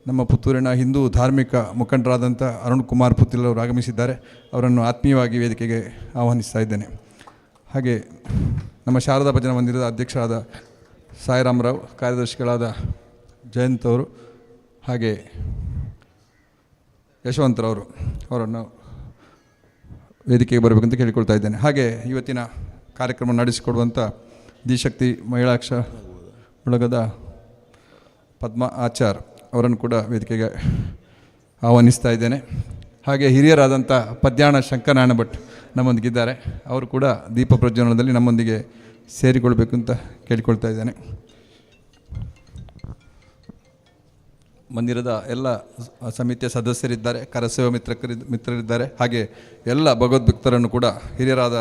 ನಮ್ಮ ಪುತ್ತೂರಿನ ಹಿಂದೂ ಧಾರ್ಮಿಕ ಮುಖಂಡರಾದಂಥ ಅರುಣ್ ಕುಮಾರ್ ಪುತ್ತಿಲ್ ಅವರು ಆಗಮಿಸಿದ್ದಾರೆ. ಅವರನ್ನು ಆತ್ಮೀಯವಾಗಿ ವೇದಿಕೆಗೆ ಆಹ್ವಾನಿಸ್ತಾ ಇದ್ದೇನೆ. ಹಾಗೆ ನಮ್ಮ ಶಾರದಾ ಭಜನಾ ಮಂದಿರದ ಅಧ್ಯಕ್ಷರಾದ ಸಾಯಿರಾಮರಾವ್, ಕಾರ್ಯದರ್ಶಿಗಳಾದ ಜಯಂತ್ ಅವರು, ಹಾಗೆ ಯಶವಂತರವರು ಅವರನ್ನು ವೇದಿಕೆಗೆ ಬರಬೇಕಂತ ಕೇಳಿಕೊಳ್ತಾ ಇದ್ದೇನೆ. ಹಾಗೆ ಇವತ್ತಿನ ಕಾರ್ಯಕ್ರಮ ನಡೆಸಿಕೊಡುವಂಥ ದಿಶಕ್ತಿ ಮಹಿಳಾಕ್ಷ ಬಳಗದ ಪದ್ಮ ಆಚಾರ್ ಅವರನ್ನು ಕೂಡ ವೇದಿಕೆಗೆ ಆಹ್ವಾನಿಸ್ತಾ ಇದ್ದೇನೆ. ಹಾಗೆ ಹಿರಿಯರಾದಂಥ ಪದ್ಯಾಣ ಶಂಕರನಾರಾಯಣ ಭಟ್ ನಮ್ಮೊಂದಿಗಿದ್ದಾರೆ. ಅವರು ಕೂಡ ದೀಪ ಪ್ರಜ್ವಲನದಲ್ಲಿ ನಮ್ಮೊಂದಿಗೆ ಸೇರಿಕೊಳ್ಬೇಕು ಅಂತ ಕೇಳಿಕೊಳ್ತಾ ಇದ್ದೇನೆ. ಮಂದಿರದ ಎಲ್ಲ ಸಮಿತಿಯ ಸದಸ್ಯರಿದ್ದಾರೆ, ಕರಸೇವಾ ಮಿತ್ರರಿದ್ದಾರೆ. ಹಾಗೆ ಎಲ್ಲ ಭಗವದ್ಭಕ್ತರನ್ನು ಕೂಡ ಹಿರಿಯರಾದ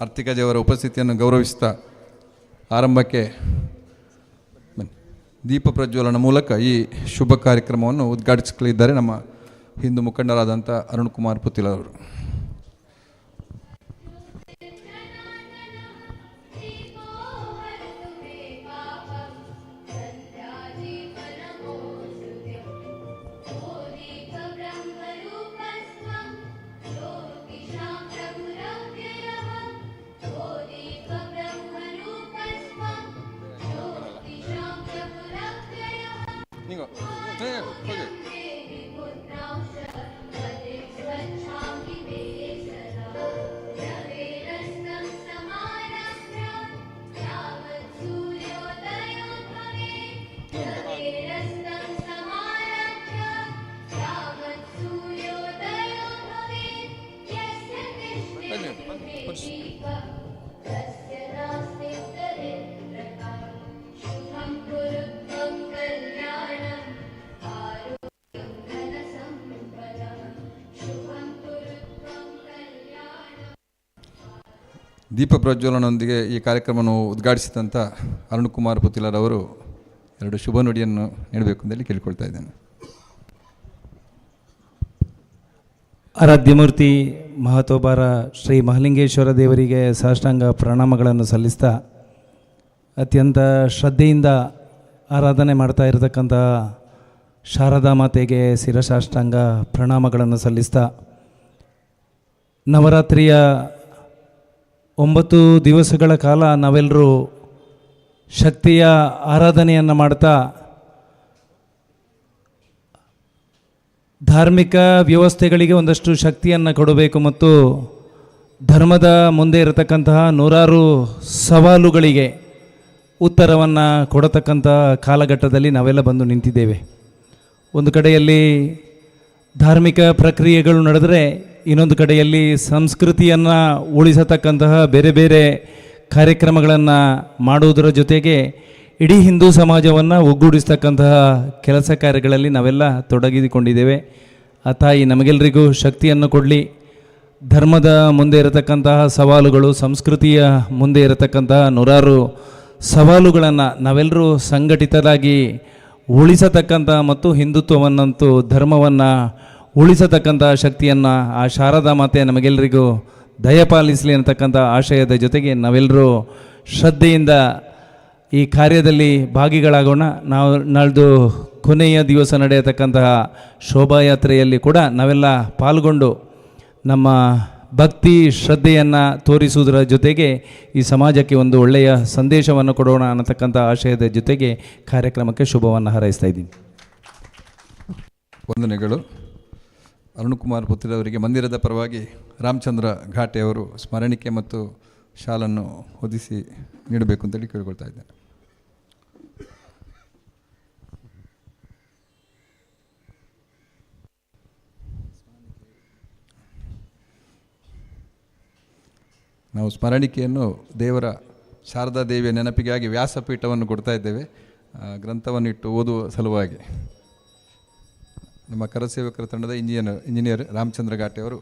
ಅರ್ತಿಕಜೆಯವರ ಉಪಸ್ಥಿತಿಯನ್ನು ಗೌರವಿಸ್ತಾ ಆರಂಭಕ್ಕೆ ದೀಪ ಪ್ರಜ್ವಲನ ಮೂಲಕ ಈ ಶುಭ ಕಾರ್ಯಕ್ರಮವನ್ನು ಉದ್ಘಾಟಿಸಲಿದ್ದಾರೆ ನಮ್ಮ ಹಿಂದೂ ಮುಖಂಡರಾದಂಥ ಅರುಣ್ ಕುಮಾರ್ ಪುತ್ತಿಲ್ ಅವರು. ದೀಪ ಪ್ರಜ್ವಲನೊಂದಿಗೆ ಈ ಕಾರ್ಯಕ್ರಮವನ್ನು ಉದ್ಘಾಟಿಸಿದಂಥ ಅರುಣ್ ಕುಮಾರ್ ಪುತ್ತಿಲ್ ಅವರು ಎರಡು ಶುಭ ನುಡಿಯನ್ನು ನೀಡಬೇಕು ಅಂತೇಳಿ ಕೇಳಿಕೊಳ್ತಾ ಇದ್ದೇನೆ. ಆರಾಧ್ಯ ಮಹತೋಬಾರ ಶ್ರೀ ಮಹಾಲಿಂಗೇಶ್ವರ ದೇವರಿಗೆ ಸಾಷ್ಟಾಂಗ ಪ್ರಣಾಮಗಳನ್ನು ಸಲ್ಲಿಸ್ತಾ, ಅತ್ಯಂತ ಶ್ರದ್ಧೆಯಿಂದ ಆರಾಧನೆ ಮಾಡ್ತಾ ಇರತಕ್ಕಂಥ ಶಾರದಾ ಮಾತೆಗೆ ಶಿರಸಾಷ್ಟಾಂಗ ಪ್ರಣಾಮಗಳನ್ನು ಸಲ್ಲಿಸ್ತಾ, ನವರಾತ್ರಿಯ 9 ದಿವಸಗಳ ಕಾಲ ನಾವೆಲ್ಲರೂ ಶಕ್ತಿಯ ಆರಾಧನೆಯನ್ನು ಮಾಡ್ತಾ ಧಾರ್ಮಿಕ ವ್ಯವಸ್ಥೆಗಳಿಗೆ ಒಂದಷ್ಟು ಶಕ್ತಿಯನ್ನು ಕೊಡಬೇಕು ಮತ್ತು ಧರ್ಮದ ಮುಂದೆ ಇರತಕ್ಕಂತಹ ನೂರಾರು ಸವಾಲುಗಳಿಗೆ ಉತ್ತರವನ್ನು ಕೊಡತಕ್ಕಂಥ ಕಾಲಘಟ್ಟದಲ್ಲಿ ನಾವೆಲ್ಲ ಬಂದು ನಿಂತಿದ್ದೇವೆ. ಒಂದು ಕಡೆಯಲ್ಲಿ ಧಾರ್ಮಿಕ ಪ್ರಕ್ರಿಯೆಗಳು ನಡೆದರೆ, ಇನ್ನೊಂದು ಕಡೆಯಲ್ಲಿ ಸಂಸ್ಕೃತಿಯನ್ನು ಉಳಿಸತಕ್ಕಂತಹ ಬೇರೆ ಬೇರೆ ಕಾರ್ಯಕ್ರಮಗಳನ್ನು ಮಾಡುವುದರ ಜೊತೆಗೆ ಇಡೀ ಹಿಂದೂ ಸಮಾಜವನ್ನು ಒಗ್ಗೂಡಿಸ್ತಕ್ಕಂತಹ ಕೆಲಸ ಕಾರ್ಯಗಳಲ್ಲಿ ನಾವೆಲ್ಲ ತೊಡಗಿಕೊಂಡಿದ್ದೇವೆ. ಆ ತಾಯಿ ನಮಗೆಲ್ಲರಿಗೂ ಶಕ್ತಿಯನ್ನು ಕೊಡಲಿ. ಧರ್ಮದ ಮುಂದೆ ಇರತಕ್ಕಂತಹ ಸವಾಲುಗಳು, ಸಂಸ್ಕೃತಿಯ ಮುಂದೆ ಇರತಕ್ಕಂತಹ ನೂರಾರು ಸವಾಲುಗಳನ್ನು ನಾವೆಲ್ಲರೂ ಸಂಘಟಿತರಾಗಿ ಉಳಿಸತಕ್ಕಂಥ ಮತ್ತು ಹಿಂದುತ್ವವನ್ನಂತೂ ಧರ್ಮವನ್ನು ಉಳಿಸತಕ್ಕಂಥ ಶಕ್ತಿಯನ್ನು ಆ ಶಾರದಾ ಮಾತೆ ನಮಗೆಲ್ಲರಿಗೂ ದಯಪಾಲಿಸಲಿ ಅಂತಕ್ಕಂಥ ಆಶಯದ ಜೊತೆಗೆ ನಾವೆಲ್ಲರೂ ಶ್ರದ್ಧೆಯಿಂದ ಈ ಕಾರ್ಯದಲ್ಲಿ ಭಾಗಿಗಳಾಗೋಣ. ನಾವು ನಾಳ್ದು ಕೊನೆಯ ದಿವಸ ನಡೆಯತಕ್ಕಂತಹ ಶೋಭಾಯಾತ್ರೆಯಲ್ಲಿ ಕೂಡ ನಾವೆಲ್ಲ ಪಾಲ್ಗೊಂಡು ನಮ್ಮ ಭಕ್ತಿ ಶ್ರದ್ಧೆಯನ್ನು ತೋರಿಸುವುದರ ಜೊತೆಗೆ ಈ ಸಮಾಜಕ್ಕೆ ಒಂದು ಒಳ್ಳೆಯ ಸಂದೇಶವನ್ನು ಕೊಡೋಣ ಅನ್ನತಕ್ಕಂಥ ಆಶಯದ ಜೊತೆಗೆ ಕಾರ್ಯಕ್ರಮಕ್ಕೆ ಶುಭವನ್ನು ಹಾರೈಸ್ತಾ ಇದ್ದೀನಿ. ವಂದನೆಗಳು. ಅರುಣ್ ಕುಮಾರ್ ಪುತ್ತಿಲ್ ಅವರಿಗೆ ಮಂದಿರದ ಪರವಾಗಿ ರಾಮಚಂದ್ರ ಘಾಟೆ ಅವರು ಸ್ಮರಣಿಕೆ ಮತ್ತು ಶಾಲನ್ನು ಹೊದಿಸಿ ನೀಡಬೇಕು ಅಂತೇಳಿ ಕೇಳಿಕೊಳ್ತಾ ಇದ್ದೇನೆ. ನಾವು ಸ್ಮರಣಿಕೆಯನ್ನು ದೇವರ ಶಾರದಾ ದೇವಿಯ ನೆನಪಿಗಾಗಿ ವ್ಯಾಸಪೀಠವನ್ನು ಕೊಡ್ತಾ ಇದ್ದೇವೆ, ಗ್ರಂಥವನ್ನು ಇಟ್ಟು ಓದುವ ಸಲುವಾಗಿ. ನಮ್ಮ ಕರಸೇವಕರ ತಂಡದ ಇಂಜಿನಿಯರ್ ರಾಮಚಂದ್ರ ಘಾಟೆ ಅವರು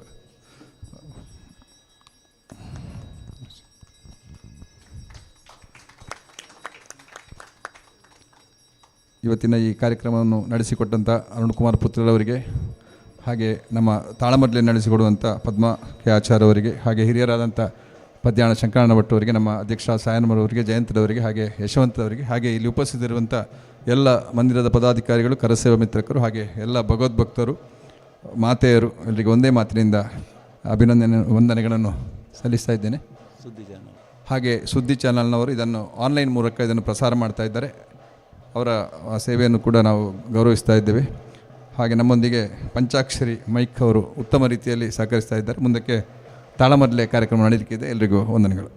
ಇವತ್ತಿನ ಈ ಕಾರ್ಯಕ್ರಮವನ್ನು ನಡೆಸಿಕೊಟ್ಟಂಥ ಅರುಣ್ ಕುಮಾರ್ ಪುತ್ತಿಲ್ ಅವರಿಗೆ, ಹಾಗೆ ನಮ್ಮ ತಾಳಮದ್ದಲೆ ನಡೆಸಿಕೊಡುವಂಥ ಪದ್ಮ ಕೆ ಆಚಾರ್ ಅವರಿಗೆ, ಹಾಗೆ ಹಿರಿಯರಾದಂಥ ಪದ್ಯಾಣ ಶಂಕರನಾರಾಯಣ ಭಟ್ ಅವರಿಗೆ, ನಮ್ಮ ಅಧ್ಯಕ್ಷ ಸಾಯನಮರವರಿಗೆ, ಜಯಂತರವರಿಗೆ, ಹಾಗೆ ಯಶವಂತರವರಿಗೆ, ಹಾಗೆ ಇಲ್ಲಿ ಉಪಸ್ಥಿತರಿರುವಂಥ ಎಲ್ಲ ಮಂದಿರದ ಪದಾಧಿಕಾರಿಗಳು, ಕರಸೇವಾ ಮಿತ್ರಕರು, ಹಾಗೆ ಎಲ್ಲ ಭಗವದ್ಭಕ್ತರು, ಮಾತೆಯರು ಎಲ್ಲರಿಗೆ ಒಂದೇ ಮಾತಿನಿಂದ ವಂದನೆಗಳನ್ನು ಸಲ್ಲಿಸ್ತಾ ಇದ್ದೇನೆ. ಹಾಗೆ ಸುದ್ದಿ ಚಾನಲ್ನವರು ಇದನ್ನು ಆನ್ಲೈನ್ ಮೂಲಕ ಇದನ್ನು ಪ್ರಸಾರ ಮಾಡ್ತಾ ಇದ್ದಾರೆ. ಅವರ ಸೇವೆಯನ್ನು ಕೂಡ ನಾವು ಗೌರವಿಸ್ತಾ ಇದ್ದೇವೆ. ಹಾಗೆ ನಮ್ಮೊಂದಿಗೆ ಪಂಚಾಕ್ಷರಿ ಮೈಕ್ ಅವರು ಉತ್ತಮ ರೀತಿಯಲ್ಲಿ ಸಹಕರಿಸ್ತಾ ಇದ್ದಾರೆ. ಮುಂದಕ್ಕೆ ತಾಳಮದ್ದಲೆ ಕಾರ್ಯಕ್ರಮ ನಡೆಯಲಿಕ್ಕಿದೆ. ಎಲ್ರಿಗೂ ವಂದನೆಗಳು.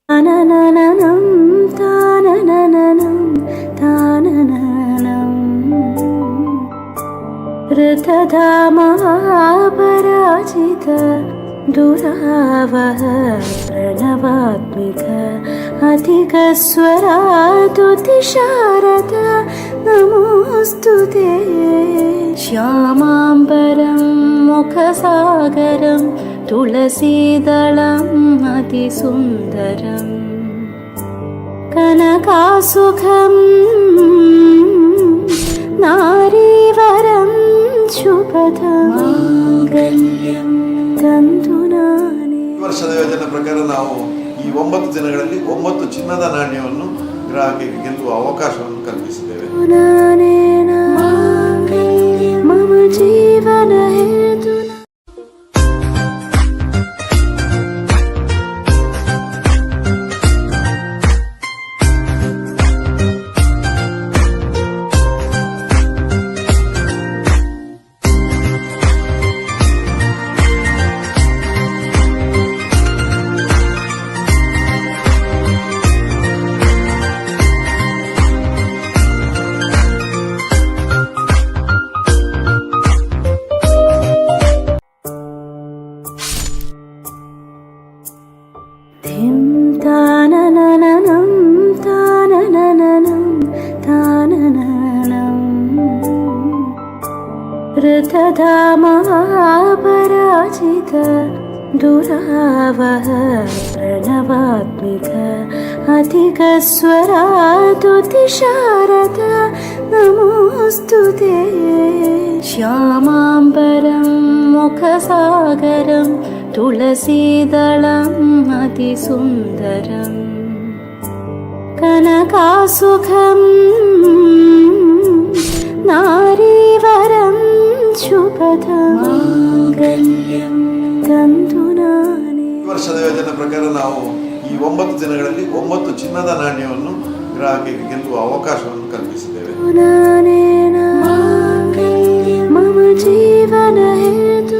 ತಾನನನನಂ ತಾನನನನಂ ತಾನನನಂ ಋತಧಾಮಪರಾಜಿತ ದುರಾವಹ ಪ್ರಣವಾತ್ಮಿಕ ಅಧಿಕಸ್ವರಾದುತಿಶಾರದ ನಮೋಸ್ತುತೆ ಶ್ಯಾಮಾಂಬರಂ ಮುಖಸಾಗರಂ ತುಳಸೀದಳಂ ಅತಿಸುಂದರಂ ಕನಕಾಸುಖಂ ನಾರೀವರಂ ಶುಭದಮಾಂಗಲ್ಯಂ ತಂತುನಾನೇ. ಈ ವರ್ಷದ ಯೋಜನೆ ಪ್ರಕಾರ ನಾವು ಈ 9 ದಿನಗಳಲ್ಲಿ 9 ಚಿನ್ನದ ನಾಣ್ಯವನ್ನು ಗ್ರಾಹಕರಿಗೆ ಗೆಲ್ಲುವ ಅವಕಾಶವನ್ನು ಕಲ್ಪಿಸಿದ್ದೇವೆ. ಮಮ ಜೀವನ ಹೇತು ತಾನನನನಂ ತಾನನನನಂ ತಾನನನಂ ಋತಧಾಮಪರಾಜಿತ ದುರಾವಹ ಪ್ರಣವಾತ್ಮಿಕ ಅಧಿಕಸ್ವರಾದುತಿಶಾರದ ನಮೋಸ್ತುತೆ ಶ್ಯಾಮಾಂಬರಂ ಮುಖಸಾಗರಂ ತುಳಸೀದಳಂ ಅತಿಸುಂದರಂ ಕನಕಾಸುಖಂ ನಾರೀವರಂ ಶುಭದಮಾಂಗಲ್ಯಂ ತಂತುನಾನೇ. ಈ ವರ್ಷದ ಯೋಜನೆ ಪ್ರಕಾರ ನಾವು ಈ 9 ದಿನಗಳಲ್ಲಿ 9 ಚಿನ್ನದ ನಾಣ್ಯವನ್ನು ಗ್ರಾಹಕರಿಗೆ ಗೆಲ್ಲುವ ಅವಕಾಶವನ್ನು ಕಲ್ಪಿಸಿದ್ದೇವೆ. ಮಮ ಜೀವನ ಹೇತು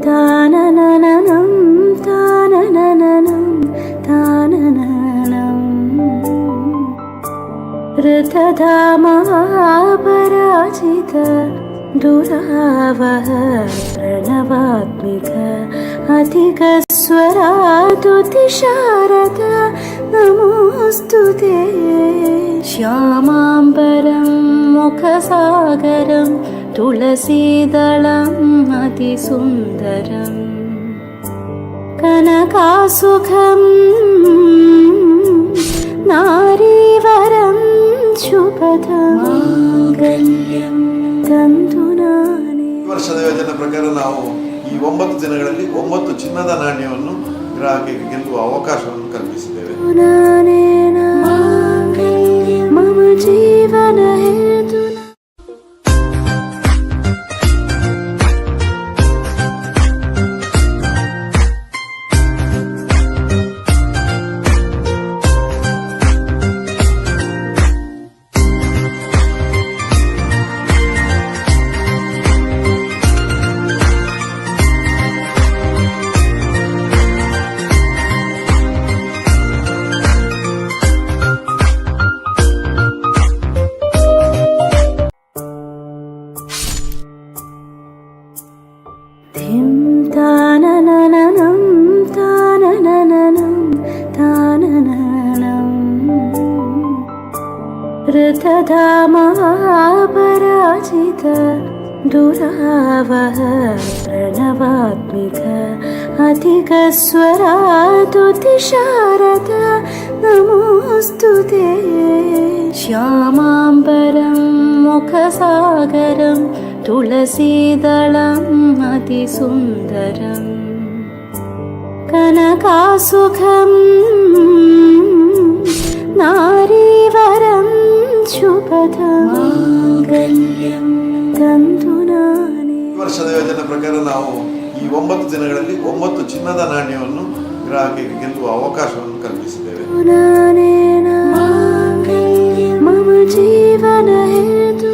ತಾನನನನಂ ತಾನನನನಂ ತಾನನನಂ ಋತಧಾಮಪರಾಜಿತ ದುರಾವಹ ಪ್ರಣವಾತ್ಮಿಕ ಅಧಿಕಸ್ವರಾದುತಿಶಾರದ ನಮೋಸ್ತುತೆ ಶ್ಯಾಮಾಂಬರಂ ಮುಖಸಾಗರಂ ತುಳಸೀದಳಂ ಅತಿಸುಂದರಂ ಕನಕಾಸುಖಂ ನಾರೀವರಂ ಶುಭದಮಾಂಗಲ್ಯಂ ತಂತುನಾನೇ. ಈ ವರ್ಷದ ಯೋಜನೆ ಪ್ರಕಾರ ನಾವು ಈ 9 ದಿನಗಳಲ್ಲಿ 9 ಚಿನ್ನದ ನಾಣ್ಯವನ್ನು ಗ್ರಾಹಕರಿಗೆ ಗೆಲ್ಲುವ ಅವಕಾಶವನ್ನು ಕಲ್ಪಿಸಿದ್ದೇವೆ. ಮಮ ಜೀವನ ಹೇತು ಧಿಂ ತಾನನನನಂ ತಾನನನನಂ ತಾನನನಂ ಋತಧಾಮವಾಪರಾಜಿತ ದುರಾವಹ ಪ್ರಣವಾತ್ಮಿಕ ಅಧಿಕಸ್ವರಾತುತಿಶಾರದ ನಮೋಸ್ತುತೆ ಶ್ಯಾಮಾಂಬರಂ ಮುಖಸಾಗರಂ ತುಳಸೀದಳಂ ಅತಿಸುಂದರಂ ಕನಕಾಸುಖಂ ನಾರೀವರಂ ಶುಭದಂ ಮಾಂಗಲ್ಯಂ ತಂತುನಾನೇ. ಈ ವರ್ಷದ ಯೋಜನೆ ಪ್ರಕಾರ ನಾವು ಈ 9 ದಿನಗಳಲ್ಲಿ 9 ಚಿನ್ನದ ನಾಣ್ಯವನ್ನು ಗ್ರಾಹಕರಿಗೆ ಗೆಲ್ಲುವ ಅವಕಾಶವನ್ನು ಕಲ್ಪಿಸಿದ್ದೇವೆ. ನಾನೇನ ಮಮ ಜೀವನ ಹೇತು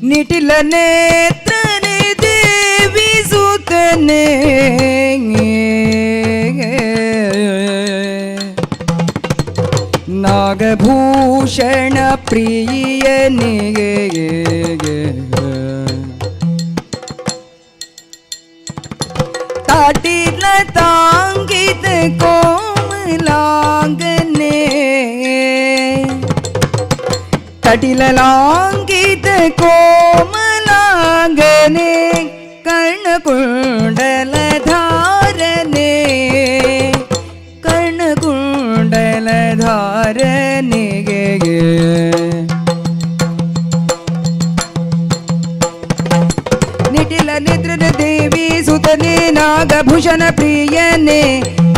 ನಿಟಿಲ ನೇತ್ರನೆ ದೇವಿ ಸುತನೆ ನಾಗಭೂಷಣ ಪ್ರಿಯನೇ ತಾಟಿಲ ತಾಂಗಿತ ಕೋಮಲಾಂಗನೆ ತಟಿಲಲಾಂಗಿತ ಕೋಮಲಾಂಗನೆ ಕರ್ಣಕುಂಡಲ ಧಾರನೆ ಕರ್ಣಕುಂಡಲ ಧಾರನೆಗೆ ನಿಟಿಲ ನಿದ್ರದ ದೇವಿ ಸುತನೆ ನಾಗಭೂಷಣ ಪ್ರಿಯನೆ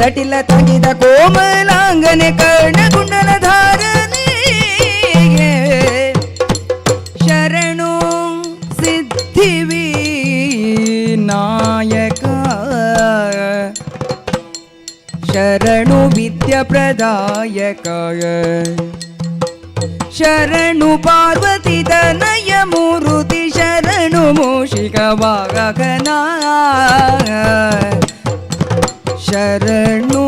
ತಟಿಲ ತಗಿದ ಕೋಮಲಾಂಗನೆ ಕರ್ಣಕುಂಡಲ ಧಾರನೆ ಶರಣು ಸಿದ್ಧಿವಿನಾಯಕ ಶರಣು ವಿದ್ಯಾಪ್ರದಾಯಕ ಶರಣು ಪಾರ್ವತಿ ತನಯ ಮೂರುತಿ ಶರಣು ಮೂಷಿಕ ವಾಹನ ಶರಣು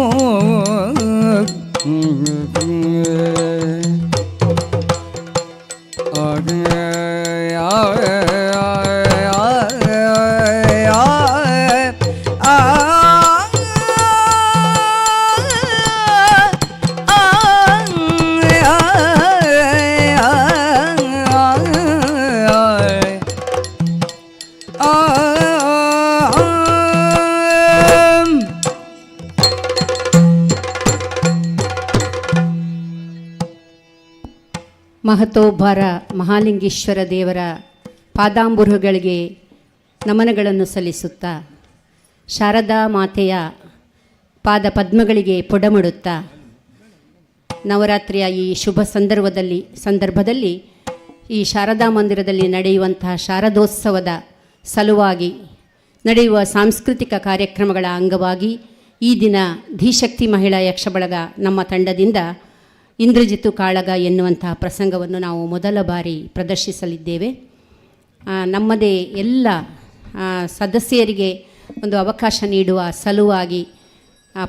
ಮಹತೋಬ್ಬರ ಮಹಾಲಿಂಗೇಶ್ವರ ದೇವರ ಪಾದಾಂಬುರುಗಳಿಗೆ ನಮನಗಳನ್ನು ಸಲ್ಲಿಸುತ್ತಾ ಶಾರದಾ ಮಾತೆಯ ಪಾದ ಪದ್ಮಗಳಿಗೆ ಪೊಡಮಡುತ್ತಾ ನವರಾತ್ರಿಯ ಈ ಶುಭ ಸಂದರ್ಭದಲ್ಲಿ ಈ ಶಾರದಾ ಮಂದಿರದಲ್ಲಿ ನಡೆಯುವಂತಹ ಶಾರದೋತ್ಸವದ ಸಲುವಾಗಿ ನಡೆಯುವ ಸಾಂಸ್ಕೃತಿಕ ಕಾರ್ಯಕ್ರಮಗಳ ಅಂಗವಾಗಿ ಈ ದಿನ ಧೀಶಕ್ತಿ ಮಹಿಳಾ ಯಕ್ಷಬಳಗ ನಮ್ಮ ತಂಡದಿಂದ ಇಂದ್ರಜಿತು ಕಾಳಗ ಎನ್ನುವಂತಹ ಪ್ರಸಂಗವನ್ನು ನಾವು ಮೊದಲ ಬಾರಿ ಪ್ರದರ್ಶಿಸಲಿದ್ದೇವೆ. ನಮ್ಮದೇ ಎಲ್ಲ ಸದಸ್ಯರಿಗೆ ಒಂದು ಅವಕಾಶ ನೀಡುವ ಸಲುವಾಗಿ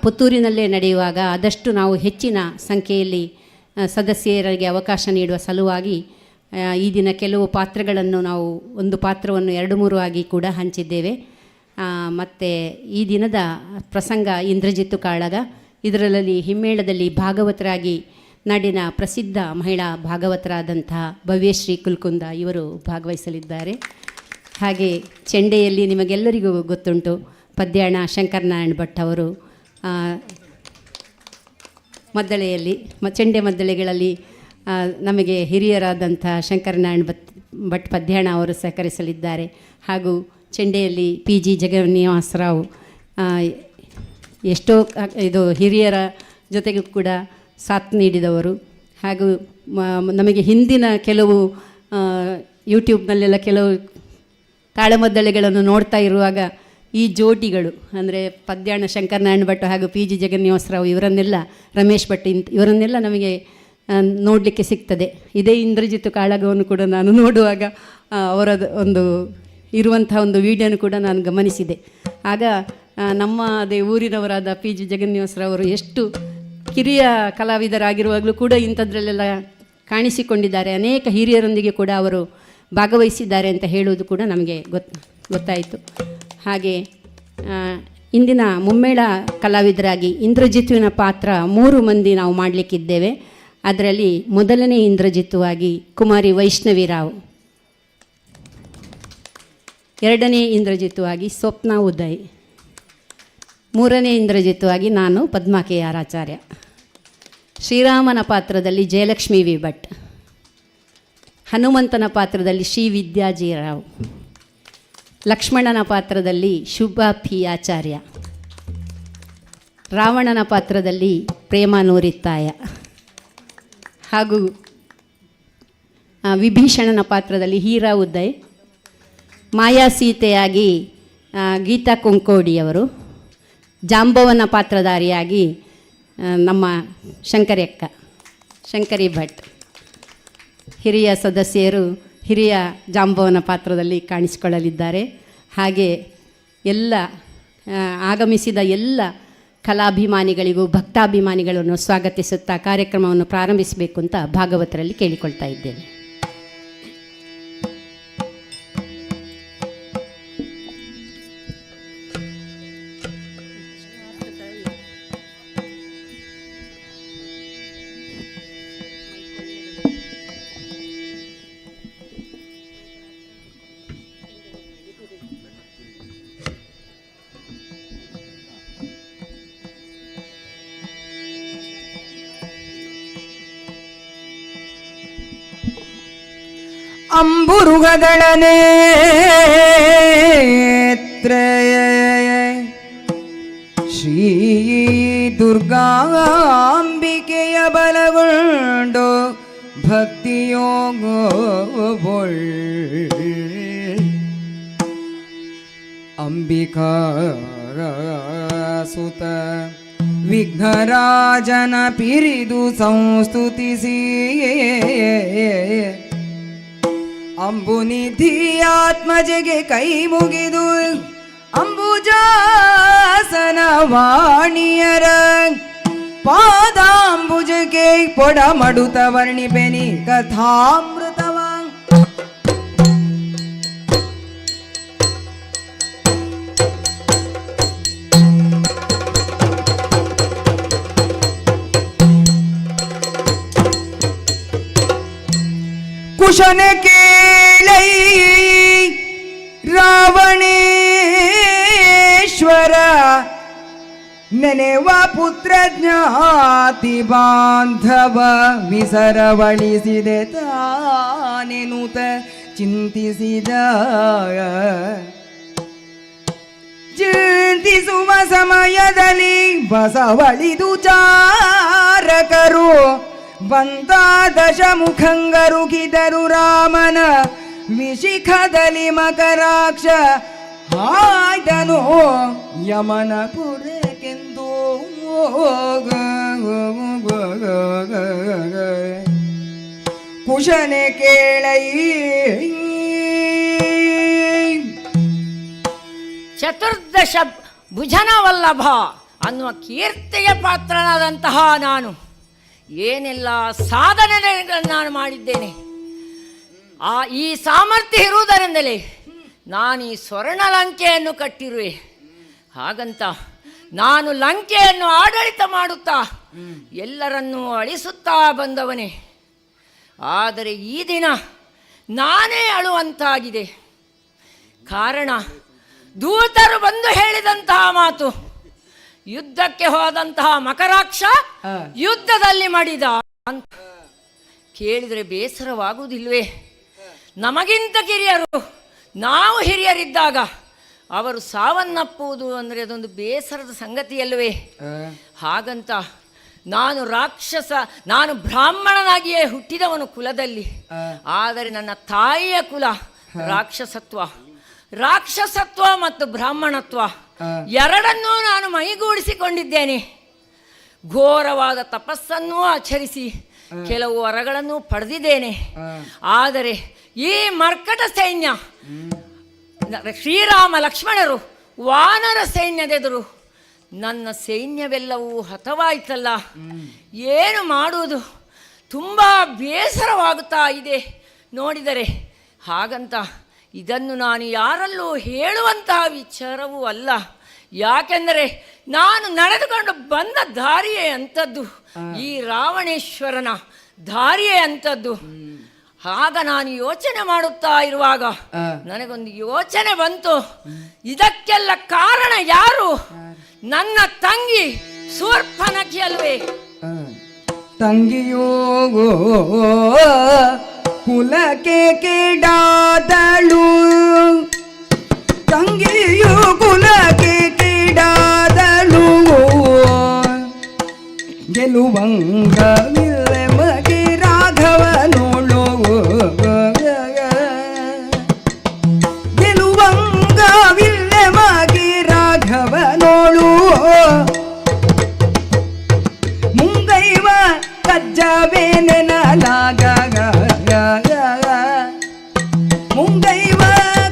ಪುತ್ತೂರಿನಲ್ಲೇ ನಡೆಯುವಾಗ ಆದಷ್ಟು ನಾವು ಹೆಚ್ಚಿನ ಸಂಖ್ಯೆಯಲ್ಲಿ ಸದಸ್ಯರಿಗೆ ಅವಕಾಶ ನೀಡುವ ಸಲುವಾಗಿ ಈ ದಿನ ಕೆಲವು ಪಾತ್ರಗಳನ್ನು ನಾವು ಒಂದು ಪಾತ್ರವನ್ನು 2-3 ಆಗಿ ಕೂಡ ಹಂಚಿದ್ದೇವೆ. ಮತ್ತು ಈ ದಿನದ ಪ್ರಸಂಗ ಇಂದ್ರಜಿತು ಕಾಳಗ. ಇದರಲ್ಲಿ ಹಿಮ್ಮೇಳದಲ್ಲಿ ಭಾಗವತರಾಗಿ ನಾಡಿನ ಪ್ರಸಿದ್ಧ ಮಹಿಳಾ ಭಾಗವತರಾದಂತಹ ಭವ್ಯಶ್ರೀ ಕುಲ್ಕುಂದ ಇವರು ಭಾಗವಹಿಸಲಿದ್ದಾರೆ. ಹಾಗೆ ಚೆಂಡೆಯಲ್ಲಿ ನಿಮಗೆಲ್ಲರಿಗೂ ಗೊತ್ತುಂಟು ಪದ್ಯಾಣ ಶಂಕರನಾರಾಯಣ ಭಟ್ ಅವರು, ಮದ್ದಳೆಯಲ್ಲಿ ಚೆಂಡೆ ಮದ್ದಳೆಗಳಲ್ಲಿ ನಮಗೆ ಹಿರಿಯರಾದಂಥ ಶಂಕರನಾರಾಯಣ ಭಟ್ ಪದ್ಯಾಣ ಅವರು ಸಹಕರಿಸಲಿದ್ದಾರೆ. ಹಾಗೂ ಚೆಂಡೆಯಲ್ಲಿ PG ಜಗನ್ನಿವಾಸರಾವ್ ಎಷ್ಟೋ ಇದು ಹಿರಿಯರ ಜೊತೆಗೂ ಕೂಡ ಸಾಥ್ ನೀಡಿದವರು. ಹಾಗೂ ನಮಗೆ ಹಿಂದಿನ ಕೆಲವು ಯೂಟ್ಯೂಬ್ನಲ್ಲೆಲ್ಲ ಕೆಲವು ತಾಳಮದ್ದಳೆಗಳನ್ನು ನೋಡ್ತಾ ಇರುವಾಗ ಈ ಜೋಡಿಗಳು ಅಂದರೆ ಪದ್ಯಾಣ ಶಂಕರನಾರಾಯಣ ಭಟ್ ಹಾಗೂ PG ಜಗನ್ನಿವಾಸರಾವ್ ಇವರನ್ನೆಲ್ಲ, ರಮೇಶ್ ಭಟ್ ಇವರನ್ನೆಲ್ಲ ನಮಗೆ ನೋಡಲಿಕ್ಕೆ ಸಿಗ್ತದೆ. ಇದೇ ಇಂದ್ರಜಿತ್ ಕಾಳಗವನ್ನು ಕೂಡ ನಾನು ನೋಡುವಾಗ ಅವರದ್ದು ಒಂದು ಇರುವಂಥ ಒಂದು ವಿಡಿಯೋನು ಕೂಡ ನಾನು ಗಮನಿಸಿದೆ. ಆಗ ನಮ್ಮ ಅದೇ ಊರಿನವರಾದ PG ಜಗನ್ನಿವಾಸರಾವ್ ಅವರು ಎಷ್ಟು ಕಿರಿಯ ಕಲಾವಿದರಾಗಿರುವಾಗಲೂ ಕೂಡ ಇಂಥದ್ರಲ್ಲೆಲ್ಲ ಕಾಣಿಸಿಕೊಂಡಿದ್ದಾರೆ. ಅನೇಕ ಹಿರಿಯರೊಂದಿಗೆ ಕೂಡ ಅವರು ಭಾಗವಹಿಸಿದ್ದಾರೆ ಅಂತ ಹೇಳುವುದು ಕೂಡ ನಮಗೆ ಗೊತ್ತಾಯಿತು. ಹಾಗೆ ಇಂದಿನ ಮುಮ್ಮೇಳ ಕಲಾವಿದರಾಗಿ ಇಂದ್ರಜಿತ್ತುವಿನ ಪಾತ್ರ 3 ಮಂದಿ ನಾವು ಮಾಡಲಿಕ್ಕಿದ್ದೇವೆ. ಅದರಲ್ಲಿ ಮೊದಲನೇ ಇಂದ್ರಜಿತ್ತುವಾಗಿ ಕುಮಾರಿ ವೈಷ್ಣವಿ ರಾವ್, ಎರಡನೇ ಇಂದ್ರಜಿತ್ತುವಾಗಿ ಸ್ವಪ್ನ ಉದಯ್, ಮೂರನೇ ಇಂದ್ರಜಿತ್ತುವಾಗಿ ನಾನು ಪದ್ಮಾ KR ಆಚಾರ್ಯ. ಶ್ರೀರಾಮನ ಪಾತ್ರದಲ್ಲಿ ಜಯಲಕ್ಷ್ಮಿ V ಭಟ್, ಹನುಮಂತನ ಪಾತ್ರದಲ್ಲಿ ಶ್ರೀ ವಿದ್ಯಾಜಿರಾವ್, ಲಕ್ಷ್ಮಣನ ಪಾತ್ರದಲ್ಲಿ ಶುಭ P ಆಚಾರ್ಯ, ರಾವಣನ ಪಾತ್ರದಲ್ಲಿ ಪ್ರೇಮ ನೂರಿತ್ತಾಯ, ಹಾಗೂ ವಿಭೀಷಣನ ಪಾತ್ರದಲ್ಲಿ ಹೀರಾ ಉದಯ್, ಮಾಯಾ ಸೀತೆಯಾಗಿ ಗೀತಾ ಕೊಂಕೋಡಿಯವರು, ಜಾಂಬವನ ಪಾತ್ರಧಾರಿಯಾಗಿ ನಮ್ಮ ಶಂಕರಿ ಭಟ್. ಹಿರಿಯ ಸದಸ್ಯರು ಹಿರಿಯ ಜಾಂಬವನ ಪಾತ್ರದಲ್ಲಿ ಕಾಣಿಸಿಕೊಳ್ಳಲಿದ್ದಾರೆ. ಹಾಗೆ ಎಲ್ಲ ಆಗಮಿಸಿದ ಎಲ್ಲ ಕಲಾಭಿಮಾನಿಗಳಿಗೂ ಭಕ್ತಾಭಿಮಾನಿಗಳನ್ನು ಸ್ವಾಗತಿಸುತ್ತಾ ಕಾರ್ಯಕ್ರಮವನ್ನು ಪ್ರಾರಂಭಿಸಬೇಕು ಅಂತ ಭಾಗವತರಲ್ಲಿ ಕೇಳಿಕೊಳ್ತಾ ಇದ್ದೇನೆ. ಅಂಬುರುಗದಳನೇತ್ರಯ ಶ್ರೀ ದುರ್ಗಾಂಬಿಕೆಯ ಬಲಗೊಂಡು ಭಕ್ತಿಯೋಗೋಳ್ ಅಂಬಿಕಾ ಸುತ ವಿಘ್ನರಾಜನ ಪಿರಿದು ಸಂಸ್ತುತಿಸಿ ಅಂಬುನಿಧಿ ಆತ್ಮಜೆಗೆ ಕೈ ಮುಗಿದು ಅಂಬುಜಾಸನ ವಾಣಿಯರ ಪಾದಾಂಬುಜಕ್ಕೆ ಪೊಡ ಮಡುತ ವರ್ಣಿಪೆನಿ ಕಥಾಮೃತವ ಕುಶನ ಕೇಳೈ ರಾವಣೇಶ್ವರ ನೆನೆವ ಪುತ್ರ ಜ್ಞಾತಿ ಬಾಂಧವ ವಿಸರವಳಿಸಿದೆ ತಾನೆನುತ ಚಿಂತಿಸಿದ ಚಿಂತಿಸುವ ಸಮಯದಲ್ಲಿ ಬಸವಳಿದು ಚಾರಕರು ಬಂದ ದಶಮುಖಂಗರುಗಿದರು ರಾಮನ ವಿಶಿಖದಲ್ಲಿ ಮಕರಾಕ್ಷ ಹಾಯ್ದನು ಯಮನ ಪುರಕ್ಕೆಂದು ಕುಶನೆ ಕೇಳೈ ಚತುರ್ದಶ ಭುಜನವಲ್ಲಭ ಅನ್ನುವ ಕೀರ್ತಿಯ ಪಾತ್ರನಾದಂತಹ ನಾನು ಏನೆಲ್ಲ ಸಾಧನೆಗಳನ್ನು ನಾನು ಮಾಡಿದ್ದೇನೆ. ಈ ಸಾಮರ್ಥ್ಯ ಇರುವುದರಿಂದಲೇ ನಾನು ಈ ಸ್ವರ್ಣ ಲಂಕೆಯನ್ನು ಕಟ್ಟಿರುವೆ. ಹಾಗಂತ ನಾನು ಲಂಕೆಯನ್ನು ಆಡಳಿತ ಮಾಡುತ್ತಾ ಎಲ್ಲರನ್ನೂ ಅಳಿಸುತ್ತಾ ಬಂದವನೇ. ಆದರೆ ಈ ದಿನ ನಾನೇ ಅಳುವಂತಾಗಿದೆ. ಕಾರಣ ದೂತರು ಬಂದು ಹೇಳಿದಂತಹ ಮಾತು, ಯುದ್ಧಕ್ಕೆ ಹೋದಂತಹ ಮಕರಾಕ್ಷ ಯುದ್ಧದಲ್ಲಿ ಮಡಿದ ಅಂತ. ಕೇಳಿದರೆ ಬೇಸರವಾಗುವುದಿಲ್ವೇ? ನಮಗಿಂತ ಕಿರಿಯರು, ನಾವು ಹಿರಿಯರಿದ್ದಾಗ ಅವರು ಸಾವನ್ನಪ್ಪುವುದು ಅಂದರೆ ಅದೊಂದು ಬೇಸರದ ಸಂಗತಿಯಲ್ಲವೇ? ಹಾಗಂತ ನಾನು ಬ್ರಾಹ್ಮಣನಾಗಿಯೇ ಹುಟ್ಟಿದವನು ಕುಲದಲ್ಲಿ. ಆದರೆ ನನ್ನ ತಾಯಿಯ ಕುಲ ರಾಕ್ಷಸತ್ವ ಮತ್ತು ಬ್ರಾಹ್ಮಣತ್ವ ಎರಡನ್ನೂ ನಾನು ಮೈಗೂಡಿಸಿಕೊಂಡಿದ್ದೇನೆ. ಘೋರವಾದ ತಪಸ್ಸನ್ನೂ ಆಚರಿಸಿ ಕೆಲವು ವರಗಳನ್ನು ಪಡೆದಿದ್ದೇನೆ. ಆದರೆ ಈ ಮರ್ಕಟ ಸೈನ್ಯ, ಶ್ರೀರಾಮ ಲಕ್ಷ್ಮಣರು ವಾನರ ಸೈನ್ಯದೆದುರು ನನ್ನ ಸೈನ್ಯವೆಲ್ಲವೂ ಹತವಾಯಿತಲ್ಲ. ಏನು ಮಾಡುವುದು? ತುಂಬ ಬೇಸರವಾಗುತ್ತಾ ಇದೆ ನೋಡಿದರೆ. ಹಾಗಂತ ಇದನ್ನು ನಾನು ಯಾರಲ್ಲೂ ಹೇಳುವಂತಹ ವಿಚಾರವೂ ಅಲ್ಲ. ಯಾಕೆಂದರೆ ನಾನು ನಡೆದುಕೊಂಡು ಬಂದ ದಾರಿಯೇ ಅಂಥದ್ದು, ಈ ರಾವಣೇಶ್ವರನ ದಾರಿಯೇ ಅಂಥದ್ದು. ಆಗ ನಾನು ಯೋಚನೆ ಮಾಡುತ್ತಾ ಇರುವಾಗ ನನಗೊಂದು ಯೋಚನೆ ಬಂತು. ಇದಕ್ಕೆಲ್ಲ ಕಾರಣ ಯಾರು? ನನ್ನ ತಂಗಿ ಶೂರ್ಪನಖಿ ಅಲ್ವೇ? ತಂಗಿಯೋ ಕುಲಕ್ಕೆ ಕೀಡಾದಳು, ತಂಗಿಯು ಕುಲಕ್ಕೆ ಕೀಡಾದಳು, ಗೆಲುವಂಗವಿಲ್ಲ ಮಗೆ ರಾಘವನೋಳು, ಗೆಲುವಂಗವಿಲ್ಲ ಮಗೆ ರಾಘವನೋಳು, ಮುಂಗೈವ ಕಜ್ಜವೇನೆನಲಾಗ, ಮುಂಗೈವ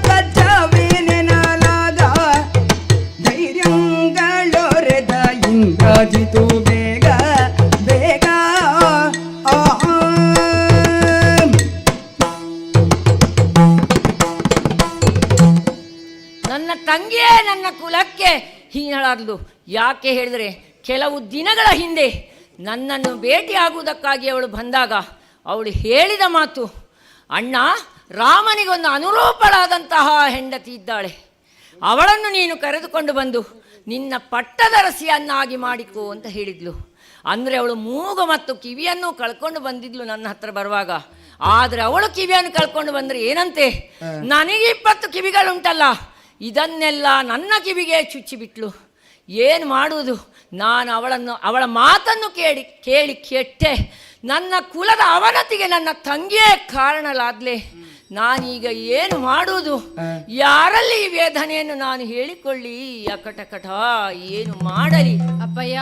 ಕಜ್ಜವೇನೆನಲಾಗ, ಧೈರ್ಯಂಗಳೊರೆದ ಇಂದ್ರಜಿತು ಬೇಗ ಬೇಗ. ನನ್ನ ತಂಗಿಯೇ ನನ್ನ ಕುಲಕ್ಕೆ ಹೀನಳಾದ್ಲು. ಯಾಕೆ ಹೇಳಿದರೆ, ಕೆಲವು ದಿನಗಳ ಹಿಂದೆ ನನ್ನನ್ನು ಭೇಟಿಯಾಗುವುದಕ್ಕಾಗಿ ಅವಳು ಬಂದಾಗ ಅವಳು ಹೇಳಿದ ಮಾತು, ಅಣ್ಣ, ರಾಮನಿಗೊಂದು ಅನುರೂಪಳಾದಂತಹ ಹೆಂಡತಿ ಇದ್ದಾಳೆ, ಅವಳನ್ನು ನೀನು ಕರೆದುಕೊಂಡು ಬಂದು ನಿನ್ನ ಪಟ್ಟದರಸಿಯನ್ನಾಗಿ ಮಾಡಿಕೋ ಅಂತ ಹೇಳಿದ್ಲು. ಅಂದರೆ ಅವಳು ಮೂಗು ಮತ್ತು ಕಿವಿಯನ್ನು ಕಳ್ಕೊಂಡು ಬಂದಿದ್ಲು ನನ್ನ ಹತ್ರ ಬರುವಾಗ. ಆದರೆ ಅವಳು ಕಿವಿಯನ್ನು ಕಳ್ಕೊಂಡು ಬಂದರೆ ಏನಂತೆ, ನನಗೆ 20 ಕಿವಿಗಳುಂಟಲ್ಲ, ಇದನ್ನೆಲ್ಲ ನನ್ನ ಕಿವಿಗೆ ಚುಚ್ಚಿಬಿಟ್ಲು. ಏನು ಮಾಡುವುದು? ನಾನು ಅವಳ ಮಾತನ್ನು ಕೇಳಿ ಕೆಟ್ಟೆ. ನನ್ನ ಕುಲದ ಅವನತಿಗೆ ನನ್ನ ತಂಗಿಯೇ ಕಾರಣಲಾದ್ಲೆ. ನಾನೀಗ ಏನು ಮಾಡುವುದು? ಯಾರಲ್ಲಿ ಈ ವೇದನೆಯನ್ನು ನಾನು ಹೇಳಿಕೊಳ್ಳಿ? ಅಕಟಕಟ ಏನು ಮಾಡಲಿ? ಅಪ್ಪಯ್ಯ,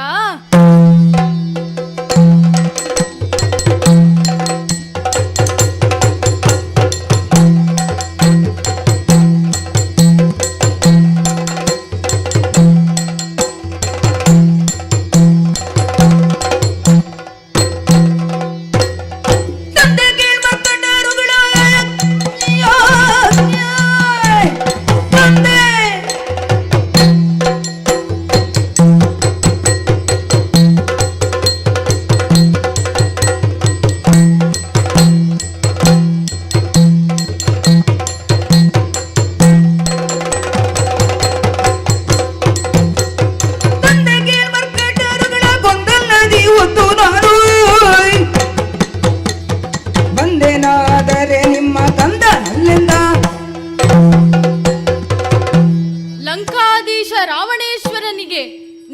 ಲಂಕಾಧೀಶ ರಾವಣೇಶ್ವರನಿಗೆ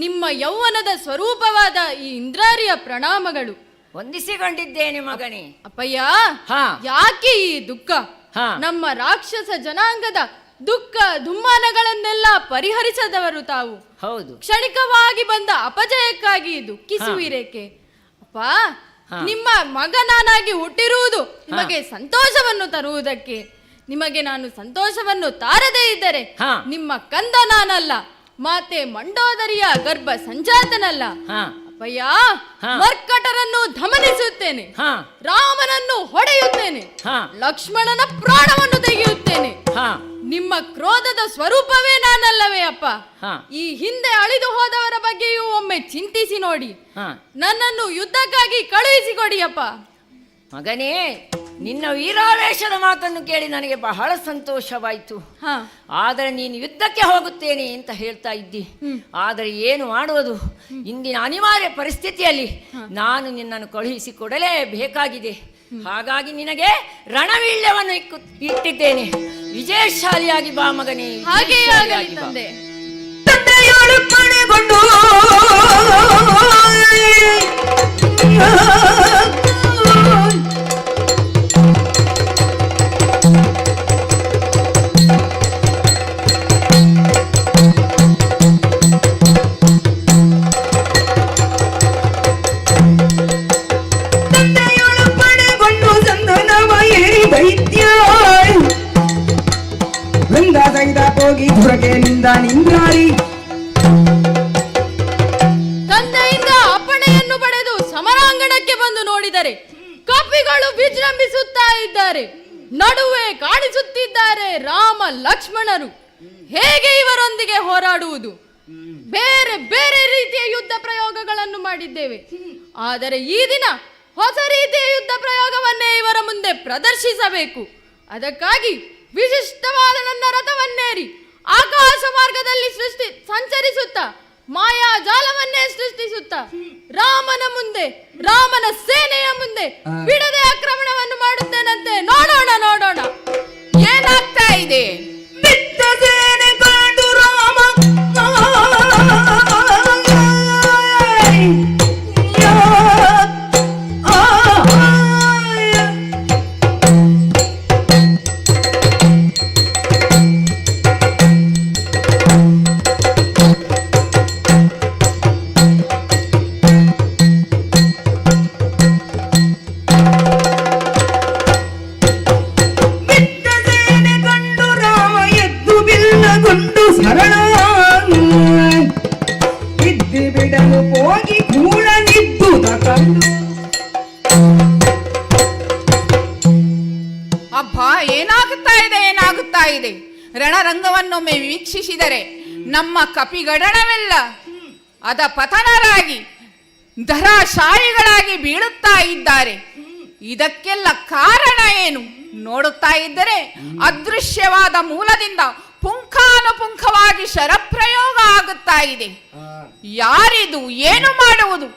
ನಿಮ್ಮ ಯೌವನದ ಸ್ವರೂಪವಾದ ಈ ಇಂದ್ರಾರಿಯ ಪ್ರಣಾಮಗಳು. ಹೊಂದಿಸಿಕೊಂಡಿದ್ದೇನೆ ಮಗನೇ. ಅಪ್ಪಯ್ಯ, ಹಾ. ಯಾಕೆ ಈ ದುಃಖ? ಹಾ. ನಮ್ಮ ರಾಕ್ಷಸ ಜನಾಂಗದ ದುಃಖ ದುಮ್ಮಾನಗಳನ್ನೆಲ್ಲ ಪರಿಹರಿಸದವರು ತಾವು. ಹೌದು. ಕ್ಷಣಿಕವಾಗಿ ಬಂದ ಅಪಜಯಕ್ಕಾಗಿ ದುಃಖಿಸುವಿರೇಕೆ? ಅಪ್ಪ, ನಿಮ್ಮ ಮಗ ನಾನಾಗಿ ಹುಟ್ಟಿರುವುದು ನಿಮಗೆ ಸಂತೋಷವನ್ನು ತರುವುದಕ್ಕೆ. ನಿಮಗೆ ನಾನು ಸಂತೋಷವನ್ನು ತಾರದೇ ಇದ್ದರೆ ನಿಮ್ಮ ಕಂದ ನಾನಲ್ಲ, ಮಾತೆ ಮಂಡೋದರಿಯ ಗರ್ಭ ಸಂಜಾತನಲ್ಲ. ಅಪ್ಪಯ್ಯ, ಮರ್ಕಟರನ್ನು ದಮನಿಸುತ್ತೇನೆ, ರಾಮನನ್ನು ಹೊಡೆಯುತ್ತೇನೆ, ಲಕ್ಷ್ಮಣನ ಪ್ರಾಣವನ್ನು ತೆಗೆಯುತ್ತೇನೆ. ನಿಮ್ಮ ಕ್ರೋಧದ ಸ್ವರೂಪವೇ ನಾನಲ್ಲವೇ ಅಪ್ಪ? ಈ ಹಿಂದೆ ಅಳಿದು ಹೋದವರ ಬಗ್ಗೆಯೂ ಒಮ್ಮೆ ಚಿಂತಿಸಿ ನೋಡಿ. ನನ್ನನ್ನು ಯುದ್ಧಕ್ಕಾಗಿ ಕಳುಹಿಸಿಕೊಡಿ ಅಪ್ಪ. ಮಗನೇ, ನಿನ್ನ ವೀರಾವೇಶದ ಮಾತನ್ನು ಕೇಳಿ ನನಗೆ ಬಹಳ ಸಂತೋಷವಾಯಿತು. ಹಾ ಆದರೆ ನೀನು ಯುದ್ಧಕ್ಕೆ ಹೋಗುತ್ತೇನೆ ಅಂತ ಹೇಳ್ತಾ ಇದ್ದಿ. ಆದರೆ ಏನು ಮಾಡುವುದು, ಇಂದಿನ ಅನಿವಾರ್ಯ ಪರಿಸ್ಥಿತಿಯಲ್ಲಿ ನಾನು ನಿನ್ನನ್ನು ಕಳುಹಿಸಿ ಕೊಡಲೇ ಬೇಕಾಗಿದೆ. ಹಾಗಾಗಿ ನಿನಗೆ ರಣವೀಳ್ಯವನ್ನು ಇಟ್ಟಿದ್ದೇನೆ. ವಿಜಯಶಾಲಿಯಾಗಿ ಬಾ ಮಗನೇ, ಹಾಗೆಯೇ ಆಗಲಿ ವಿಜಯಶಾಲಿಯಾಗಿ ಬಾ. ತಂದೆ. ತಂದೆಯೋಳು ಪಣೆಗೊಂಡು ತಂದೆಯೋಳು ಪಣೆಗೊಂಡು ಸಂದನವ ಏರಿ ದೈತ್ಯ ವೃಂದ ಸಹಿತ ಹೋಗಿ ಹೊರಗೆ ನಿಂದ್ರಾರಿ ತಂದೆಯಿಂದ ಅಪ್ಪಣೆಯನ್ನು ಪಡೆದು ಸಮರಾಂಗಣಕ್ಕೆ ಬಂದು ನೋಡಿದರೆ ಕಪಿಗಳು ವಿಜೃಂಭಿಸುತ್ತಾ ಇದ್ದಾರೆ. ನಡುವೆ ಕಾಣಿಸುತ್ತಿದ್ದಾರೆ ರಾಮ ಲಕ್ಷ್ಮಣರು. ಹೇಗೆ ಇವರೊಂದಿಗೆ ಹೋರಾಡುವುದು? ಬೇರೆ ಬೇರೆ ರೀತಿಯ ಯುದ್ಧ ಪ್ರಯೋಗಗಳನ್ನು ಮಾಡಿದ್ದೇವೆ. ಆದರೆ ಈ ದಿನ ಹೊಸ ರೀತಿಯ ಯುದ್ಧ ಪ್ರಯೋಗವನ್ನೇ ಇವರ ಮುಂದೆ ಪ್ರದರ್ಶಿಸಬೇಕು. ಅದಕ್ಕಾಗಿ ವಿಶಿಷ್ಟವಾದ ನನ್ನ ರಥವನ್ನೇರಿ ಆಕಾಶ ಮಾರ್ಗದಲ್ಲಿ ಸಂಚರಿಸುತ್ತಾ ಮಾಯಾಜಾಲವನ್ನೇ ಸೃಷ್ಟಿಸುತ್ತಾ ರಾಮನ ಮುಂದೆ, ರಾಮನ ಸೇನೆಯ ಮುಂದೆ ಬಿಡದೆ ಆಕ್ರಮಣವನ್ನು ಮಾಡುತ್ತೇನಂತೆ. ನೋಡೋಣ ನೋಡೋಣ ಏನಾಗ್ತಾ ಇದೆ. ಬಿಟ್ಟ ಸೇನೆ ಕಂಡು ರಾಮ ಸರಳ ಇದ್ದಿ ಬಿಡಲು ಹೋಗಿ ಕೂಳನಿದ್ದುದ ಕಂಡು ಅಬ್ಬಾ, ಏನಾಗುತ್ತಾ ಇದೆ. ರಣರಂಗವನ್ನೊಮ್ಮೆ ವೀಕ್ಷಿಸಿದರೆ ನಮ್ಮ ಕಪಿಗಡಣವೆಲ್ಲ ಅದ ಪತನರಾಗಿ ಧರಾಶಾಯಿಗಳಾಗಿ ಬೀಳುತ್ತಾ ಇದ್ದಾರೆ. ಇದಕ್ಕೆಲ್ಲ ಕಾರಣ ಏನು? ನೋಡುತ್ತಾ ಇದ್ದರೆ ಅದೃಶ್ಯವಾದ ಮೂಲದಿಂದ ಪುಂಖಾನುಪುಂಖವಾಗಿ ಶರಪ್ರಯೋಗ ಆಗುತ್ತಾ ಇದೆ. ಯಾರಿದು? ಏನು ಮಾಡುವುದು?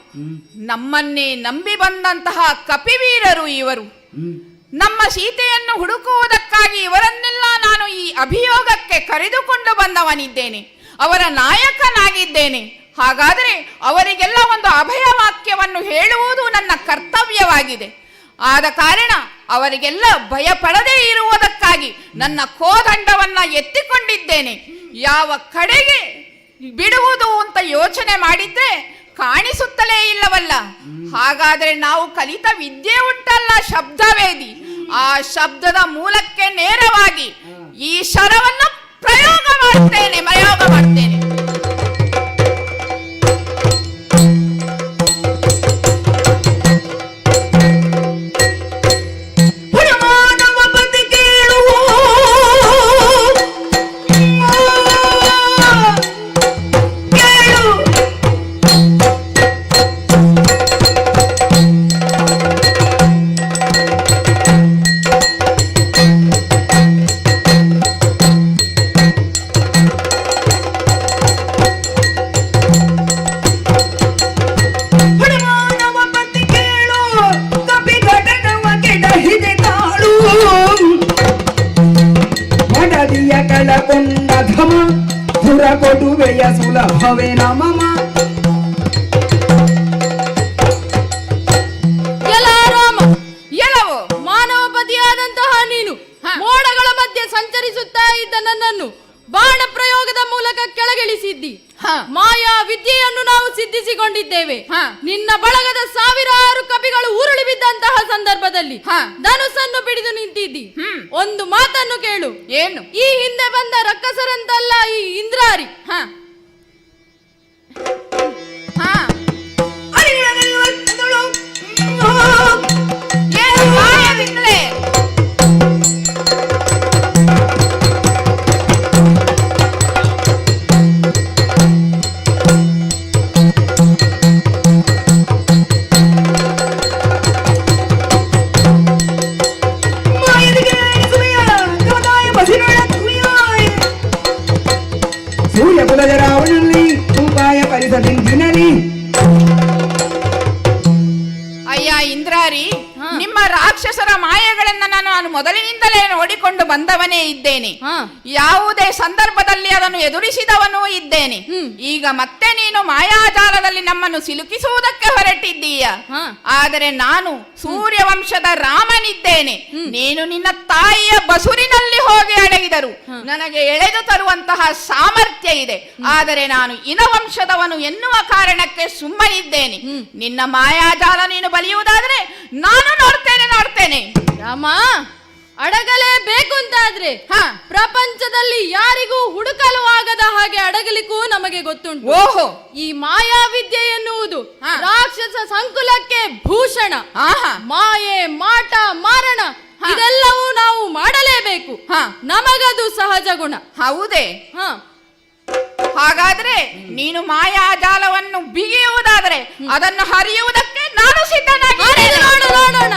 ನಮ್ಮನ್ನೇ ನಂಬಿ ಬಂದಂತಹ ಕಪಿವೀರರು ಇವರು. ನಮ್ಮ ಸೀತೆಯನ್ನು ಹುಡುಕುವುದಕ್ಕಾಗಿ ಇವರನ್ನೆಲ್ಲ ನಾನು ಈ ಅಭಿಯೋಗಕ್ಕೆ ಕರೆದುಕೊಂಡು ಬಂದವನಿದ್ದೇನೆ. ಅವರ ನಾಯಕನಾಗಿದ್ದೇನೆ. ಹಾಗಾದರೆ ಅವರಿಗೆಲ್ಲ ಒಂದು ಅಭಯ ವಾಕ್ಯವನ್ನು ಹೇಳುವುದು ನನ್ನ ಕರ್ತವ್ಯವಾಗಿದೆ. ಆದ ಕಾರಣ ಅವರಿಗೆಲ್ಲ ಭಯಪಡದೇ ಇರುವುದಕ್ಕಾಗಿ ನನ್ನ ಕೋದಂಡವನ್ನ ಎತ್ತಿಕೊಂಡಿದ್ದೇನೆ. ಯಾವ ಕಡೆಗೆ ಬಿಡುವುದು ಅಂತ ಯೋಚನೆ ಮಾಡಿದ್ರೆ ಕಾಣಿಸುತ್ತಲೇ ಇಲ್ಲವಲ್ಲ. ಹಾಗಾದರೆ ನಾವು ಕಲಿತ ವಿದ್ಯೆ ಉಂಟಲ್ಲ, ಶಬ್ದವೇದಿ, ಆ ಶಬ್ದದ ಮೂಲಕ್ಕೆ ನೇರವಾಗಿ ಈ ಶರವನ್ನು ಪ್ರಯೋಗ ಮಾಡ್ತೇನೆ. ಕಳಕೊಂಡ ಘಮ ಧುರ ಕೊಡುವೆಯ ಸುಲಭವೇ ನಮಮ. ಎಲ್ಲವೋ ಮಾನವಪತಿಯಾದಂತಹ ನೀನು ಮೋಡಗಳ ಮಧ್ಯೆ ಸಂಚರಿಸುತ್ತಾ ಇದ್ದ ನನ್ನನ್ನು ಬಾಣ ಪ್ರಯೋಗದ ಮೂಲಕ ಕೆಳಗಿಳಿಸಿದ್ದಿ. ಮಾಯಾ ವಿದ್ಯೆಯನ್ನು ನಾವು ಸಿದ್ಧಿಸಿಕೊಂಡಿದ್ದೇವೆ. ನಿನ್ನ ಬಳಗದ ಸಾವಿರಾರು ಕಪಿಗಳು ಉರುಳಿ ಬಿದ್ದಂತಹ ಸಂದರ್ಭದಲ್ಲಿ ಧನುಸ್ಸನ್ನು ಹಿಡಿದು ನಿಂತಿದ್ದಿ. ಒಂದು ಮಾತನ್ನು ಕೇಳು. ಏನು? ಈ ಹಿಂದೆ ಬಂದ ರಕ್ಕಸರಂತಲ್ಲ ಈ ಇಂದ್ರಾರಿ. ನಿಮ್ಮ ರಾಕ್ಷಸರ ಮಾಯೆಗಳನ್ನ ನಾನು ಮೊದಲಿನಿಂದಲೇ ನೋಡಿಕೊಂಡು ಬಂದವನೇ ಇದ್ದೇನೆ. ಯಾವುದೇ ಸಂದರ್ಭದಲ್ಲಿ ಅದನ್ನು ಎದುರಿಸಿದವನೂ ಇದ್ದೇನೆ. ಈಗ ಮತ್ತೆ ನೀನು ಮಾಯಾಜಾಲದಲ್ಲಿ ನಮ್ಮನ್ನು ಸಿಲುಕಿಸುವುದಕ್ಕೆ ಹೊರಟಿದ್ದೀಯ. ಆದರೆ ನಾನು ಸೂರ್ಯವಂಶದ ರಾಮನಿದ್ದೇನೆ. ನೀನು ನಿನ್ನ ತಾಯಿಯ ಬಸುರಿನಲ್ಲಿ ಹೋಗಿ ಅಡಗಿದರು ನನಗೆ ಎಳೆದು ತರುವಂತಹ ಸಾಮರ್ಥ್ಯ ಇದೆ. ಆದರೆ ನಾನು ಇನವಂಶದವನು ಎನ್ನುವ ಕಾರಣಕ್ಕೆ ಸುಮ್ಮನಿದ್ದೇನೆ. ನಿನ್ನ ಮಾಯಾಜಾಲ ನೀನು ಬಲಿಯುವುದಾದ್ರೆ ನಾನು ನೋಡ್ತೇನೆ. ರಾಮ, ಅಡಗಲೇಬೇಕು ಅಂತಾದ್ರೆ ಪ್ರಪಂಚದಲ್ಲಿ ಯಾರಿಗೂ ಹುಡುಕಲು ಆಗದ ಹಾಗೆ ಅಡಗಲಿಕ್ಕೂ ನಮಗೆ ಗೊತ್ತುಂಟು. ಓಹೋ, ಈ ಮಾಯಾವಿದ್ಯೆ ಎನ್ನುವುದು ರಾಕ್ಷಸ ಸಂಕುಲಕ್ಕೆ ಭೂಷಣ. ಮಾಯೆ, ಮಾಟ, ಮಾರಣ ಇದೆಲ್ಲವೂ ನಾವು ಮಾಡಲೇಬೇಕು. ನಮಗದು ಸಹಜ ಗುಣ. ಹೌದೇ? ಹಾಗಾದ್ರೆ ನೀನು ಮಾಯಾಜಾಲವನ್ನು ಬಿಗಿಯುವುದಾದರೆ ಅದನ್ನು ಹರಿಯುವುದಕ್ಕೆ ನಾನು ಸಿದ್ಧನಾಗಿದ್ದೇನೆ. ನೋಡೋಣ.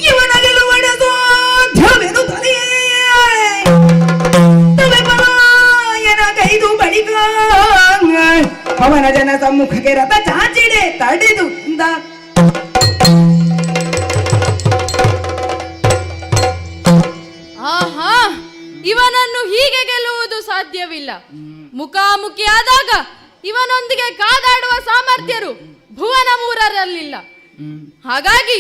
ಇವನ ಗೆಲುವಡ ಸಾಧ್ಯವೆನುತ್ತದೆ. ತಲೆ ಪಲಾಯನ ಕೈದು ಬಳಿಕ ಅವನ ಜನ ಸಮ್ಮುಖಕ್ಕೆ ರಥ ಚಾಚಿಡೆ ತಡೆದು ಇವನನ್ನು ಹೀಗೆ ಗೆಲ್ಲುವುದು ಸಾಧ್ಯವಿಲ್ಲ. ಮುಖಾಮುಖಿಯಾದಾಗ ಇವನೊಂದಿಗೆ ಕಾದಾಡುವ ಸಾಮರ್ಥ್ಯರು ಭುವನ ಮೂರರಲ್ಲಿಲ್ಲ. ಹಾಗಾಗಿ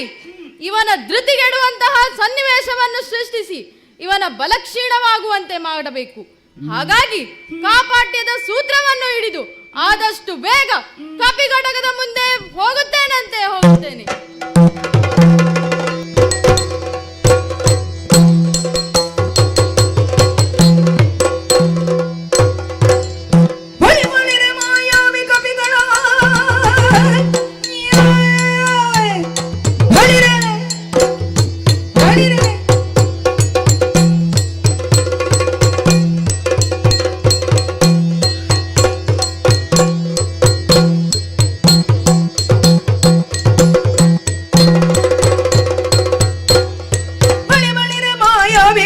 ಇವನ ಧೃತಿಗೆಡುವಂತಹ ಸನ್ನಿವೇಶವನ್ನು ಸೃಷ್ಟಿಸಿ ಇವನ ಬಲಕ್ಷೀಣವಾಗುವಂತೆ ಮಾಡಬೇಕು. ಹಾಗಾಗಿ ಕಾಪಾಟ್ಯದ ಸೂತ್ರವನ್ನು ಹಿಡಿದು ಆದಷ್ಟು ಬೇಗ ಕಪಿಘಟಕದ ಮುಂದೆ ಹೋಗುತ್ತೇನೆ.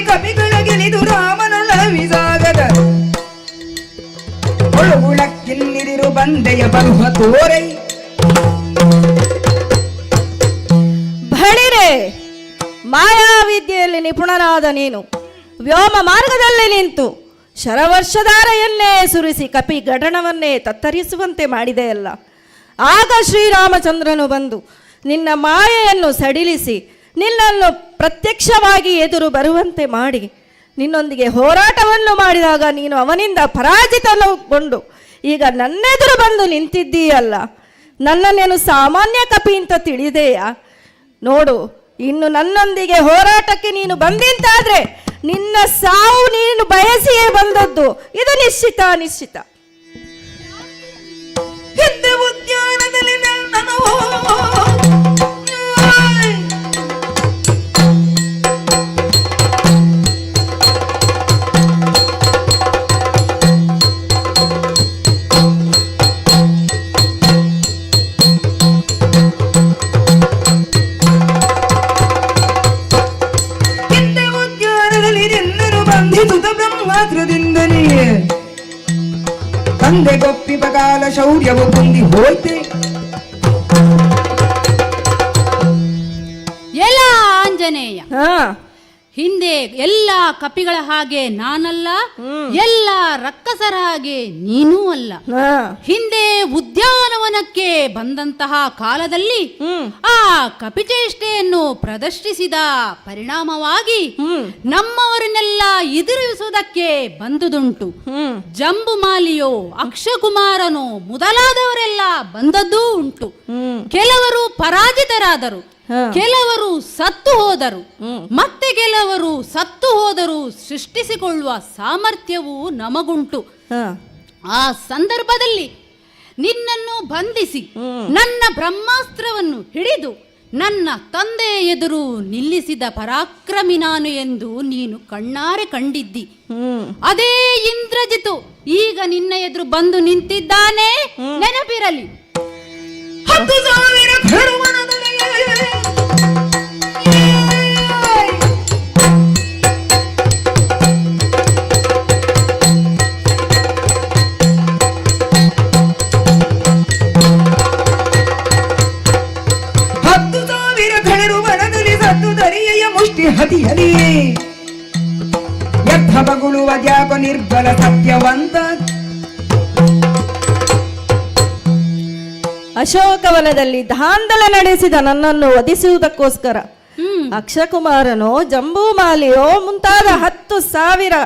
ಕಪಿಗಳ ಗೆಲಿದು ರಾಮನ ಲವಿಸಾಗದ ಒಳಗುಳಕ್ಕಿಲ್ಲಿರು ಬಂದೆಯ ಬರುವ ತೋರೈ. ಬಳಿರೆ, ಮಾಯಾವಿದ್ಯೆಯಲ್ಲಿ ನಿಪುಣನಾದ ನೀನು ವ್ಯೋಮ ಮಾರ್ಗದಲ್ಲಿ ನಿಂತು ಶರವರ್ಷಧಾರೆಯನ್ನೇ ಸುರಿಸಿ ಕಪಿ ಘಟನವನ್ನೇ ತತ್ತರಿಸುವಂತೆ ಮಾಡಿದೆಯಲ್ಲ. ಆಗ ಶ್ರೀರಾಮಚಂದ್ರನು ಬಂದು ನಿನ್ನ ಮಾಯೆಯನ್ನು ಸಡಿಲಿಸಿ ನಿನ್ನನ್ನು ಪ್ರತ್ಯಕ್ಷವಾಗಿ ಎದುರು ಬರುವಂತೆ ಮಾಡಿ ನಿನ್ನೊಂದಿಗೆ ಹೋರಾಟವನ್ನು ಮಾಡಿದಾಗ ನೀನು ಅವನಿಂದ ಪರಾಜಿತಗೊಂಡು ಈಗ ನನ್ನೆದುರು ಬಂದು ನಿಂತಿದ್ದೀಯಲ್ಲ. ನನ್ನನ್ನೇನು ಸಾಮಾನ್ಯ ಕಪಿ ಅಂತ ತಿಳಿದೆಯಾ? ನೋಡು, ಇನ್ನು ನನ್ನೊಂದಿಗೆ ಹೋರಾಟಕ್ಕೆ ನೀನು ಬಂದಿಂತಾದ್ರೆ ನಿನ್ನ ಸಾವು ನೀನು ಬಯಸಿಯೇ ಬಂದದ್ದು. ಇದು ನಿಶ್ಚಿತ. ಹಿಂದೆ ಉದ್ಯಾನದಲ್ಲಿ ನಾನು ಬ್ರಹ್ಮಾಸ್ತ್ರದಿಂದಲೇ ತಂದೆ ಗೊಪ್ಪಿಪ ಕಾಲ ಶೌರ್ಯವು ಕುಂದಿ ಹೋಯ್ತೆ. ಎಲ್ಲ ಆಂಜನೇಯ, ಹಿಂದೆ ಎಲ್ಲ ಕಪಿಗಳ ಹಾಗೆ ನಾನಲ್ಲ, ಎಲ್ಲ ರಕ್ಕಸರ ಹಾಗೆ ನೀನೂ ಅಲ್ಲ. ಹಿಂದೆ ಉದ್ಯಾನವನಕ್ಕೆ ಬಂದಂತಹ ಕಾಲದಲ್ಲಿ ಆ ಕಪಿಚೇಷ್ಟೆಯನ್ನು ಪ್ರದರ್ಶಿಸಿದ ಪರಿಣಾಮವಾಗಿ ನಮ್ಮವರನ್ನೆಲ್ಲ ಎದುರಿಸುವುದಕ್ಕೆ ಬಂದುದುಂಟು. ಜಂಬುಮಾಲಿಯೋ, ಅಕ್ಷಕುಮಾರನೋ ಮೊದಲಾದವರೆಲ್ಲ ಬಂದದ್ದೂ ಉಂಟು. ಕೆಲವರು ಪರಾಜಿತರಾದರು, ಕೆಲವರು ಸತ್ತು ಹೋದರು, ಮತ್ತೆ ಕೆಲವರು ಸತ್ತು ಹೋದರೂ ಸೃಷ್ಟಿಸಿಕೊಳ್ಳುವ ಸಾಮರ್ಥ್ಯವು ನಮಗುಂಟು. ಆ ಸಂದರ್ಭದಲ್ಲಿ ನಿನ್ನನ್ನು ಬಂಧಿಸಿ ನನ್ನ ಬ್ರಹ್ಮಾಸ್ತ್ರವನ್ನು ಹಿಡಿದು ನನ್ನ ತಂದೆ ಎದುರು ನಿಲ್ಲಿಸಿದ ಪರಾಕ್ರಮಿ ನಾನು ಎಂದು ನೀನು ಕಣ್ಣಾರೆ ಕಂಡಿದ್ದಿ. ಅದೇ ಇಂದ್ರಜಿತು ಈಗ ನಿನ್ನ ಎದುರು ಬಂದು ನಿಂತಿದ್ದಾನೆ, ನೆನಪಿರಲಿ. 10,000 ಅಶೋಕವನದಲ್ಲಿ ದಾಂಧಲೆ ನಡೆಸಿದ ನನ್ನನ್ನು ವಧಿಸುವುದಕ್ಕೋಸ್ಕರ ಅಕ್ಷಕುಮಾರನೋ ಜಂಬೂಮಾಲಿಯೋ ಮುಂತಾದ 10,000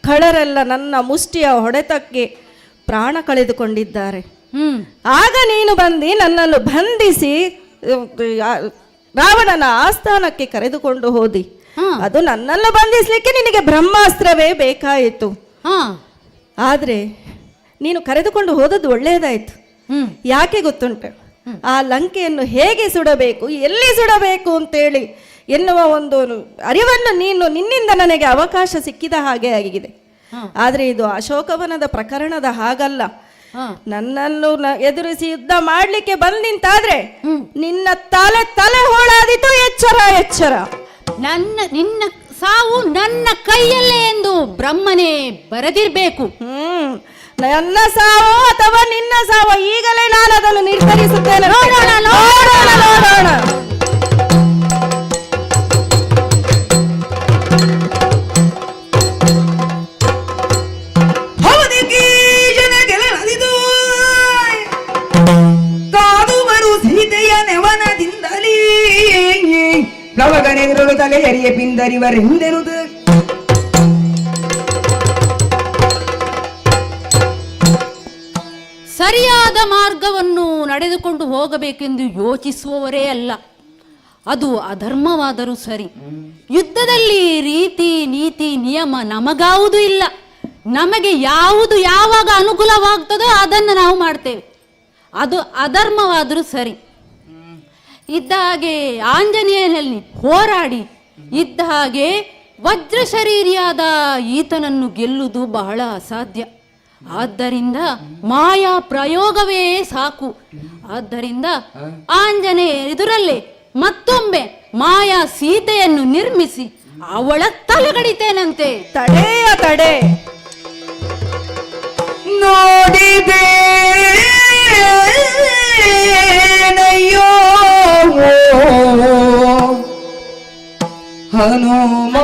ಕಳ್ಳರೆಲ್ಲ ನನ್ನ ಮುಷ್ಟಿಯ ಹೊಡೆತಕ್ಕೆ ಪ್ರಾಣ ಕಳೆದುಕೊಂಡಿದ್ದಾರೆ. ಆಗ ನೀನು ಬಂದು ನನ್ನನ್ನು ಬಂಧಿಸಿ ರಾವಣನ ಆಸ್ಥಾನಕ್ಕೆ ಕರೆದುಕೊಂಡು ಹೋದಿ. ಅದು ನನ್ನನ್ನು ಬಂಧಿಸಲಿಕ್ಕೆ ನಿನಗೆ ಬ್ರಹ್ಮಾಸ್ತ್ರವೇ ಬೇಕಾಯಿತು. ಆದ್ರೆ ನೀನು ಕರೆದುಕೊಂಡು ಹೋದದ್ದು ಒಳ್ಳೆಯದಾಯ್ತು. ಯಾಕೆ ಗೊತ್ತುಂಟು? ಆ ಲಂಕೆಯನ್ನು ಹೇಗೆ ಸುಡಬೇಕು, ಎಲ್ಲಿ ಸುಡಬೇಕು ಅಂತೇಳಿ ಎನ್ನುವ ಒಂದು ಅರಿವನ್ನು ನಿನ್ನಿಂದ ನನಗೆ ಅವಕಾಶ ಸಿಕ್ಕಿದ ಹಾಗೆ ಆಗಿದೆ. ಆದ್ರೆ ಇದು ಅಶೋಕವನದ ಪ್ರಕರಣದ ಹಾಗಲ್ಲ. ನನ್ನನ್ನು ಎದುರಿಸಿ ಯುದ್ಧ ಮಾಡ್ಲಿಕ್ಕೆ ಬಂದಿಂತಾದ್ರೆ ನಿನ್ನ ತಲೆ ಹೋಳಾದಿತು. ಎಚ್ಚರ. ನಿನ್ನ ಸಾವು ನನ್ನ ಕೈಯಲ್ಲೇ ಎಂದು ಬ್ರಹ್ಮನೇ ಬರೆದಿರ್ಬೇಕು. ನನ್ನ ಸಾವು ಅಥವಾ ನಿನ್ನ ಸಾವು ಈಗಲೇ ನಾನು ಅದನ್ನು ನಿರ್ಧರಿಸುತ್ತೇನೆ. ನೋಡೋಣ. ಲವಗಣೆಗಳು ತಲೆ ಎರಿಯ ಪಿಂದರಿವರೆಂದೆನುದು ಸರಿಯಾದ ಮಾರ್ಗವನ್ನು ನಡೆದುಕೊಂಡು ಹೋಗಬೇಕೆಂದು ಯೋಚಿಸುವವರೇ ಅಲ್ಲ. ಅದು ಅಧರ್ಮವಾದರೂ ಸರಿ. ಯುದ್ಧದಲ್ಲಿ ರೀತಿ ನೀತಿ ನಿಯಮ ನಮಗಾವುದು ಇಲ್ಲ. ನಮಗೆ ಯಾವುದು ಯಾವಾಗ ಅನುಕೂಲವಾಗ್ತದೋ ಅದನ್ನು ನಾವು ಮಾಡ್ತೇವೆ. ಅದು ಅಧರ್ಮವಾದರೂ ಸರಿ. ಇದ್ದ ಹಾಗೆ ಆಂಜನೇಯನಲ್ಲಿ ಹೋರಾಡಿ ಇದ್ದ ಹಾಗೆ ವಜ್ರ ಶರೀರಿಯಾದ ಈತನನ್ನು ಗೆಲ್ಲುವುದು ಬಹಳ ಅಸಾಧ್ಯ. ಆದ್ದರಿಂದ ಮಾಯಾ ಪ್ರಯೋಗವೇ ಸಾಕು. ಆದ್ದರಿಂದ ಆಂಜನೇಯ ಎದುರಲ್ಲೇ ಮತ್ತೊಮ್ಮೆ ಮಾಯಾ ಸೀತೆಯನ್ನು ನಿರ್ಮಿಸಿ ಅವಳ ತಲೆಗಡಿತೇನಂತೆ. ತಡೆ ನೋಡಿದೆ ಹನುಮ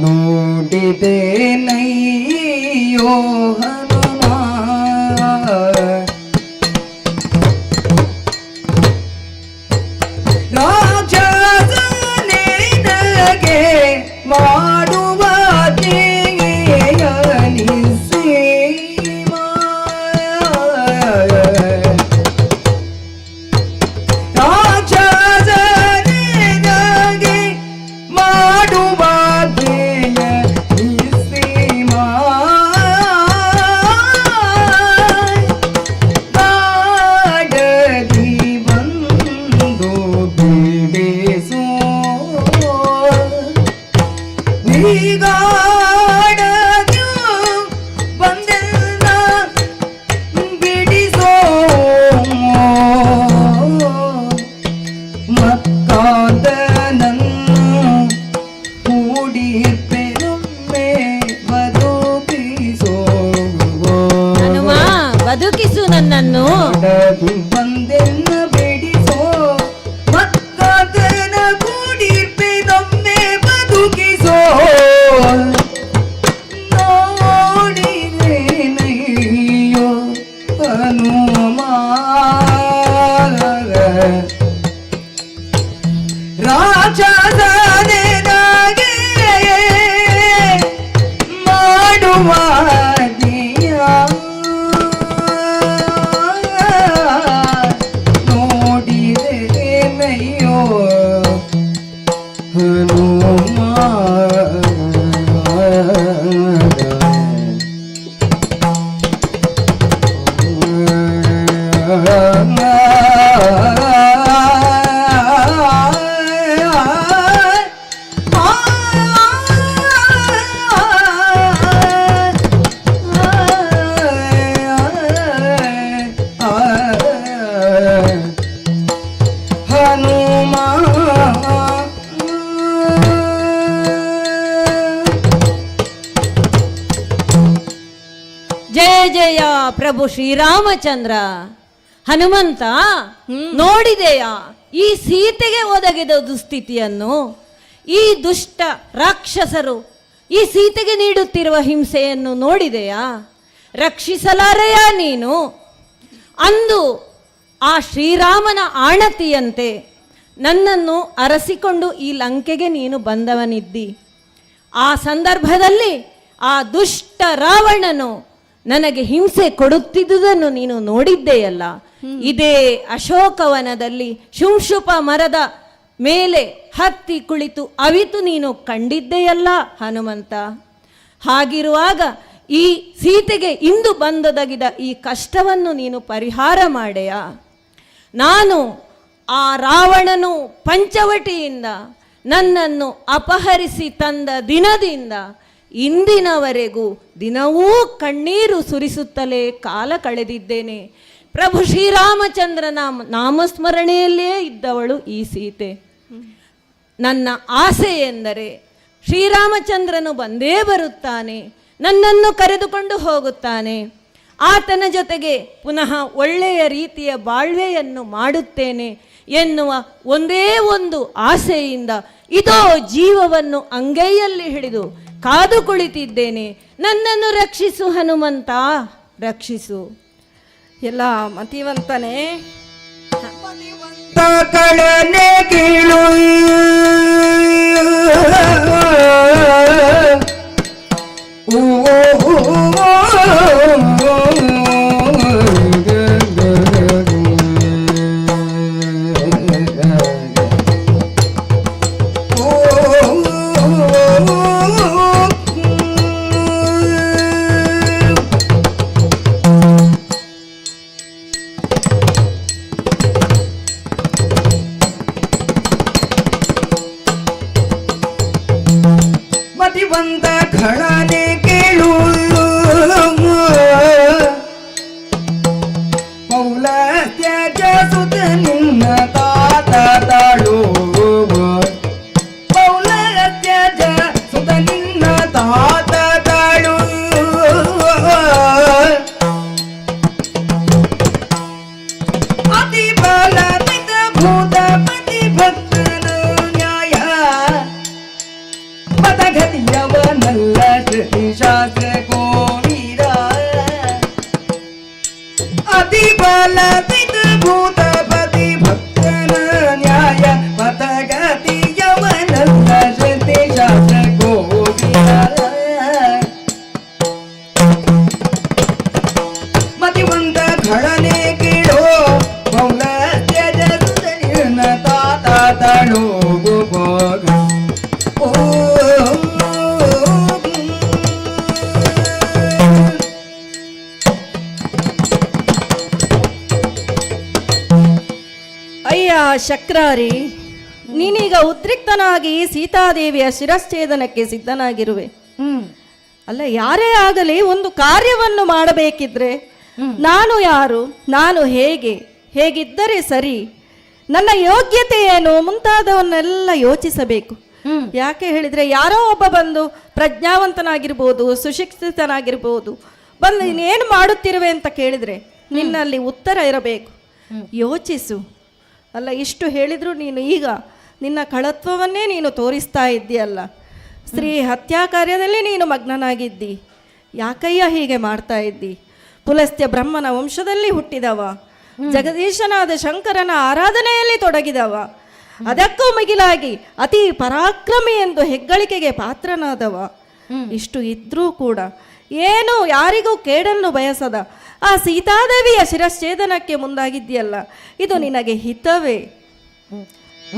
ನೋಡಿದೆ ನಯ್ಯೋ ಹನುಮ ರಾಜನೇ ನಗೆ ಮಾಡುವ ಬದುಕಿಸು ನನ್ನನ್ನು ಬಂದೆನ್ನ ಬೇಡಿಸೋ ಮಕ್ಕದನ ಕೂಡಿರ್ಪೆನೊಮ್ಮೆ ಬದುಕಿಸೋ ನೋಡಿರೇನಯ್ಯೋ ಹನುಮ ರಾಜಧಾನಿನಾಗೆ ಮಾಡುವ ಜಯ ಪ್ರಭು ಶ್ರೀರಾಮಚಂದ್ರ. ಹನುಮಂತ, ನೋಡಿದೆಯಾ ಈ ಸೀತೆಗೆ ಒದಗಿದ ದುಸ್ಥಿತಿಯನ್ನು? ಈ ದುಷ್ಟ ರಾಕ್ಷಸರು ಈ ಸೀತೆಗೆ ನೀಡುತ್ತಿರುವ ಹಿಂಸೆಯನ್ನು ನೋಡಿದೆಯಾ? ರಕ್ಷಿಸಲಾರೆಯ ನೀನು? ಅಂದು ಆ ಶ್ರೀರಾಮನ ಆಣತಿಯಂತೆ ನನ್ನನ್ನು ಅರಸಿಕೊಂಡು ಈ ಲಂಕೆಗೆ ನೀನು ಬಂದವನಿದ್ದಿ. ಆ ಸಂದರ್ಭದಲ್ಲಿ ಆ ದುಷ್ಟ ರಾವಣನು ನನಗೆ ಹಿಂಸೆ ಕೊಡುತ್ತಿದ್ದುದನ್ನು ನೀನು ನೋಡಿದ್ದೆಯಲ್ಲ. ಇದೇ ಅಶೋಕವನದಲ್ಲಿ ಶುಂಶುಪ ಮರದ ಮೇಲೆ ಹತ್ತಿ ಕುಳಿತು ಅವಿತು ನೀನು ಕಂಡಿದ್ದೆಯಲ್ಲ ಹನುಮಂತ. ಹಾಗಿರುವಾಗ ಈ ಸೀತೆಗೆ ಇಂದು ಬಂದೊದಗಿದ ಈ ಕಷ್ಟವನ್ನು ನೀನು ಪರಿಹಾರ ಮಾಡೆಯ? ನಾನು ಆ ರಾವಣನು ಪಂಚವಟಿಯಿಂದ ನನ್ನನ್ನು ಅಪಹರಿಸಿ ತಂದ ದಿನದಿಂದ ಇಂದಿನವರೆಗೂ ದಿನವೂ ಕಣ್ಣೀರು ಸುರಿಸುತ್ತಲೇ ಕಾಲ ಕಳೆದಿದ್ದೇನೆ. ಪ್ರಭು ಶ್ರೀರಾಮಚಂದ್ರನ ನಾಮಸ್ಮರಣೆಯಲ್ಲೇ ಇದ್ದವಳು ಈ ಸೀತೆ. ನನ್ನ ಆಸೆ ಎಂದರೆ ಶ್ರೀರಾಮಚಂದ್ರನು ಬಂದೇ ಬರುತ್ತಾನೆ, ನನ್ನನ್ನು ಕರೆದುಕೊಂಡು ಹೋಗುತ್ತಾನೆ, ಆತನ ಜೊತೆಗೆ ಪುನಃ ಒಳ್ಳೆಯ ರೀತಿಯ ಬಾಳ್ವೆಯನ್ನು ಮಾಡುತ್ತೇನೆ ಎನ್ನುವ ಒಂದೇ ಒಂದು ಆಸೆಯಿಂದ ಇದೋ ಜೀವವನ್ನು ಅಂಗೈಯಲ್ಲಿ ಹಿಡಿದು ಕಾದು ಕುಳಿತಿದ್ದೇನೆ. ನನ್ನನ್ನು ರಕ್ಷಿಸು ಹನುಮಂತ, ರಕ್ಷಿಸು. ಎಲ್ಲ ಮತಿವಂತನೇ, ಕಳನೆ ಕೀಳು ಮತಿವಂತ ಖಳನೆ ಕೇಳು ಪೌಲಸ್ತ್ಯಜ ಸುತ ನಿನ್ನ ತಾತ ತಾಳು ಪೌಲಸ್ತ್ಯಜ ಸುತ ನಿನ್ನ ತಾತ ತಾಳು ಅತಿ ಬಲ ಭೂತ ಪತಿ ಭಕ್ತನ ನ್ಯಾಯ ಪದಗತಿಯವನಲ್ಲ ಶ್ರುತಿ ಶಾಸ್ತ್ರ ಕೋವೀರ ಅತಿ ಬಲ ಭೂತ ಪತಿ ಭಕ್ತನ ನ್ಯಾಯ ಪದಗತಿಯವನಲ್ಲ ಶ್ರುತಿ ಶಾಸ್ತ್ರ ಕೋವೀರ ಮತಿವಂತ ಖಳನೆ ಕೀಳೋ ಪೌಲಸ್ತ್ಯಜ ಸುತನಿರ್ನ ತಾತ ತಾಳೋ ಗೋಪಾಗ ಅಯ್ಯ ಶಕ್ರಾರಿ, ನೀನೀಗ ಉದ್ರಿಕ್ತನಾಗಿ ಸೀತಾದೇವಿಯ ಶಿರಶ್ಛೇದನಕ್ಕೆ ಸಿದ್ಧನಾಗಿರುವೆ. ಅಲ್ಲ, ಯಾರೇ ಆಗಲಿ ಒಂದು ಕಾರ್ಯವನ್ನು ಮಾಡಬೇಕಿದ್ರೆ ನಾನು ಯಾರು, ನಾನು ಹೇಗಿದ್ದರೆ ಸರಿ, ನನ್ನ ಯೋಗ್ಯತೆ ಏನು ಮುಂತಾದವನ್ನೆಲ್ಲ ಯೋಚಿಸಬೇಕು. ಯಾಕೆ ಹೇಳಿದ್ರೆ ಯಾರೋ ಒಬ್ಬ ಬಂದು ಪ್ರಜ್ಞಾವಂತನಾಗಿರ್ಬೋದು, ಸುಶಿಕ್ಷಿತನಾಗಿರ್ಬೋದು, ಬಂದು ನೀನೇನು ಮಾಡುತ್ತಿರುವೆ ಅಂತ ಕೇಳಿದ್ರೆ ನಿನ್ನಲ್ಲಿ ಉತ್ತರ ಇರಬೇಕು. ಯೋಚಿಸು. ಅಲ್ಲ, ಇಷ್ಟು ಹೇಳಿದ್ರು ನೀನು ಈಗ ನಿನ್ನ ಕಳತ್ವವನ್ನೇ ನೀನು ತೋರಿಸ್ತಾ ಇದ್ದೀಯಲ್ಲ. ಸ್ತ್ರೀ ಹತ್ಯಾ ಕಾರ್ಯದಲ್ಲಿ ನೀನು ಮಗ್ನನಾಗಿದ್ದಿ. ಯಾಕಯ್ಯ ಹೀಗೆ ಮಾಡ್ತಾ ಇದ್ದಿ? ಪುಲಸ್ತ್ಯ ಬ್ರಹ್ಮನ ವಂಶದಲ್ಲಿ ಹುಟ್ಟಿದವ, ಜಗದೀಶನಾದ ಶಂಕರನ ಆರಾಧನೆಯಲ್ಲಿ ತೊಡಗಿದವ, ಅದಕ್ಕೂ ಮಿಗಿಲಾಗಿ ಅತಿ ಪರಾಕ್ರಮಿ ಎಂದು ಹೆಗ್ಗಳಿಕೆಗೆ ಪಾತ್ರನಾದವ. ಇಷ್ಟು ಇದ್ರೂ ಕೂಡ ಏನು ಯಾರಿಗೂ ಕೇಡನ್ನು ಬಯಸದ ಆ ಸೀತಾದೇವಿಯ ಶಿರಶ್ಛೇದನಕ್ಕೆ ಮುಂದಾಗಿದ್ಯಲ್ಲ, ಇದು ನಿನಗೆ ಹಿತವೇ?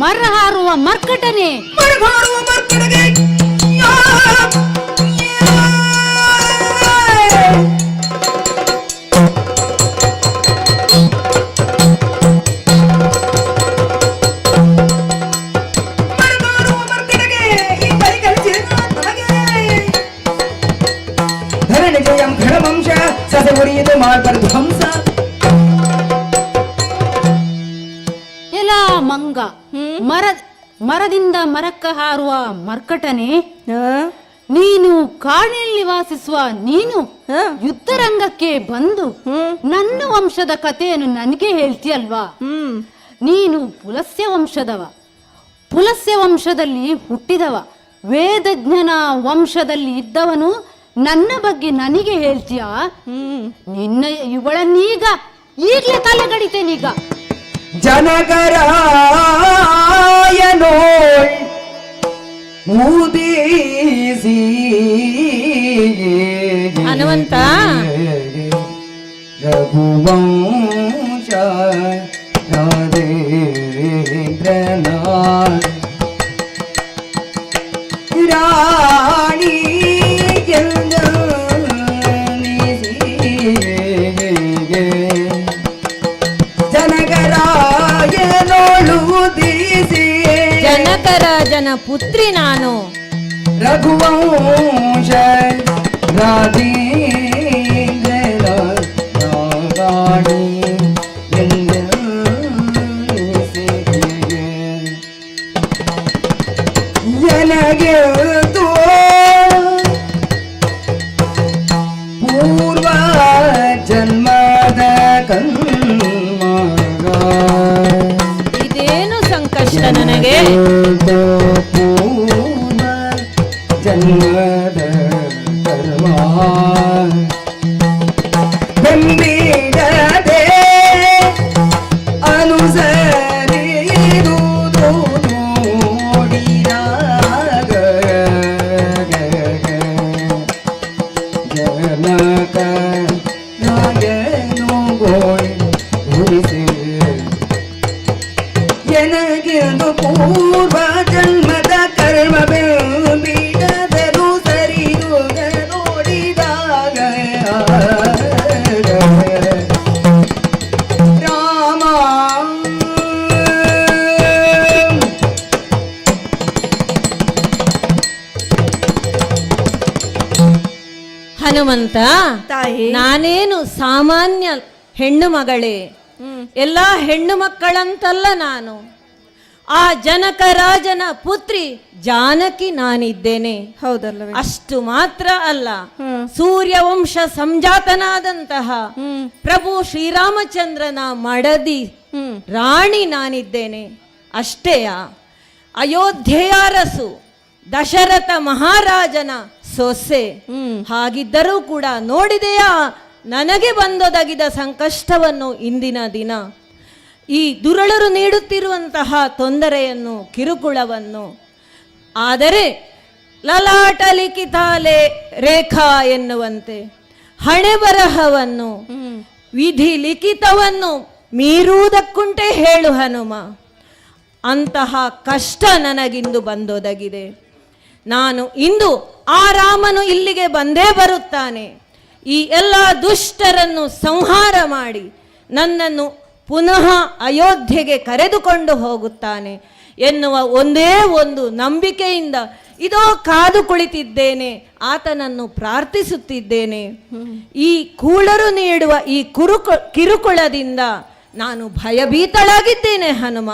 ಮರ ಹಾರುವ ಮರ್ಕಟನೆ, ಎಲ್ಲ ಮಂಗ, ಮರದಿಂದ ಮರಕ್ಕ ಹಾರುವ ಮರ್ಕಟನೆ, ನೀನು ಕಾಡಿನಲ್ಲಿ ವಾಸಿಸುವ ನೀನು ಯುದ್ಧರಂಗಕ್ಕೆ ಬಂದು ನನ್ನ ವಂಶದ ಕಥೆಯನ್ನು ನನಗೆ ಹೇಳ್ತೀಯಲ್ವಾ? ನೀನು ಪುಲಸ್ಯ ವಂಶದವ, ಪುಲಸ್ಯ ವಂಶದಲ್ಲಿ ಹುಟ್ಟಿದವ, ವೇದಜ್ಞನ ವಂಶದಲ್ಲಿ ಇದ್ದವನು ನನ್ನ ಬಗ್ಗೆ ನನಗೆ ಹೇಳ್ತೀಯಾ? ನಿನ್ನ ಇವಳನ್ನೀಗ ಈಗಲೇ ತಲೆ ಗಡಿತೇನೀಗ. ಜನಕರಾಯನೋಳ್ ಮುದೀಸಿ ಹನುಮಂತ, ರಘುವಂಶ ರಾಧೇಂದ್ರನಾಥ್ ರಾಣಿ ಜನಕರಾಜನ ಪುತ್ರಿ ನಾನು. ರಘುವಂಶ ರಾಧೇಂದ್ರ ರಾಣಿ ನನಗೆ ಪೂರ್ವ ಜನ್ಮದ ಕನ್ಮಗ. ಇದೇನು ಸಂಕಷ್ಟ ನನಗೆ? ಪೂರ್ವ ಜನ್ಮದ ಕರ್ಮ ಬೆಂಬಿಡದೆ ಅನುಸರಿದುದು ನೋಡಿದಾಗ ಜನಕ ರಾಯನು ಗೋಳಿಸಿ ನನಗೆಂದು ಪೂರ್ವ ಜನ್ಮದ ಕರ್ಮ ಬಿಡದರು ಸರಿದು ನೋಡಿದಾಗ ರಾಮ ಹನುಮಂತ, ತಾಯಿ, ನಾನೇನು ಸಾಮಾನ್ಯ ಹೆಣ್ಣು ಮಗಳೇ? ಎಲ್ಲ ಹೆಣ್ಣು ಮಕ್ಕಳಂತಲ್ಲ ನಾನು. ಆ ಜನಕರಾಜನ ಪುತ್ರಿ ಜಾನಕಿ ನಾನಿದ್ದೇನೆ. ಹೌದಲ್ಲವೇ? ಅಷ್ಟು ಮಾತ್ರ ಅಲ್ಲ, ಸೂರ್ಯವಂಶ ಸಂಜಾತನಾದಂತಹ ಪ್ರಭು ಶ್ರೀರಾಮಚಂದ್ರನ ಮಡದಿ ರಾಣಿ ನಾನಿದ್ದೇನೆ. ಅಷ್ಟೇಯ, ಅಯೋಧ್ಯೆಯ ಅರಸು ದಶರಥ ಮಹಾರಾಜನ ಸೊಸೆ. ಹಾಗಿದ್ದರೂ ಕೂಡ ನೋಡಿದೆಯಾ ನನಗೆ ಬಂದೊದಗಿದ ಸಂಕಷ್ಟವನ್ನು? ಇಂದಿನ ದಿನ ಈ ದುರಳರು ನೀಡುತ್ತಿರುವಂತಹ ತೊಂದರೆಯನ್ನು, ಕಿರುಕುಳವನ್ನು. ಆದರೆ ಲಲಾಟ ಲಿಖಿತಾಲೆ ರೇಖಾ ಎನ್ನುವಂತೆ ಹಣೆ ಬರಹವನ್ನು, ವಿಧಿ ಲಿಖಿತವನ್ನು ಮೀರುವುದಕ್ಕುಂಟೆ ಹೇಳು ಹನುಮ. ಅಂತಹ ಕಷ್ಟ ನನಗಿಂದು ಬಂದೊದಗಿದೆ. ನಾನು ಇಂದು ಆ ರಾಮನು ಇಲ್ಲಿಗೆ ಬಂದೇ ಬರುತ್ತಾನೆ. ಈ ಎಲ್ಲ ದುಷ್ಟರನ್ನು ಸಂಹಾರ ಮಾಡಿ ನನ್ನನ್ನು ಪುನಃ ಅಯೋಧ್ಯೆಗೆ ಕರೆದುಕೊಂಡು ಹೋಗುತ್ತಾನೆ ಎನ್ನುವ ಒಂದೇ ಒಂದು ನಂಬಿಕೆಯಿಂದ ಇದೋ ಕಾದು ಕುಳಿತಿದ್ದೇನೆ, ಆತನನ್ನು ಪ್ರಾರ್ಥಿಸುತ್ತಿದ್ದೇನೆ. ಈ ಕೂಳರು ನೀಡುವ ಈ ಕಿರುಕುಳದಿಂದ ನಾನು ಭಯಭೀತಳಾಗಿದ್ದೇನೆ ಹನುಮ.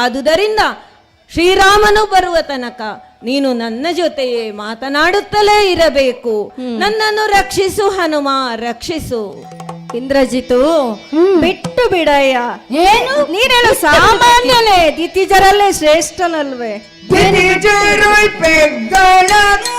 ಆದುದರಿಂದ ಶ್ರೀರಾಮನು ಬರುವ ತನಕ ನೀನು ನನ್ನ ಜೊತೆಯೇ ಮಾತನಾಡುತ್ತಲೇ ಇರಬೇಕು. ನನ್ನನ್ನು ರಕ್ಷಿಸು ಹನುಮ, ರಕ್ಷಿಸು. ಇಂದ್ರಜಿತು, ಬಿಟ್ಟು ಬಿಡಯ್ಯ. ಏನು ನೀನೇನು ಸಾಮಾನ್ಯನೇ? ದಿತಿಜರಲ್ಲೇ ಶ್ರೇಷ್ಠನಲ್ವೇ? ದಿತಿಜರು ಪೆಗ್ಗಳನು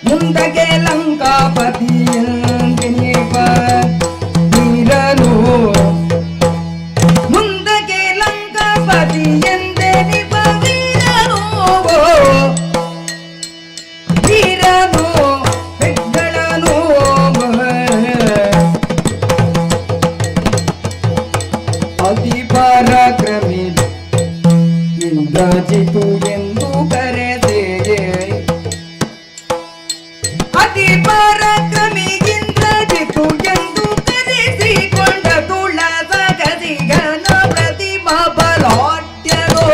ಮುಂದಕ್ಕೆ ಲಂಕಾಪತಿಯಂಗೆನಿಪ ವೀರನು, ಮುಂದಕ್ಕೆ ಲಂಕಾಪತಿಯಂದೆನಿಪ ವೀರನು, ವೀರನು ಬೆಗ್ಗಳನು ಅತಿ ಪರಾಕ್ರಮಿ ಇಂದ್ರಜಿತು ಎಂದು ಕರೆದೆ. ಅತಿ ಪರಾಕ್ರಮಿ ಇಂದ್ರಜಿತು ಎಂದು ಕರೆಸಿಕೊಂಡ ತುಳಸ ಗದಿಗನ ಪ್ರತಿಮಾ ಬಲಾಢ್ಯರು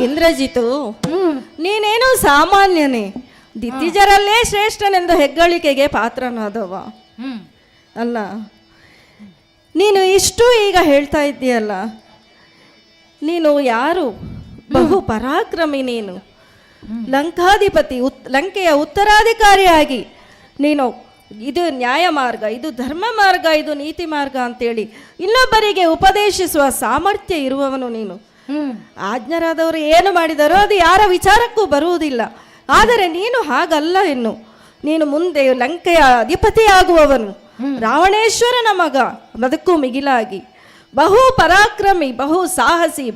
ಇಂದ್ರಜಿತು, ನೀನೇನು ಸಾಮಾನ್ಯನೇ, ದಿತಿಜರಲ್ಲೇ ಶ್ರೇಷ್ಠನೆಂದು ಹೆಗ್ಗಳಿಕೆಗೆ ಪಾತ್ರನಾದವ ಅಲ್ಲ. ನೀನು ಇಷ್ಟು ಈಗ ಹೇಳ್ತಾ ಇದ್ದೀಯಲ್ಲ, ನೀನು ಯಾರು? ಬಹು ಪರಾಕ್ರಮಿ ನೀನು, ಲಂಕಾಧಿಪತಿ, ಲಂಕೆಯ ಉತ್ತರಾಧಿಕಾರಿಯಾಗಿ ನೀನು ಇದು ನ್ಯಾಯ ಮಾರ್ಗ, ಇದು ಧರ್ಮ ಮಾರ್ಗ, ಇದು ನೀತಿ ಮಾರ್ಗ ಅಂತೇಳಿ ಇನ್ನೊಬ್ಬರಿಗೆ ಉಪದೇಶಿಸುವ ಸಾಮರ್ಥ್ಯ ಇರುವವನು ನೀನು. ಆಜ್ಞರಾದವರು ಏನು ಮಾಡಿದರೋ ಅದು ಯಾರ ವಿಚಾರಕ್ಕೂ ಬರುವುದಿಲ್ಲ. ಆದರೆ ನೀನು ಹಾಗಲ್ಲ, ಇನ್ನು ನೀನು ಮುಂದೆ ಲಂಕೆಯ ಅಧಿಪತಿಯಾಗುವವನು, ರಾವಣೇಶ್ವರನ ಮಗ, ಅದಕ್ಕೂ ಮಿಗಿಲಾಗಿ ಬಹು ಪರಾಕ್ರಮಿ, ಬಹು ಸಾಹಸಿ,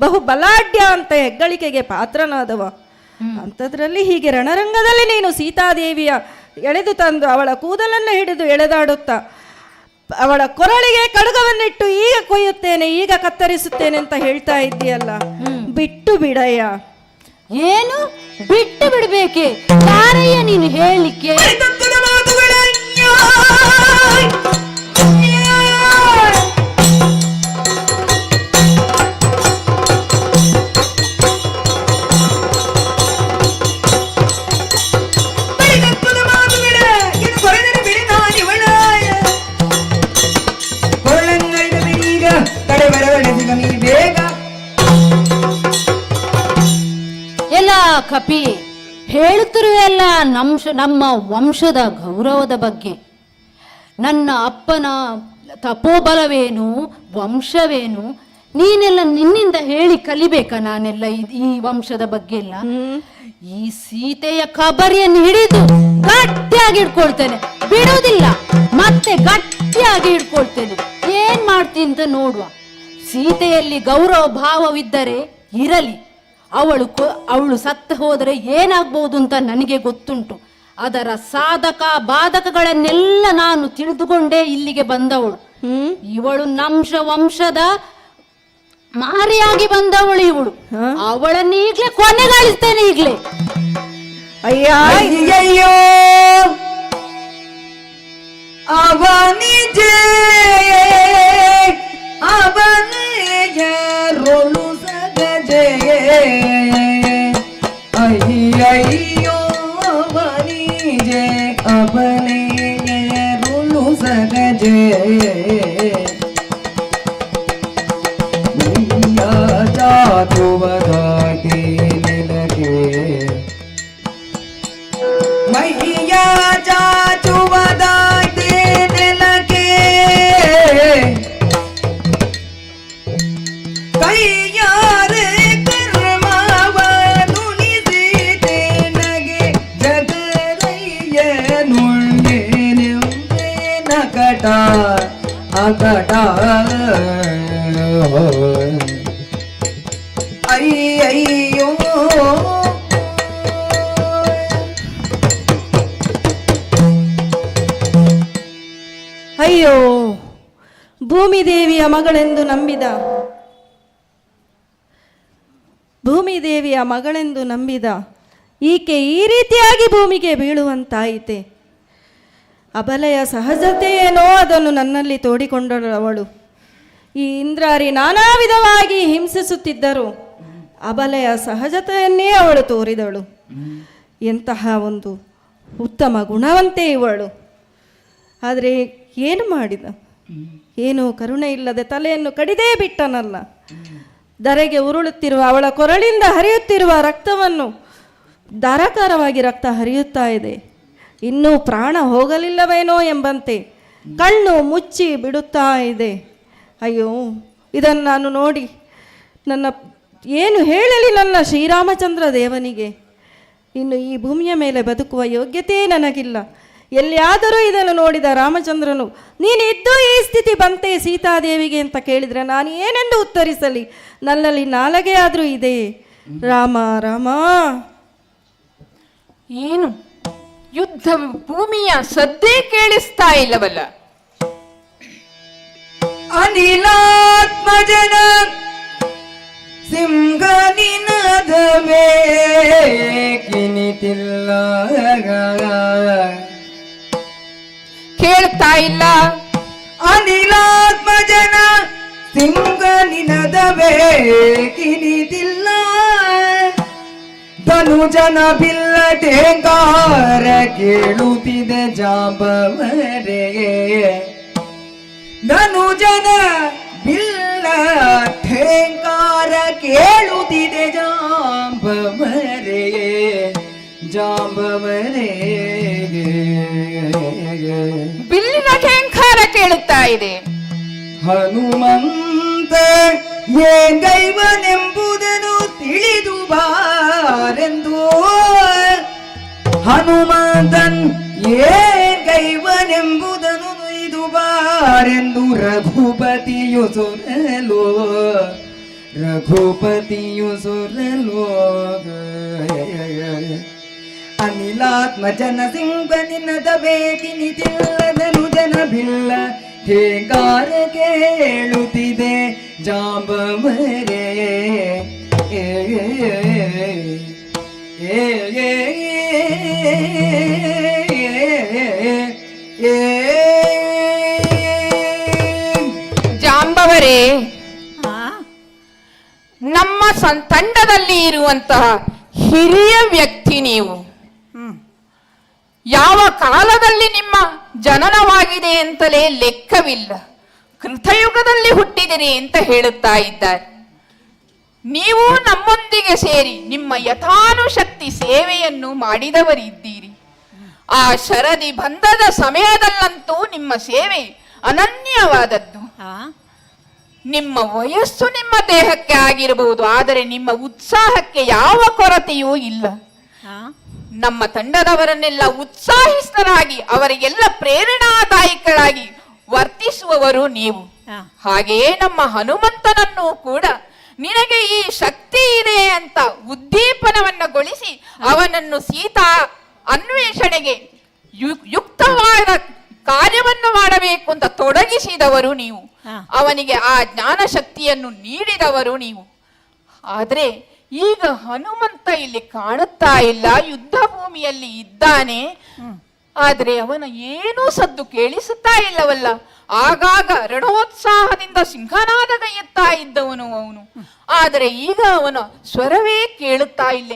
ಬಹು ಬಲಾಢ್ಯ ಅಂತ ಹೆಗ್ಗಳಿಕೆಗೆ ಪಾತ್ರನಾದವ. ಅಂಥದ್ರಲ್ಲಿ ಹೀಗೆ ರಣರಂಗದಲ್ಲಿ ನೀನು ಸೀತಾದೇವಿಯ ಎಳೆದು ತಂದು ಅವಳ ಕೂದಲನ್ನು ಹಿಡಿದು ಎಳೆದಾಡುತ್ತಾ ಅವಳ ಕೊರಳಿಗೆ ಕಡಗವನ್ನಿಟ್ಟು ಈಗ ಕೊಯ್ಯುತ್ತೇನೆ, ಈಗ ಕತ್ತರಿಸುತ್ತೇನೆ ಅಂತ ಹೇಳ್ತಾ ಇದ್ದೀಯಲ್ಲ, ಬಿಟ್ಟು ಬಿಡಯ್ಯ. ಏನು ಬಿಟ್ಟು ಬಿಡ್ಬೇಕೆ? ಯಾರಯ್ಯ ನೀನು ಹೇಳಲಿಕ್ಕೆ? ಎಲ್ಲ ಕಪಿ ಹೇಳುತ್ತಿರುವೆಲ್ಲ ನಮ್ಮ ವಂಶದ ಗೌರವದ ಬಗ್ಗೆ. ನನ್ನ ಅಪ್ಪನ ತಪೋಬಲವೇನು, ವಂಶವೇನು, ನೀನೆಲ್ಲ ನಿನ್ನಿಂದ ಹೇಳಿ ಕಲಿಬೇಕಾ? ನಾನೆಲ್ಲ ಈ ವಂಶದ ಬಗ್ಗೆ ಎಲ್ಲ ಈ ಸೀತೆಯ ಖಬರಿಯನ್ನು ಹಿಡಿದು ಗಟ್ಟಿಯಾಗಿ ಹಿಡ್ಕೊಳ್ತೇನೆ, ಬಿಡುವುದಿಲ್ಲ, ಮತ್ತೆ ಗಟ್ಟಿಯಾಗಿ ಹಿಡ್ಕೊಳ್ತೇನೆ. ಏನ್ ಮಾಡ್ತೀನಿ ಅಂತ ನೋಡುವ. ಸೀತೆಯಲ್ಲಿ ಗೌರವ ಭಾವವಿದ್ದರೆ ಇರಲಿ, ಅವಳು ಸತ್ತು ಹೋದರೆ ಏನಾಗ್ಬಹುದು ಅಂತ ನನಗೆ ಗೊತ್ತುಂಟು. ಅದರ ಸಾಧಕ ಬಾಧಕಗಳನ್ನೆಲ್ಲ ನಾನು ತಿಳಿದುಕೊಂಡೇ ಇಲ್ಲಿಗೆ ಬಂದವಳು. ಇವಳು ನಮ್ಮ ವಂಶದ ಮಾರಿಯಾಗಿ ಬಂದವಳು. ಅವಳನ್ನು ಈಗಲೇ ಕೊನೆಗಾಣಿಸ್ತೇನೆ, ಈಗಲೇ. ಅಯ್ಯಯ್ಯೋ ಅವನಿಜೆ ಅವನಿಜರು ಸಗಜೆ ಅಯ್ಯಯ್ಯೋ ಅವನಿಜೆ ಅವನಿಜರು ಸಗಜೆ ಜಾತುವದಾಗಿ ನಿನಗೆ ಮೈಯ ಚಾಚುವದಾಗಿ ನಿನಗೆ ಕೈಯಾರೆ ಕರ್ಮವ ನುಣಿಸಿದೆ ನಗೆ ಜಗದಯ್ಯ ನುಳ್ಳೆನೆಂಬೆ ನಕಟ ಅಕಟ ಅಯ್ಯಯ್ಯೋ ಅಯ್ಯೋ, ಭೂಮಿದೇವಿಯ ಮಗಳೆಂದು ನಂಬಿದ ಈಕೆ ಈ ರೀತಿಯಾಗಿ ಭೂಮಿಗೆ ಬೀಳುವಂತಾಯಿತೆ. ಅಬಲೆಯ ಸಹಜತೆಯೇನೋ ಅದನ್ನು ನನ್ನಲ್ಲಿ ತೋಡಿಕೊಂಡವಳು. ಈ ಇಂದ್ರಾರಿ ನಾನಾ ವಿಧವಾಗಿ ಹಿಂಸಿಸುತ್ತಿದ್ದರು, ಅಬಲೆಯ ಸಹಜತೆಯನ್ನೇ ಅವಳು ತೋರಿದಳು. ಎಂತಹ ಒಂದು ಉತ್ತಮ ಗುಣವಂತೆ ಇವಳು. ಆದರೆ ಏನು ಮಾಡಿದ? ಏನು ಕರುಣೆ ಇಲ್ಲದೆ ತಲೆಯನ್ನು ಕಡಿದೇ ಬಿಟ್ಟನಲ್ಲ. ಧರೆಗೆ ಉರುಳುತ್ತಿರುವ ಅವಳ ಕೊರಳಿಂದ ಹರಿಯುತ್ತಿರುವ ರಕ್ತವನ್ನು ಧಾರಾಕಾರವಾಗಿ ರಕ್ತ ಹರಿಯುತ್ತಾ ಇದೆ. ಇನ್ನೂ ಪ್ರಾಣ ಹೋಗಲಿಲ್ಲವೇನೋ ಎಂಬಂತೆ ಕಣ್ಣು ಮುಚ್ಚಿ ಬಿಡುತ್ತಾ ಇದೆ. ಅಯ್ಯೋ, ಇದನ್ನು ನಾನು ನೋಡಿ ಏನು ಹೇಳಲಿ ನನ್ನ ಶ್ರೀರಾಮಚಂದ್ರ ದೇವನಿಗೆ? ಇನ್ನು ಈ ಭೂಮಿಯ ಮೇಲೆ ಬದುಕುವ ಯೋಗ್ಯತೆ ನನಗಿಲ್ಲ. ಎಲ್ಲಿಯಾದರೂ ಇದನ್ನು ನೋಡಿದ ರಾಮಚಂದ್ರನು ನೀನಿದ್ದು ಈ ಸ್ಥಿತಿ ಬಂತೆ ಸೀತಾದೇವಿಗೆ ಅಂತ ಕೇಳಿದರೆ ನಾನು ಏನೆಂದು ಉತ್ತರಿಸಲಿ? ನನ್ನಲ್ಲಿ ನಾಲಗೆ ಆದರೂ ಇದೆ. ರಾಮ ರಾಮ. ಏನು ಯುದ್ಧ ಭೂಮಿಯ ಸದ್ದೇ ಕೇಳಿಸ್ತಾ ಇಲ್ಲವಲ್ಲ? ಅನಿಲಾತ್ಮಜನ ಸಿಂಹನಿನದವೇ ಕಿನಿತಿಲ್ಲ ಕೇಳ್ತಾ ಇಲ್ಲ. ಅನಿಲಾತ್ಮಜನ ಸಿಂಹನಿನದವೇ ಕಿನಿತಿಲ್ಲ ಧನುಜನ ಬಿಲ್ಲ ಟೇಂಗಾರ ಕೇಳುತ್ತಿದೆ ಜಾಂಬವರೇ, ಧನುಜನ ಬಿಲ್ಲ ಠೇಂಕಾರ ಕೇಳುತ್ತಿದೆ ಜಾಂಬವರೇ, ಜಾಂಬವರೇ. ಬಿಲ್ಲಿನ ಠೇಂಕಾರ ಕೇಳುತ್ತಾ ಇದೆ. ಹನುಮಂತ ಏಗೈವನೆಂಬುದನ್ನು ತಿಳಿದು ಬಾರೆಂದು, ಹನುಮಂತನ್ ಏಗೈವನೆಂಬುದನ್ನು ನುಯ್ದು ಬಾರೆಂದು ರಘುಪತಿಯು ಸುರಲೋ, ರಘುಪತಿಯು ಸುರಲೋ. ಅನಿಲಾತ್ಮಜನ ಸಿಂಹನಿನದ ಬೇಕಿನಿ ತಿಲ್ಲದನು ಜನ ಬಿಲ್ಲ ಠೇಂಕಾರ ಕೇಳುತ್ತಿದೆ ಜಾಂಬವರೇ. ಜಾಂಬವರೇ, ನಮ್ಮ ತಂಡದಲ್ಲಿ ಇರುವಂತಹ ಹಿರಿಯ ವ್ಯಕ್ತಿ ನೀವು. ಯಾವ ಕಾಲದಲ್ಲಿ ನಿಮ್ಮ ಜನನವಾಗಿದೆ ಅಂತಲೇ ಲೆಕ್ಕವಿಲ್ಲ. ಕೃತಯುಗದಲ್ಲಿ ಹುಟ್ಟಿದಿರಿ ಅಂತ ಹೇಳುತ್ತಾ ಇದ್ದಾರೆ. ನೀವು ನಮ್ಮೊಂದಿಗೆ ಸೇರಿ ನಿಮ್ಮ ಯಥಾನುಶಕ್ತಿ ಸೇವೆಯನ್ನು ಮಾಡಿದವರಿದ್ದೀರಿ. ಆ ಶರದಿ ಬಂಧದ ಸಮಯದಲ್ಲಂತೂ ನಿಮ್ಮ ಸೇವೆ ಅನನ್ಯವಾದದ್ದು. ನಿಮ್ಮ ವಯಸ್ಸು ನಿಮ್ಮ ದೇಹಕ್ಕೆ ಆಗಿರಬಹುದು, ಆದರೆ ನಿಮ್ಮ ಉತ್ಸಾಹಕ್ಕೆ ಯಾವ ಕೊರತೆಯೂ ಇಲ್ಲ. ನಮ್ಮ ತಂಡದವರನ್ನೆಲ್ಲ ಉತ್ಸಾಹಿಸ್ತರಾಗಿ ಅವರಿಗೆಲ್ಲ ಪ್ರೇರಣಾದಾಯಕರಾಗಿ ವರ್ತಿಸುವವರು ನೀವು. ಹಾಗೆಯೇ ನಮ್ಮ ಹನುಮಂತನನ್ನು ಕೂಡ ನಿನಗೆ ಈ ಶಕ್ತಿ ಇದೆ ಅಂತ ಉದ್ದೀಪನವನ್ನಗೊಳಿಸಿ ಅವನನ್ನು ಸೀತಾ ಅನ್ವೇಷಣೆಗೆ ಯುಕ್ತವಾದ ಕಾರ್ಯವನ್ನು ಮಾಡಬೇಕು ಅಂತ ತೊಡಗಿಸಿದವರು ನೀವು. ಅವನಿಗೆ ಆ ಜ್ಞಾನ ಶಕ್ತಿಯನ್ನು ನೀಡಿದವರು ನೀವು. ಆದ್ರೆ ಈಗ ಹನುಮಂತ ಇಲ್ಲಿ ಕಾಣುತ್ತಾ ಇಲ್ಲ, ಯುದ್ಧ ಭೂಮಿಯಲ್ಲಿ ಇದ್ದಾನೆ. ಆದ್ರೆ ಅವನ ಏನೂ ಸದ್ದು ಕೇಳಿಸುತ್ತಾ ಇಲ್ಲವಲ್ಲ. ಆಗಾಗ ರಣೋತ್ಸಾಹದಿಂದ ಸಿಂಹನಾದಗೈಯುತ್ತಾ ಇದ್ದವನು ಅವನು. ಆದರೆ ಈಗ ಅವನ ಸ್ವರವೇ ಕೇಳುತ್ತಾ ಇಲ್ಲ.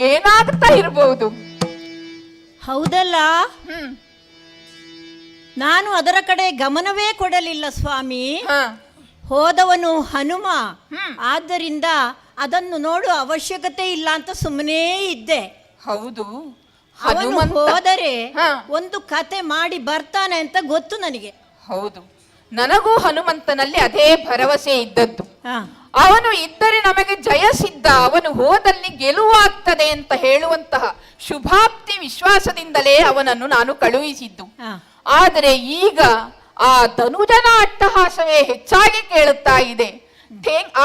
ಏನಾಗ್ತಾ ಇರಬಹುದು? ಹೌದಲ್ಲ, ನಾನು ಅದರ ಕಡೆ ಗಮನವೇ ಕೊಡಲಿಲ್ಲ ಸ್ವಾಮಿ. ಹೋದವನು ಹನುಮ, ಆದ್ದರಿಂದ ಅದನ್ನು ನೋಡುವ ಅವಶ್ಯಕತೆ ಇಲ್ಲ ಅಂತ ಸುಮ್ಮನೆ ಇದ್ದೆ. ಹೌದು, ಅವನು ಹೋದರೆ ಒಂದು ಕತೆ ಮಾಡಿ ಬರ್ತಾನೆ ಅಂತ ಗೊತ್ತು ನನಗೆ. ಹೌದು, ನನಗೂ ಹನುಮಂತನಲ್ಲಿ ಅದೇ ಭರವಸೆ ಇದ್ದದ್ದು. ಅವನು ಇದ್ದರೆ ನಮಗೆ ಜಯ ಸಿದ್ಧ, ಅವನು ಹೋದಲ್ಲಿ ಗೆಲುವಾಗ್ತದೆ ಅಂತ ಹೇಳುವಂತಹ ಶುಭಾಪ್ತಿ ವಿಶ್ವಾಸದಿಂದಲೇ ಅವನನ್ನು ನಾನು ಕಳುಹಿಸಿದ್ದು. ಆದರೆ ಈಗ ಆ ಧನುಜನ ಅಟ್ಟಹಾಸವೇ ಹೆಚ್ಚಾಗಿ ಕೇಳುತ್ತಾ ಇದೆ.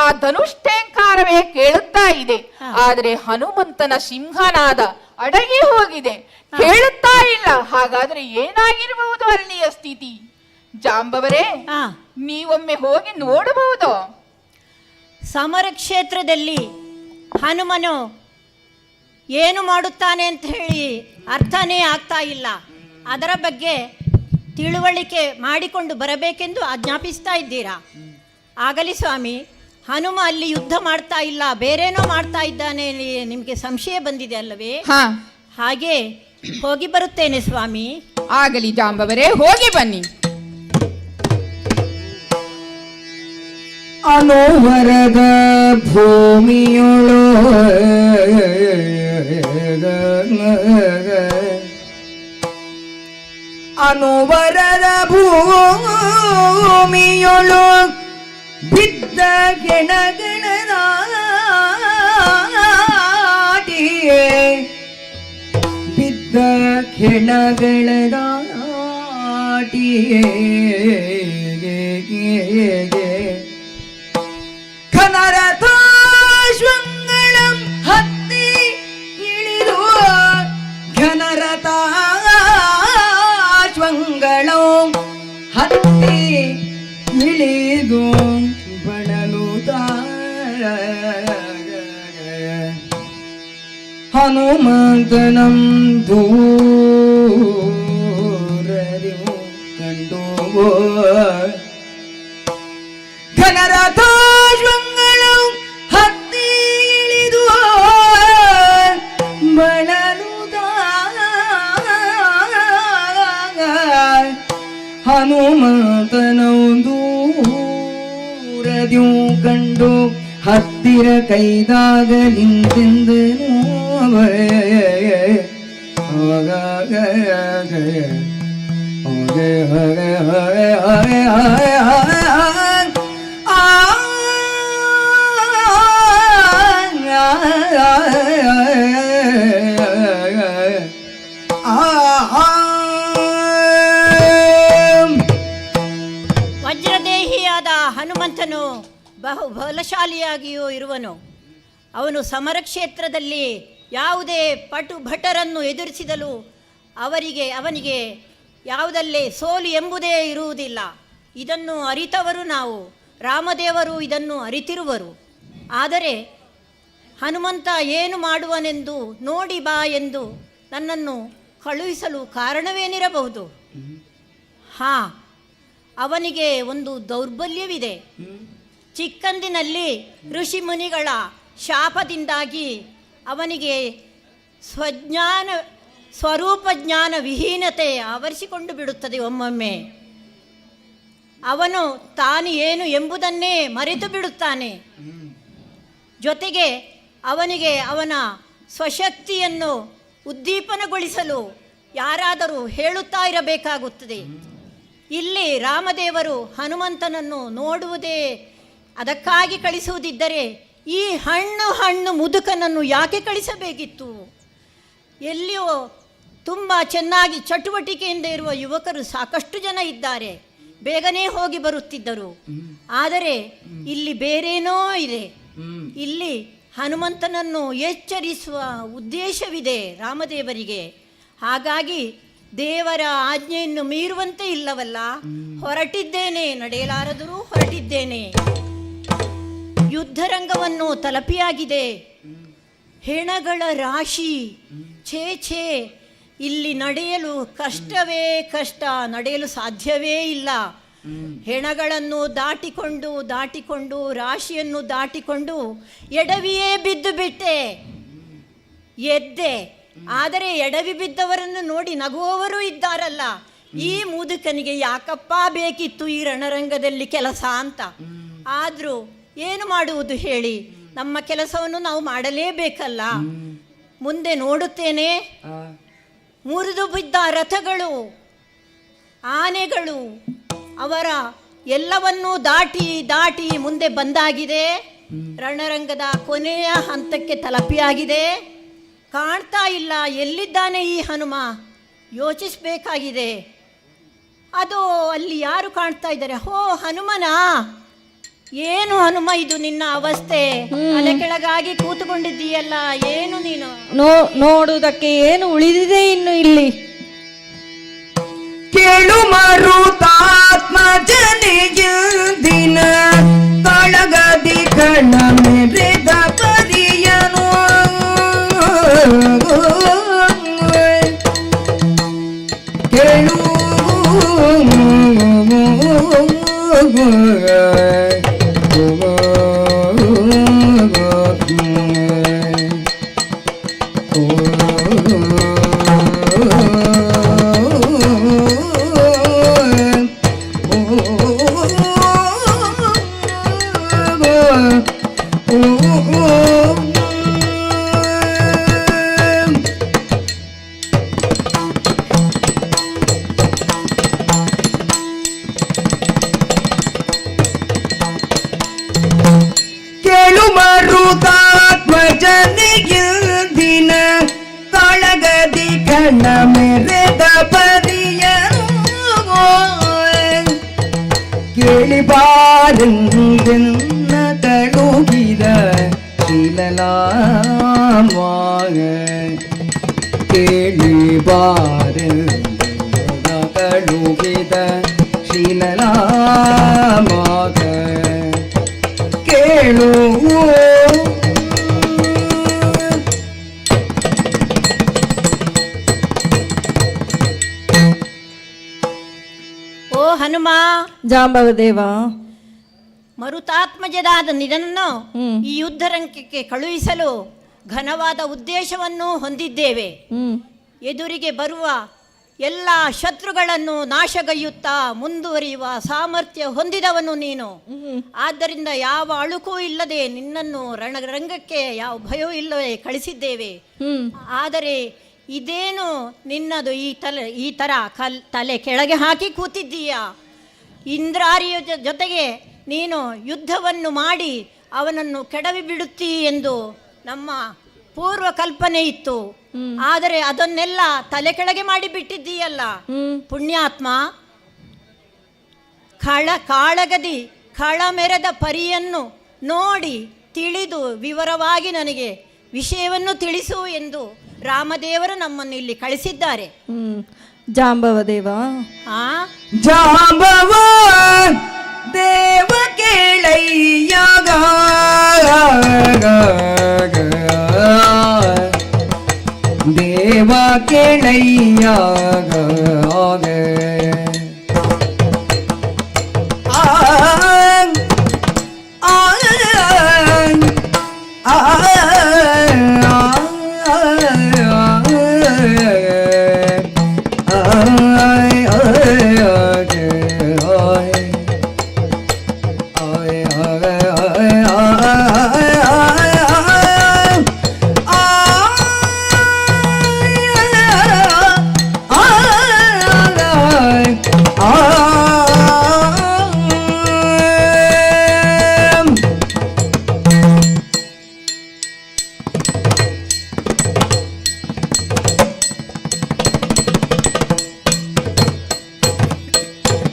ಆ ಧನುಷ್ಠೇಂಕಾರವೇ ಕೇಳುತ್ತಾ ಇದೆ. ಆದರೆ ಹನುಮಂತನ ಸಿಂಹನಾದ ಅಡಗಿ ಹೋಗಿದೆ, ಕೇಳುತ್ತಾ ಇಲ್ಲ. ಹಾಗಾದ್ರೆ ಏನಾಗಿರಬಹುದು ಅಲ್ಲಿಯ ಸ್ಥಿತಿ? ಜಾಂಬವರೇ, ನೀವೊಮ್ಮೆ ಹೋಗಿ ನೋಡಬಹುದು. ಸಮರ ಕ್ಷೇತ್ರದಲ್ಲಿ ಹನುಮನು ಏನು ಮಾಡುತ್ತಾನೆ ಅಂತ ಹೇಳಿ ಅರ್ಥನೇ ಆಗ್ತಾ ಇಲ್ಲ. ಅದರ ಬಗ್ಗೆ ತಿಳುವಳಿಕೆ ಮಾಡಿಕೊಂಡು ಬರಬೇಕೆಂದು ಆಜ್ಞಾಪಿಸ್ತಾ ಇದ್ದೀರಾ? ಆಗಲಿ ಸ್ವಾಮಿ. ಹನುಮ ಅಲ್ಲಿ ಯುದ್ಧ ಮಾಡ್ತಾ ಇಲ್ಲ, ಬೇರೇನೋ ಮಾಡ್ತಾ ಇದ್ದಾನೆ, ನಿಮಗೆ ಸಂಶಯ ಬಂದಿದೆ ಅಲ್ಲವೇ? ಹಾಗೆ ಹೋಗಿ ಬರುತ್ತೇನೆ ಸ್ವಾಮಿ. ಆಗಲಿ ಜಾಂಬವರೇ, ಹೋಗಿ ಬನ್ನಿ. ಅನೋವರದ ಭೂಮಿಯೊಳು ಅನೋವರದ ಭೂಮಿಯೊಳು ಬಿದ್ದ ಗೆಣಗಳದಾಟಿಯೇ ಬಿದ್ದ ಗೆಣಗಳದಾಟಿಯೇ ಘನರಥಾಶ್ವಂಗಳಂ ಹತ್ತಿ ಇಳಿದು ಘನರಥಾಶ್ವಂಗಳಂ ಹತ್ತಿ ಇಳಿದು ಬಳಲುತ್ತ ಹನುಮಂತನಂ ದೂರದಿ ಕಂಡು ಘನರಥಾಶ್ವಂಗಳು ಹತ್ತಿ ಇಳಿದು ಹನುಮಂತನೌ ದೂರದ್ಯೂ ಕಂಡು ಹತ್ತಿರ ಕೈದಾಗ ನಿಂತೆಂದನು ವಜ್ರದೇಹಿಯಾದ ಹನುಮಂತನು ಬಹು ಬಲಶಾಲಿಯಾಗಿಯೂ ಇರುವನು. ಅವನು ಸಮರ ಕ್ಷೇತ್ರದಲ್ಲಿ ಯಾವುದೇ ಪಟು ಭಟರನ್ನು ಎದುರಿಸಿದಲು ಅವನಿಗೆ ಯಾವುದಲ್ಲೇ ಸೋಲು ಎಂಬುದೇ ಇರುವುದಿಲ್ಲ. ಇದನ್ನು ಅರಿತವರು ನಾವು, ರಾಮದೇವರು ಇದನ್ನು ಅರಿತಿರುವರು. ಆದರೆ ಹನುಮಂತ ಏನು ಮಾಡುವನೆಂದು ನೋಡಿ ಬಾ ಎಂದು ನನ್ನನ್ನು ಕಳುಹಿಸಲು ಕಾರಣವೇನಿರಬಹುದು? ಅವನಿಗೆ ಒಂದು ದೌರ್ಬಲ್ಯವಿದೆ. ಚಿಕ್ಕಂದಿನಲ್ಲಿ ಋಷಿ ಮುನಿಗಳ ಶಾಪದಿಂದಾಗಿ ಅವನಿಗೆ ಸ್ವರೂಪ ಜ್ಞಾನ ವಿಹೀನತೆ ಆವರಿಸಿಕೊಂಡು ಬಿಡುತ್ತದೆ. ಒಮ್ಮೊಮ್ಮೆ ಅವನು ತಾನು ಏನು ಎಂಬುದನ್ನೇ ಮರೆತು ಬಿಡುತ್ತಾನೆ. ಜೊತೆಗೆ ಅವನಿಗೆ ಅವನ ಸ್ವಶಕ್ತಿಯನ್ನು ಉದ್ದೀಪನಗೊಳಿಸಲು ಯಾರಾದರೂ ಹೇಳುತ್ತಾ ಇರಬೇಕಾಗುತ್ತದೆ. ಇಲ್ಲಿ ರಾಮದೇವರು ಹನುಮಂತನನ್ನು ನೋಡುವುದೇ ಅದಕ್ಕಾಗಿ ಕಳಿಸುವುದಿದ್ದರೆ ಈ ಹಣ್ಣು ಮುದುಕನನ್ನು ಯಾಕೆ ಕಳಿಸಬೇಕಿತ್ತು? ಎಲ್ಲಿಯೋ ತುಂಬ ಚೆನ್ನಾಗಿ ಚಟುವಟಿಕೆಯಿಂದ ಇರುವ ಯುವಕರು ಸಾಕಷ್ಟು ಜನ ಇದ್ದಾರೆ, ಬೇಗನೆ ಹೋಗಿ ಬರುತ್ತಿದ್ದರು. ಆದರೆ ಇಲ್ಲಿ ಬೇರೇನೋ ಇದೆ. ಇಲ್ಲಿ ಹನುಮಂತನನ್ನು ಎಚ್ಚರಿಸುವ ಉದ್ದೇಶವಿದೆ ರಾಮದೇವರಿಗೆ. ಹಾಗಾಗಿ ದೇವರ ಆಜ್ಞೆಯನ್ನು ಮೀರುವಂತೆ ಇಲ್ಲವಲ್ಲ, ಹೊರಟಿದ್ದೇನೆ, ನಡೆಯಲಾರದರೂ ಹೊರಟಿದ್ದೇನೆ. ಯುದ್ಧರಂಗವನ್ನು ತಲುಪಿಯಾಗಿದೆ. ಹೆಣಗಳ ರಾಶಿ, ಛೇ ಇಲ್ಲಿ ನಡೆಯಲು ಕಷ್ಟವೇ ಕಷ್ಟ, ನಡೆಯಲು ಸಾಧ್ಯವೇ ಇಲ್ಲ. ಹೆಣಗಳನ್ನು ದಾಟಿಕೊಂಡು ರಾಶಿಯನ್ನು ದಾಟಿಕೊಂಡು ಎಡವಿಯೇ ಬಿದ್ದು ಬಿಟ್ಟೆ. ಎದ್ದೆ, ಆದರೆ ಎಡವಿ ಬಿದ್ದವರನ್ನು ನೋಡಿ ನಗುವವರು ಇದ್ದಾರಲ್ಲ, ಈ ಮುದುಕನಿಗೆ ಯಾಕಪ್ಪ ಬೇಕಿತ್ತು ಈ ರಣರಂಗದಲ್ಲಿ ಕೆಲಸ ಅಂತ. ಆದರೂ ಏನು ಮಾಡುವುದು ಹೇಳಿ, ನಮ್ಮ ಕೆಲಸವನ್ನು ನಾವು ಮಾಡಲೇಬೇಕಲ್ಲ. ಮುಂದೆ ನೋಡುತ್ತೇನೆ, ಮುರಿದು ಬಿದ್ದ ರಥಗಳು, ಆನೆಗಳು, ಅವರ ಎಲ್ಲವನ್ನೂ ದಾಟಿ ಮುಂದೆ ಬಂದಾಗಿದೆ. ರಣರಂಗದ ಕೊನೆಯ ಹಂತಕ್ಕೆ ತಲುಪಿಯಾಗಿದೆ. ಕಾಣ್ತಾ ಇಲ್ಲ, ಎಲ್ಲಿದ್ದಾನೆ ಈ ಹನುಮ? ಯೋಚಿಸಬೇಕಾಗಿದೆ. ಅದು ಅಲ್ಲಿ ಯಾರು ಕಾಣ್ತಾ ಇದ್ದಾರೆ? ಹೋ, ಹನುಮನಾ? ಏನು ಹನುಮ ಇದು ನಿನ್ನ ಅವಸ್ಥೆ? ತಲೆ ಕೆಳಗಾಗಿ ಕೂತುಕೊಂಡಿದ್ದೀಯಲ್ಲ, ಏನು ನೀನು? ನೋಡುವುದಕ್ಕೆ ಏನು ಉಳಿದಿದೆ ಇನ್ನು ಇಲ್ಲಿ? ಕೇಳು ಮರುತಾತ್ಮಜನಿಗಿಂದಿನ ಕಳಗದಿ ಕಣ ಮೆರೆದ ಪರಿಯನು ಕೇಳು ಮರುತಾತ್ಮಜನಿಗಿಂದಿನ ಕಳಗದಿ ಕಣ್ಣ ಮೆರೆದ ಪರಿಯನು ಕೇಳಿ ಬಾರೆಂದೆನ್ನ ತಳುಗಿದ ಶೀಲಲಾಮಾಗ ಕೇಳಿ ಬಾರೆಂದೆನ್ನ ತಳುಗಿದ ಶೀಲಲಾಮಾಗ ಕೇಳು ಓ ಹನುಮ, ಜಾಂಬವದೇವ, ಮರುತಾತ್ಮಜದಾದ ನಿನ್ನನ್ನು ಈ ಯುದ್ಧರಂಗಕ್ಕೆ ಕಳುಹಿಸಲು ಘನವಾದ ಉದ್ದೇಶವನ್ನು ಹೊಂದಿದ್ದೇವೆ. ಎದುರಿಗೆ ಬರುವ ಎಲ್ಲ ಶತ್ರುಗಳನ್ನು ನಾಶಗೈಯುತ್ತಾ ಮುಂದುವರಿಯುವ ಸಾಮರ್ಥ್ಯ ಹೊಂದಿದವನು ನೀನು. ಆದ್ದರಿಂದ ಯಾವ ಅಳುಕೂ ಇಲ್ಲದೆ ನಿನ್ನನ್ನು ರಣರಂಗಕ್ಕೆ ಯಾವ ಭಯವೂ ಇಲ್ಲವೇ ಕಳಿಸಿದ್ದೇವೆ. ಆದರೆ ಇದೇನು ನಿನ್ನದು ಈ ಥರ ತಲೆ ಕೆಳಗೆ ಹಾಕಿ ಕೂತಿದ್ದೀಯ? ಇಂದ್ರಾರಿಯ ಜೊತೆಗೆ ನೀನು ಯುದ್ಧವನ್ನು ಮಾಡಿ ಅವನನ್ನು ಕೆಡವಿ ಬಿಡುತ್ತೀ ಎಂದು ನಮ್ಮ ಪೂರ್ವ ಕಲ್ಪನೆ ಇತ್ತು. ಆದರೆ ಅದನ್ನೆಲ್ಲ ತಲೆ ಕೆಳಗೆ ಮಾಡಿ ಬಿಟ್ಟಿದ್ದೀಯಲ್ಲ ಪುಣ್ಯಾತ್ಮ. ಕಾಳಗದಿ ಮೆರೆದ ಪರಿಯನ್ನು ನೋಡಿ ತಿಳಿದು ವಿವರವಾಗಿ ನನಗೆ ವಿಷಯವನ್ನು ತಿಳಿಸು ಎಂದು ರಾಮದೇವರು ನಮ್ಮನ್ನು ಇಲ್ಲಿ ಕಳಿಸಿದ್ದಾರೆ. ಜಾಂಬವ ದೇವ, ಜಾಂಬವ ದೇವ ಕೇಳಯ್ಯಾಗ, ದೇವ ಕೇಳಯ್ಯಾಗ,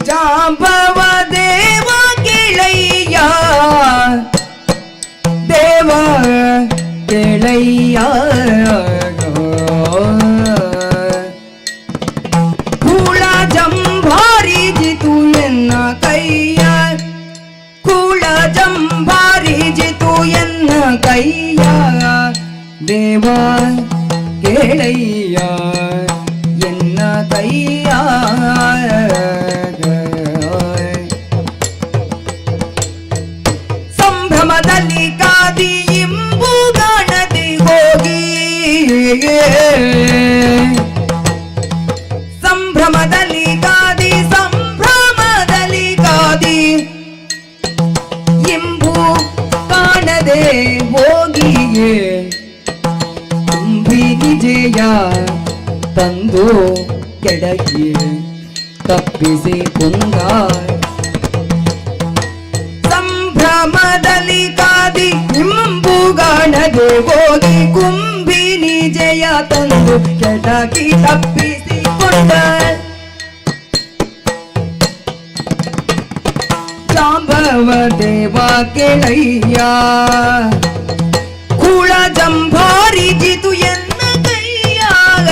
ಜಾಂಬವ ದೇವ ಕೇಳಯ್ಯ, ದೇವ ಕೇಳಯ್ಯ, ಕೂಳ ಜಂಭಾರಿ ಜಿತು ಎನ್ನ ಕೈಯ, ಕೂಳ ಜಂಭಾರಿ ಜಿತು ಎನ್ನ ಕೈಯ, ದೇವ ಕೇಳಯ್ಯ ಎನ್ನ ಕೈಯ. ಸಂಭ್ರಮದಲ್ಲಿ ಕಾದಿ ಇಂಬುಗಾಣದಿ ಹೋಗಿ, ಸಂಭ್ರಮದಲ್ಲಿ ಕಾದಿ, ಸಂಭ್ರಮದಲ್ಲಿ ಕಾದಿ ಇಂಬು ಕಾಣದೆ ಹೋಗಿಯೇ ತುಂಬಿ ನಿಜೆಯ ತಂದು ಕೆಡಗಿ ತಪ್ಪಿಸಿ ಕುಂದ. ಸಂಭ್ರಮದಲ್ಲಿ ಕಾದಿ ಇಂಬುಗಾಣದೆ ಹೋಗಿ ಕುಂಬಿ ನಿಜೆಯ ತಂದು ಕೆಡಗಿ ತಪ್ಪಿಸಿಕೊಂಡ. ಜಾಂಬವ ದೇವ ಕೇಳಯ್ಯ, ಕೂಳ ಜಂಭಾರಿ ಜಿತು ಎನ್ನ ಕೈಯಾಗ,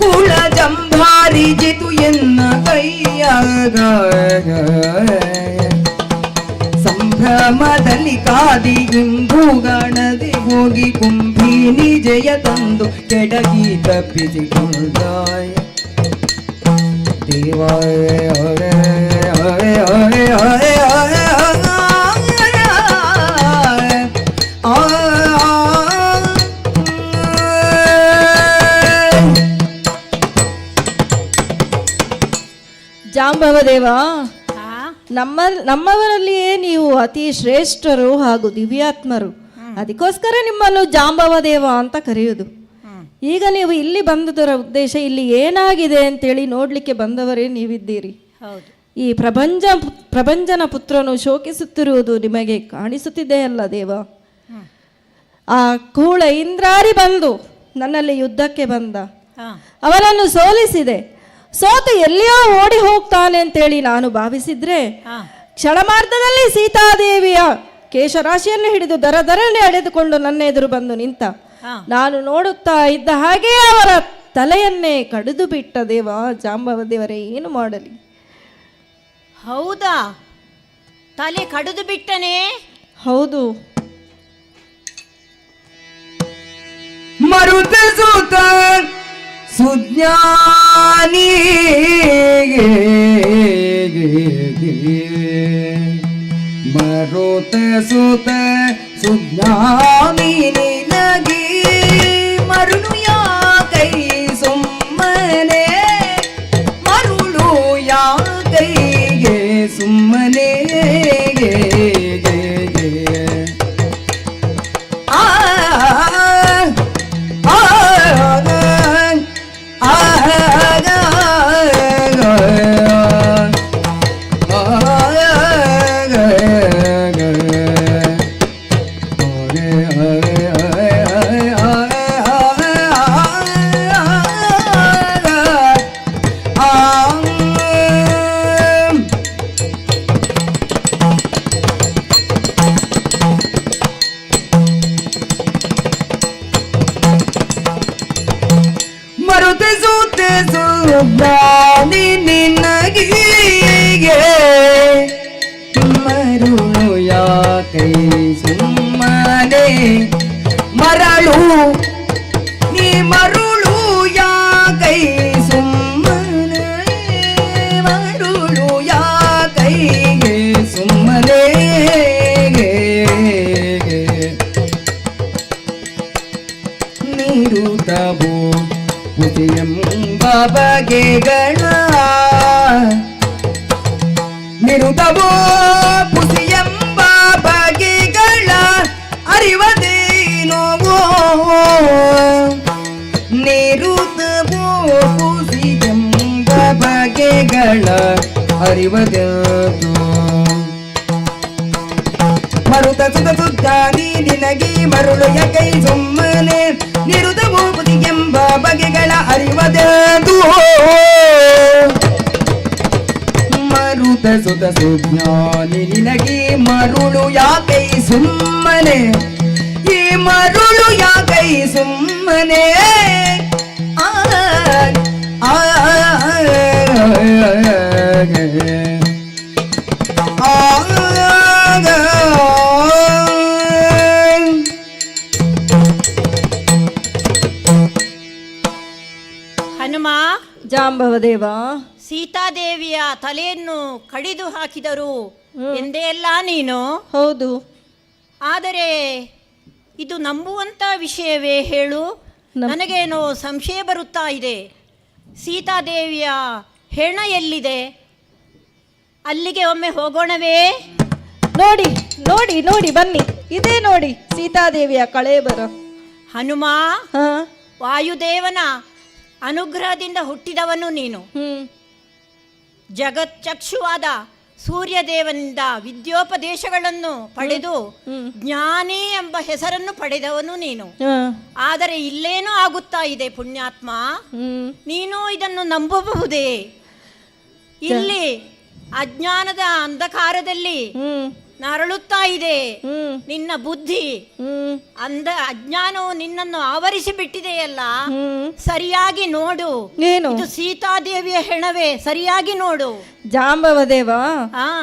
ಕೂಳ ಜಂಭಾರಿ ಜಿತು ಎನ್ನ ಕೈಯಾಗ. ಸಂಭ್ರಮದಲ್ಲಿ ಕಾದಿ ಇಂಬುಗಾಣದೆ ಹೋಗಿ ಕುಂಭಿ ನಿಜಯ ತಂದು ಕೆಡಗಿ ತಪ್ಪಿಸಿಕೊಂಡ. ದೇವಾಯ ಜಾಂಬವ ದೇವ, ನಮ್ಮವರಲ್ಲಿಯೇ ನೀವು ಅತಿ ಶ್ರೇಷ್ಠರು ಹಾಗೂ ದಿವ್ಯಾತ್ಮರು. ಅದಕ್ಕೋಸ್ಕರ ನಿಮ್ಮನ್ನು ಜಾಂಬವ ದೇವ ಅಂತ ಕರೆಯುವುದು. ಈಗ ನೀವು ಇಲ್ಲಿ ಬಂದದರ ಉದ್ದೇಶ ಇಲ್ಲಿ ಏನಾಗಿದೆ ಅಂತೇಳಿ ನೋಡ್ಲಿಕ್ಕೆ ಬಂದವರೇ ನೀವಿದ್ದೀರಿ. ಈ ಪ್ರಪಂಚನ ಪುತ್ರನು ಶೋಕಿಸುತ್ತಿರುವುದು ನಿಮಗೆ ಕಾಣಿಸುತ್ತಿದೆಯಲ್ಲ ದೇವ. ಆ ಕೂಳ ಇಂದ್ರಾರಿ ಬಂದು ನನ್ನಲ್ಲಿ ಯುದ್ಧಕ್ಕೆ ಬಂದ, ಅವನನ್ನು ಸೋಲಿಸಿದೆ. ಸೋತು ಎಲ್ಲಿಯೋ ಓಡಿ ಹೋಗ್ತಾನೆ ಅಂತೇಳಿ ನಾನು ಭಾವಿಸಿದ್ರೆ, ಕ್ಷಣಮಾರ್ಧದಲ್ಲಿ ಸೀತಾದೇವಿಯ ಕೇಶರಾಶಿಯನ್ನು ಹಿಡಿದು ದರದರನೆ ಎಳೆದುಕೊಂಡು ನನ್ನ ಎದುರು ಬಂದು ನಿಂತ. ನಾನು ನೋಡುತ್ತಾ ಇದ್ದ ಹಾಗೆ ಅವರ ತಲೆಯನ್ನೇ ಕಡಿದು ಬಿಟ್ಟ ದೇವ. ಜಾಂಬವ ದೇವರೇ, ಏನು ಮಾಡಲಿ? ಹೌದಾ? ತಲೆ ಕಡಿದು ಬಿಟ್ಟನೆ? ಹೌದು. ಮರುತ ಸುತ ಸುಜ್ಞಾನಿ ಮರುತ ಸುತ ಸುಜ್ಞಾನಿ ನಿನಗೆ ಮರುನು ಯಾ ಕೈ ಸುಮ್ಮನೆ ಗುರುತಿಸುತ್ತೆ ಸುಜ್ಞಾನಿ ನಿನಗೀಗೆ ಮರುಳು ಯಾಕೈ ಸುಮ್ಮನೆ ಮರಳು ನೀ ಮರುಳು ಯಾಕೈ ಸುಮ್ಮನೆ ಮರುಳು ಯಾಕೈ ಸುಮ್ಮನೆ ನಿರುತವು ಎಂಬ ಬಗೆಗಳ ನಿರುತವೋ ಪುಸಿಯೆಂಬ ಬಗೆಗಳ ಅರಿವದೇನೋವೋ ನಿರುತವೋ ಪುಸಿಯೆಂಬ ಬಗೆಗಳ ಅರಿವದೇನೋ ಮರುತ ಸುತ ಸುತ್ತಾನಿ ನಿನಗಿ ಮರುಳು ಯಕೈ ಸುಮ್ಮನೆ ನಿರುತವೋ ಪುಸಿಯೆಂಬ ಬಗೆಗಳ ಅರಿವದೇನೋ ಮರುತ ಸುತ ಸುಜ್ಞಾನಿ ನಿನಗೆ ಮರುಳು ಯಾಕೈ ಸುಮ್ಮನೆ ಈ ಮರುಳು ಯಾಕೈ ಸುಮ್ಮನೆ ಆ ಆ ಹನುಮ, ಜಾಂಬವದೇವ, ಸೀತಾದೇವಿಯ ತಲೆಯನ್ನು ಕಡಿದು ಹಾಕಿದರು ಎಂದೇ ಅಲ್ಲ ನೀನು? ಹೌದು. ಆದರೆ ಇದು ನಂಬುವಂತ ವಿಷಯವೇ ಹೇಳು? ನನಗೇನೋ ಸಂಶಯ ಬರುತ್ತಾ ಇದೆ. ಸೀತಾದೇವಿಯ ಹೆಣ ಎಲ್ಲಿದೆ? ಅಲ್ಲಿಗೆ ಒಮ್ಮೆ ಹೋಗೋಣವೇ? ನೋಡಿ ನೋಡಿ ನೋಡಿ ಬನ್ನಿ, ಇದೇ ನೋಡಿ ಸೀತಾದೇವಿಯ ಕಳೇಬರ. ಹನುಮ, ವಾಯುದೇವನ ಅನುಗ್ರಹದಿಂದ ಹುಟ್ಟಿದವನು ನೀನು. ಜಗಚ್ಚಕ್ಷುವಾದ ಸೂರ್ಯದೇವನಿಂದ ವಿದ್ಯೋಪದೇಶಗಳನ್ನು ಪಡೆದು ಜ್ಞಾನಿ ಎಂಬ ಹೆಸರನ್ನು ಪಡೆದವನು ನೀನು. ಆದರೆ ಇಲ್ಲೇನೂ ಆಗುತ್ತಾ ಇದೆ ಪುಣ್ಯಾತ್ಮ, ನೀನು ಇದನ್ನು ನಂಬಬಹುದೇ? ಇಲ್ಲಿ ಅಜ್ಞಾನದ ಅಂಧಕಾರದಲ್ಲಿ ನರಳುತ್ತಾ ಇದೆ ನಿನ್ನ ಬುದ್ಧಿ. ಅಜ್ಞಾನವು ನಿನ್ನನ್ನು ಆವರಿಸಿ ಬಿಟ್ಟಿದೆಯಲ್ಲ, ಸರಿಯಾಗಿ ನೋಡು. ಇದು ಸೀತಾದೇವಿಯ ಹೆಣವೇ? ಸರಿಯಾಗಿ ನೋಡು. ಜಾಂಬವದೇವ,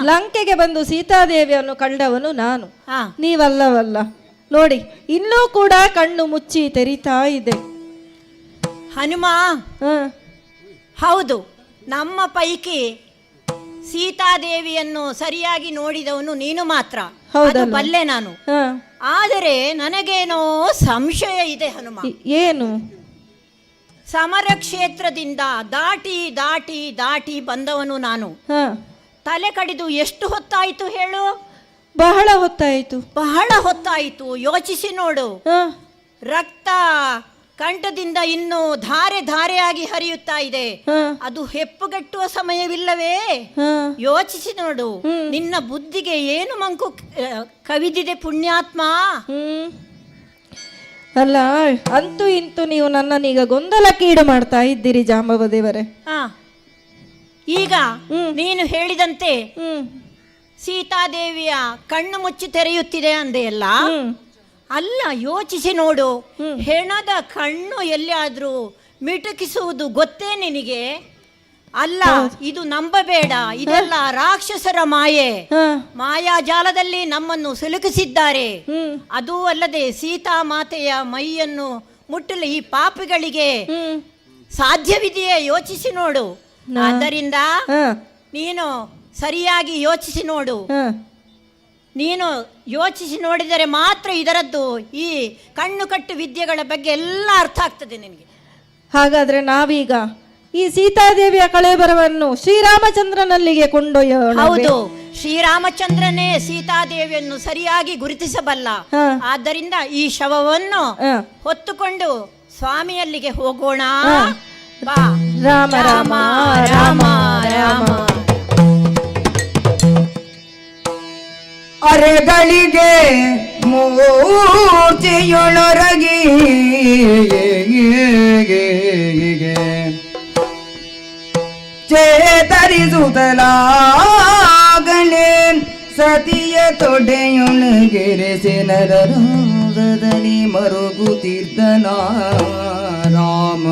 ಲಂಕೆಗೆ ಬಂದು ಸೀತಾದೇವಿಯನ್ನು ಕಂಡವನು ನಾನು, ನೀವಲ್ಲವಲ್ಲ. ನೋಡಿ, ಇನ್ನೂ ಕೂಡ ಕಣ್ಣು ಮುಚ್ಚಿ ತೆರಿತಾ ಇದೆ. ಹನುಮ, ಹೌದು, ನಮ್ಮ ಪೈಕಿ ಸೀತಾದೇವಿಯನ್ನು ಸರಿಯಾಗಿ ನೋಡಿದವನು ನೀನು ಮಾತ್ರ, ಅದು ಬಲ್ಲೆ ನಾನು. ಆದರೆ ನನಗೇನೋ ಸಂಶಯ ಇದೆ ಹನುಮ. ಏನು? ಸಮರ ಕ್ಷೇತ್ರದಿಂದ ದಾಟಿ ದಾಟಿ ದಾಟಿ ಬಂದವನು ನಾನು. ತಲೆ ಕಡಿದು ಎಷ್ಟು ಹೊತ್ತಾಯಿತು ಹೇಳು? ಬಹಳ ಹೊತ್ತಾಯಿತು. ಬಹಳ ಹೊತ್ತಾಯಿತು. ಯೋಚಿಸಿ ನೋಡು. ರಕ್ತ ಕಂಠದಿಂದ ಇನ್ನೂ ಧಾರೆ ಧಾರೆಯಾಗಿ ಹರಿಯುತ್ತಾ ಇದೆ. ಅದು ಹೆಪ್ಪುಗಟ್ಟುವ ಸಮಯವಿಲ್ಲವೇ? ಯೋಚಿಸಿ ನೋಡು. ನಿನ್ನ ಬುದ್ಧಿಗೆ ಏನು ಮಂಕು ಕವಿದಿದೆ ಪುಣ್ಯಾತ್ಮ? ಅಲ್ಲ, ಅಂತೂ ಇಂತೂ ನೀವು ನನ್ನನ್ನೀಗ ಗೊಂದಲಕ್ಕೀಡು ಮಾಡ್ತಾ ಇದ್ದೀರಿ ಜಾಂಬವದೇವರೇ. ಈಗ ನೀನು ಹೇಳಿದಂತೆ ಸೀತಾದೇವಿಯ ಕಣ್ಣು ಮುಚ್ಚಿ ತೆರೆಯುತ್ತಿದೆ ಅಂದೆಯಲ್ಲ, ಅಲ್ಲ, ಯೋಚಿಸಿ ನೋಡು. ಹೆಣದ ಕಣ್ಣು ಎಲ್ಲಿಯಾದ್ರೂ ಮಿಟುಕಿಸುವುದು ಗೊತ್ತೇ ನಿನಗೆ? ಅಲ್ಲ, ಇದು ನಂಬಬೇಡ. ಇದೆಲ್ಲ ರಾಕ್ಷಸರ ಮಾಯೆ. ಮಾಯಾಜಾಲದಲ್ಲಿ ನಮ್ಮನ್ನು ಸಿಲುಕಿಸಿದ್ದಾರೆ. ಅದೂ ಅಲ್ಲದೆ ಸೀತಾ ಮಾತೆಯ ಮೈಯನ್ನು ಮುಟ್ಟಲು ಈ ಪಾಪಿಗಳಿಗೆ ಸಾಧ್ಯವಿದೆಯೇ? ಯೋಚಿಸಿ ನೋಡು. ಆದ್ದರಿಂದ ನೀನು ಸರಿಯಾಗಿ ಯೋಚಿಸಿ ನೋಡು. ನೀನು ಯೋಚಿಸಿ ನೋಡಿದರೆ ಮಾತ್ರ ಇದರದ್ದು ಈ ಕಣ್ಣು ಕಟ್ಟು ವಿದ್ಯೆಗಳ ಬಗ್ಗೆ ಎಲ್ಲ ಅರ್ಥ ಆಗ್ತದೆ ನಿನಗೆ. ಹಾಗಾದ್ರೆ ನಾವೀಗ ಈ ಸೀತಾದೇವಿಯ ಕಳೇಬರವನ್ನು ಶ್ರೀರಾಮಚಂದ್ರನಲ್ಲಿಗೆ ಕೊಂಡೊಯ್ಯೋಣ. ಹೌದು, ಶ್ರೀರಾಮಚಂದ್ರನೇ ಸೀತಾದೇವಿಯನ್ನು ಸರಿಯಾಗಿ ಗುರುತಿಸಬಲ್ಲ. ಆದ್ದರಿಂದ ಈ ಶವವನ್ನು ಹೊತ್ತುಕೊಂಡು ಸ್ವಾಮಿಯಲ್ಲಿಗೆ ಹೋಗೋಣ. ಬಾ. ರಾಮ ರಾಮ ರಾಮ ರಾಮ. ಅರೆಗಳಿಗೆ ಮೂರ್ತಿಯೊಳರಗಿ ಚೇತರಿಸುತ್ತಲಾಗಲೇ ಸತಿಯ ತೊಡೆಯೊಳಗೆರೆಸಿ ನರರೋದದಲ್ಲಿ ಮರುಗುತ್ತಿದ್ದನ ರಾಮ.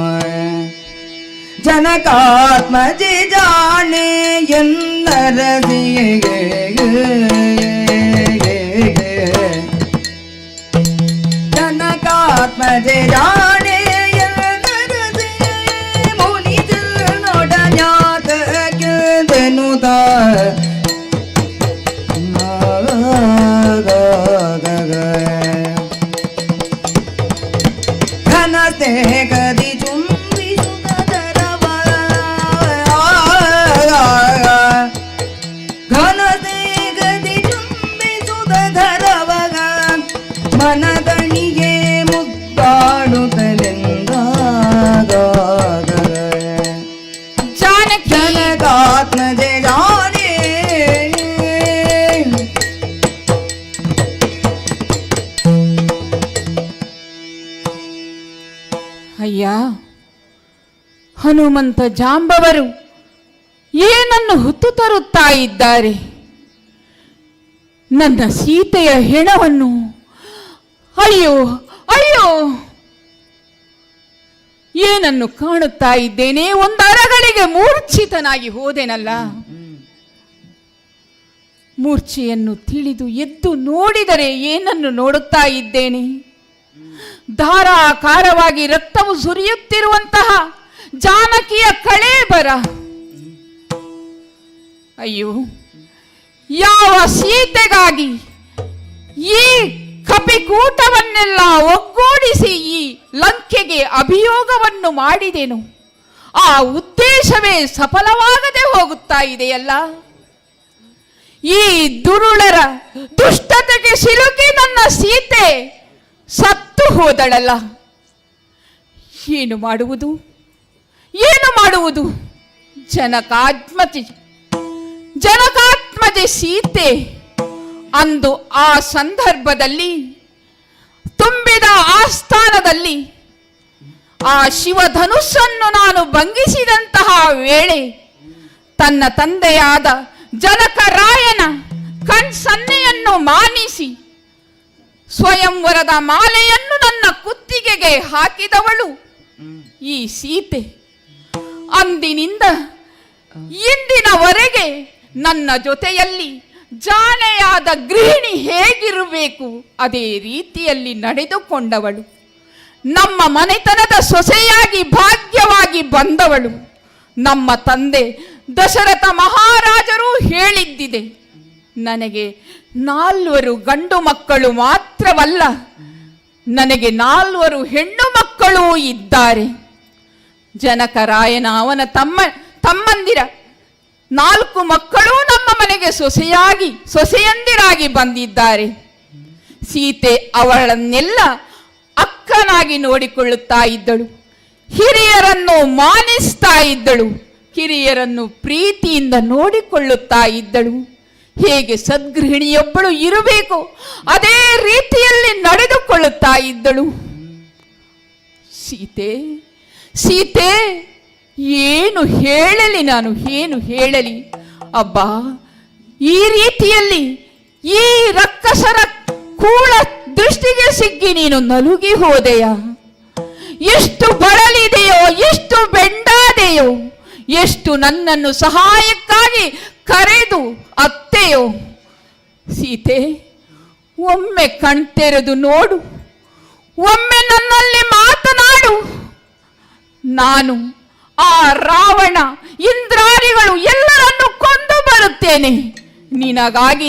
ಜನಕಾತ್ಮಜೆ ಜಾಣೆ ಎಂದರದಿಯೇ ಜನಕಾತ್ಮಜೆ ಜಾಣೆ ಎಂದರದಿಯೇ ಮುನಿ ನೋಡನ್ಯಾತ ಕೆದನುದ ಘನತೆ ಗದಿ ಚುಂಬಿಸುತ್ತ ದರವ ಘನತೆ ಗದಿ ಚುಂಬಿಸುತ್ತ ಧರವಗ ಮನದಣಿಗೆ ಮುದ್ದಾಡುತ್ತಲೆಂದ ಜನಕಾತ್ಮಜೆ ಜಾಣೆ ಅಯ್ಯ, ಹನುಮಂತ ಜಾಂಬವರು ಏನನ್ನು ಹೊತ್ತು ತರುತ್ತಾ ಇದ್ದಾರೆ? ನನ್ನ ಸೀತೆಯ ಹೆಣವನ್ನು. ಅಯ್ಯೋ ಅಯ್ಯೋ, ಏನನ್ನು ಕಾಣುತ್ತಾ ಇದ್ದೇನೆ? ಒಂದು ಅರಗಳಿಗೆ ಮೂರ್ಛಿತನಾಗಿ ಹೋದೆನಲ್ಲ. ಮೂರ್ಛೆಯನ್ನು ತಿಳಿದು ಎದ್ದು ನೋಡಿದರೆ ಏನನ್ನು ನೋಡುತ್ತಾ ಇದ್ದೇನೆ? ಧಾರಾಕಾರವಾಗಿ ರಕ್ತವು ಸುರಿಯುತ್ತಿರುವಂತಹ ಜಾನಕಿಯ ಕಳೇಬರ. ಅಯ್ಯೋ, ಯಾವ ಸೀತೆಗಾಗಿ ಈ ಕಪಿಕೂಟವನ್ನೆಲ್ಲ ಒಗ್ಗೂಡಿಸಿ ಈ ಲಂಕೆಗೆ ಅಭಿಯೋಗವನ್ನು ಮಾಡಿದೆನು, ಆ ಉದ್ದೇಶವೇ ಸಫಲವಾಗದೆ ಹೋಗುತ್ತಾ ಇದೆಯಲ್ಲ. ಈ ದುರುಳರ ದುಷ್ಟತೆಗೆ ಸಿಲುಕಿ ನನ್ನ ಸೀತೆ ಸತ್ತು ಹೋದಳಲ್ಲ. ಏನು ಮಾಡುವುದು, ಏನು ಮಾಡುವುದು? ಜನಕಾತ್ಮಜೆ ಸೀತೆ ಅಂದು ಆ ಸಂದರ್ಭದಲ್ಲಿ ತುಂಬಿದ ಆಸ್ಥಾನದಲ್ಲಿ ಆ ಶಿವಧನುಸ್ಸನ್ನು ನಾನು ಭಂಗಿಸಿದಂತಹ ವೇಳೆ ತನ್ನ ತಂದೆಯಾದ ಜನಕರಾಯನ ಕಣ್ಸನ್ನೆಯನ್ನು ಮಾನಿಸಿ ಸ್ವಯಂವರದ ಮಾಲೆಯನ್ನು ನನ್ನ ಕುತ್ತಿಗೆಗೆ ಹಾಕಿದವಳು ಈ ಸೀತೆ. ಅಂದಿನಿಂದ ಇಂದಿನವರೆಗೆ ನನ್ನ ಜೊತೆಯಲ್ಲಿ ಜಾಣೆಯಾದ ಗೃಹಿಣಿ ಹೇಗಿರಬೇಕು ಅದೇ ರೀತಿಯಲ್ಲಿ ನಡೆದುಕೊಂಡವಳು. ನಮ್ಮ ಮನೆತನದ ಸೊಸೆಯಾಗಿ ಭಾಗ್ಯವಾಗಿ ಬಂದವಳು. ನಮ್ಮ ತಂದೆ ದಶರಥ ಮಹಾರಾಜರು ಹೇಳಿದ್ದಿದೆ, ನನಗೆ 4 ಗಂಡು ಮಕ್ಕಳು ಮಾತ್ರವಲ್ಲ, ನನಗೆ 4 ಹೆಣ್ಣು ಮಕ್ಕಳೂ ಇದ್ದಾರೆ. ಜನಕರಾಯನ ಅವನ ತಮ್ಮಂದಿರ 4 ಮಕ್ಕಳು ನಮ್ಮ ಮನೆಗೆ ಸೊಸೆಯಂದಿರಾಗಿ ಬಂದಿದ್ದಾರೆ. ಸೀತೆ ಅವಳನ್ನೆಲ್ಲ ಅಕ್ಕನಾಗಿ ನೋಡಿಕೊಳ್ಳುತ್ತಾ ಇದ್ದಳು. ಹಿರಿಯರನ್ನು ಮಾನಿಸ್ತಾ ಇದ್ದಳು, ಕಿರಿಯರನ್ನು ಪ್ರೀತಿಯಿಂದ ನೋಡಿಕೊಳ್ಳುತ್ತಾ ಇದ್ದಳು. ಹೇಗೆ ಸದ್ಗೃಹಿಣಿಯೊಬ್ಬಳು ಇರಬೇಕು ಅದೇ ರೀತಿಯಲ್ಲಿ ನಡೆದುಕೊಳ್ಳುತ್ತಾ ಇದ್ದಳು. ಸೀತೆ ಸೀತೆ ಏನು ಹೇಳಲಿ ನಾನು, ಏನು ಹೇಳಲಿ? ಅಬ್ಬಾ, ಈ ರೀತಿಯಲ್ಲಿ ಈ ರಕ್ಕಸರ ಕೂಳ ದೃಷ್ಟಿಗೆ ಸಿಕ್ಕಿ ನೀನು ನಲುಗಿ ಹೋದೆಯಾ? ಎಷ್ಟು ಬಳಲಿದೆಯೋ, ಎಷ್ಟು ಬೆಂಡಾದೆಯೋ, ಎಷ್ಟು ನನ್ನನ್ನು ಸಹಾಯಕ್ಕಾಗಿ ಕರೆದು ಅತ್ತೆಯೋ. ಸೀತೆ, ಒಮ್ಮೆ ಕಣ್ತೆರೆದು ನೋಡು, ಒಮ್ಮೆ ನನ್ನಲ್ಲಿ ಮಾತನಾಡು. ನಾನು ಆ ರಾವಣ ಇಂದ್ರಾರಿಗಳು ಎಲ್ಲರನ್ನು ಕೊಂದು ಬರುತ್ತೇನೆ. ನಿನಗಾಗಿ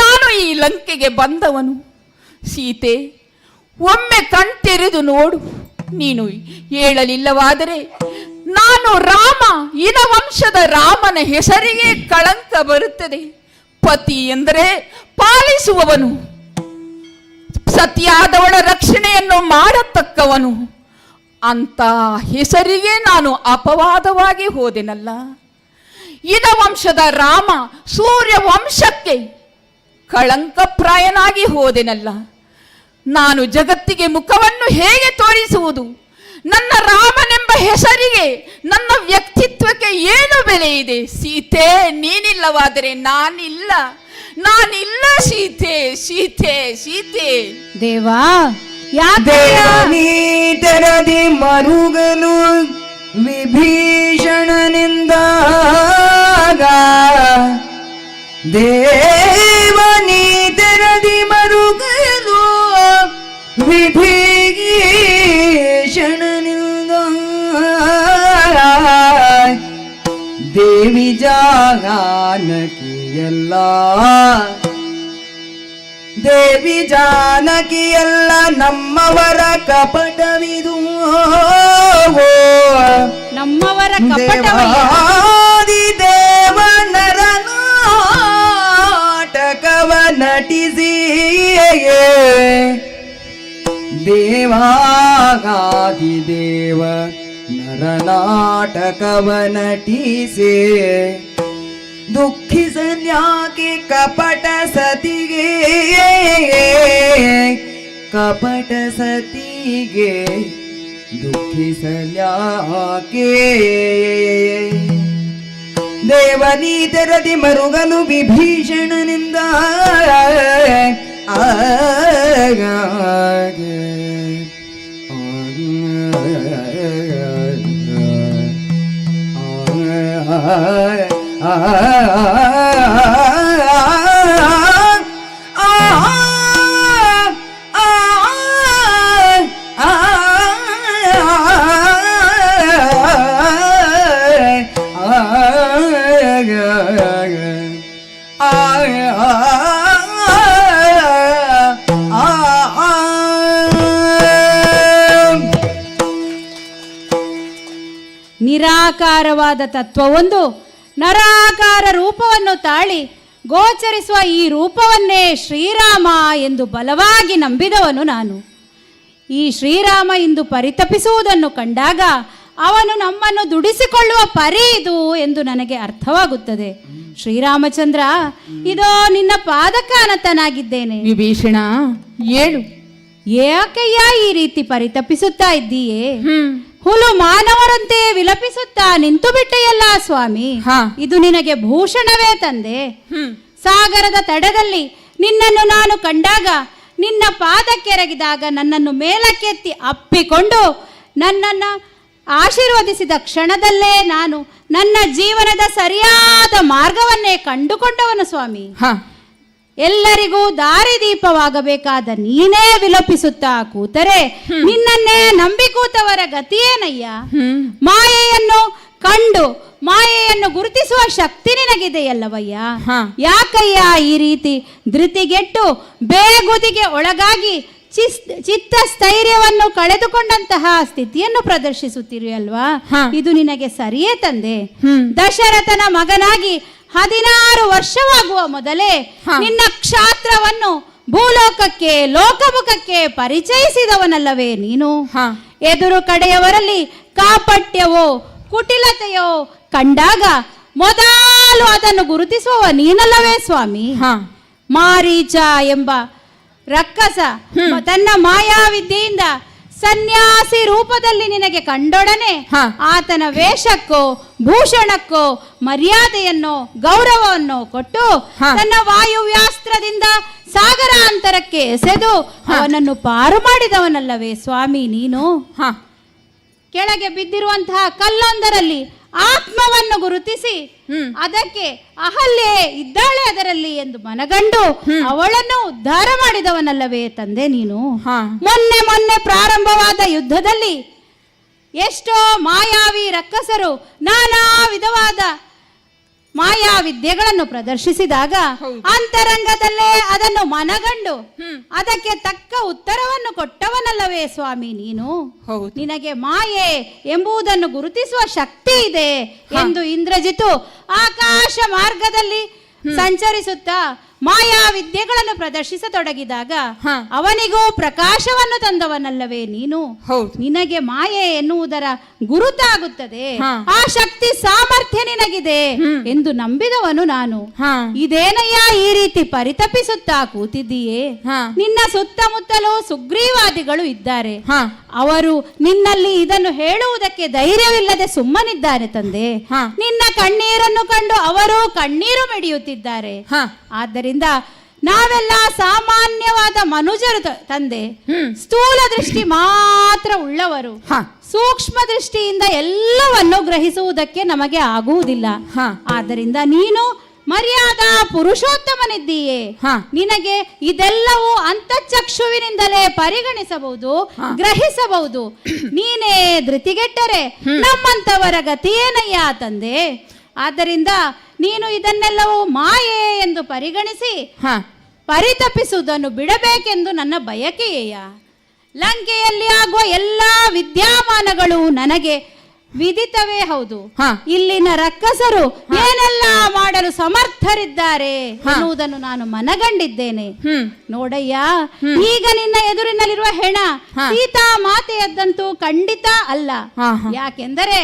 ನಾನು ಈ ಲಂಕೆಗೆ ಬಂದವನು. ಸೀತೆ, ಒಮ್ಮೆ ಕಣ್ತೆರೆದು ನೋಡು. ನೀನು ಹೇಳಲಿಲ್ಲವಾದರೆ ನಾನು ರಾಮ, ಇನವಂಶದ ರಾಮನ ಹೆಸರಿಗೆ ಕಳಂಕ ಬರುತ್ತದೆ. ಪತಿ ಎಂದರೆ ಪಾಲಿಸುವವನು, ಸತಿಯಾದವಳ ರಕ್ಷಣೆಯನ್ನು ಮಾಡತಕ್ಕವನು. ಅಂತ ಹೆಸರಿಗೆ ನಾನು ಅಪವಾದವಾಗಿ ಹೋದೆನಲ್ಲ. ಇನವಂಶದ ರಾಮ ಸೂರ್ಯ ವಂಶಕ್ಕೆ ಕಳಂಕಪ್ರಾಯನಾಗಿ ಹೋದೆನಲ್ಲ. ನಾನು ಜಗತ್ತಿಗೆ ಮುಖವನ್ನು ಹೇಗೆ ತೋರಿಸುವುದು? ನನ್ನ ರಾಮನೆಂಬ ಹೆಸರಿಗೆ, ನನ್ನ ವ್ಯಕ್ತಿತ್ವಕ್ಕೆ ಏನು ಬೆಲೆ ಇದೆ? ಸೀತೆ, ನೀನಿಲ್ಲವಾದರೆ ನಾನಿಲ್ಲ ಸೀತೆ, ಸೀತೆ, ಸೀತೆ. ದೇವಾ, ನೀಟರದಿ ಮರುಗಲು ವಿಭೀಷಣನಿಂದಾಗ ದೇವನಿ ತೆರದಿ ಮರುಗಲು ವಿಭೀಷಣನಿಂದ ದೇವಿ ಜಾನಕಿಯಲ್ಲ ದೇವಿ ಜಾನಕಿಯಲ್ಲ ನಮ್ಮವರ ಕಪಟವಿದು ನಮ್ಮವರ ಕಪಟವಯ್ಯ. ದೇವಾದಿ ದೇವನರ ನಾಟಕವ ನಟಿಸಿ ದೇವಾದಿ ದೇವ ನರನಾಟಕವ ನಟಿಸೆ ದುಃಖಿಸಲ್ಯಾಕೆ ಕಪಟ ಸತಿಗೆ ಕಪಟ ಸತಿಗೆ ದುಃಖಿಸಲ್ಯಾಕೆ ದೇವನಿ ತೆರದಿ ಮರುಗಲು ವಿಭೀಷಣನಿಂದ ನಿರಾಕಾರವಾದ ತತ್ವವೊಂದು ನರಾಕಾರ ರೂಪವನ್ನು ತಾಳಿ ಗೋಚರಿಸುವ ಈ ರೂಪವನ್ನೇ ಶ್ರೀರಾಮ ಎಂದು ಬಲವಾಗಿ ನಂಬಿದವನು ನಾನು. ಈ ಶ್ರೀರಾಮ ಇಂದು ಪರಿತಪಿಸುವುದನ್ನು ಕಂಡಾಗ ಅವನು ನಮ್ಮನ್ನು ದುಡಿಸಿಕೊಳ್ಳುವ ಪರಿ ಇದು ಎಂದು ನನಗೆ ಅರ್ಥವಾಗುತ್ತದೆ. ಶ್ರೀರಾಮಚಂದ್ರ, ಇದೋ ನಿನ್ನ ಪಾದಕಾನತನಾಗಿದ್ದೇನೆ. ವಿಭೀಷಣ, ಏಳು. ಏಕಯ್ಯ ಈ ರೀತಿ ಪರಿತಪಿಸುತ್ತಾ ಇದ್ದೀಯೇ? ಹುಲು ಮಾನವರಂತೆ ವಿಲಪಿಸುತ್ತಾ ನಿಂತು ಬಿಟ್ಟೆಯಲ್ಲ ಸ್ವಾಮಿ. ಇದು ನಿನಗೆ ಭೂಷಣವೇ ತಂದೆ. ಸಾಗರದ ತಡದಲ್ಲಿ ನಿನ್ನನ್ನು ನಾನು ಕಂಡಾಗ, ನಿನ್ನ ಪಾದಕ್ಕೆರಗಿದಾಗ ನನ್ನನ್ನು ಮೇಲಕ್ಕೆತ್ತಿ ಅಪ್ಪಿಕೊಂಡು ನನ್ನನ್ನು ಆಶೀರ್ವದಿಸಿದ ಕ್ಷಣದಲ್ಲೇ ನಾನು ನನ್ನ ಜೀವನದ ಸರಿಯಾದ ಮಾರ್ಗವನ್ನೇ ಕಂಡುಕೊಂಡವನು ಸ್ವಾಮಿ. ಎಲ್ಲರಿಗೂ ದಾರಿದೀಪವಾಗಬೇಕಾದ ನೀನೇ ವಿಲಪಿಸುತ್ತಾ ಕೂತರೆ ನಿನ್ನನ್ನೇ ನಂಬಿ ಕೂತವರ ಗತಿಯೇನಯ್ಯ? ಮಾಯೆಯನ್ನು ಕಂಡು ಮಾಯೆಯನ್ನು ಗುರುತಿಸುವ ಶಕ್ತಿ ನಿನಗಿದೆಯಲ್ಲವಯ್ಯ. ಯಾಕಯ್ಯ ಈ ರೀತಿ ಧೃತಿಗೆಟ್ಟು ಬೇಗುದಿಗೆ ಒಳಗಾಗಿ ಚಿತ್ತ ಸ್ಥೈರ್ಯವನ್ನು ಕಳೆದುಕೊಂಡಂತಹ ಸ್ಥಿತಿಯನ್ನು ಪ್ರದರ್ಶಿಸುತ್ತಿರುವಲ್ವಾ? ಇದು ನಿನಗೆ ಸರಿಯೇ ತಂದೆ? ದಶರಥನ ಮಗನಾಗಿ 16 ವರ್ಷವಾಗುವ ಮೊದಲೇ ನಿನ್ನ ಕ್ಷಾತ್ರವನ್ನು ಭೂಲೋಕಕ್ಕೆ ಲೋಕಮುಖಕ್ಕೆ ಪರಿಚಯಿಸಿದವನಲ್ಲವೇ ನೀನು? ಎದುರು ಕಡೆಯವರಲ್ಲಿ ಕಾಪಟ್ಯವೋ ಕುಟಿಲತೆಯೋ ಕಂಡಾಗ ಮೊದಲು ಅದನ್ನು ಗುರುತಿಸುವ ನೀನಲ್ಲವೇ ಸ್ವಾಮಿ? ಮಾರೀಚ ಎಂಬ ರಕ್ಕಸ ತನ್ನ ಮಾಯಾವಿದ್ಯೆಯಿಂದ ಸನ್ಯಾಸಿ ರೂಪದಲ್ಲಿ ನಿನಗೆ ಕಂಡೊಡನೆ ಆತನ ವೇಷಕ್ಕೋ ಭೂಷಣಕ್ಕೋ ಮರ್ಯಾದೆಯನ್ನು ಗೌರವವನ್ನು ಕೊಟ್ಟು ತನ್ನ ವಾಯುವ್ಯಾಸ್ತ್ರದಿಂದ ಸಾಗರಾಂತರಕ್ಕೆ ಎಸೆದು ಅವನನ್ನು ಪಾರು ಮಾಡಿದವನಲ್ಲವೇ ಸ್ವಾಮಿ ನೀನು? ಕೆಳಗೆ ಬಿದ್ದಿರುವಂತಹ ಕಲ್ಲೊಂದರಲ್ಲಿ ಆತ್ಮವನ್ನು ಗುರುತಿಸಿ ಅದಕ್ಕೆ ಅಹಲ್ಯೆ ಇದ್ದಾಳೆ ಅದರಲ್ಲಿ ಎಂದು ಮನಗಂಡು ಅವಳನ್ನು ಉದ್ಧಾರ ಮಾಡಿದವನಲ್ಲವೇ ತಂದೆ ನೀನು? ಮೊನ್ನೆ ಪ್ರಾರಂಭವಾದ ಯುದ್ಧದಲ್ಲಿ ಎಷ್ಟೋ ಮಾಯಾವಿ ರಕ್ಕಸರು ನಾನಾ ವಿಧವಾದ ಮಾಯಾವಿದ್ಯೆಗಳನ್ನು ಪ್ರದರ್ಶಿಸಿದಾಗ ಅಂತರಂಗದಲ್ಲೇ ಅದನ್ನು ಮನಗಂಡು ಅದಕ್ಕೆ ತಕ್ಕ ಉತ್ತರವನ್ನು ಕೊಟ್ಟವನಲ್ಲವೇ ಸ್ವಾಮಿ ನೀನು? ನಿನಗೆ ಮಾಯೆ ಎಂಬುದನ್ನು ಗುರುತಿಸುವ ಶಕ್ತಿ ಇದೆ ಎಂದು ಇಂದ್ರಜಿತು ಆಕಾಶ ಮಾರ್ಗದಲ್ಲಿ ಸಂಚರಿಸುತ್ತಾ ಮಾಯಾವಿದ್ಯೆಗಳನ್ನು ಪ್ರದರ್ಶಿಸತೊಡಗಿದಾಗ ಅವನಿಗೂ ಪ್ರಕಾಶವನ್ನು ತಂದವನಲ್ಲವೇ ನೀನು? ನಿನಗೆ ಮಾಯೆ ಎನ್ನುವುದರ ಗುರುತಾಗುತ್ತದೆ, ಆ ಶಕ್ತಿ ಸಾಮರ್ಥ್ಯ ನಿನಗಿದೆ ಎಂದು ನಂಬಿದವನು ನಾನು. ಇದೇನಯ್ಯ ಈ ರೀತಿ ಪರಿತಪಿಸುತ್ತಾ ಕೂತಿದ್ದೀಯೇ? ನಿನ್ನ ಸುತ್ತಮುತ್ತಲೂ ಸುಗ್ರೀವಾದಿಗಳು ಇದ್ದಾರೆ. ಅವರು ನಿನ್ನಲ್ಲಿ ಇದನ್ನು ಹೇಳುವುದಕ್ಕೆ ಧೈರ್ಯವಿಲ್ಲದೆ ಸುಮ್ಮನಿದ್ದಾರೆ ತಂದೆ. ನಿನ್ನ ಕಣ್ಣೀರನ್ನು ಕಂಡು ಅವರು ಕಣ್ಣೀರು ಮಿಡಿಯುತ್ತಿದ್ದಾರೆ. ಆದ್ದರಿಂದ ನಾವೆಲ್ಲ ಸಾಮಾನ್ಯವಾದ ಮನುಜರು ತಂದೆ, ಸ್ಥೂಲ ದೃಷ್ಟಿ ಮಾತ್ರ ಉಳ್ಳವರು. ಸೂಕ್ಷ್ಮ ದೃಷ್ಟಿಯಿಂದ ಎಲ್ಲವನ್ನು ಗ್ರಹಿಸುವುದಕ್ಕೆ ನಮಗೆ ಆಗುವುದಿಲ್ಲ. ಆದ್ದರಿಂದ ನೀನು ಮರ್ಯಾದಾ ಪುರುಷೋತ್ತಮನಿದ್ದೀಯೇ, ನಿನಗೆ ಇದೆಲ್ಲವೂ ಅಂತಃಚಕ್ಷುವಿನಿಂದಲೇ ಪರಿಗಣಿಸಬಹುದು, ಗ್ರಹಿಸಬಹುದು. ನೀನೇ ಧೃತಿಗೆಟ್ಟರೆ ನಮ್ಮಂತವರ ಗತಿಯೇನಯ್ಯ ತಂದೆ. ಆದ್ದರಿಂದ ನೀನು ಇದನ್ನೆಲ್ಲವೂ ಮಾಯೆ ಎಂದು ಪರಿಗಣಿಸಿ ಪರಿತಪಿಸುವುದನ್ನು ಬಿಡಬೇಕೆಂದು ನನ್ನ ಬಯಕೆಯೇಯ. ಲಂಕೆಯಲ್ಲಿ ಆಗುವ ಎಲ್ಲ ವಿದ್ಯಮಾನಗಳು ನನಗೆ ವಿದಿತವೇ ಹೌದು. ಇಲ್ಲಿನ ರಕ್ಕಸರು ಏನೆಲ್ಲ ಮಾಡಲು ಸಮರ್ಥರಿದ್ದಾರೆ ಎನ್ನುವುದನ್ನು ನಾನು ಮನಗಂಡಿದ್ದೇನೆ. ನೋಡಯ್ಯ, ಈಗ ನಿನ್ನ ಎದುರಿನಲ್ಲಿರುವ ಹೆಣ ಸೀತಾ ಮಾತೆಯದ್ದಂತೂ ಖಂಡಿತ ಅಲ್ಲ. ಯಾಕೆಂದರೆ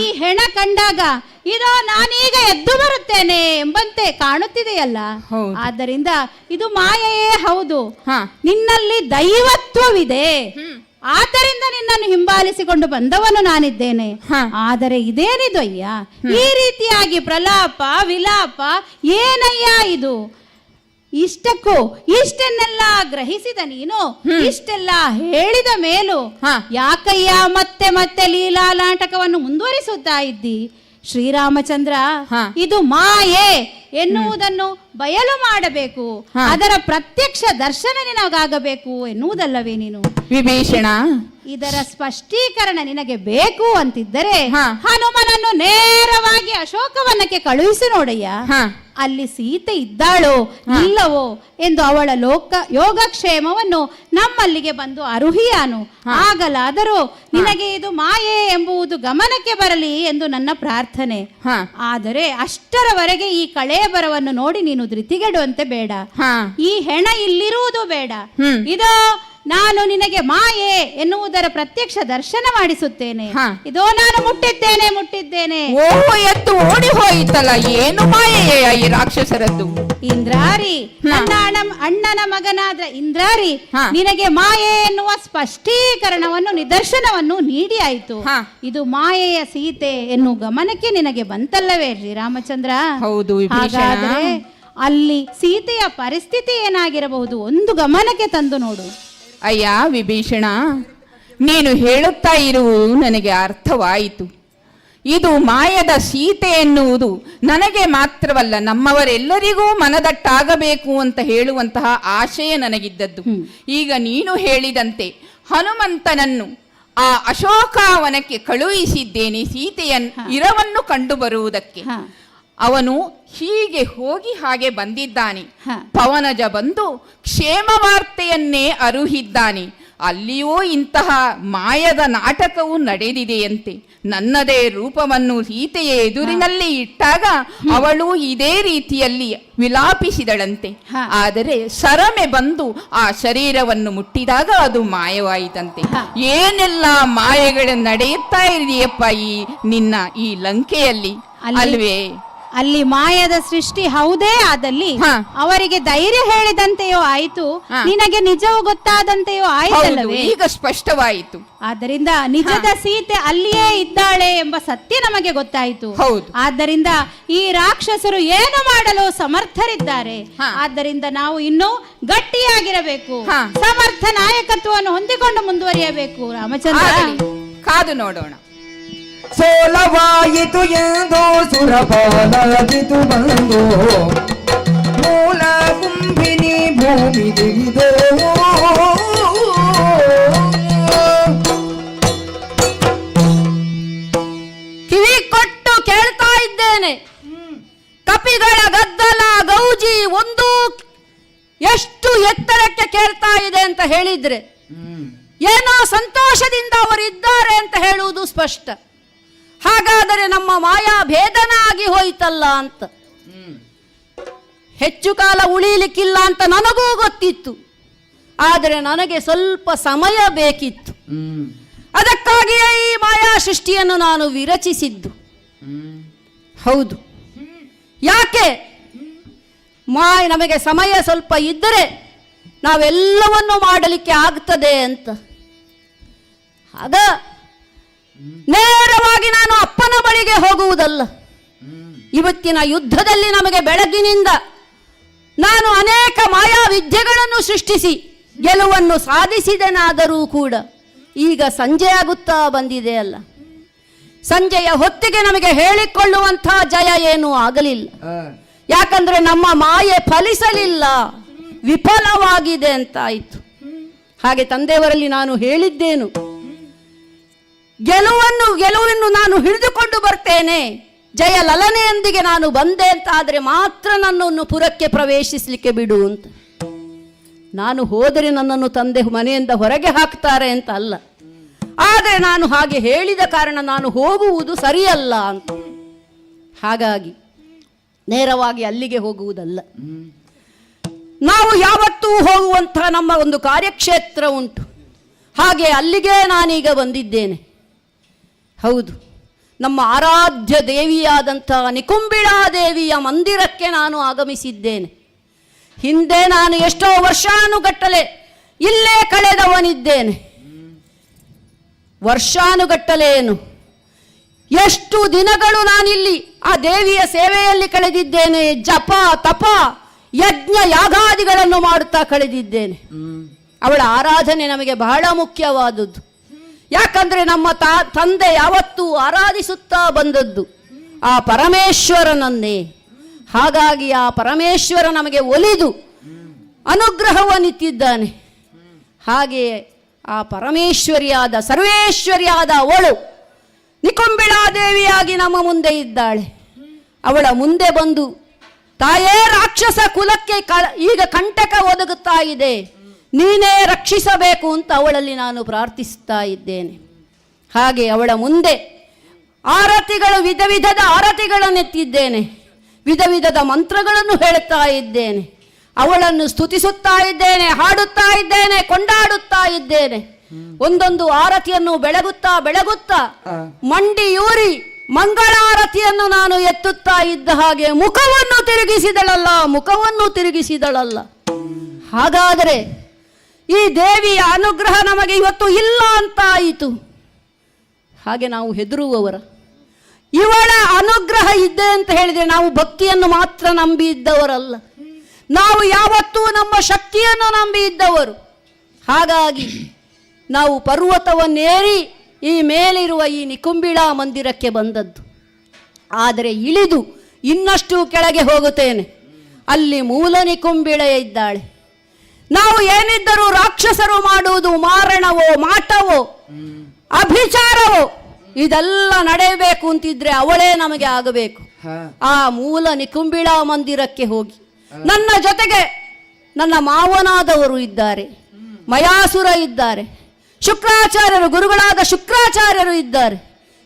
ಈ ಹೆಣ ಕಂಡಾಗ ಇದೋ ನಾನೀಗ ಎದ್ದು ಬರುತ್ತೇನೆ ಎಂಬಂತೆ ಕಾಣುತ್ತಿದೆಯಲ್ಲ. ಆದ್ದರಿಂದ ಇದು ಮಾಯೆಯೇ ಹೌದು. ನಿನ್ನಲ್ಲಿ ದೈವತ್ವವಿದೆ, ಆದ್ದರಿಂದ ನಿನ್ನನ್ನು ಹಿಂಬಾಲಿಸಿಕೊಂಡು ಬಂದವನು ನಾನಿದ್ದೇನೆ. ಆದರೆ ಇದೇನಿದು ಅಯ್ಯ, ಈ ರೀತಿಯಾಗಿ ಪ್ರಲಾಪ ವಿಲಾಪ ಏನಯ್ಯ ಇದು? ಇಷ್ಟಕ್ಕೂ ಇಷ್ಟನ್ನೆಲ್ಲ ಗ್ರಹಿಸಿದ ನೀನು ಇಷ್ಟೆಲ್ಲ ಹೇಳಿದ ಮೇಲೂ ಯಾಕಯ್ಯ ಮತ್ತೆ ಮತ್ತೆ ಲೀಲಾ ನಾಟಕವನ್ನು ಮುಂದುವರಿಸುತ್ತಾ ಇದ್ದಿ? ಶ್ರೀರಾಮಚಂದ್ರ, ಇದು ಮಾಯೆ ಎನ್ನುವುದನ್ನು ಬಯಲು ಮಾಡಬೇಕು, ಅದರ ಪ್ರತ್ಯಕ್ಷ ದರ್ಶನ ನಿನಗಾಗಬೇಕು ಎನ್ನುವುದಲ್ಲವೇ ನೀನು? ವಿಭೀಷಣ, ಇದರ ಸ್ಪಷ್ಟೀಕರಣ ನಿನಗೆ ಬೇಕು ಅಂತಿದ್ದರೆ ಹನುಮನನ್ನು ನೇರವಾಗಿ ಅಶೋಕವನಕ್ಕೆ ಕಳುಹಿಸಿ ನೋಡಯ್ಯ. ಅಲ್ಲಿ ಸೀತೆ ಇದ್ದಾಳೋ ಇಲ್ಲವೋ ಎಂದು ಅವಳ ಯೋಗಕ್ಷೇಮವನ್ನು ನಮ್ಮಲ್ಲಿಗೆ ಬಂದು ಅರುಹಿಯಾನು. ಆಗಲಾದರೂ ನಿನಗೆ ಇದು ಮಾಯೆ ಎಂಬುದು ಗಮನಕ್ಕೆ ಬರಲಿ ಎಂದು ನನ್ನ ಪ್ರಾರ್ಥನೆ. ಆದರೆ ಅಷ್ಟರವರೆಗೆ ಈ ಕಳೇಬರವನ್ನು ನೋಡಿ ನೀನು ಧೃತಿಗೆಡುವಂತೆ ಬೇಡ. ಈ ಹೆಣ ಇಲ್ಲಿರುವುದು ಬೇಡ. ಇದೋ ನಾನು ನಿನಗೆ ಮಾಯೆ ಎನ್ನುವುದರ ಪ್ರತ್ಯಕ್ಷ ದರ್ಶನ ಮಾಡಿಸುತ್ತೇನೆ. ಇದೋ ನಾನು ಮುಟ್ಟಿದ್ದೇನೆ. ಓಹೋ, ಎದ್ದು ಓಡಿ ಹೋಯಿತಲ್ಲ, ಏನು ಮಾಯೆಯೇ ಈ ರಾಕ್ಷಸರದ್ದು? ಇಂದ್ರಾರಿ, ನನ್ನ ಅಣ್ಣನ ಮಗನಾದ ಇಂದ್ರಾರಿ ನಿನಗೆ ಮಾಯೆ ಎನ್ನುವ ಸ್ಪಷ್ಟೀಕರಣವನ್ನು ನಿದರ್ಶನವನ್ನು ನೀಡಿ ಆಯಿತು. ಇದು ಮಾಯೆಯ ಸೀತೆ ಎನ್ನುವ ಗಮನಕ್ಕೆ ನಿನಗೆ ಬಂತಲ್ಲವೇ ಶ್ರೀರಾಮಚಂದ್ರ? ಹೌದು. ಹಾಗಾದರೆ ಅಲ್ಲಿ ಸೀತೆಯ ಪರಿಸ್ಥಿತಿ ಏನಾಗಿರಬಹುದು ಒಂದು ಗಮನಕ್ಕೆ ತಂದು ನೋಡು. ಅಯ್ಯ ವಿಭೀಷಣ, ನೀನು ಹೇಳುತ್ತಾ ಇರುವುದು ನನಗೆ ಅರ್ಥವಾಯಿತು. ಇದು ಮಾಯದ ಸೀತೆ ಎನ್ನುವುದು ನನಗೆ ಮಾತ್ರವಲ್ಲ, ನಮ್ಮವರೆಲ್ಲರಿಗೂ ಮನದಟ್ಟಾಗಬೇಕು ಅಂತ ಹೇಳುವಂತಹ ಆಶಯ ನನಗಿದ್ದದ್ದು. ಈಗ ನೀನು ಹೇಳಿದಂತೆ ಹನುಮಂತನನ್ನು ಆ ಅಶೋಕವನಕ್ಕೆ ಕಳುಹಿಸಿದ್ದೇನೆ ಸೀತೆಯ ಇರವನ್ನು ಕಂಡು ಬರುವುದಕ್ಕೆ. ಅವನು ಹೀಗೆ ಹೋಗಿ ಹಾಗೆ ಬಂದಿದ್ದಾನೆ. ಪವನಜ ಬಂದು ಕ್ಷೇಮ ವಾರ್ತೆಯನ್ನೇ ಅರುಹಿದ್ದಾನೆ. ಅಲ್ಲಿಯೂ ಇಂತಹ ಮಾಯದ ನಾಟಕವು ನಡೆದಿದೆಯಂತೆ. ನನ್ನದೇ ರೂಪವನ್ನು ಸೀತೆಯ ಎದುರಿನಲ್ಲಿ ಇಟ್ಟಾಗ ಅವಳು ಇದೇ ರೀತಿಯಲ್ಲಿ ವಿಲಾಪಿಸಿದಳಂತೆ. ಆದರೆ ಸರಮೆ ಬಂದು ಆ ಶರೀರವನ್ನು ಮುಟ್ಟಿದಾಗ ಅದು ಮಾಯವಾಯಿತಂತೆ. ಏನೆಲ್ಲ ಮಾಯೆಗಳು ನಡೆಯುತ್ತಾ ಇದೆಯಪ್ಪ ಈ ನಿನ್ನ ಈ ಲಂಕೆಯಲ್ಲಿ, ಅಲ್ವೇ? ಅಲ್ಲಿ ಮಾಯದ ಸೃಷ್ಟಿ ಹೌದೇ ಆದಲ್ಲಿ ಅವರಿಗೆ ಧೈರ್ಯ ಹೇಳಿದಂತೆಯೋ ಆಯಿತು, ನಿನಗೆ ನಿಜವೂ ಗೊತ್ತಾದಂತೆಯೋ ಆಯಿತಲ್ಲವೇ? ಈಗ ಸ್ಪಷ್ಟವಾಯಿತು. ಆದ್ದರಿಂದ ನಿಜದ ಸೀತೆ ಅಲ್ಲಿಯೇ ಇದ್ದಾಳೆ ಎಂಬ ಸತ್ಯ ನಮಗೆ ಗೊತ್ತಾಯಿತು. ಆದ್ದರಿಂದ ಈ ರಾಕ್ಷಸರು ಏನು ಮಾಡಲು ಸಮರ್ಥರಿದ್ದಾರೆ. ಆದ್ದರಿಂದ ನಾವು ಇನ್ನೂ ಗಟ್ಟಿಯಾಗಿರಬೇಕು, ಸಮರ್ಥ ನಾಯಕತ್ವವನ್ನು ಹೊಂದಿಕೊಂಡು ಮುಂದುವರಿಯಬೇಕು. ರಾಮಚಂದ್ರ, ಕಾದು ನೋಡೋಣ. ಸೋಲವಾಯಿತು ಎಂದು ಸುರಪಾಲಾಗಿತು ಬಂದು ಮೂಲ ಕುಂಭಿನಿ ಭೂಮಿ ದಿಗಿದೋ. ಕಿವಿ ಕೊಟ್ಟು ಕೇಳ್ತಾ ಇದ್ದೇನೆ, ಕಪಿಗಳ ಗದ್ದಲ ಗೌಜಿ ಒಂದು ಎಷ್ಟು ಎತ್ತರಕ್ಕೆ ಕೇಳ್ತಾ ಇದೆ ಅಂತ ಹೇಳಿದ್ರೆ ಏನೋ ಸಂತೋಷದಿಂದ ಅವರು ಇದ್ದಾರೆ ಅಂತ ಹೇಳುವುದು ಸ್ಪಷ್ಟ. ಹಾಗಾದರೆ ನಮ್ಮ ಮಾಯಾ ಭೇದನ ಆಗಿ ಹೋಯ್ತಲ್ಲ ಅಂತ. ಹೆಚ್ಚು ಕಾಲ ಉಳಿಲಿಕ್ಕಿಲ್ಲ ಅಂತ ನನಗೂ ಗೊತ್ತಿತ್ತು, ಆದರೆ ನನಗೆ ಸ್ವಲ್ಪ ಸಮಯ ಬೇಕಿತ್ತು. ಅದಕ್ಕಾಗಿಯೇ ಈ ಮಾಯಾ ಸೃಷ್ಟಿಯನ್ನು ನಾನು ವಿರಚಿಸಿದ್ದು. ಹೌದು, ಯಾಕೆ ನಮಗೆ ಸಮಯ ಸ್ವಲ್ಪ ಇದ್ದರೆ ನಾವೆಲ್ಲವನ್ನು ಮಾಡಲಿಕ್ಕೆ ಆಗ್ತದೆ ಅಂತ. ಆಗ ನೇರವಾಗಿ ನಾನು ಅಪ್ಪನ ಬಳಿಗೆ ಹೋಗುವುದಲ್ಲ. ಇವತ್ತಿನ ಯುದ್ಧದಲ್ಲಿ ನಮಗೆ ಬೆಳಗಿನಿಂದ ನಾನು ಅನೇಕ ಮಾಯಾ ವಿದ್ಯೆಗಳನ್ನು ಸೃಷ್ಟಿಸಿ ಗೆಲುವನ್ನು ಸಾಧಿಸಿದನಾದರೂ ಕೂಡ ಈಗ ಸಂಜೆ ಆಗುತ್ತಾ ಬಂದಿದೆ ಅಲ್ಲ, ಸಂಜೆಯ ಹೊತ್ತಿಗೆ ನಮಗೆ ಹೇಳಿಕೊಳ್ಳುವಂಥ ಜಯ ಏನೂ ಆಗಲಿಲ್ಲ. ಯಾಕಂದ್ರೆ ನಮ್ಮ ಮಾಯೆ ಫಲಿಸಲಿಲ್ಲ, ವಿಫಲವಾಗಿದೆ ಅಂತಾಯಿತು. ಹಾಗೆ ತಂದೆಯವರಲ್ಲಿ ನಾನು ಹೇಳಿದ್ದೇನು, ಗೆಲುವನ್ನು ನಾನು ಹಿಡಿದುಕೊಂಡು ಬರ್ತೇನೆ, ಜಯ ಲಲನೆಯೊಂದಿಗೆ ನಾನು ಬಂದೆ ಅಂತ ಆದರೆ ಮಾತ್ರ ನನ್ನನ್ನು ಪುರಕ್ಕೆ ಪ್ರವೇಶಿಸಲಿಕ್ಕೆ ಬಿಡು ಅಂತ. ನಾನು ಹೋದರೆ ನನ್ನನ್ನು ತಂದೆ ಮನೆಯಿಂದ ಹೊರಗೆ ಹಾಕ್ತಾರೆ ಅಂತ ಅಲ್ಲ, ಆದರೆ ನಾನು ಹಾಗೆ ಹೇಳಿದ ಕಾರಣ ನಾನು ಹೋಗುವುದು ಸರಿಯಲ್ಲ ಅಂತ. ಹಾಗಾಗಿ ನೇರವಾಗಿ ಅಲ್ಲಿಗೆ ಹೋಗುವುದಲ್ಲ. ನಾವು ಯಾವತ್ತೂ ಹೋಗುವಂಥ ನಮ್ಮ ಒಂದು ಕಾರ್ಯಕ್ಷೇತ್ರ ಉಂಟು, ಹಾಗೆ ಅಲ್ಲಿಗೆ ನಾನೀಗ ಬಂದಿದ್ದೇನೆ. ಹೌದು, ನಮ್ಮ ಆರಾಧ್ಯ ದೇವಿಯಾದಂಥ ನಿಕುಂಬಿಳಾ ದೇವಿಯ ಮಂದಿರಕ್ಕೆ ನಾನು ಆಗಮಿಸಿದ್ದೇನೆ. ಹಿಂದೆ ನಾನು ಎಷ್ಟೋ ವರ್ಷಾನುಗಟ್ಟಲೆ ಇಲ್ಲೇ ಕಳೆದವನಿದ್ದೇನೆ. ವರ್ಷಾನುಗಟ್ಟಲೆ ಏನು, ಎಷ್ಟು ದಿನಗಳು ನಾನಿಲ್ಲಿ ಆ ದೇವಿಯ ಸೇವೆಯಲ್ಲಿ ಕಳೆದಿದ್ದೇನೆ. ಜಪ ತಪ ಯಜ್ಞ ಯಾಗಾದಿಗಳನ್ನು ಮಾಡುತ್ತಾ ಕಳೆದಿದ್ದೇನೆ. ಅವಳ ಆರಾಧನೆ ನಮಗೆ ಬಹಳ ಮುಖ್ಯವಾದದ್ದು. ಯಾಕಂದರೆ ನಮ್ಮ ತಂದೆ ಯಾವತ್ತೂ ಆರಾಧಿಸುತ್ತಾ ಬಂದದ್ದು ಆ ಪರಮೇಶ್ವರನನ್ನೇ. ಹಾಗಾಗಿ ಆ ಪರಮೇಶ್ವರ ನಮಗೆ ಒಲಿದು ಅನುಗ್ರಹವನ್ನಿತ್ತಿದ್ದಾನೆ. ಹಾಗೆಯೇ ಆ ಪರಮೇಶ್ವರಿಯಾದ ಸರ್ವೇಶ್ವರಿಯಾದ ಅವಳು ನಿಕುಂಬಿಳಾ ದೇವಿಯಾಗಿ ನಮ್ಮ ಮುಂದೆ ಇದ್ದಾಳೆ. ಅವಳ ಮುಂದೆ ಬಂದು, ತಾಯೇ ರಾಕ್ಷಸ ಕುಲಕ್ಕೆ ಈಗ ಕಂಟಕ ಒದಗುತ್ತಾ ಇದೆ, ನೀನೇ ರಕ್ಷಿಸಬೇಕು ಅಂತ ಅವಳಲ್ಲಿ ನಾನು ಪ್ರಾರ್ಥಿಸ್ತಾ ಇದ್ದೇನೆ. ಹಾಗೆ ಅವಳ ಮುಂದೆ ಆರತಿಗಳು, ವಿಧ ವಿಧದ ಆರತಿಗಳನ್ನೆತ್ತಿದ್ದೇನೆ, ವಿಧ ವಿಧದ ಮಂತ್ರಗಳನ್ನು ಹೇಳುತ್ತಾ ಇದ್ದೇನೆ, ಅವಳನ್ನು ಸ್ತುತಿಸುತ್ತಾ ಇದ್ದೇನೆ, ಹಾಡುತ್ತಾ ಇದ್ದೇನೆ, ಕೊಂಡಾಡುತ್ತಾ ಇದ್ದೇನೆ. ಒಂದೊಂದು ಆರತಿಯನ್ನು ಬೆಳಗುತ್ತಾ ಮಂಡಿಯೂರಿ ಮಂಗಳಾರತಿಯನ್ನು ನಾನು ಎತ್ತುತ್ತಾ ಇದ್ದ ಹಾಗೆ ಮುಖವನ್ನು ತಿರುಗಿಸಿದಳಲ್ಲ. ಹಾಗಾದರೆ ಈ ದೇವಿಯ ಅನುಗ್ರಹ ನಮಗೆ ಇವತ್ತು ಇಲ್ಲ ಅಂತ ಆಯಿತು. ಹಾಗೆ ನಾವು ಹೆದರುವವರ, ಇವಳ ಅನುಗ್ರಹ ಇದೆ ಅಂತ ಹೇಳಿದರೆ ನಾವು ಭಕ್ತಿಯನ್ನು ಮಾತ್ರ ನಂಬಿ ಇದ್ದವರಲ್ಲ, ನಾವು ಯಾವತ್ತೂ ನಮ್ಮ ಶಕ್ತಿಯನ್ನು ನಂಬಿ ಇದ್ದವರು. ಹಾಗಾಗಿ ನಾವು ಪರ್ವತವನ್ನೇರಿ ಈ ಮೇಲಿರುವ ಈ ನಿಕುಂಬಿಳಾ ಮಂದಿರಕ್ಕೆ ಬಂದದ್ದು. ಆದರೆ ಇಳಿದು ಇನ್ನಷ್ಟು ಕೆಳಗೆ ಹೋಗುತ್ತೇನೆ, ಅಲ್ಲಿ ಮೂಲ ನಿಕುಂಬಿಳೆ ಇದ್ದಾಳೆ. ನಾವು ಏನಿದ್ದರೂ ರಾಕ್ಷಸರು ಮಾಡುವುದು ಮಾರಣವೋ ಮಾಟವೋ ಅಭಿಚಾರವೋ ಇದೆಲ್ಲ ನಡೆಯಬೇಕು ಅಂತಿದ್ರೆ ಅವಳೇ ನಮಗೆ ಆಗಬೇಕು. ಆ ಮೂಲ ನಿಕುಂಬಿಳಾ ಮಂದಿರಕ್ಕೆ ಹೋಗಿ ನನ್ನ ಜೊತೆಗೆ ನನ್ನ ಮಾವನಾದವರು ಇದ್ದಾರೆ, ಮಯಾಸುರ ಇದ್ದಾರೆ, ಶುಕ್ರಾಚಾರ್ಯರು, ಗುರುಗಳಾದ ಶುಕ್ರಾಚಾರ್ಯರು ಇದ್ದಾರೆ.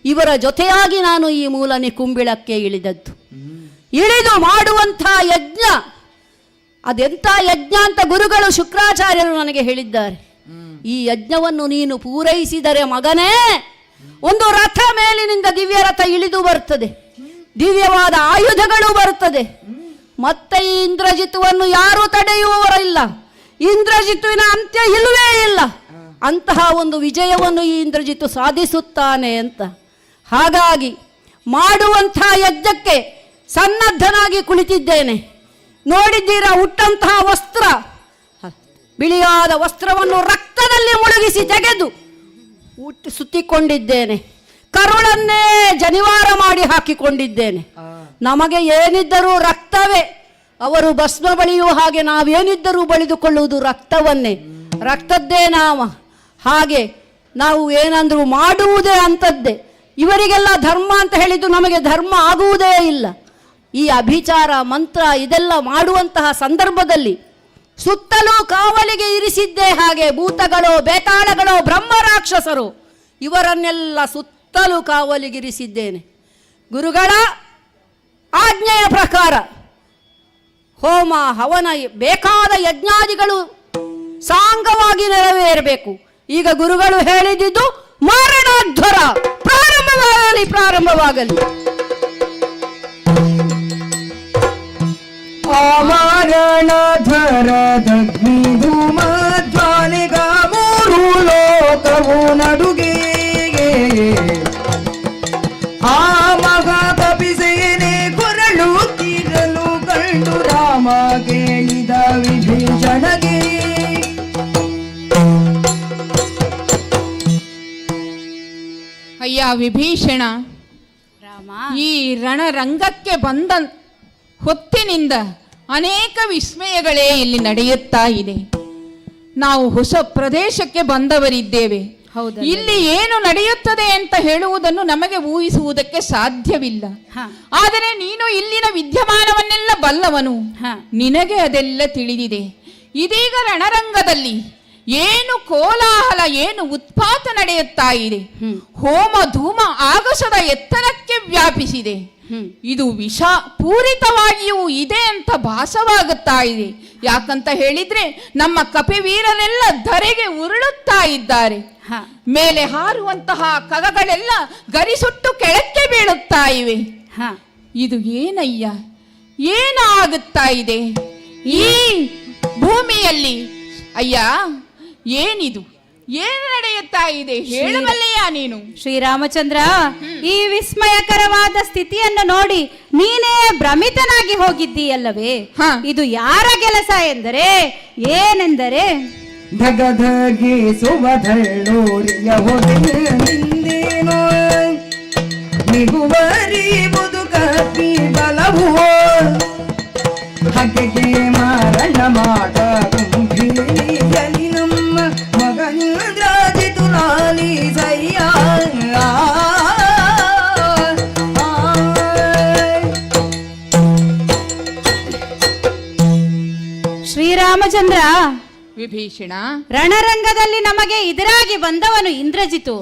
ಇವರ ಜೊತೆಯಾಗಿ ನಾನು ಈ ಮೂಲ ನಿಕುಂಬಿಳಕ್ಕೆ ಇಳಿದದ್ದು. ಇಳಿದು ಮಾಡುವಂಥ ಯಜ್ಞ, ಅದೆಂಥ ಯಜ್ಞ ಅಂತ ಗುರುಗಳು ಶುಕ್ರಾಚಾರ್ಯರು ನನಗೆ ಹೇಳಿದ್ದಾರೆ. ಈ ಯಜ್ಞವನ್ನು ನೀನು ಪೂರೈಸಿದರೆ ಮಗನೇ, ಒಂದು ರಥ ಮೇಲಿನಿಂದ ದಿವ್ಯ ರಥ ಇಳಿದು ಬರ್ತದೆ, ದಿವ್ಯವಾದ ಆಯುಧಗಳು ಬರುತ್ತದೆ. ಮತ್ತೆ ಈ ಇಂದ್ರಜಿತುವನ್ನು ಯಾರೂ ತಡೆಯುವವರಿಲ್ಲ, ಇಂದ್ರಜಿತುವಿನ ಅಂತ್ಯ ಇಲ್ಲವೇ ಇಲ್ಲ. ಅಂತಹ ಒಂದು ವಿಜಯವನ್ನು ಈ ಇಂದ್ರಜಿತು ಸಾಧಿಸುತ್ತಾನೆ ಅಂತ. ಹಾಗಾಗಿ ಮಾಡುವಂಥ ಯಜ್ಞಕ್ಕೆ ಸನ್ನದ್ಧನಾಗಿ ಕುಳಿತಿದ್ದೇನೆ. ನೋಡಿದ್ದೀರಾ, ಉಟ್ಟಂತಹ ವಸ್ತ್ರ, ಬಿಳಿಯಾದ ವಸ್ತ್ರವನ್ನು ರಕ್ತದಲ್ಲಿ ಮುಳುಗಿಸಿ ತೆಗೆದು ಸುತ್ತಿಕೊಂಡಿದ್ದೇನೆ. ಕರುಳನ್ನೇ ಜನಿವಾರ ಮಾಡಿ ಹಾಕಿಕೊಂಡಿದ್ದೇನೆ. ನಮಗೆ ಏನಿದ್ದರೂ ರಕ್ತವೇ, ಅವರು ಭಸ್ಮ ಬಳಿಯುವ ಹಾಗೆ ನಾವೇನಿದ್ದರೂ ಬಳಿದುಕೊಳ್ಳುವುದು ರಕ್ತವನ್ನೇ, ರಕ್ತದ್ದೇ ನಾಮ. ಹಾಗೆ ನಾವು ಏನಂದ್ರು ಮಾಡುವುದೇ ಅಂಥದ್ದೇ. ಇವರಿಗೆಲ್ಲ ಧರ್ಮ ಅಂತ ಹೇಳಿದ್ದು ನಮಗೆ ಧರ್ಮ ಆಗುವುದೇ ಇಲ್ಲ. ಈ ಅಭಿಚಾರ ಮಂತ್ರ ಇದೆಲ್ಲ ಮಾಡುವಂತಹ ಸಂದರ್ಭದಲ್ಲಿ ಸುತ್ತಲೂ ಕಾವಲಿಗೆ ಇರಿಸಿದ್ದೇ ಹಾಗೆ ಭೂತಗಳು, ಬೇತಾಳಗಳು, ಬ್ರಹ್ಮ ರಾಕ್ಷಸರು ಇವರನ್ನೆಲ್ಲ ಸುತ್ತಲೂ ಕಾವಲಿಗಿರಿಸಿದ್ದೇನೆ. ಗುರುಗಳ ಆಜ್ಞೆಯ ಪ್ರಕಾರ ಹೋಮ ಹವನ ಬೇಕಾದ ಯಜ್ಞಾದಿಗಳು ಸಾಂಗವಾಗಿ ನೆರವೇರಬೇಕು. ಈಗ ಗುರುಗಳು ಹೇಳಿದ್ದು ಮಾರಣಾಧ್ವರ ಪ್ರಾರಂಭವಾಗಲಿ. ಮಾರಣಾಧ್ವರದಗ್ನಿ ಧೂಮಧ್ವಾನಿಗ ಮೂರು ಲೋಕವು ನಡುಗೆ ಆ ಮಗ ಕಪಿಸೇನೆ ಕೊರಳು ತೀರಲು ಕಂಡು ರಾಮ ಕೇಳಿದ ವಿಭೀಷಣಗೆ ಅಯ್ಯ ವಿಭೀಷಣ, ಈ ರಣರಂಗಕ್ಕೆ ಬಂದ ಹೊತ್ತಿನಿಂದ ಅನೇಕ ವಿಸ್ಮಯಗಳೇ ಇಲ್ಲಿ ನಡೆಯುತ್ತಾ ಇದೆ. ನಾವು ಹೊಸ ಪ್ರದೇಶಕ್ಕೆ ಬಂದವರಿದ್ದೇವೆ. ಇಲ್ಲಿ ಏನು ನಡೆಯುತ್ತದೆ ಅಂತ ಹೇಳುವುದನ್ನು ನಮಗೆ ಊಹಿಸುವುದಕ್ಕೆ ಸಾಧ್ಯವಿಲ್ಲ. ಆದರೆ ನೀನು ಇಲ್ಲಿನ ವಿದ್ಯಮಾನವನ್ನೆಲ್ಲ ಬಲ್ಲವನು, ನಿನಗೆ ಅದೆಲ್ಲ ತಿಳಿದಿದೆ. ಇದೀಗ ರಣರಂಗದಲ್ಲಿ ಏನು ಕೋಲಾಹಲ, ಏನು ಉತ್ಪಾತ ನಡೆಯುತ್ತಾ ಇದೆ. ಹೋಮ ಧೂಮ ಆಗಸದ ಎತ್ತರಕ್ಕೆ ವ್ಯಾಪಿಸಿದೆ. ಇದು ವಿಷ ಪೂರಿತವಾಗಿಯೂ ಇದೆ ಅಂತ ಭಾಸವಾಗುತ್ತಾ ಇದೆ. ಯಾಕಂತ ಹೇಳಿದ್ರೆ ನಮ್ಮ ಕಪಿವೀರರೆಲ್ಲ ಧರೆಗೆ ಉರುಳುತ್ತಾ ಇದ್ದಾರೆ. ಮೇಲೆ ಹಾರುವಂತಹ ಕಗಗಳೆಲ್ಲ ಗರಿಸುಟ್ಟು ಕೆಳಕ್ಕೆ ಬೀಳುತ್ತಾ ಇವೆ. ಇದು ಏನಯ್ಯ, ಏನಾಗುತ್ತಾ ಇದೆ ಈ ಭೂಮಿಯಲ್ಲಿ? ಅಯ್ಯ, ಏನಿದು, ಏನು ನಡೆಯುತ್ತಾ ಇದೆ ಹೇಳಬಲ್ಲೆಯಾ ನೀನು? ಶ್ರೀರಾಮಚಂದ್ರ, ಈ ವಿಸ್ಮಯಕರವಾದ ಸ್ಥಿತಿಯನ್ನು ನೋಡಿ ನೀನೇ ಭ್ರಮಿತನಾಗಿ ಹೋಗಿದ್ದೀಯಲ್ಲವೇ? ಇದು ಯಾರ ಕೆಲಸ ಎಂದರೆ ಏನೆಂದರೆ ಧಗಧಗಿಸುವಧಳ್ಳೂರಿಯ ಹೊಡೆಯಿಂದೇನೋ ನಿಗುವರಿಬುದು ಕಪಿ ಬಲವು ಹಗೆಗೆ ಮಾರಣ ಮಾಡ ಕುಂಭೀಲಿ ನಮ್ಮ ಮಗನಿಂದ್ರಾಜಿತು ನಾಲಿ ಸಯ್ಯ. ಶ್ರೀರಾಮಚಂದ್ರ, ವಿಭೀಷಣ, ರಣರಂಗದಲ್ಲಿ ನಮಗೆ ಎದುರಾಗಿ ಬಂದವನು ಇಂದ್ರಜಿತು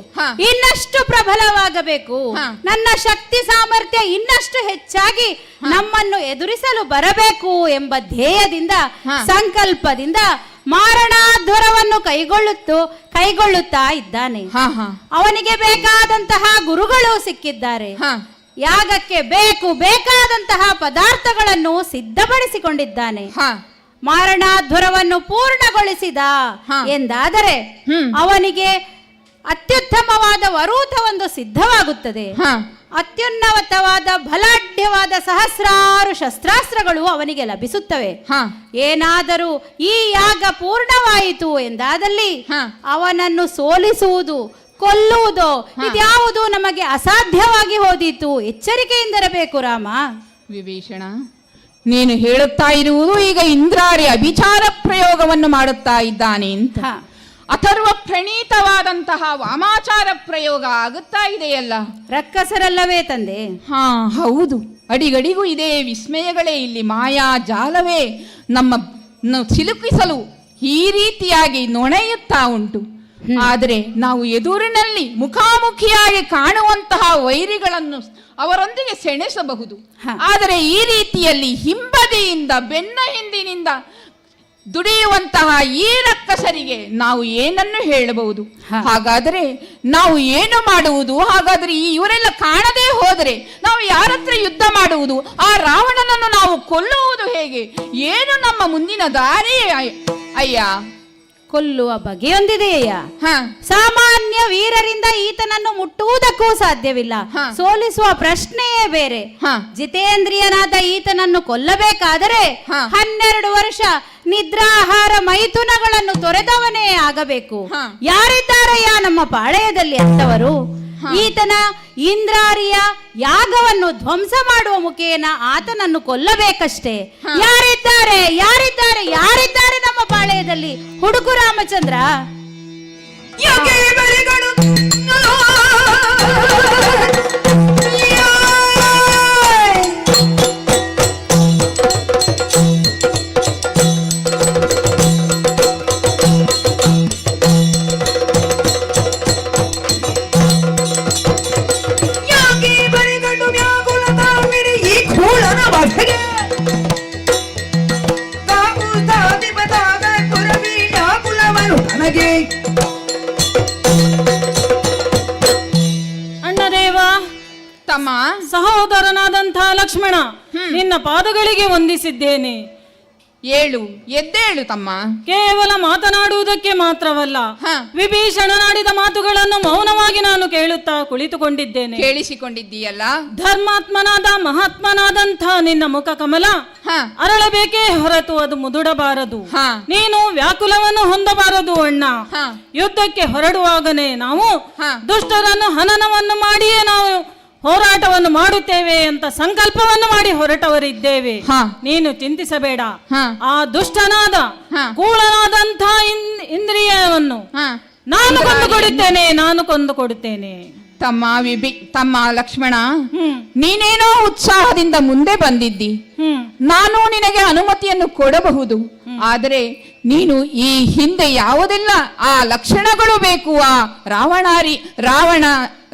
ಇನ್ನಷ್ಟು ಪ್ರಬಲವಾಗಬೇಕು, ನನ್ನ ಶಕ್ತಿ ಸಾಮರ್ಥ್ಯ ಇನ್ನಷ್ಟು ಹೆಚ್ಚಾಗಿ ನಮ್ಮನ್ನು ಎದುರಿಸಲು ಬರಬೇಕು ಎಂಬ ಧ್ಯೇಯದಿಂದ, ಸಂಕಲ್ಪದಿಂದ ಮಾರಣಾಧ್ವರವನ್ನು ಕೈಗೊಳ್ಳುತ್ತಾ ಇದ್ದಾನೆ. ಅವನಿಗೆ ಬೇಕಾದಂತಹ ಗುರುಗಳು ಸಿಕ್ಕಿದ್ದಾರೆ. ಯಾಗಕ್ಕೆ ಬೇಕಾದಂತಹ ಪದಾರ್ಥಗಳನ್ನು ಸಿದ್ಧಪಡಿಸಿಕೊಂಡಿದ್ದಾನೆ. ಮಾರಣಾಧ್ವರವನ್ನು ಪೂರ್ಣಗೊಳಿಸಿದ ಎಂದಾದರೆ ಅವನಿಗೆ ಅತ್ಯುತ್ತಮವಾದ ವರೂಥವೊಂದು ಸಿದ್ಧವಾಗುತ್ತದೆ. ಅತ್ಯುನ್ನತವಾದ ಬಲಾಢ್ಯವಾದ ಸಹಸ್ರಾರು ಶಸ್ತ್ರಾಸ್ತ್ರಗಳು ಅವನಿಗೆ ಲಭಿಸುತ್ತವೆ. ಏನಾದರೂ ಈ ಯಾಗ ಪೂರ್ಣವಾಯಿತು ಎಂದಾದಲ್ಲಿ ಅವನನ್ನು ಸೋಲಿಸುವುದು, ಕೊಲ್ಲುವುದು ಇದ್ಯಾವುದು ನಮಗೆ ಅಸಾಧ್ಯವಾಗಿ ಹೋದೀತು. ಎಚ್ಚರಿಕೆಯಿಂದಿರಬೇಕು ರಾಮ. ವಿಭೀಷಣ, ನೀನು ಹೇಳುತ್ತಾ ಇರುವುದು ಈಗ ಇಂದ್ರಾರಿ ಅಭಿಚಾರ ಪ್ರಯೋಗವನ್ನು ಮಾಡುತ್ತಾ ಇದ್ದಾನೆ ಅಂತ. ಅಥರ್ವ ಪ್ರಣೀತವಾದಂತಹ ವಾಮಾಚಾರ ಪ್ರಯೋಗ ಆಗುತ್ತಾ ಇದೆಯಲ್ಲ. ರಕ್ಕಸರಲ್ಲವೇ ತಂದೆ? ಹೌದು, ಅಡಿಗಡಿಗೂ ಇದೇ ವಿಸ್ಮಯಗಳೇ. ಇಲ್ಲಿ ಮಾಯಾ ಜಾಲವೇ ನಮ್ಮ ಸಿಲುಕಿಸಲು ಈ ರೀತಿಯಾಗಿ ನೊಣೆಯುತ್ತಾ ಉಂಟು. ಆದರೆ ನಾವು ಎದುರಿನಲ್ಲಿ ಮುಖಾಮುಖಿಯಾಗಿ ಕಾಣುವಂತಹ ವೈರಿಗಳನ್ನು ಅವರೊಂದಿಗೆ ಸೆಣಸಬಹುದು. ಆದರೆ ಈ ರೀತಿಯಲ್ಲಿ ಹಿಂಬದಿಯಿಂದ, ಬೆನ್ನ ಹಿಂದಿನಿಂದ ದುಡಿಯುವಂತಹ ಈ ರಕ್ಕಸರಿಗೆ ನಾವು ಏನನ್ನು ಹೇಳಬಹುದು? ಹಾಗಾದರೆ ನಾವು ಏನು ಮಾಡುವುದು? ಹಾಗಾದರೆ ಇವರೆಲ್ಲ ಕಾಣದೇ ಹೋದರೆ ನಾವು ಯಾರತ್ರ ಯುದ್ಧ ಮಾಡುವುದು? ಆ ರಾವಣನನ್ನು ನಾವು ಕೊಲ್ಲುವುದು ಹೇಗೆ? ಏನು ನಮ್ಮ ಮುಂದಿನ ದಾರಿ ಅಯ್ಯ? ಕೊಲ್ಲುವ ಬಗೆಯೊಂದಿದೆಯಯ್ಯ. ಸಾಮಾನ್ಯ ವೀರರಿಂದ ಈತನನ್ನು ಮುಟ್ಟುವುದಕ್ಕೂ ಸಾಧ್ಯವಿಲ್ಲ. ಸೋಲಿಸುವ ಪ್ರಶ್ನೆಯೇ ಬೇರೆ. ಜಿತೇಂದ್ರಿಯನಾದ ಈತನನ್ನು ಕೊಲ್ಲಬೇಕಾದರೆ 12 ವರ್ಷ ನಿದ್ರಾಹಾರ ಮೈಥುನಗಳನ್ನು ತೊರೆದವನೇ ಆಗಬೇಕು. ಯಾರಿದ್ದಾರಯ್ಯ ನಮ್ಮ ಪಾಳೆಯದಲ್ಲಿ ಅಂತವರು? ಈತನ ಇಂದ್ರಾರಿಯ ಯಾಗವನ್ನು ಧ್ವಂಸ ಮಾಡುವ ಮುಖೇನ ಆತನನ್ನು ಕೊಲ್ಲಬೇಕಷ್ಟೇ. ಯಾರಿದ್ದಾರೆ ಯಾರಿದ್ದಾರೆ ಯಾರಿದ್ದಾರೆ ನಮ್ಮ ಪಾಳೆಯದಲ್ಲಿ? ಹುಡುಕು ರಾಮಚಂದ್ರ. ಅಣ್ಣದೇವ, ತಮ್ಮ, ಸಹೋದರನಾದಂತಹ ಲಕ್ಷ್ಮಣ, ನಿನ್ನ ಪಾದಗಳಿಗೆ ವಂದಿಸಿದ್ದೇನೆ. ಏಳು, ಎದ್ದೇಳು ತಮ್ಮ. ಕೇವಲ ಮಾತನಾಡುವುದಕ್ಕೆ ಮಾತ್ರವಲ್ಲ, ವಿಭೀಷಣನಾಡಿದ ಮಾತುಗಳನ್ನು ಮೌನವಾಗಿ ನಾನು ಕೇಳುತ್ತಾ ಕುಳಿತುಕೊಂಡಿದ್ದೇನೆ. ಕೇಳಿಸಿಕೊಂಡಿದ್ದೀಯಲ್ಲ? ಧರ್ಮಾತ್ಮನಾದ ಮಹಾತ್ಮನಾದಂಥ ನಿನ್ನ ಮುಖ ಕಮಲ ಅರಳಬೇಕೇ ಹೊರತು ಅದು ಮುದುಡಬಾರದು. ನೀನು ವ್ಯಾಕುಲವನ್ನು ಹೊಂದಬಾರದು ಅಣ್ಣ. ಯುದ್ಧಕ್ಕೆ ಹೊರಡುವಾಗನೇ ನಾವು ದುಷ್ಟರನ್ನು ಹನನವನ್ನು ಮಾಡಿಯೇ ನಾವು ಹೋರಾಟವನ್ನು ಮಾಡುತ್ತೇವೆ ಅಂತ ಸಂಕಲ್ಪವನ್ನು ಮಾಡಿ ಹೊರಟವರಿದ್ದೇವೆ. ನೀನು ಚಿಂತಿಸಬೇಡ. ಆ ದುಷ್ಟನಾದ ಕೂಳನಾದಂಥ ಇಂದ್ರಿಯವನ್ನು ನಾನು ಕೊಂದುಕೊಡುತ್ತೇನೆ. ತಮ್ಮ ಲಕ್ಷ್ಮಣ, ನೀನೇನೋ ಉತ್ಸಾಹದಿಂದ ಮುಂದೆ ಬಂದಿದ್ದಿ. ನಾನು ನಿನಗೆ ಅನುಮತಿಯನ್ನು ಕೊಡಬಹುದು. ಆದರೆ ನೀನು ಈ ಹಿಂದೆ ಯಾವುದೆಲ್ಲ ಆ ಲಕ್ಷಣಗಳು ಬೇಕು ಆ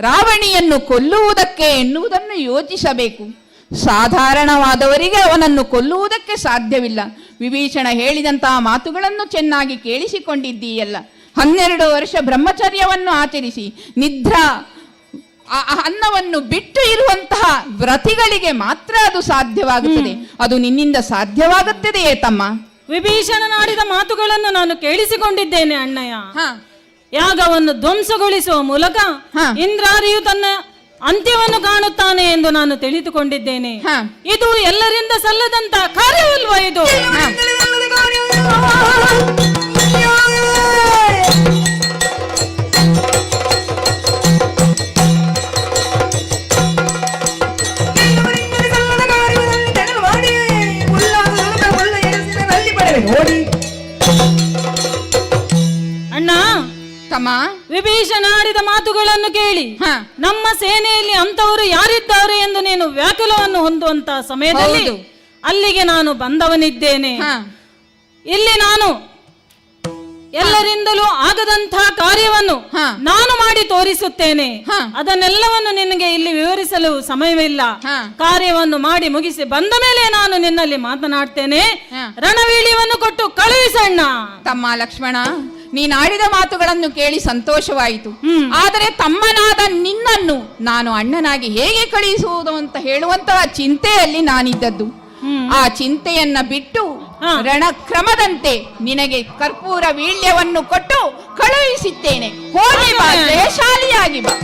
ರಾವಣಿಯನ್ನು ಕೊಲ್ಲುವುದಕ್ಕೆ ಎನ್ನುವುದನ್ನು ಯೋಚಿಸಬೇಕು. ಸಾಧಾರಣವಾದವರಿಗೆ ಅವನನ್ನು ಕೊಲ್ಲುವುದಕ್ಕೆ ಸಾಧ್ಯವಿಲ್ಲ. ವಿಭೀಷಣ ಹೇಳಿದಂತಹ ಮಾತುಗಳನ್ನು ಚೆನ್ನಾಗಿ ಕೇಳಿಸಿಕೊಂಡಿದ್ದೀಯಲ್ಲ. 12 ವರ್ಷ ಬ್ರಹ್ಮಚರ್ಯವನ್ನು ಆಚರಿಸಿ ನಿದ್ರಾ ಅನ್ನವನ್ನು ಬಿಟ್ಟು ಇರುವಂತಹ ವ್ರತಿಗಳಿಗೆ ಮಾತ್ರ ಅದು ಸಾಧ್ಯವಾಗುತ್ತದೆ. ಅದು ನಿನ್ನಿಂದ ಸಾಧ್ಯವಾಗುತ್ತದೆಯೇ ತಮ್ಮ? ವಿಭೀಷಣನಾಡಿದ ಮಾತುಗಳನ್ನು ನಾನು ಕೇಳಿಸಿಕೊಂಡಿದ್ದೇನೆ ಅಣ್ಣಯ್ಯ. ಯಾಗವನ್ನು ಧ್ವಂಸಗೊಳಿಸುವ ಮೂಲಕ ಇಂದ್ರಾರಿಯು ತನ್ನ ಅಂತ್ಯವನ್ನು ಕಾಣುತ್ತಾನೆ ಎಂದು ನಾನು ತಿಳಿದುಕೊಂಡಿದ್ದೇನೆ. ಇದು ಎಲ್ಲರಿಂದ ಸಲ್ಲದಂತ ಕಾರ್ಯವಲ್ವ ಇದು? ಅಣ್ಣ ತಮ್ಮ, ವಿಭೀಷಣಾಡಿದ ಮಾತುಗಳನ್ನು ಕೇಳಿ ನಮ್ಮ ಸೇನೆಯಲ್ಲಿ ಅಂತವರು ಯಾರಿದ್ದಾರೆ ಎಂದು ನೀನು ವ್ಯಾಕುಲವನ್ನು ಹೊಂದುವಂತ ಸಮಯದಲ್ಲಿ ಅಲ್ಲಿಗೆ ನಾನು ಬಂದವನಿದ್ದೇನೆ. ಇಲ್ಲಿ ನಾನು ಎಲ್ಲರಿಂದಲೂ ಆಗದಂತಹ ಕಾರ್ಯವನ್ನು ನಾನು ಮಾಡಿ ತೋರಿಸುತ್ತೇನೆ. ಅದನ್ನೆಲ್ಲವನ್ನು ನಿನಗೆ ಇಲ್ಲಿ ವಿವರಿಸಲು ಸಮಯವಿಲ್ಲ. ಕಾರ್ಯವನ್ನು ಮಾಡಿ ಮುಗಿಸಿ ಬಂದ ಮೇಲೆ ನಾನು ನಿನ್ನಲ್ಲಿ ಮಾತನಾಡ್ತೇನೆ. ರಣವೀಳ್ಯವನ್ನು ಕೊಟ್ಟು ಕಳುಹಿಸಣ್ಣ. ತಮ್ಮ ಲಕ್ಷ್ಮಣ, ನೀನಾಡಿದ ಮಾತುಗಳನ್ನು ಕೇಳಿ ಸಂತೋಷವಾಯಿತು. ಆದರೆ ತಮ್ಮನಾದ ನಿನ್ನನ್ನು ನಾನು ಅಣ್ಣನಾಗಿ ಹೇಗೆ ಕಳುಹಿಸುವುದು ಅಂತ ಹೇಳುವಂತಹ ಚಿಂತೆಯಲ್ಲಿ ನಾನಿದ್ದದ್ದು. ಆ ಚಿಂತೆಯನ್ನ ಬಿಟ್ಟು ರಣಕ್ರಮದಂತೆ ನಿನಗೆ ಕರ್ಪೂರ ವೀಳ್ಯವನ್ನು ಕೊಟ್ಟು ಕಳುಹಿಸಿದ್ದೇನೆ. ಹೋಗಿ ಬಾ, ಜಯಶಾಲಿಯಾಗಿ ಬಾ.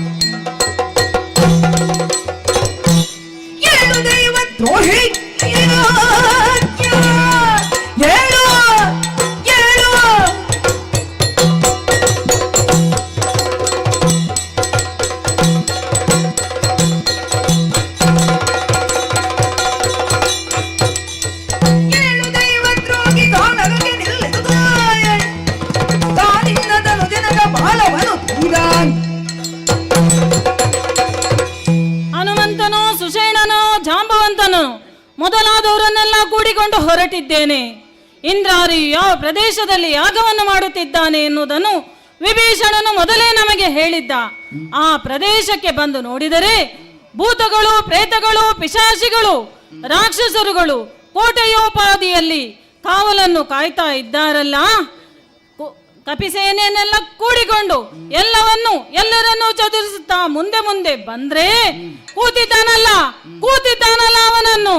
ಹನುಮಂತನೋ, ಸುಷೇಣನೋ, ಜಾಂಬವಂತನೋ ಮೊದಲಾದವರನ್ನೆಲ್ಲ ಕೂಡಿಕೊಂಡು ಹೊರಟಿದ್ದೇನೆ. ಇಂದ್ರಾರಿಯು ಯಾವ ಪ್ರದೇಶದಲ್ಲಿ ಯಾಗವನ್ನು ಮಾಡುತ್ತಿದ್ದಾನೆ ಎನ್ನುವುದನ್ನು ವಿಭೀಷಣನು ಮೊದಲೇ ನಮಗೆ ಹೇಳಿದ್ದ. ಆ ಪ್ರದೇಶಕ್ಕೆ ಬಂದು ನೋಡಿದರೆ ಭೂತಗಳು, ಪ್ರೇತಗಳು, ಪಿಶಾಚಿಗಳು, ರಾಕ್ಷಸರುಗಳು ಕೋಟೆಯೋಪಾದಿಯಲ್ಲಿ ಕಾವಲನ್ನು ಕಾಯ್ತಾ ಇದ್ದಾರಲ್ಲ. ಕಪಿಸೇನೆಯನ್ನೆಲ್ಲ ಕೂಡಿಕೊಂಡು ಎಲ್ಲರನ್ನೂ ಚದುರಿಸುತ್ತಾ ಮುಂದೆ ಮುಂದೆ ಬಂದ್ರೆ ಕೂತಿದ್ದಾನಲ್ಲ ಅವನನ್ನು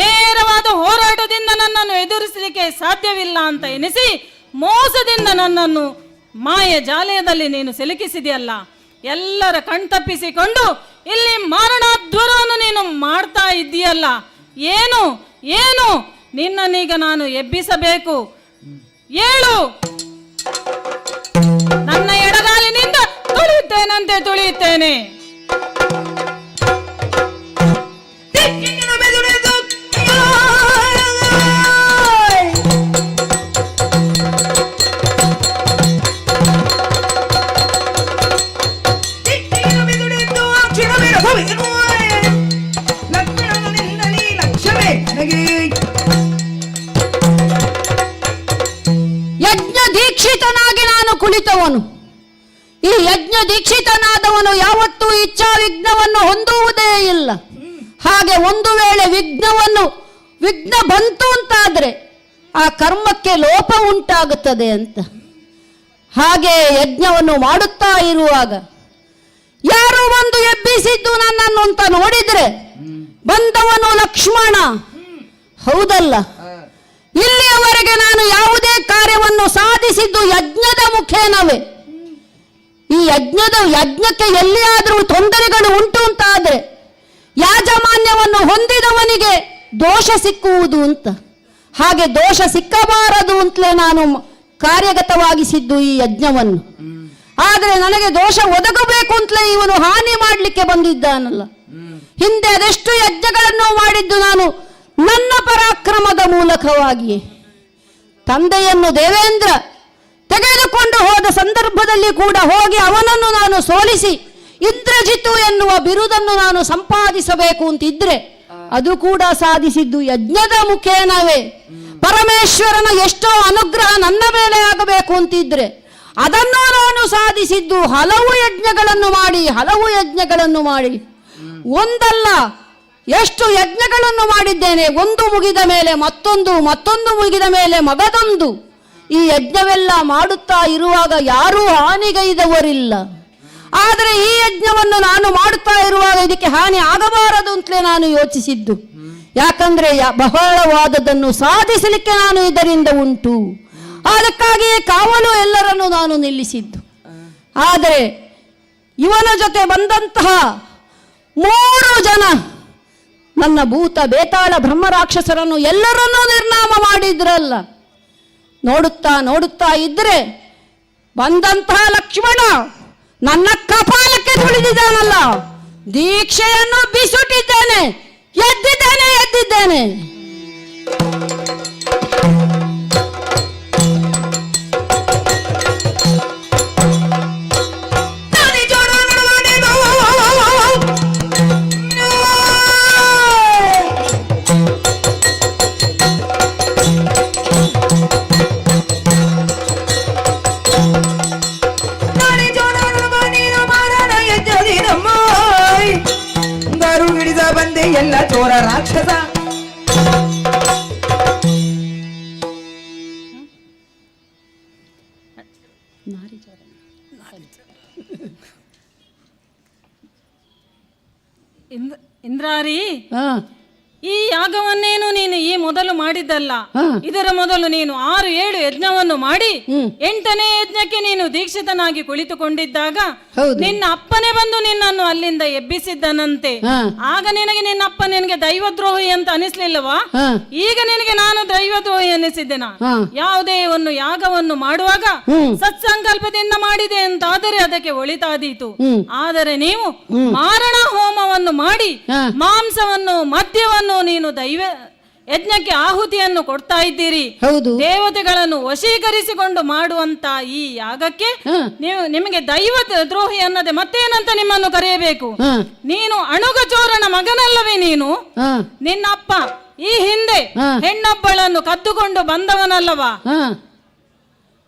ನೇರವಾದ ಹೋರಾಟದಿಂದ ನನ್ನನ್ನು ಎದುರಿಸಲಿಕ್ಕೆ ಸಾಧ್ಯವಿಲ್ಲ ಅಂತ ಎನಿಸಿ ಮೋಸದಿಂದ ನನ್ನನ್ನು ಮಾಯ ಜಾಲಯದಲ್ಲಿ ನೀನು ಸಿಲುಕಿಸಿದೆಯಲ್ಲ. ಎಲ್ಲರ ಕಣ್ತಪ್ಪಿಸಿಕೊಂಡು ಇಲ್ಲಿ ಮಾರಣಾಧ್ವರವನ್ನು ನೀನು ಮಾಡ್ತಾ ಇದ್ದೀಯಲ್ಲ. ಏನು ಏನು ನಿನ್ನನ್ನೀಗ ನಾನು ಎಬ್ಬಿಸಬೇಕು. ಏಳು, ನನ್ನ ಎಡಗಾಲಿನಿಂದ ತುಳಿಯುತ್ತೇನೆ. ಯಜ್ಞ ದೀಕ್ಷಿತನಾಗಿ ನಾನು ಕುಳಿತವನು. ಈ ಯಜ್ಞ ದೀಕ್ಷಿತನಾದವನು ಯಾವತ್ತೂ ಇಚ್ಛಾ ವಿಘ್ನವನ್ನು ಹೊಂದುವುದೇ ಇಲ್ಲ. ಹಾಗೆ ಒಂದು ವೇಳೆ ವಿಘ್ನ ಬಂತು ಅಂತಾದ್ರೆ ಆ ಕರ್ಮಕ್ಕೆ ಲೋಪ ಉಂಟಾಗುತ್ತದೆ ಅಂತ. ಹಾಗೆ ಯಜ್ಞವನ್ನು ಮಾಡುತ್ತಾ ಇರುವಾಗ ಯಾರು ಒಂದು ಎಬ್ಬಿಸಿದ್ದು ನನ್ನನ್ನು ಅಂತ ನೋಡಿದ್ರೆ ಬಂದವನು ಲಕ್ಷ್ಮಣ. ಹೌದಲ್ಲ, ಇಲ್ಲಿಯವರೆಗೆ ನಾನು ಯಾವುದೇ ಕಾರ್ಯವನ್ನು ಸಾಧಿಸಿದ್ದು ಯಜ್ಞದ ಮುಖೇನವೇ. ಈ ಯಜ್ಞಕ್ಕೆ ಎಲ್ಲಿಯಾದರೂ ತೊಂದರೆಗಳು ಉಂಟು ಅಂತಾದರೆ ಯಾಜಮಾನ್ಯವನ್ನು ಹೊಂದಿದವನಿಗೆ ದೋಷ ಸಿಕ್ಕುವುದು ಅಂತ. ಹಾಗೆ ದೋಷ ಸಿಕ್ಕಬಾರದು ಅಂತಲೇ ನಾನು ಕಾರ್ಯಗತವಾಗಿಸಿದ್ದು ಈ ಯಜ್ಞವನ್ನು. ಆದರೆ ನನಗೆ ದೋಷ ಒದಗಬೇಕು ಅಂತಲೇ ಇವನು ಹಾನಿ ಮಾಡಲಿಕ್ಕೆ ಬಂದಿದ್ದಾನಲ್ಲ. ಹಿಂದೆ ಅದೆಷ್ಟು ಯಜ್ಞಗಳನ್ನು ಮಾಡಿದ್ದು ನಾನು ನನ್ನ ಪರಾಕ್ರಮದ ಮೂಲಕವಾಗಿಯೇ. ತಂದೆಯನ್ನು ದೇವೇಂದ್ರ ತೆಗೆದುಕೊಂಡು ಹೋದ ಸಂದರ್ಭದಲ್ಲಿ ಕೂಡ ಹೋಗಿ ಅವನನ್ನು ನಾನು ಸೋಲಿಸಿ ಇಂದ್ರಜಿತು ಎನ್ನುವ ಬಿರುದನ್ನು ನಾನು ಸಂಪಾದಿಸಬೇಕು ಅಂತಿದ್ರೆ ಅದು ಕೂಡ ಸಾಧಿಸಿದ್ದು ಯಜ್ಞದ ಮುಖೇನವೇ. ಪರಮೇಶ್ವರನ ಎಷ್ಟೋ ಅನುಗ್ರಹ ನನ್ನ ಮೇಲೆ ಆಗಬೇಕು ಅಂತಿದ್ರೆ ಅದನ್ನು ನಾನು ಸಾಧಿಸಿದ್ದು ಹಲವು ಯಜ್ಞಗಳನ್ನು ಮಾಡಿ ಒಂದಲ್ಲ ಎಷ್ಟು ಯಜ್ಞಗಳನ್ನು ಮಾಡಿದ್ದೇನೆ. ಒಂದು ಮುಗಿದ ಮೇಲೆ ಮತ್ತೊಂದು ಮುಗಿದ ಮೇಲೆ ಮಗದೊಂದು. ಈ ಯಜ್ಞವೆಲ್ಲ ಮಾಡುತ್ತಾ ಇರುವಾಗ ಯಾರೂ ಹಾನಿಗೈದವರಿಲ್ಲ. ಆದರೆ ಈ ಯಜ್ಞವನ್ನು ನಾನು ಮಾಡುತ್ತಾ ಇರುವಾಗ ಇದಕ್ಕೆ ಹಾನಿ ಆಗಬಾರದು ಅಂತಲೇ ನಾನು ಯೋಚಿಸಿದ್ದು. ಯಾಕಂದ್ರೆ ಬಹಳವಾದದನ್ನು ಸಾಧಿಸಲಿಕ್ಕೆ ನಾನು ಇದರಿಂದ ಉಂಟು. ಅದಕ್ಕಾಗಿಯೇ ಕಾವಲು ಎಲ್ಲರನ್ನು ನಾನು ನಿಲ್ಲಿಸಿದ್ದು. ಆದರೆ ಇವನ ಜೊತೆ ಬಂದಂತಹ 3 ಜನ ನನ್ನ ಭೂತ ಬೇತಾಳ ಬ್ರಹ್ಮರಾಕ್ಷಸರನ್ನು ಎಲ್ಲರನ್ನೂ ನಿರ್ನಾಮ ಮಾಡಿದ್ರಲ್ಲ. ನೋಡುತ್ತಾ ಇದ್ರೆ ಬಂದಂತಹ ಲಕ್ಷ್ಮಣ ನನ್ನ ಕಪಾಲಕ್ಕೆ ತುಳಿದಿದ್ದಾನಲ್ಲ. ದೀಕ್ಷೆಯನ್ನು ಬಿಸುಟಿದ್ದೇನೆ, ಎದ್ದಿದ್ದೇನೆ. ಬಂದೆ ಎಲ್ಲ ಚೋರ ರಾಕ್ಷಸ. ಇಂದ್ರಾರಿ, ಈ ಯಾಗವನ್ನೇನು ನೀನು ಈ ಮೊದಲು ಮಾಡಿದ್ದಲ್ಲ. ಇದರ ಮೊದಲು ನೀನು 6-7 ಯಜ್ಞವನ್ನು ಮಾಡಿ 8ನೇ ಯಜ್ಞಕ್ಕೆ ನೀನು ದೀಕ್ಷಿತನಾಗಿ ಕುಳಿತುಕೊಂಡಿದ್ದಾಗ ನಿನ್ನ ಅಪ್ಪನೇ ಬಂದು ನಿನ್ನನ್ನು ಅಲ್ಲಿಂದ ಎಬ್ಬಿಸಿದ್ದನಂತೆ. ಆಗ ನಿನ್ನ ಅಪ್ಪ ನಿನಗೆ ದೈವದ್ರೋಹಿ ಅಂತ ಅನಿಸ್ಲಿಲ್ಲವಾ? ಈಗ ನಿನಗೆ ನಾನು ದೈವದ್ರೋಹಿ ಅನಿಸಿದ್ದೆನಾ? ಯಾವುದೇ ಒಂದು ಯಾಗವನ್ನು ಮಾಡುವಾಗ ಸತ್ಸಂಕಲ್ಪದಿಂದ ಮಾಡಿದೆ ಅಂತಾದರೆ ಅದಕ್ಕೆ ಒಳಿತಾದೀತು. ಆದರೆ ನೀವು ಮಾರಣ ಹೋಮವನ್ನು ಮಾಡಿ ಮಾಂಸವನ್ನು ಮದ್ಯವನ್ನು ನೀನು ದೈವ ಯಜ್ಞಕ್ಕೆ ಆಹುತಿಯನ್ನು ಕೊಡ್ತಾ ಇದ್ದೀರಿ. ದೇವತೆಗಳನ್ನು ವಶೀಕರಿಸಿಕೊಂಡು ಮಾಡುವಂತ ಈ ಯಾಗಕ್ಕೆ ನಿಮಗೆ ದೈವ ದ್ರೋಹಿ ಅನ್ನದೆ ಮತ್ತೇನಂತ ನಿಮ್ಮನ್ನು ಕರೆಯಬೇಕು? ನೀನು ಅಣುಗಚೋರನ ಮಗನಲ್ಲವೇ ನೀನು? ನಿನ್ನ ಅಪ್ಪ ಈ ಹಿಂದೆ ಹೆಣ್ಣೊಬ್ಬಳನ್ನು ಕದ್ದುಕೊಂಡು ಬಂದವನಲ್ಲವಾ?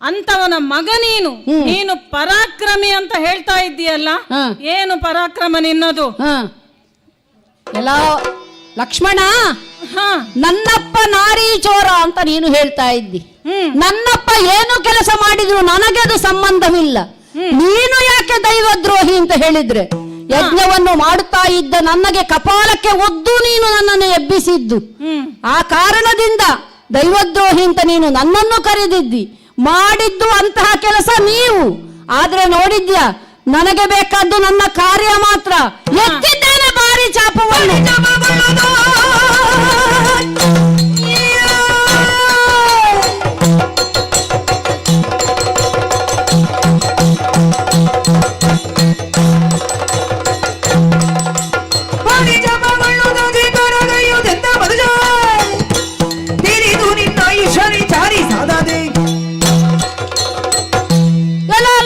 ಅಂತವನ ಮಗ ನೀನು ಪರಾಕ್ರಮಿ ಅಂತ ಹೇಳ್ತಾ ಇದ್ದೀಯಲ್ಲ, ಏನು ಪರಾಕ್ರಮ ನಿನ್ನದು? ಎಲ್ಲ ಲಕ್ಷ್ಮಣ, ನನ್ನಪ್ಪ ನಾರಿ ಚೋರ ಅಂತ ನೀನು ಹೇಳ್ತಾ ಇದ್ದಿ. ನನ್ನಪ್ಪ ಏನು ಕೆಲಸ ಮಾಡಿದ್ರು ನನಗೆ ಅದು ಸಂಬಂಧವಿಲ್ಲ. ನೀನು ಯಾಕೆ ದೈವದ್ರೋಹಿ ಅಂತ ಹೇಳಿದ್ರೆ, ಯಜ್ಞವನ್ನು ಮಾಡುತ್ತಾ ಇದ್ದ ನನಗೆ ಕಪಾಲಕ್ಕೆ ಒದ್ದು ನೀನು ನನ್ನನ್ನು ಎಬ್ಬಿಸಿದ್ದು. ಆ ಕಾರಣದಿಂದ ದೈವದ್ರೋಹಿ ಅಂತ ನೀನು ನನ್ನನ್ನು ಕರೆದಿದ್ದಿ. ಮಾಡಿದ್ದು ಅಂತಹ ಕೆಲಸ ನೀವು. ಆದ್ರೆ ನೋಡಿದ್ಯಾ, ನನಗೆ ಬೇಕಾದ್ದು ನನ್ನ ಕಾರ್ಯ ಮಾತ್ರ. ಎತ್ತಿದ್ದೇನೆ ಬಾರಿ ಚಾಪವನ್ನು.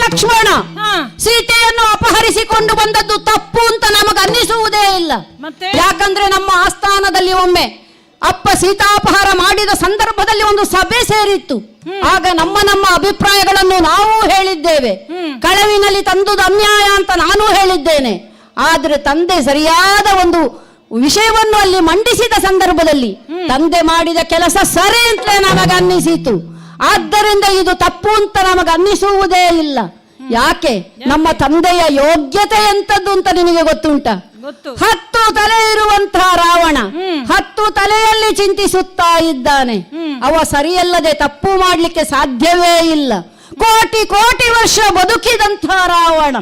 ಲಕ್ಷ್ಮಣ, ಸೀತೆಯನ್ನು ಅಪಹರಿಸಿಕೊಂಡು ಬಂದದ್ದು ತಪ್ಪು ಅಂತ ನಮಗೆ ಅನ್ನಿಸುವುದೇ ಇಲ್ಲ. ಯಾಕಂದ್ರೆ ನಮ್ಮ ಆಸ್ಥಾನದಲ್ಲಿ ಒಮ್ಮೆ ಅಪ್ಪ ಸೀತಾಪಹಾರ ಮಾಡಿದ ಸಂದರ್ಭದಲ್ಲಿ ಒಂದು ಸಭೆ ಸೇರಿತ್ತು. ಆಗ ನಮ್ಮ ಅಭಿಪ್ರಾಯಗಳನ್ನು ನಾವು ಹೇಳಿದ್ದೇವೆ. ಕಳವಿನಲ್ಲಿ ತಂದುದು ಅನ್ಯಾಯ ಅಂತ ನಾನು ಹೇಳಿದ್ದೇನೆ. ಆದ್ರೆ ತಂದೆ ಸರಿಯಾದ ಒಂದು ವಿಷಯವನ್ನು ಅಲ್ಲಿ ಮಂಡಿಸಿದ ಸಂದರ್ಭದಲ್ಲಿ ತಂದೆ ಮಾಡಿದ ಕೆಲಸ ಸರಿ ಅಂತಲೇ ನಮಗೆ ಅನ್ನಿಸಿತು. ಆದ್ದರಿಂದ ಇದು ತಪ್ಪು ಅಂತ ನಮಗೆ ಅನ್ನಿಸುವುದೇ ಇಲ್ಲ. ಯಾಕೆ? ನಮ್ಮ ತಂದೆಯ ಯೋಗ್ಯತೆ ಎಂತದ್ದು ಅಂತ ನಿನಗೆ ಗೊತ್ತುಂಟ? 10 ತಲೆ ಇರುವಂತಹ ರಾವಣ 10 ತಲೆಯಲ್ಲಿ ರೀತಿ ಚಿಂತಿಸುತ್ತಾ ಇದ್ದಾನೆ. ಅವ ಸರಿಯಲ್ಲದೆ ತಪ್ಪು ಮಾಡಲಿಕ್ಕೆ ಸಾಧ್ಯವೇ ಇಲ್ಲ. ಕೋಟಿ ಕೋಟಿ ವರ್ಷ ಬದುಕಿದಂಥ ರಾವಣ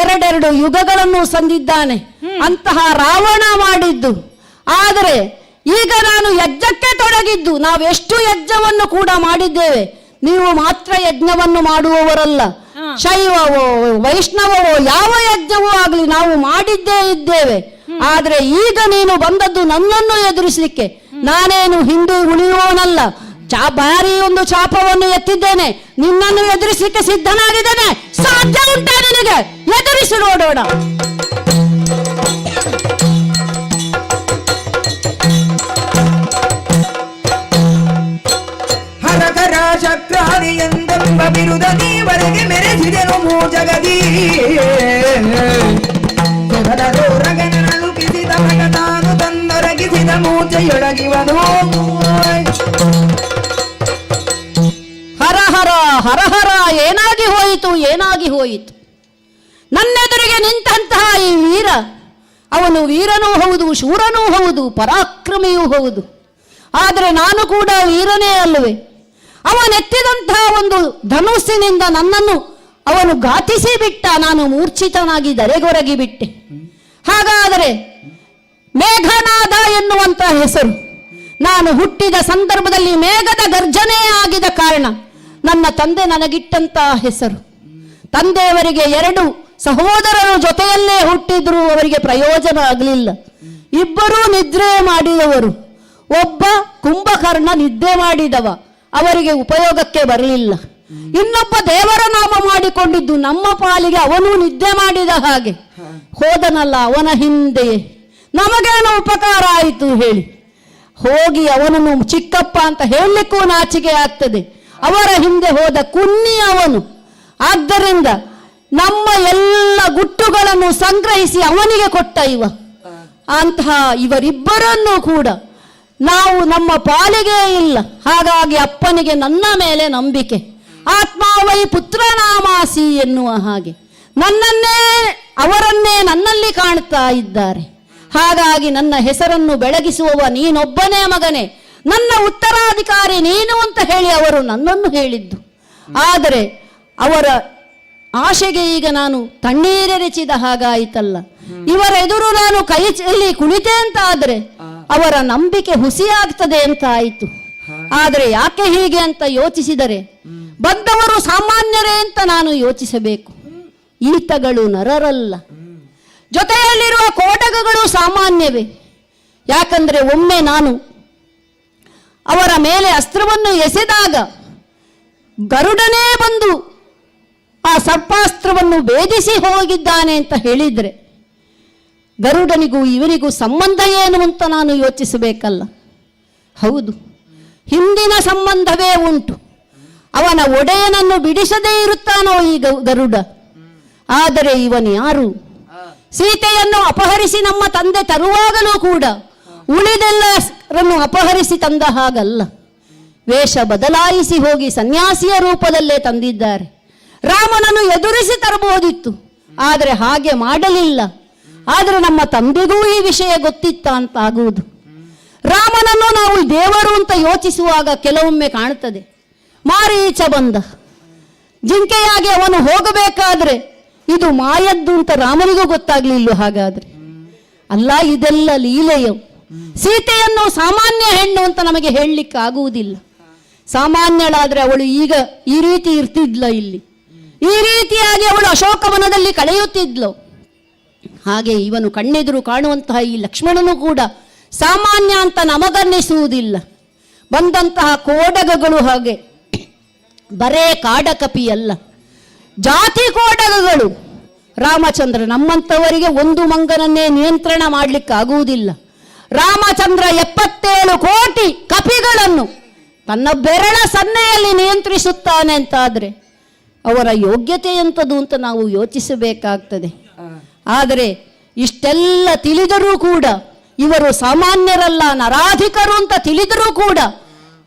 ಎರಡೆರಡು ಯುಗಗಳನ್ನು ಸಂದಿದ್ದಾನೆ. ಅಂತಹ ರಾವಣ ಮಾಡಿದ್ದು. ಆದರೆ ಈಗ ನಾನು ಯಜ್ಞಕ್ಕೆ ತೊಡಗಿದ್ದು. ನಾವೆಷ್ಟು ಯಜ್ಞವನ್ನು ಕೂಡ ಮಾಡಿದ್ದೇವೆ. ನೀವು ಮಾತ್ರ ಯಜ್ಞವನ್ನು ಮಾಡುವವರಲ್ಲ. ಶೈವವೋ ವೈಷ್ಣವವೋ ಯಾವ ಯಜ್ಞವೂ ಆಗಲಿ ನಾವು ಮಾಡಿದ್ದೇ ಇದ್ದೇವೆ. ಆದ್ರೆ ಈಗ ನೀನು ಬಂದದ್ದು ನನ್ನನ್ನು ಎದುರಿಸಲಿಕ್ಕೆ. ನಾನೇನು ಹಿಂದೆ ಉಳಿಯುವವನಲ್ಲ. ಭಾರಿ ಒಂದು ಚಾಪವನ್ನು ಎತ್ತಿದ್ದೇನೆ. ನಿನ್ನನ್ನು ಎದುರಿಸಲಿಕ್ಕೆ ಸಿದ್ಧನಾಗಿದ್ದೇನೆ. ಸಾಧ್ಯ ಉಂಟಾ ನಿನಗೆ? ಎದುರಿಸಿ ನೋಡೋಣ. ಹರಕರ ಚಕ್ರಾದಿ ಎಂದೆಂಬ ಬಿರುದ ನೀವರೆಗೆ ಮೆರೆಸಿದೆನು ಮೂಜಗದಿ. ರಗನನುಕಿಸಿದ ಮಗ ತಾನು ತನ್ನೊರಗಿಸಿದ ಮೂಚೆಯೊಳಗಿವನು. ಹರ ಹರ ಹರ ಹರ. ಏನಾಗಿ ಹೋಯಿತು, ಏನಾಗಿ ಹೋಯಿತು? ನನ್ನೆದುರಿಗೆ ನಿಂತಹ ಈ ವೀರ, ಅವನು ವೀರನೂ ಹೌದು, ಶೂರನೂ ಹೌದು, ಪರಾಕ್ರಮಿಯೂ ಹೌದು. ಆದರೆ ನಾನು ಕೂಡ ವೀರನೇ ಅಲ್ಲವೇ? ಅವನೆತ್ತಿದಂತಹ ಒಂದು ಧನುಸ್ಸಿನಿಂದ ನನ್ನನ್ನು ಅವನು ಘಾತಿಸಿ ಬಿಟ್ಟ. ನಾನು ಮೂರ್ಛಿತನಾಗಿ ದರೆಗೊರಗಿ ಬಿಟ್ಟೆ. ಹಾಗಾದರೆ ಮೇಘನಾದ ಎನ್ನುವಂತ ಹೆಸರು ನಾನು ಹುಟ್ಟಿದ ಸಂದರ್ಭದಲ್ಲಿ ಮೇಘದ ಗರ್ಜನೆ ಆಗಿದ ಕಾರಣ ನನ್ನ ತಂದೆ ನನಗಿಟ್ಟಂತಹ ಹೆಸರು. ತಂದೆಯವರಿಗೆ 2 ಸಹೋದರರು ಜೊತೆಯಲ್ಲೇ ಹುಟ್ಟಿದ್ರು, ಅವರಿಗೆ ಪ್ರಯೋಜನ ಆಗಲಿಲ್ಲ. ಇಬ್ಬರೂ ನಿದ್ರೆ ಮಾಡಿದವರು. ಒಬ್ಬ ಕುಂಭಕರ್ಣ ನಿದ್ದೆ ಮಾಡಿದವ, ಅವರಿಗೆ ಉಪಯೋಗಕ್ಕೆ ಬರಲಿಲ್ಲ. ಇನ್ನೊಬ್ಬ ದೇವರ ನಾಮ ಮಾಡಿಕೊಂಡಿದ್ದು, ನಮ್ಮ ಪಾಲಿಗೆ ಅವನು ನಿದ್ದೆ ಮಾಡಿದ ಹಾಗೆ ಹೋದನಲ್ಲ. ಅವನ ಹಿಂದೆಯೇ ನಮಗೇನು ಉಪಕಾರ ಆಯಿತು ಹೇಳಿ? ಹೋಗಿ ಅವನನ್ನು ಚಿಕ್ಕಪ್ಪ ಅಂತ ಹೇಳಲಿಕ್ಕೂ ನಾಚಿಕೆ ಆಗ್ತದೆ. ಅವರ ಹಿಂದೆ ಹೋದ ಕುನ್ನಿ ಅವನು. ಆದ್ದರಿಂದ ನಮ್ಮ ಎಲ್ಲ ಗುಟ್ಟುಗಳನ್ನು ಸಂಗ್ರಹಿಸಿ ಅವನಿಗೆ ಕೊಟ್ಟ ಇವ. ಅಂತಹ ಇವರಿಬ್ಬರನ್ನೂ ಕೂಡ ನಾವು ನಮ್ಮ ಪಾಲಿಗೆ ಇಲ್ಲ. ಹಾಗಾಗಿ ಅಪ್ಪನಿಗೆ ನನ್ನ ಮೇಲೆ ನಂಬಿಕೆ. ಆತ್ಮಾವೈ ಪುತ್ರನಾಮಾಸಿ ಎನ್ನುವ ಹಾಗೆ ಅವರನ್ನೇ ನನ್ನಲ್ಲಿ ಕಾಣ್ತಾ ಇದ್ದಾರೆ. ಹಾಗಾಗಿ ನನ್ನ ಹೆಸರನ್ನು ಬೆಳಗಿಸುವವ ನೀನೊಬ್ಬನೇ ಮಗನೇ, ನನ್ನ ಉತ್ತರಾಧಿಕಾರಿ ನೀನು ಅಂತ ಹೇಳಿ ಅವರು ನನ್ನನ್ನು ಹೇಳಿದ್ದು. ಆದರೆ ಅವರ ಆಶೆಗೆ ಈಗ ನಾನು ತಣ್ಣೀರೆರೆಚಿದ ಹಾಗಾಯಿತಲ್ಲ. ಇವರ ಎದುರು ನಾನು ಕೈ ಚೆಲ್ಲಿ ಕುಳಿತೆ ಅಂತ ಆದರೆ ಅವರ ನಂಬಿಕೆ ಹುಸಿಯಾಗ್ತದೆ ಅಂತ ಆಯಿತು. ಆದರೆ ಯಾಕೆ ಹೀಗೆ ಅಂತ ಯೋಚಿಸಿದರೆ ಬಂದವರು ಸಾಮಾನ್ಯರೇ ಅಂತ ನಾನು ಯೋಚಿಸಬೇಕು. ಈತಗಳು ನರರಲ್ಲ. ಜೊತೆಯಲ್ಲಿರುವ ಕೋಟಗಗಳು ಸಾಮಾನ್ಯವೇ. ಯಾಕಂದ್ರೆ ಒಮ್ಮೆ ನಾನು ಅವರ ಮೇಲೆ ಅಸ್ತ್ರವನ್ನು ಎಸೆದಾಗ ಗರುಡನೇ ಬಂದು ಆ ಸರ್ಪಾಸ್ತ್ರವನ್ನು ಭೇದಿಸಿ ಹೋಗಿದ್ದಾನೆ ಅಂತ ಹೇಳಿದ್ರೆ ಗರುಡನಿಗೂ ಇವರಿಗೂ ಸಂಬಂಧ ಏನು ಅಂತ ನಾನು ಯೋಚಿಸಬೇಕಲ್ಲ. ಹೌದು, ಹಿಂದಿನ ಸಂಬಂಧವೇ ಉಂಟು. ಅವನ ಒಡೆಯನನ್ನು ಬಿಡಿಸದೇ ಇರುತ್ತಾನೋ ಈ ಗರುಡ. ಆದರೆ ಇವನು ಯಾರು? ಸೀತೆಯನ್ನು ಅಪಹರಿಸಿ ನಮ್ಮ ತಂದೆ ತರುವಾಗಲೂ ಕೂಡ ಉಳಿದೆಲ್ಲರನ್ನು ಅಪಹರಿಸಿ ತಂದ ಹಾಗಲ್ಲ. ವೇಷ ಬದಲಾಯಿಸಿ ಹೋಗಿ ಸನ್ಯಾಸಿಯ ರೂಪದಲ್ಲೇ ತಂದಿದ್ದಾರೆ. ರಾಮನನ್ನು ಎದುರಿಸಿ ತರಬಹುದಿತ್ತು, ಆದರೆ ಹಾಗೆ ಮಾಡಲಿಲ್ಲ. ಆದರೆ ನಮ್ಮ ತಂದೆಗೂ ಈ ವಿಷಯ ಗೊತ್ತಿತ್ತ ಅಂತ ಆಗುವುದು. ರಾಮನನ್ನು ನಾವು ದೇವರು ಅಂತ ಯೋಚಿಸುವಾಗ ಕೆಲವೊಮ್ಮೆ ಕಾಣುತ್ತದೆ. ಮಾರೀಚ ಬಂದ, ಜಿಂಕೆಯಾಗಿ ಅವನು ಹೋಗಬೇಕಾದ್ರೆ ಇದು ಮಾಯದ್ದು ಅಂತ ರಾಮನಿಗೂ ಗೊತ್ತಾಗ್ಲಿಲ್ಲ. ಹಾಗಾದ್ರೆ ಅಲ್ಲ, ಇದೆಲ್ಲ ಲೀಲೆಯು. ಸೀತೆಯನ್ನು ಸಾಮಾನ್ಯ ಹೆಣ್ಣು ಅಂತ ನಮಗೆ ಹೇಳಲಿಕ್ಕೆ ಆಗುವುದಿಲ್ಲ. ಸಾಮಾನ್ಯಳಾದ್ರೆ ಅವಳು ಈಗ ಈ ರೀತಿ ಇರ್ತಿದ್ಲ, ಇಲ್ಲಿ ಈ ರೀತಿಯಾಗಿ ಅವಳು ಅಶೋಕವನದಲ್ಲಿ ಕಳೆಯುತ್ತಿದ್ಲು. ಹಾಗೆ ಇವನು ಕಣ್ಣೆದುರು ಕಾಣುವಂತಹ ಈ ಲಕ್ಷ್ಮಣನು ಕೂಡ ಸಾಮಾನ್ಯ ಅಂತ ನಮಗನ್ನಿಸುವುದಿಲ್ಲ. ಬಂದಂತಹ ಕೋಡಗಗಳು ಹಾಗೆ ಬರೇ ಕಾಡಕಪಿಯಲ್ಲ, ಜಾತಿ ಕೋಡಗಗಳು. ರಾಮಚಂದ್ರ ನಮ್ಮಂಥವರಿಗೆ ಒಂದು ಮಂಗನನ್ನೇ ನಿಯಂತ್ರಣ ಮಾಡಲಿಕ್ಕೆ ಆಗುವುದಿಲ್ಲ. ರಾಮಚಂದ್ರ 77 ಕೋಟಿ ಕಪಿಗಳನ್ನು ತನ್ನ ಬೆರಳ ಸನ್ನೆಯಲ್ಲಿ ನಿಯಂತ್ರಿಸುತ್ತಾನೆ ಅಂತಾದರೆ ಅವರ ಯೋಗ್ಯತೆ ಎಂಥದ್ದು ಅಂತ ನಾವು ಯೋಚಿಸಬೇಕಾಗ್ತದೆ. ಆದರೆ ಇಷ್ಟೆಲ್ಲ ತಿಳಿದರೂ ಕೂಡ ಇವರು ಸಾಮಾನ್ಯರಲ್ಲ, ನರಾಧಿಕರು ಅಂತ ತಿಳಿದರೂ ಕೂಡ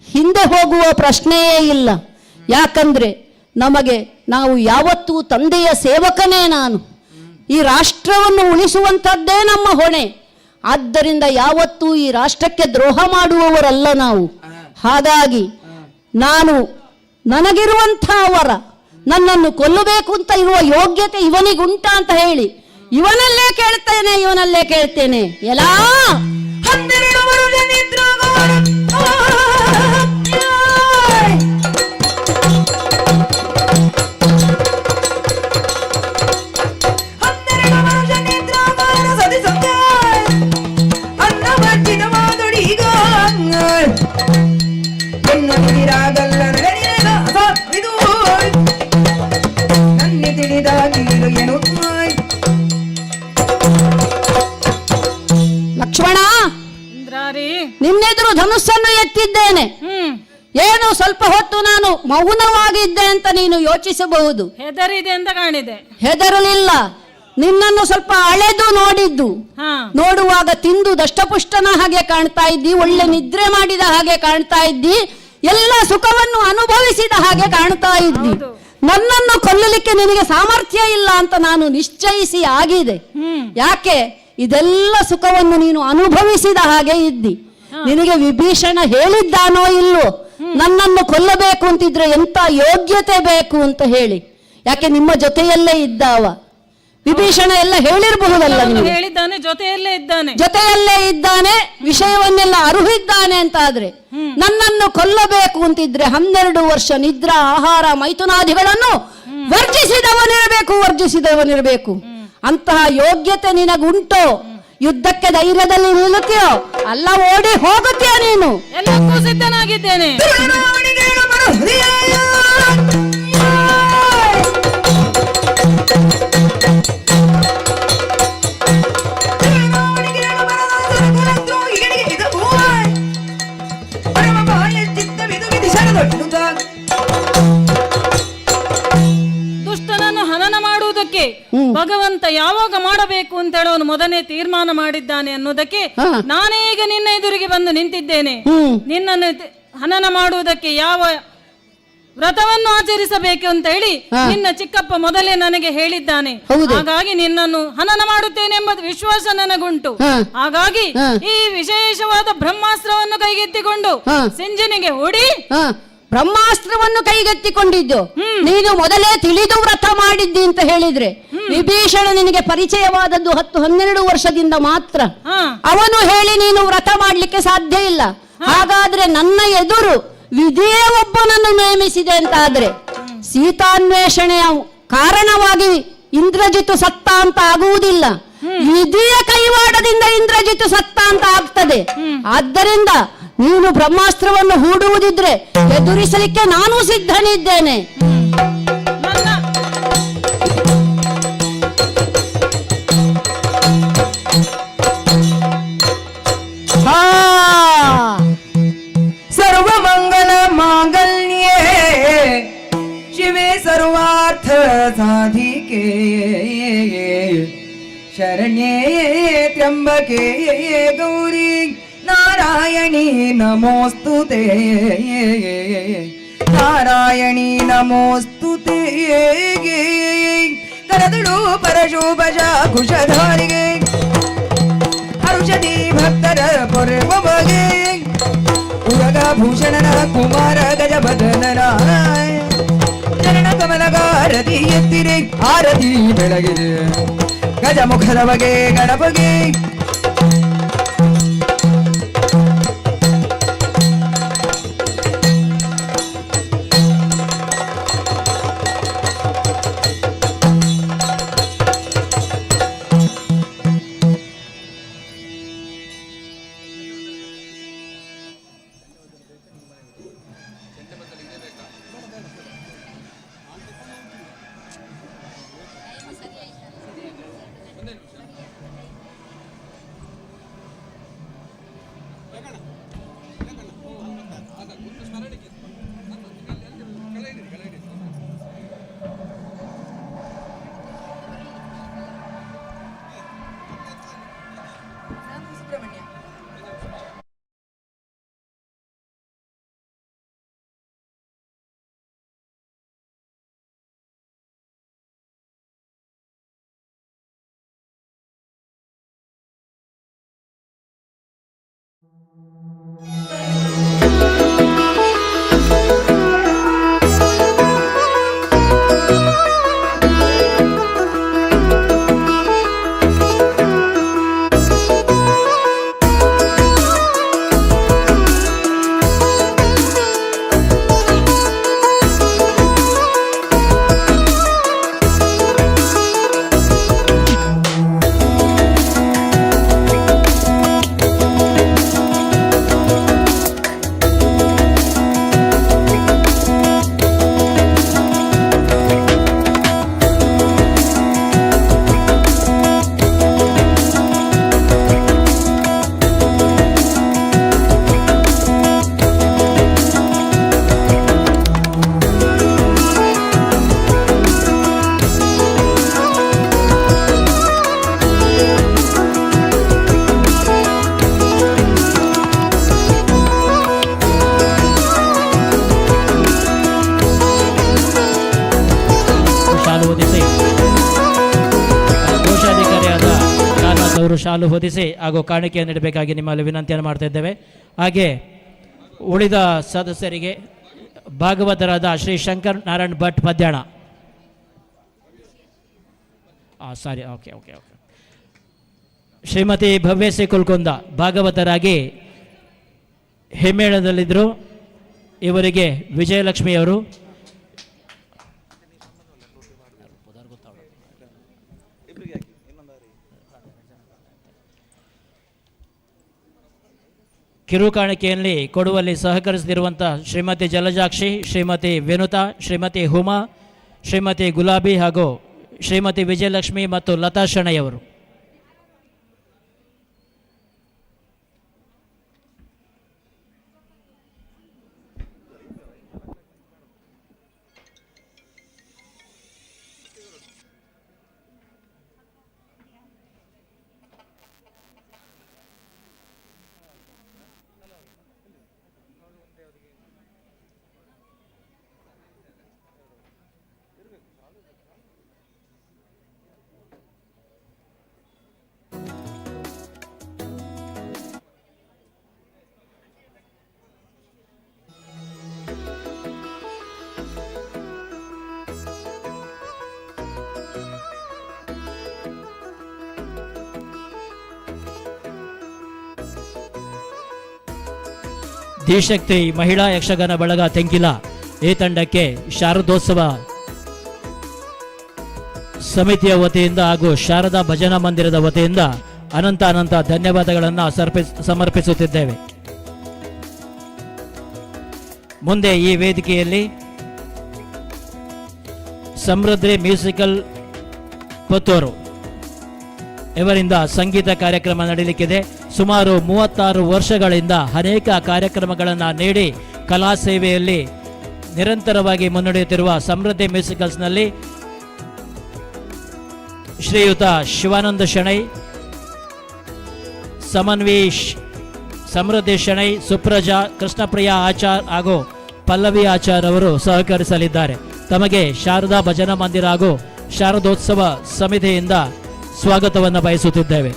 ಹಿಂದೆ ಹೋಗುವ ಪ್ರಶ್ನೆಯೇ ಇಲ್ಲ. ಯಾಕಂದ್ರೆ ನಾವು ಯಾವತ್ತೂ ತಂದೆಯ ಸೇವಕನೇ. ನಾನು ಈ ರಾಷ್ಟ್ರವನ್ನು ಉಳಿಸುವಂಥದ್ದೇ ನಮ್ಮ ಹೊಣೆ. ಆದ್ದರಿಂದ ಯಾವತ್ತೂ ಈ ರಾಷ್ಟ್ರಕ್ಕೆ ದ್ರೋಹ ಮಾಡುವವರಲ್ಲ ನಾವು. ಹಾಗಾಗಿ ನಾನು ನನಗಿರುವಂಥ ವರ, ನನ್ನನ್ನು ಕೊಲ್ಲಬೇಕು ಅಂತ ಇರುವ ಯೋಗ್ಯತೆ ಇವನಿಗುಂಟ ಅಂತ ಹೇಳಿ ಇವನಲ್ಲೇ ಕೇಳ್ತೇನೆ ಎಲ್ಲ 12 ವರ್ಷ ಲಕ್ಷ್ಮಣ, ನಿನ್ನೆದುರು ಧನುಸ್ಸನ್ನು ಎತ್ತಿದ್ದೇನೆ. ಏನು ಸ್ವಲ್ಪ ಹೊತ್ತು ನಾನು ಮೌನವಾಗಿದ್ದೆ ಅಂತ ನೀನು ಯೋಚಿಸಬಹುದು. ಹೆದರಿದೆ ಅಂತ ಕಾಣಿದೆ. ಹೆದರಲಿಲ್ಲ, ನಿನ್ನನ್ನು ಸ್ವಲ್ಪ ಅಳೆದು ನೋಡಿದ್ದು. ನೋಡುವಾಗ ತಿಂದು ದಷ್ಟಪುಷ್ಟನ ಹಾಗೆ ಕಾಣ್ತಾ ಇದ್ದಿ, ಒಳ್ಳೆ ನಿದ್ರೆ ಮಾಡಿದ ಹಾಗೆ ಕಾಣ್ತಾ ಇದ್ದಿ, ಎಲ್ಲ ಸುಖವನ್ನು ಅನುಭವಿಸಿದ ಹಾಗೆ ಕಾಣ್ತಾ ಇದ್ದಿ. ನನ್ನನ್ನು ಕೊಲ್ಲಲಿಕ್ಕೆ ನಿನಗೆ ಸಾಮರ್ಥ್ಯ ಇಲ್ಲ ಅಂತ ನಾನು ನಿಶ್ಚಯಿಸಿ ಆಗಿದೆ. ಯಾಕೆ? ಇದೆಲ್ಲ ಸುಖವನ್ನು ನೀನು ಅನುಭವಿಸಿದ ಹಾಗೆ ಇದ್ದಿ. ನಿನಗೆ ವಿಭೀಷಣ ಹೇಳಿದ್ದಾನೋ ಇಲ್ಲೋ ನನ್ನನ್ನು ಕೊಲ್ಲಬೇಕು ಅಂತಿದ್ರೆ ಎಂತ ಯೋಗ್ಯತೆ ಬೇಕು ಅಂತ ಹೇಳಿ? ಯಾಕೆ ನಿಮ್ಮ ಜೊತೆಯಲ್ಲೇ ಇದ್ದಾವ ವಿಭೀಷಣ, ಎಲ್ಲ ಹೇಳಿರಬಹುದಲ್ಲ ನಿಮಗೆ. ಹೇಳಿದ್ದಾನೆ, ಜೊತೆಯಲ್ಲೇ ಇದ್ದಾನೆ, ವಿಷಯವನ್ನೆಲ್ಲ ಅರುಹಿದ್ದಾನೆ ಅಂತ ಆದ್ರೆ ನನ್ನನ್ನು ಕೊಲ್ಲಬೇಕು ಅಂತಿದ್ರೆ 12 ವರ್ಷ ನಿದ್ರಾ ಆಹಾರ ಮೈಥುನಾದಿಗಳನ್ನು ವರ್ಜಿಸಿದವನಿರಬೇಕು. ಅಂತಹ ಯೋಗ್ಯತೆ ನಿನಗುಂಟೋ? ಯುದ್ಧಕ್ಕೆ ಧೈರ್ಯದಲ್ಲಿ ನಿಲ್ಲುತ್ತೀಯೋ ಅಲ್ಲ ಓಡಿ ಹೋಗುತ್ತೀಯ ನೀನು? ಎಲ್ಲಕ್ಕೂ ಸಿದ್ಧನಾಗಿದ್ದೇನೆ. ದುಷ್ಟನನ್ನು ಹನನ ಮಾಡುವುದಕ್ಕೆ ಭಗವಂತ ಯಾವಾಗ ಮಾಡಬೇಕು ಅಂತ ಹೇಳೋನು ಮೊದಲೇ ತೀರ್ಮಾನ ಮಾಡಿದ್ದಾನೆ ಅನ್ನೋದಕ್ಕೆ ನಾನೇ ಈಗ ನಿನ್ನ ಎದುರಿಗೆ ಬಂದು ನಿಂತಿದ್ದೇನೆ. ನಿನ್ನನ್ನು ಹನನ ಮಾಡುವುದಕ್ಕೆ ಯಾವ ವ್ರತವನ್ನು ಆಚರಿಸಬೇಕು ಅಂತ ಹೇಳಿ ನಿನ್ನ ಚಿಕ್ಕಪ್ಪ ಮೊದಲೇ ನನಗೆ ಹೇಳಿದ್ದಾನೆ. ಹಾಗಾಗಿ ನಿನ್ನನ್ನು ಹನನ ಮಾಡುತ್ತೇನೆ ಎಂಬ ವಿಶ್ವಾಸ ನನಗುಂಟು. ಹಾಗಾಗಿ ಈ ವಿಶೇಷವಾದ ಬ್ರಹ್ಮಾಸ್ತ್ರವನ್ನು ಕೈಗೆತ್ತಿಕೊಂಡು ಸಿಂಜನಿಗೆ ಹೂಡಿ ಬ್ರಹ್ಮಾಸ್ತ್ರವನ್ನು ಕೈಗೆತ್ತಿಕೊಂಡಿದ್ದು ನೀನು ಮೊದಲೇ ತಿಳಿದು ವ್ರತ ಮಾಡಿದ್ದಿ ಅಂತ ಹೇಳಿದ್ರೆ ವಿಭೀಷಣ ನಿನಗೆ ಪರಿಚಯವಾದದ್ದು 10-12 ವರ್ಷದಿಂದ ಮಾತ್ರ. ಅವನು ಹೇಳಿ ನೀನು ವ್ರತ ಮಾಡ್ಲಿಕ್ಕೆ ಸಾಧ್ಯ ಇಲ್ಲ. ಹಾಗಾದ್ರೆ ನನ್ನ ಎದುರು ವಿಧಿಯೇ ಒಬ್ಬನನ್ನು ನೇಮಿಸಿದೆ ಅಂತ ಆದ್ರೆ ಸೀತಾನ್ವೇಷಣೆಯ ಕಾರಣವಾಗಿ ಇಂದ್ರಜಿತು ಸತ್ತ ಅಂತ ಆಗುವುದಿಲ್ಲ. ವಿಧಿಯ ಕೈವಾಡದಿಂದ ಇಂದ್ರಜಿತು ಸತ್ತ ಅಂತ ಆಗ್ತದೆ. ಆದ್ದರಿಂದ ನೀನು ಬ್ರಹ್ಮಾಸ್ತ್ರವನ್ನು ಹೂಡುವುದಿದ್ರೆ ಎದುರಿಸಲಿಕ್ಕೆ ನಾನು ಸಿದ್ಧನಿದ್ದೇನೆ. ಸರ್ವಮಂಗಲ ಮಾಂಗಲ್ಯೇ ಶಿವೆ ಸರ್ವಾರ್ಥ ಸಾಧಿಕೆ ಶರಣ್ಯೇ ತ್ರ್ಯಂಬಕೆ ಗೌರಿ ನಾರಾಯಣಿ ನಮೋಸ್ತುತೆ ನಾರಾಯಣಿ ನಮೋಸ್ತುತೆ ಕರದಳು ಪರಶೋಭಜ ಕುಶಧಾರಿಗೆ ಹರುಷದಿ ಭಕ್ತರ ಪೊರೆಬಗೆ ಉರಗ ಭೂಷಣನ ಕುಮಾರ ಗಜಬದನನ ಚರಣ ಕಮಲಗಾರತಿ ಎತ್ತಿರೆ ಆರತಿ ಬೆಳಗಿದೆ ಗಜಮುಖದ ಬಗೆ ಗಣಪಗೆ ಶಾಲು ಹೊದಿಸಿ ಹಾಗೂ ಕಾಣಿಕೆಯನ್ನು ನೀಡಬೇಕಾಗಿ ನಿಮ್ಮಲ್ಲಿ ವಿನಂತಿಯನ್ನು ಮಾಡ್ತಾ ಇದ್ದೇವೆ. ಹಾಗೆ ಉಳಿದ ಸದಸ್ಯರಿಗೆ ಭಾಗವತರಾದ Shri Shankar Narayan Bhat Padyana. Sorry, okay okay okay. Shrimati Bhavyashri Kulkunda ಭಾಗವತರಾಗಿ ಹಿಮ್ಮೇಳದಲ್ಲಿದ್ದರು. ಇವರಿಗೆ ವಿಜಯಲಕ್ಷ್ಮಿಯವರು, ಕಿರುಕಾಣಿಕೆಯಲ್ಲಿ ಕೊಡುವಲ್ಲಿ ಸಹಕರಿಸುತ್ತಿರುವಂಥ ಶ್ರೀಮತಿ ಜಲಜಾಕ್ಷಿ, ಶ್ರೀಮತಿ ವಿನುತಾ, ಶ್ರೀಮತಿ ಹುಮಾ, ಶ್ರೀಮತಿ ಗುಲಾಬಿ ಹಾಗೂ ಶ್ರೀಮತಿ ವಿಜಯಲಕ್ಷ್ಮಿ ಮತ್ತು ಲತಾ ಶೆಣೆಯವರು. ಧೀಶಕ್ತಿ ಮಹಿಳಾ ಯಕ್ಷಗಾನ ಬಳಗ ತೆಂಕಿಲ ಈ ತಂಡಕ್ಕೆ ಶಾರದೋತ್ಸವ ಸಮಿತಿಯ ವತಿಯಿಂದ ಹಾಗೂ ಶಾರದಾ ಭಜನಾ ಮಂದಿರದ ವತಿಯಿಂದ ಅನಂತ ಧನ್ಯವಾದಗಳನ್ನು ಸಮರ್ಪಿಸುತ್ತಿದ್ದೇವೆ. ಮುಂದೆ ಈ ವೇದಿಕೆಯಲ್ಲಿ ಸಮೃದ್ಧಿ ಮ್ಯೂಸಿಕಲ್ ಪುತ್ತೂರು ಇವರಿಂದ ಸಂಗೀತ ಕಾರ್ಯಕ್ರಮ ನಡೆಯಲಿಕ್ಕಿದೆ. ಸುಮಾರು 36 ವರ್ಷಗಳಿಂದ ಅನೇಕ ಕಾರ್ಯಕ್ರಮಗಳನ್ನು ನೀಡಿ ಕಲಾ ಸೇವೆಯಲ್ಲಿ ನಿರಂತರವಾಗಿ ಮುನ್ನಡೆಯುತ್ತಿರುವ ಸಮೃದ್ಧಿ ಮ್ಯೂಸಿಕಲ್ಸ್ನಲ್ಲಿ ಶ್ರೀಯುತ ಶಿವಾನಂದ ಶೆಣೈ, ಸಮನ್ವೀಶ್, ಸಮೃದ್ಧಿ ಶೆಣೈ, ಸುಪ್ರಜಾ, ಕೃಷ್ಣಪ್ರಿಯಾ ಆಚಾರ್ ಹಾಗೂ ಪಲ್ಲವಿ ಆಚಾರ್ ಅವರು ಸಹಕರಿಸಲಿದ್ದಾರೆ. ತಮಗೆ ಶಾರದಾ ಭಜನಾ ಮಂದಿರ ಹಾಗೂ ಶಾರದೋತ್ಸವ ಸಮಿತಿಯಿಂದ ಸ್ವಾಗತವನ್ನು ಬಯಸುತ್ತಿದ್ದೇವೆ.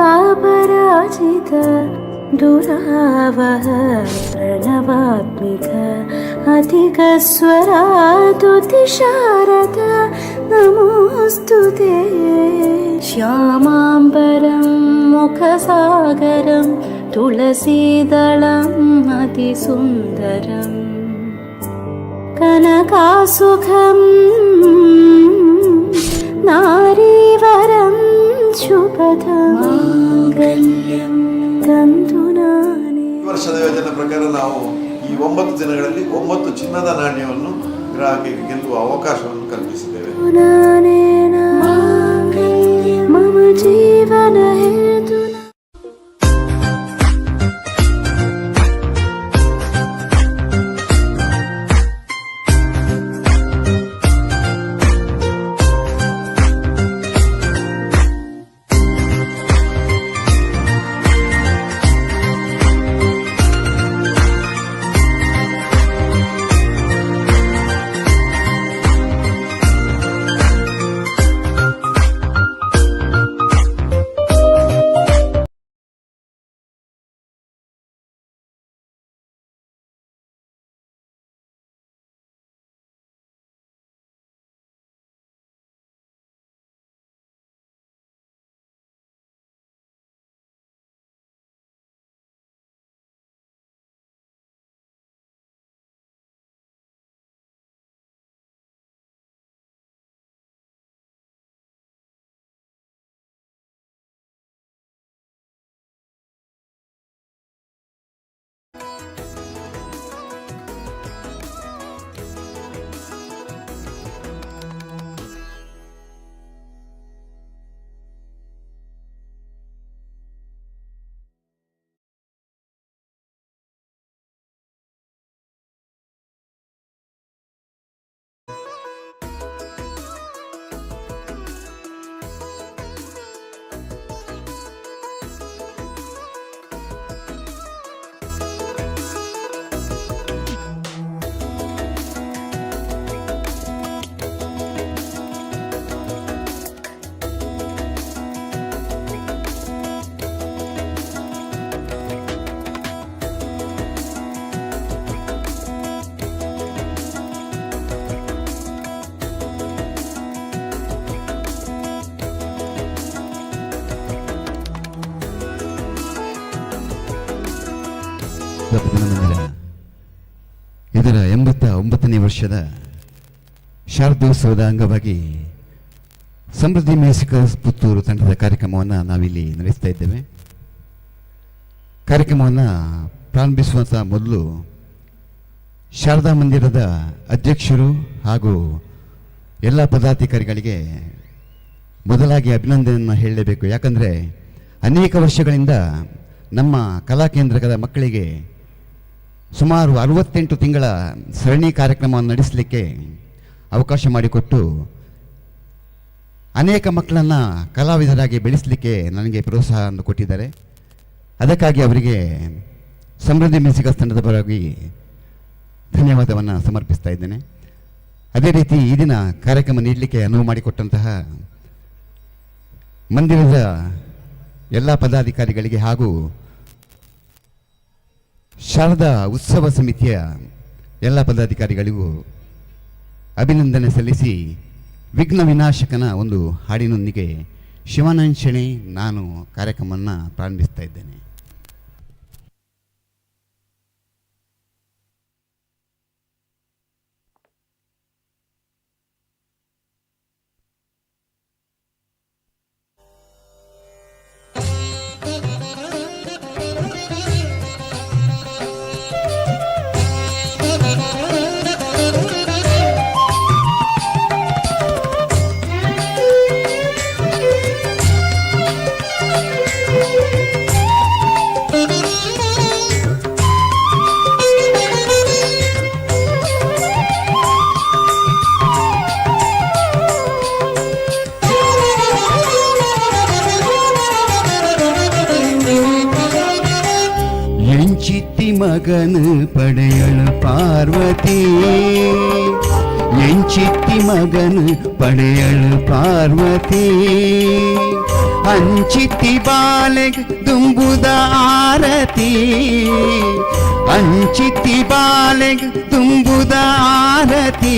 ऋतधामापराजित दुरावह प्रणवात्मिक अधिकस्वरातुतिशारद नमोऽस्तुते श्यामाम्बरं मुखसागरं तुलसीदलम् अतिसुन्दरम् कनकासुखं नारीवरं शुभदमाङ्गल्यं तन्तुनानि. ಈ ವರ್ಷದ ಯೋಜನೆ ಪ್ರಕಾರ ನಾವು ಈ 9 ದಿನಗಳಲ್ಲಿ 9 ಚಿನ್ನದ ನಾಣ್ಯವನ್ನು ಗ್ರಾಹಕರಿಗೆ ಗೆಲ್ಲುವ ಅವಕಾಶವನ್ನು ಕಲ್ಪಿಸಿದ್ದೇವೆ. ಮಮ ಜೀವನ ಹೇತು ಇದರ 89ನೇ ವರ್ಷದ ಶಾರದೋತ್ಸವದ ಅಂಗವಾಗಿ ಸಮೃದ್ಧಿ ಮ್ಯೂಸಿಕ್ ಪುತ್ತೂರು ತಂಡದ ಕಾರ್ಯಕ್ರಮವನ್ನು ನಾವಿಲ್ಲಿ ನಡೆಸ್ತಾ ಇದ್ದೇವೆ. ಕಾರ್ಯಕ್ರಮವನ್ನು ಪ್ರಾರಂಭಿಸುವಂಥ ಮೊದಲು ಶಾರದಾ ಮಂದಿರದ ಅಧ್ಯಕ್ಷರು ಹಾಗೂ ಎಲ್ಲ ಪದಾಧಿಕಾರಿಗಳಿಗೆ ಮೊದಲಾಗಿ ಅಭಿನಂದನೆಯನ್ನು ಹೇಳಲೇಬೇಕು. ಯಾಕಂದರೆ ಅನೇಕ ವರ್ಷಗಳಿಂದ ನಮ್ಮ ಕಲಾಕೇಂದ್ರದ ಮಕ್ಕಳಿಗೆ ಸುಮಾರು 68 ತಿಂಗಳ ಸರಣಿ ಕಾರ್ಯಕ್ರಮವನ್ನು ನಡೆಸಲಿಕ್ಕೆ ಅವಕಾಶ ಮಾಡಿಕೊಟ್ಟು ಅನೇಕ ಮಕ್ಕಳನ್ನು ಕಲಾವಿದರಾಗಿ ಬೆಳೆಸಲಿಕ್ಕೆ ನನಗೆ ಪ್ರೋತ್ಸಾಹವನ್ನು ಕೊಟ್ಟಿದ್ದಾರೆ. ಅದಕ್ಕಾಗಿ ಅವರಿಗೆ ಸಮೃದ್ಧಿ ಮ್ಯೂಸಿಕ್ ತಂಡದ ಪರವಾಗಿ ಧನ್ಯವಾದವನ್ನು ಸಮರ್ಪಿಸ್ತಾ ಇದ್ದೇನೆ. ಅದೇ ರೀತಿ ಈ ದಿನ ಕಾರ್ಯಕ್ರಮ ನೀಡಲಿಕ್ಕೆ ಅನುವು ಮಾಡಿಕೊಟ್ಟಂತಹ ಮಂದಿರದ ಎಲ್ಲ ಪದಾಧಿಕಾರಿಗಳಿಗೆ ಹಾಗೂ ಶಾರದಾ ಉತ್ಸವ ಸಮಿತಿಯ ಎಲ್ಲ ಪದಾಧಿಕಾರಿಗಳಿಗೂ ಅಭಿನಂದನೆ ಸಲ್ಲಿಸಿ ವಿಘ್ನ ವಿನಾಶಕನ ಒಂದು ಹಾಡಿನೊಂದಿಗೆ ಶಿವಾನಂದ್ ನಾನು ಕಾರ್ಯಕ್ರಮವನ್ನು ಪ್ರಾರಂಭಿಸ್ತಾ ಇದ್ದೇನೆ. ಮಗನು ಪಡೆಯಳು ಪಾರ್ವತಿ ಎಂಚಿತ್ತಿ ಮಗನು ಪಡೆಯಳು ಪಾರ್ವತಿ ಅಂಚಿತ್ತಿ ಬಾಲೆಗ್ ದುಂಬುದ ಆರತಿ ಅಂಚಿತ್ತಿ ಬಾಲೆಗ್ ತುಂಬುದ ಆರತಿ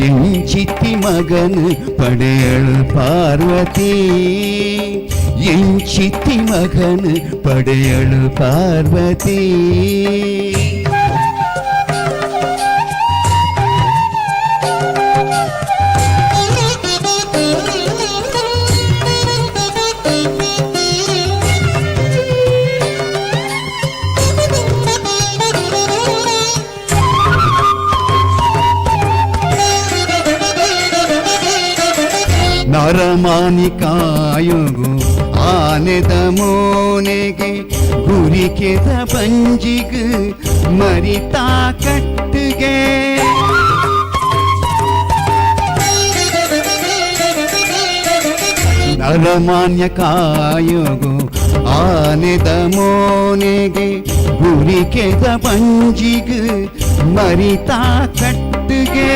ಎಂಚಿತ್ತಿ ಮಗನು ಪಡೆಯಳು ಪಾರ್ವತಿ ಎಂಚಿತ್ತಿ ಮಗನು ಪಡೆಯಳು ಪಾರ್ವತಿ ನರಮಾನಿ ಕಾಯುಗು ಆನೆದ ಮೋನೆಗೆ ಗುರಿಕೆದ ಪಂಜಿಗ ಮರಿತಾ ಕಟ್ಟುಗೆ ನರಮಾನ್ಯ ಕಾಯುಗು ಆನೆದ ಮೋನೆಗೆ ಗುರಿಕೆದ ಪಂಜಿಗ ಮರಿತಾ ಕಟ್ಟುಗೆ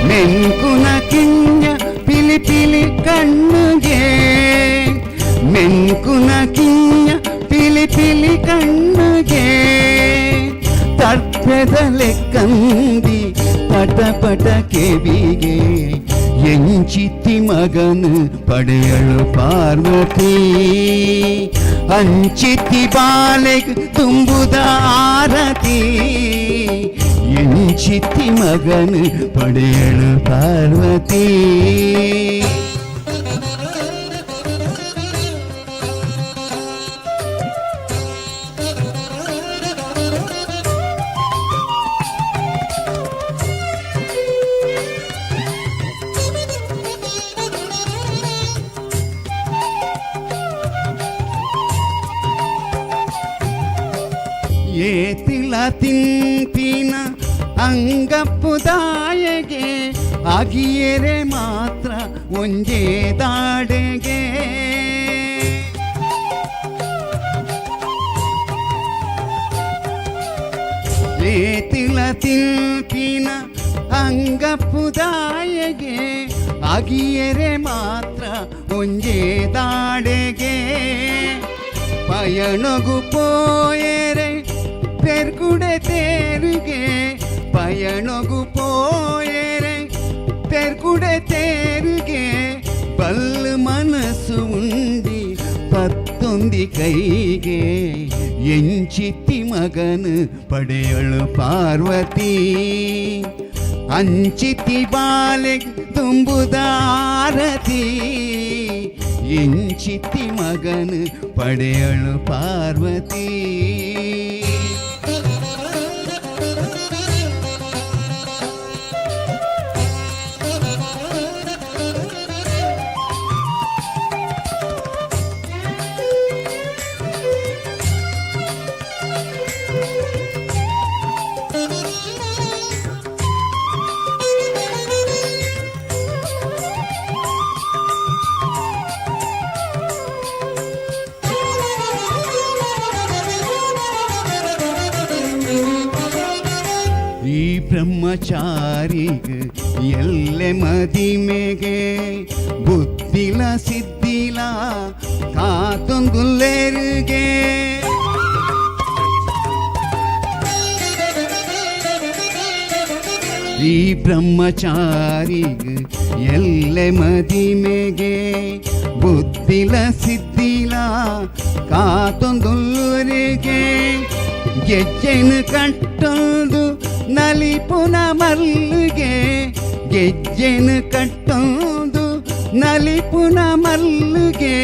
ಮೆಂಕುನ ಕಿಣ್ಯ ಪಿಲಿ ಪಿಲಿ ಕಣ್ಣುಗೆ ಮೆಂಕುನ ಕಿಣ್ಯ ಪಿಲಿ ಪಿಲಿ ಕಣ್ಣುಗೆ ತರ್ಪೆದಲೆ ಕಂದಿ ಪಟ ಪಟ ಕೆವಿಗೆ ಎಂಚಿತ್ತಿ ಮಗನು ಪಡೆಯಳು ಪಾರ್ವತಿ ಅಂಚಿತ್ತಿ ಬಾಲೆಗ್ ತುಂಬುದ ಆರತಿ ಎಂಚಿತ್ತಿ ಮಗನು ಪಡೆಯಳು ಪಾರ್ವತಿ ಏತಿಲ ತಿಂತಿನ ಅಂಗಪ್ಪುದಾಯಗೆ ಆಗಿಯರೆ ಮಾತ್ರ ಒಂದೇ ದಾಡೆಗೆ ಏತಿಲ ತಿಂತಿನ ಅಂಗಪ್ಪುದಾಯಗೆ ಆಗಿಯರೆ ಮಾತ್ರ ಒಂದೇ ದಾಡೆಗೆ ಪಯಣಗು ಪೋಯರೆ ಪೆರ್ಗುಡೆ ತೇರುಗೆ ಪಯಣಗು ಪೋಯರೆ ಪೆರ್ಗುಡೆ ತೇರುಗೆ ಬಲ್ಲು ಮನಸ್ಸು ಉಂಡಿ ಪತ್ತೊಂದಿ ಕೈಗೆ ಎಂಚಿತ್ತಿ ಮಗನು ಪಡೆಯಳು ಪಾರ್ವತಿ ಅಂಚಿತ್ತಿ ಬಾಲೆಗ್ ತುಂಬುದ ಆರತಿ ಎಂಚಿತ್ತಿ ಮಗನು ಪಡೆಯಳು ಪಾರ್ವತಿ ಈ ಬ್ರಹ್ಮಚಾರಿಗ ಎಲ್ಲೆ ಮದಿಮೆಗೆ ಬುದ್ಧಿಲ ಸಿದ್ಧಿಲ ಕಾತೊಂದುಲ್ಲೆರಿಗೆ ಈ ಬ್ರಹ್ಮಚಾರಿಗ ಎಲ್ಲೆ ಮದಿಮೆಗೆ ಬುದ್ಧಿಲ ಸಿದ್ಧಿಲ ಕಾತೊಂದುಲ್ಲರಿಗೆ ಗೆಜ್ಜೆನು ಕಟ್ಟೊಂದು ನಲಿಪುನ ಮಲ್ಲಿಗೆ ಗೆಜ್ಜೆನು ಕಟ್ಟೊಂದು ನಲಿಪುನ ಮಲ್ಲಿಗೆ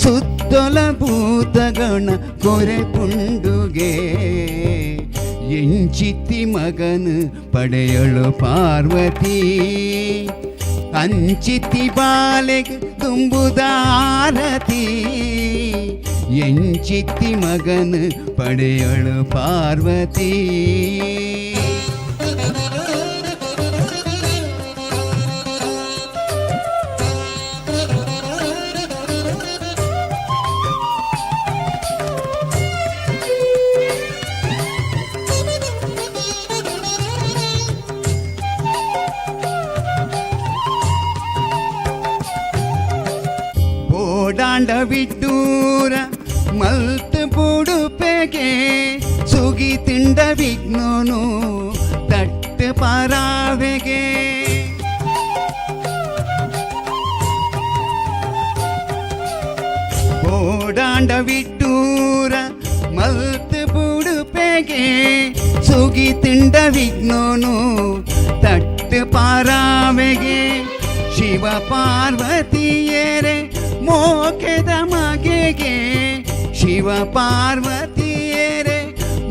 ಸುತ್ತೊಲ ಭೂತಗಣ ಕೊರೆ ಪುಂಡುಗೆ ಎಂಚಿತ್ತಿ ಮಗನು ಪಡೆಯಳು ಪಾರ್ವತಿ ಅಂಚಿತ್ತಿ ಬಾಲೆಗ್ ತುಂಬುದ ಆರತಿ ಎಂಚಿತ್ತಿ ಮಗನು ಪಡೆಯಳು ಪಾರ್ವತಿ ಓಡಾಂಡವಿಟ್ಟೂರ ಮಲ್ತು ಬುಡುಪೆಗೆ ಸುಗಿ ತಿಂಡ ವಿಘ್ನೋನು ತಟ್ಟು ಪಾರಾವೆಗೆ ಓಡಾಂಡವಿಟ್ಟೂರ ಮಲ್ತು ಬುಡುಪೆಗೆ ಸುಗಿ ತಿಂಡ ವಿಘ್ನೋನು ತಟ್ಟು ಪಾರಾವೆಗೆ ಶಿವ ಪಾರ್ವತಿಯರೇ ಮೋಕ್ಷದ ಮೆಗೆ ಶಿವ ಪಾರ್ವತಿಯರೇ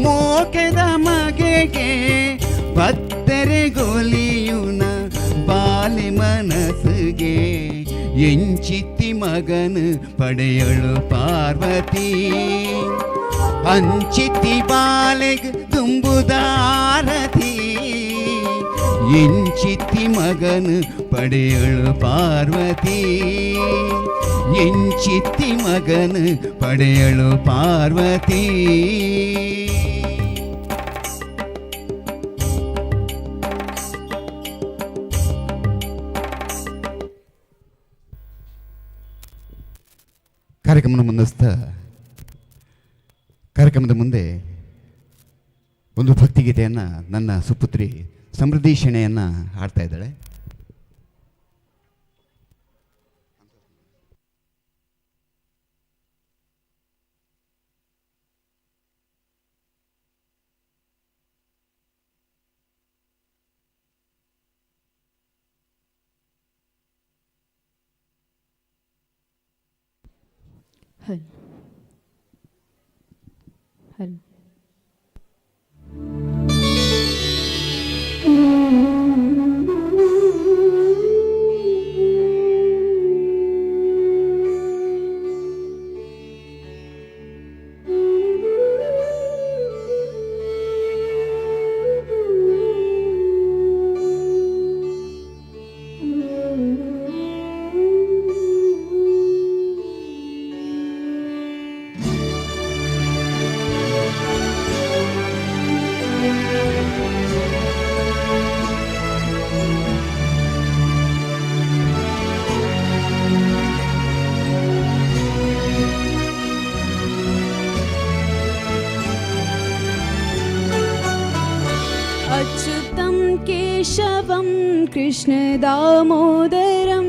ಮೋಕ್ಷದ ಮೆಗೆ ಭಕ್ತರೆ ಗೋಲಿಯುನ ಬಾಲಿ ಮನಸ್ಸಿಗೆ ಎಂಚಿತ್ತಿ ಮಗನು ಪಡೆಯಳು ಪಾರ್ವತಿ ಅಂಚಿತ್ತಿ ಬಾಲೆಗ್ ತುಂಬುದಾರತಿ ಎಂಚಿತ್ತಿ ಮಗನು ಪಡೆಯಳು ಪಾರ್ವತಿ ಎಂಚಿತ್ತಿ ಮಗನು ಪಡೆಯಳು ಪಾರ್ವತಿ ಕಾರ್ಯಕ್ರಮದ ಮುಂದೆ ಒಂದು ಭಕ್ತಿಗೀತೆಯನ್ನು ನನ್ನ ಸುಪುತ್ರಿ ಸಮೃದ್ಧಿ ಶೆಣೆಯನ್ನು ಹಾಡ್ತಾ ಇದ್ದಾಳೆ. अच्युतं केशवं कृष्णदामोदरं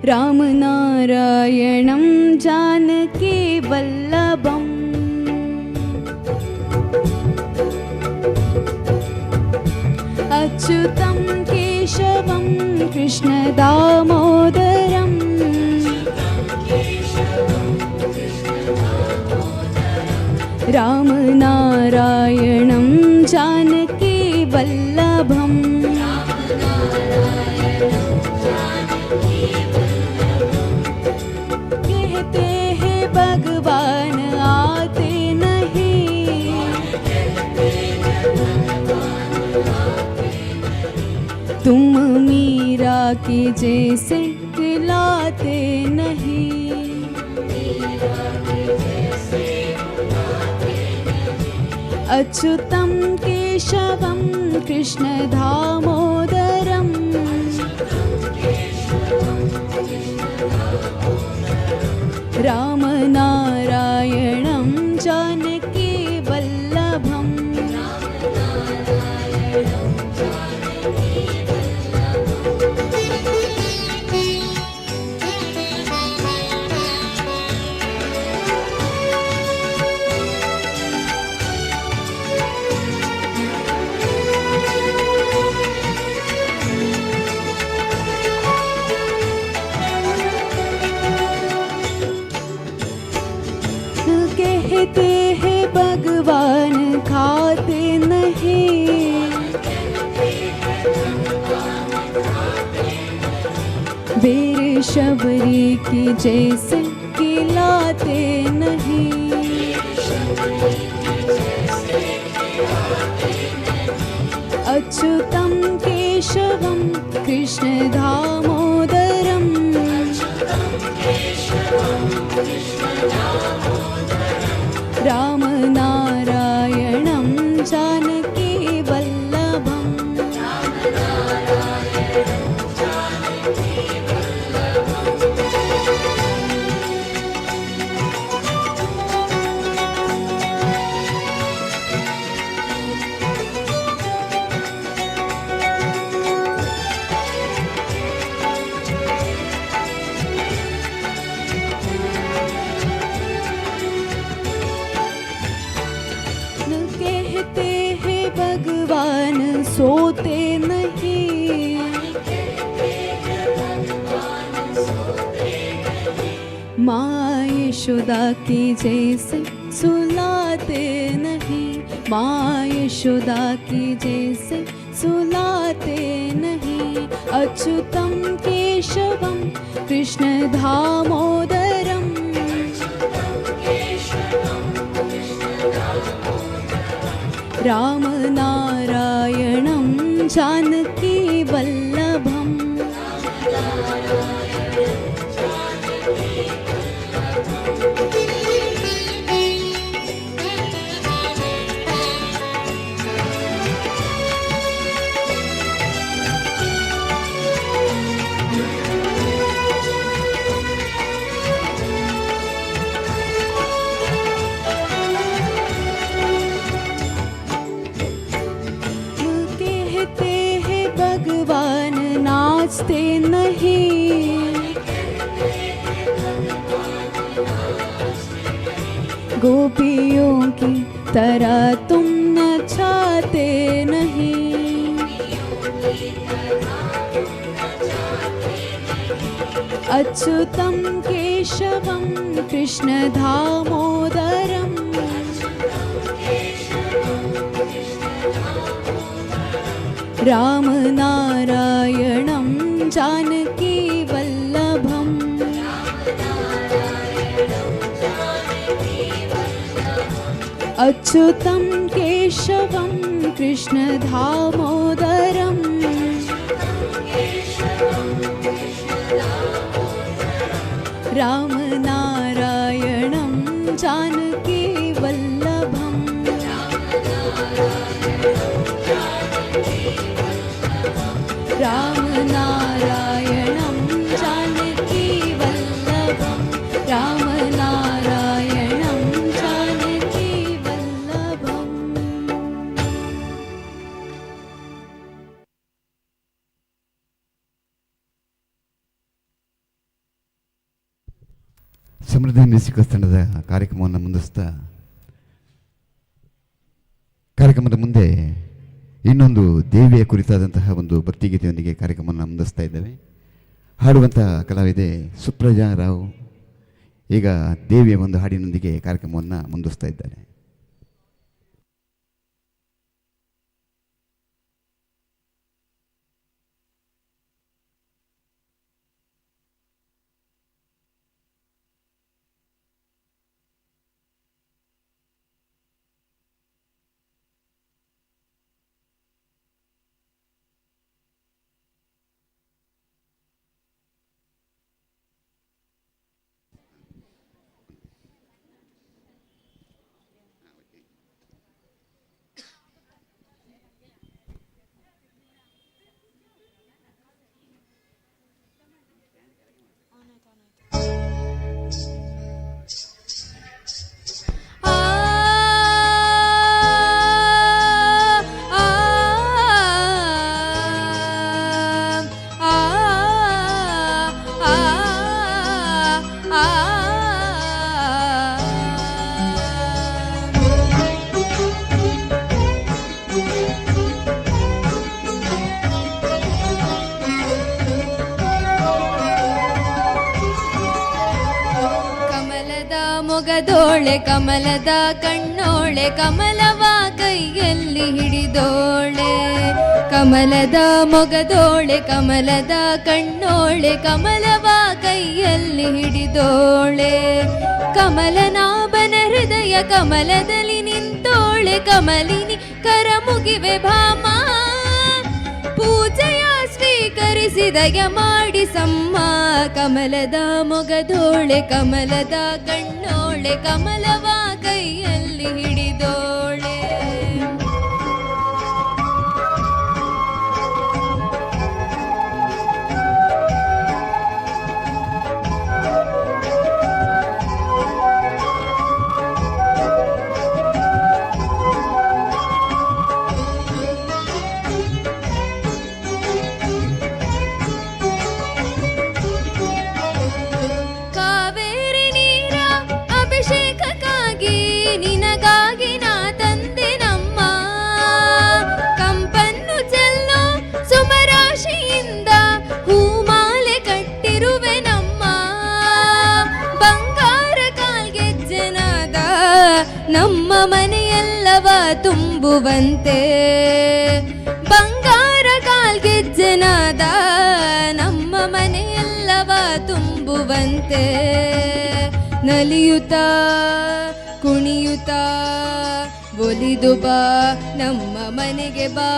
रामनारायणं जानकी वल्लभम् अच्युतं केशवं कृष्णदामोदरं रामनारायणं जानकी वल्लभम् कहते हैं भगवान आते नहीं, तुम मीरा के जैसे खिलाते नहीं। अच्युतं केशवं कृष्णदामोदरं रामनारायणं जानकी वल्लभम् कहते हैं भगवान खाते नहीं, वीर शबरी की जैसे खिलाते नहीं। अच्युतं केशवं कृष्णदामोदरं रामनारायणं जानकी वल्लभम् भगवान सोते नहीं, माँ यशोदा की जैसे सुलाते नहीं, माँ यशोदा की जैसे सुलाते नहीं। अच्युतम केशवम कृष्ण दामोदरम, राम नारायणं जानकी वल्लभम। भगवान नाचते नहीं, गोपियों की तरह तुम नचाते नहीं। अच्युतम केशवम कृष्ण दामोदरम, राम नारायणं जानकी वल्लभम। अच्युतं केशवं कृष्ण दामोदरम, राम नारायणं जानकी वल्लभम। राम नारायणं जानकी वल्लभम, राम नारायणं जानकी वल्लभम। ಸಮೃದ್ಧಿ ಮ್ಯೂಸಿಕ್ ತಂಡದ ಕಾರ್ಯಕ್ರಮವನ್ನು ಕಾರ್ಯಕ್ರಮದ ಮುಂದೆ ಇನ್ನೊಂದು ದೇವಿಯ ಕುರಿತಾದಂತಹ ಒಂದು ಭಕ್ತಿಗೀತೆಯೊಂದಿಗೆ ಕಾರ್ಯಕ್ರಮವನ್ನು ಮುಂದಿಸ್ತಾ ಇದ್ದೇವೆ. ಹಾಡುವಂಥ ಕಲಾವಿದೆ ಸುಪ್ರಜಾ ರಾವ್ ಈಗ ದೇವಿಯ ಒಂದು ಹಾಡಿನೊಂದಿಗೆ ಕಾರ್ಯಕ್ರಮವನ್ನು ಮುಂದಿಸ್ತಾ ಇದ್ದಾರೆ. ಮೊಗದೋಳೆ ಕಮಲದ ಕಣ್ಣೋಳೆ ಕಮಲವ ಕೈಯಲ್ಲಿ ಹಿಡಿದೋಳೆ, ಕಮಲದ ಮೊಗದೋಳೆ ಕಮಲದ ಕಣ್ಣೋಳೆ ಕಮಲವ ಕೈಯಲ್ಲಿ ಹಿಡಿದೋಳೆ, ಕಮಲನಾಭನ ಹೃದಯ ಕಮಲದಲ್ಲಿ ನಿಂತೋಳೆ ಕಮಲಿನಿ ಕರ ಮುಗಿವೆ ಭಾಮ, ಪೂಜೆಯ ಸ್ವೀಕರಿಸಿದಯ ಮಾಡಿಸಮ್ಮ, ಕಮಲದ ಮೊಗದೋಳೆ ಕಮಲದ ಕಣ್ಣೋಳೆ ಕಮಲವ ಕೈಯಲ್ಲಿ ಹಿಡಿದೋಳೆ. ಮನೆಯೆಲ್ಲವ ತುಂಬುವಂತೆ ಬಂಗಾರ ಕಾಲ್ಗೆಜ್ಜೆನಾದ ನಮ್ಮ ಮನೆಯೆಲ್ಲವ ತುಂಬುವಂತೆ ನಲಿಯುತ್ತಾ ಕುಣಿಯುತ್ತಾ ಒಲಿದು ಬಾ ನಮ್ಮ ಮನೆಗೆ ಬಾ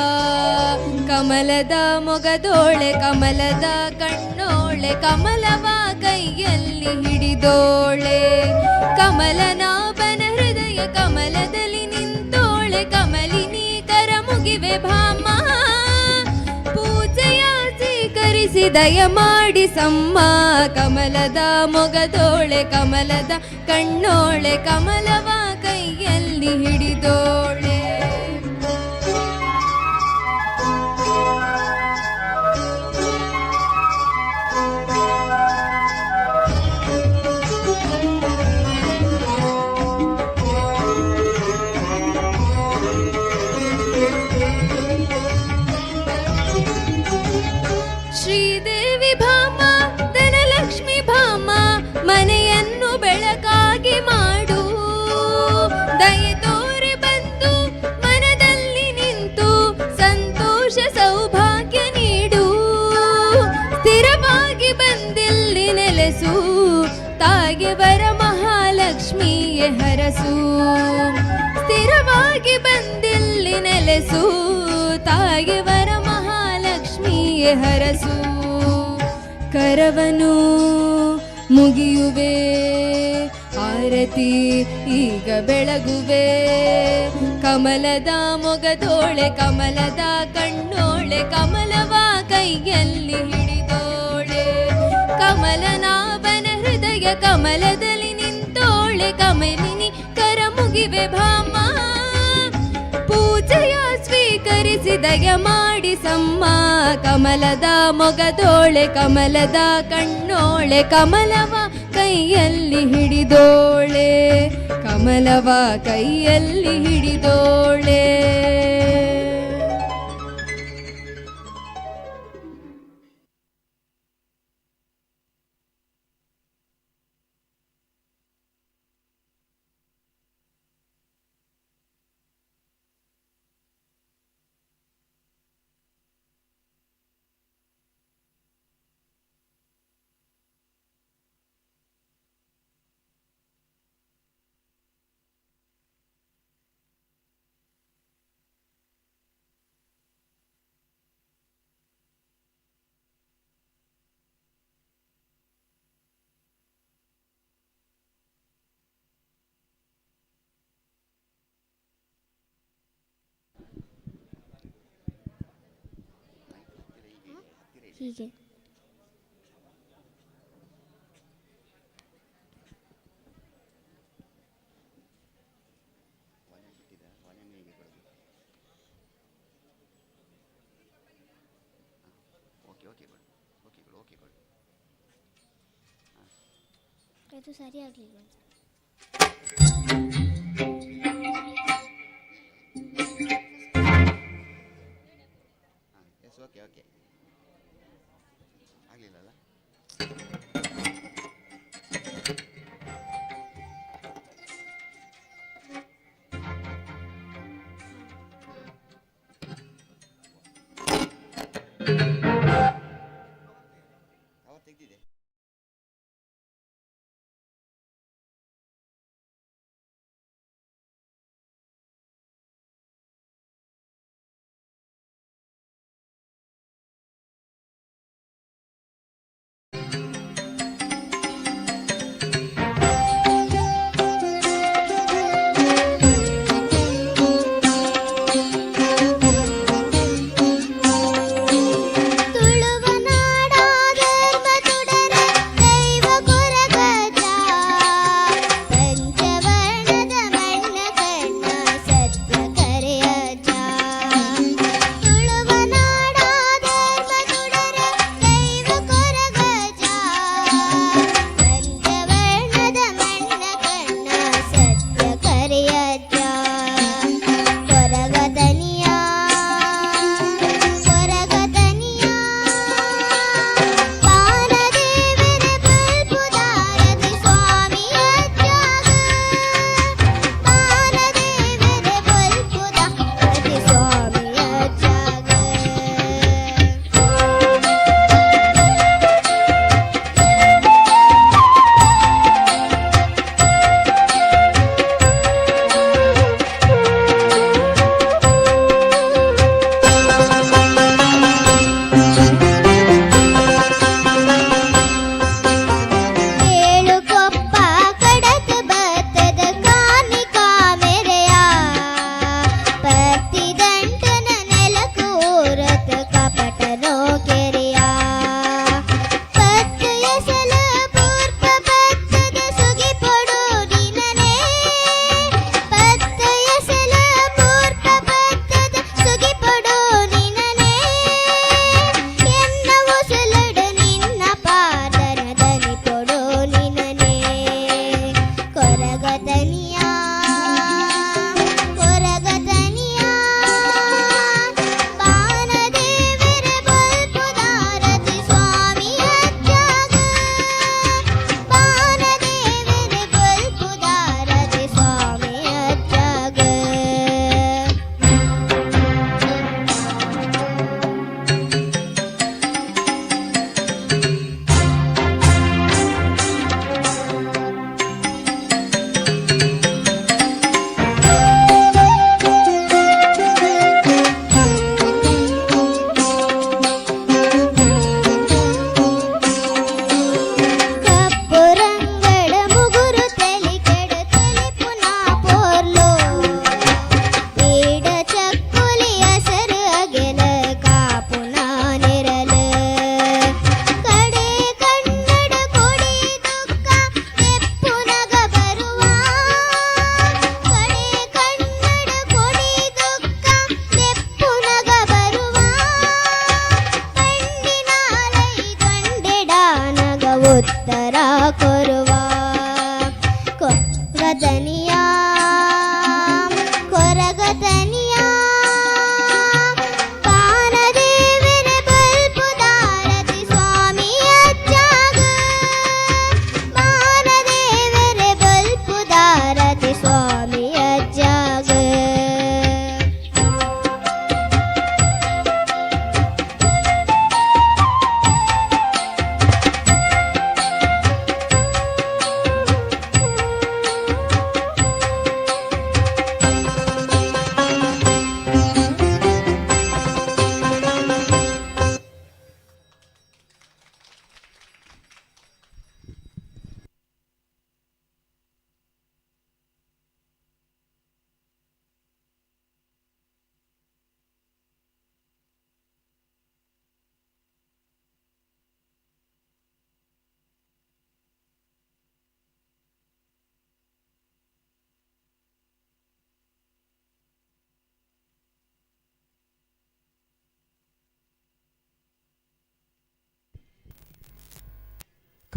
ಕಮಲದ ಮೊಗದೋಳೆ ಕಮಲದ ಕಣ್ಣೋಳೆ ಕಮಲವ ಕೈಯಲ್ಲಿ ಹಿಡಿದೋಳೆ ಕಮಲನಾಭನ ಹೃದಯ ಕಮಲದಲ್ಲಿ ನಿಂತೋಳೆ ಕಮಲಿನಿ ಕರ ಮುಗಿವೆ ಭಾಮ ಪೂಜೆಯ ಸ್ವೀಕರಿಸಿ ದಯ ಮಾಡಿಸಮ್ಮ ಕಮಲದ ಮೊಗದೋಳೆ ಕಮಲದ ಕಣ್ಣೋಳೆ ಕಮಲವ ಕೈಯಲ್ಲಿ ಹಿಡಿದೋಳೆ ಶ್ರೀದೇವಿ ಭಾಮ ಧನಲಕ್ಷ್ಮಿ ಭಾಮ ಮನೆಯನ್ನು ಬೆಳಕಾಗಿ ಮಾಡು ದಯೆ ತೋರಿ ಬಂದು ಮನದಲ್ಲಿ ನಿಂತು ಸಂತೋಷ ಸೌಭಾಗ್ಯ ನೀಡು ಸ್ಥಿರವಾಗಿ ಬಂದಿಲ್ಲಿ ನೆಲೆಸು ತಾಗೆ ವರ ಮಹಾಲಕ್ಷ್ಮಿಯೇ ಹರಸು ಸ್ಥಿರವಾಗಿ ಬಂದಿಲ್ಲಿ ನೆಲೆಸು ತಾಗೆ ವರ ಮಹಾಲಕ್ಷ್ಮಿಯೇ ಹರಸು ಕರವನು ಮುಗಿಯುವೆ ಆರತಿ ಈಗ ಬೆಳಗುವೆ ಕಮಲದ ಮೊಗದೋಳೆ ಕಮಲದ ಕಣ್ಣೋಳೆ ಕಮಲವ ಕೈಯಲ್ಲಿ ಹಿಡಿದೋಳೆ ಕಮಲನಾಭನ ಹೃದಯ ಕಮಲದಲ್ಲಿ ನಿಂತೋಳೆ ಕಮಲಿನಿ ಕರ ಮುಗಿವೆ ಭಾಮ ಪೂಜೆಯ ಸ್ವೀಕರಿಸಿ ದಯ ಮಾಡಿಸಮ್ಮ ಕಮಲದ ಮೊಗದೋಳೆ ಕಮಲದ ಕಣ್ಣೋಳೆ ಕಮಲವ ಕೈಯಲ್ಲಿ ಹಿಡಿದೋಳೆ ಕಮಲವ ಕೈಯಲ್ಲಿ ಹಿಡಿದೋಳೆ ಹೀಗೆ ಅದು ಸರಿ ಆಗಲಿಲ್ಲ ಓಕೆ ಓಕೆ ಆಗಲಿಲ್ಲಲ್ಲ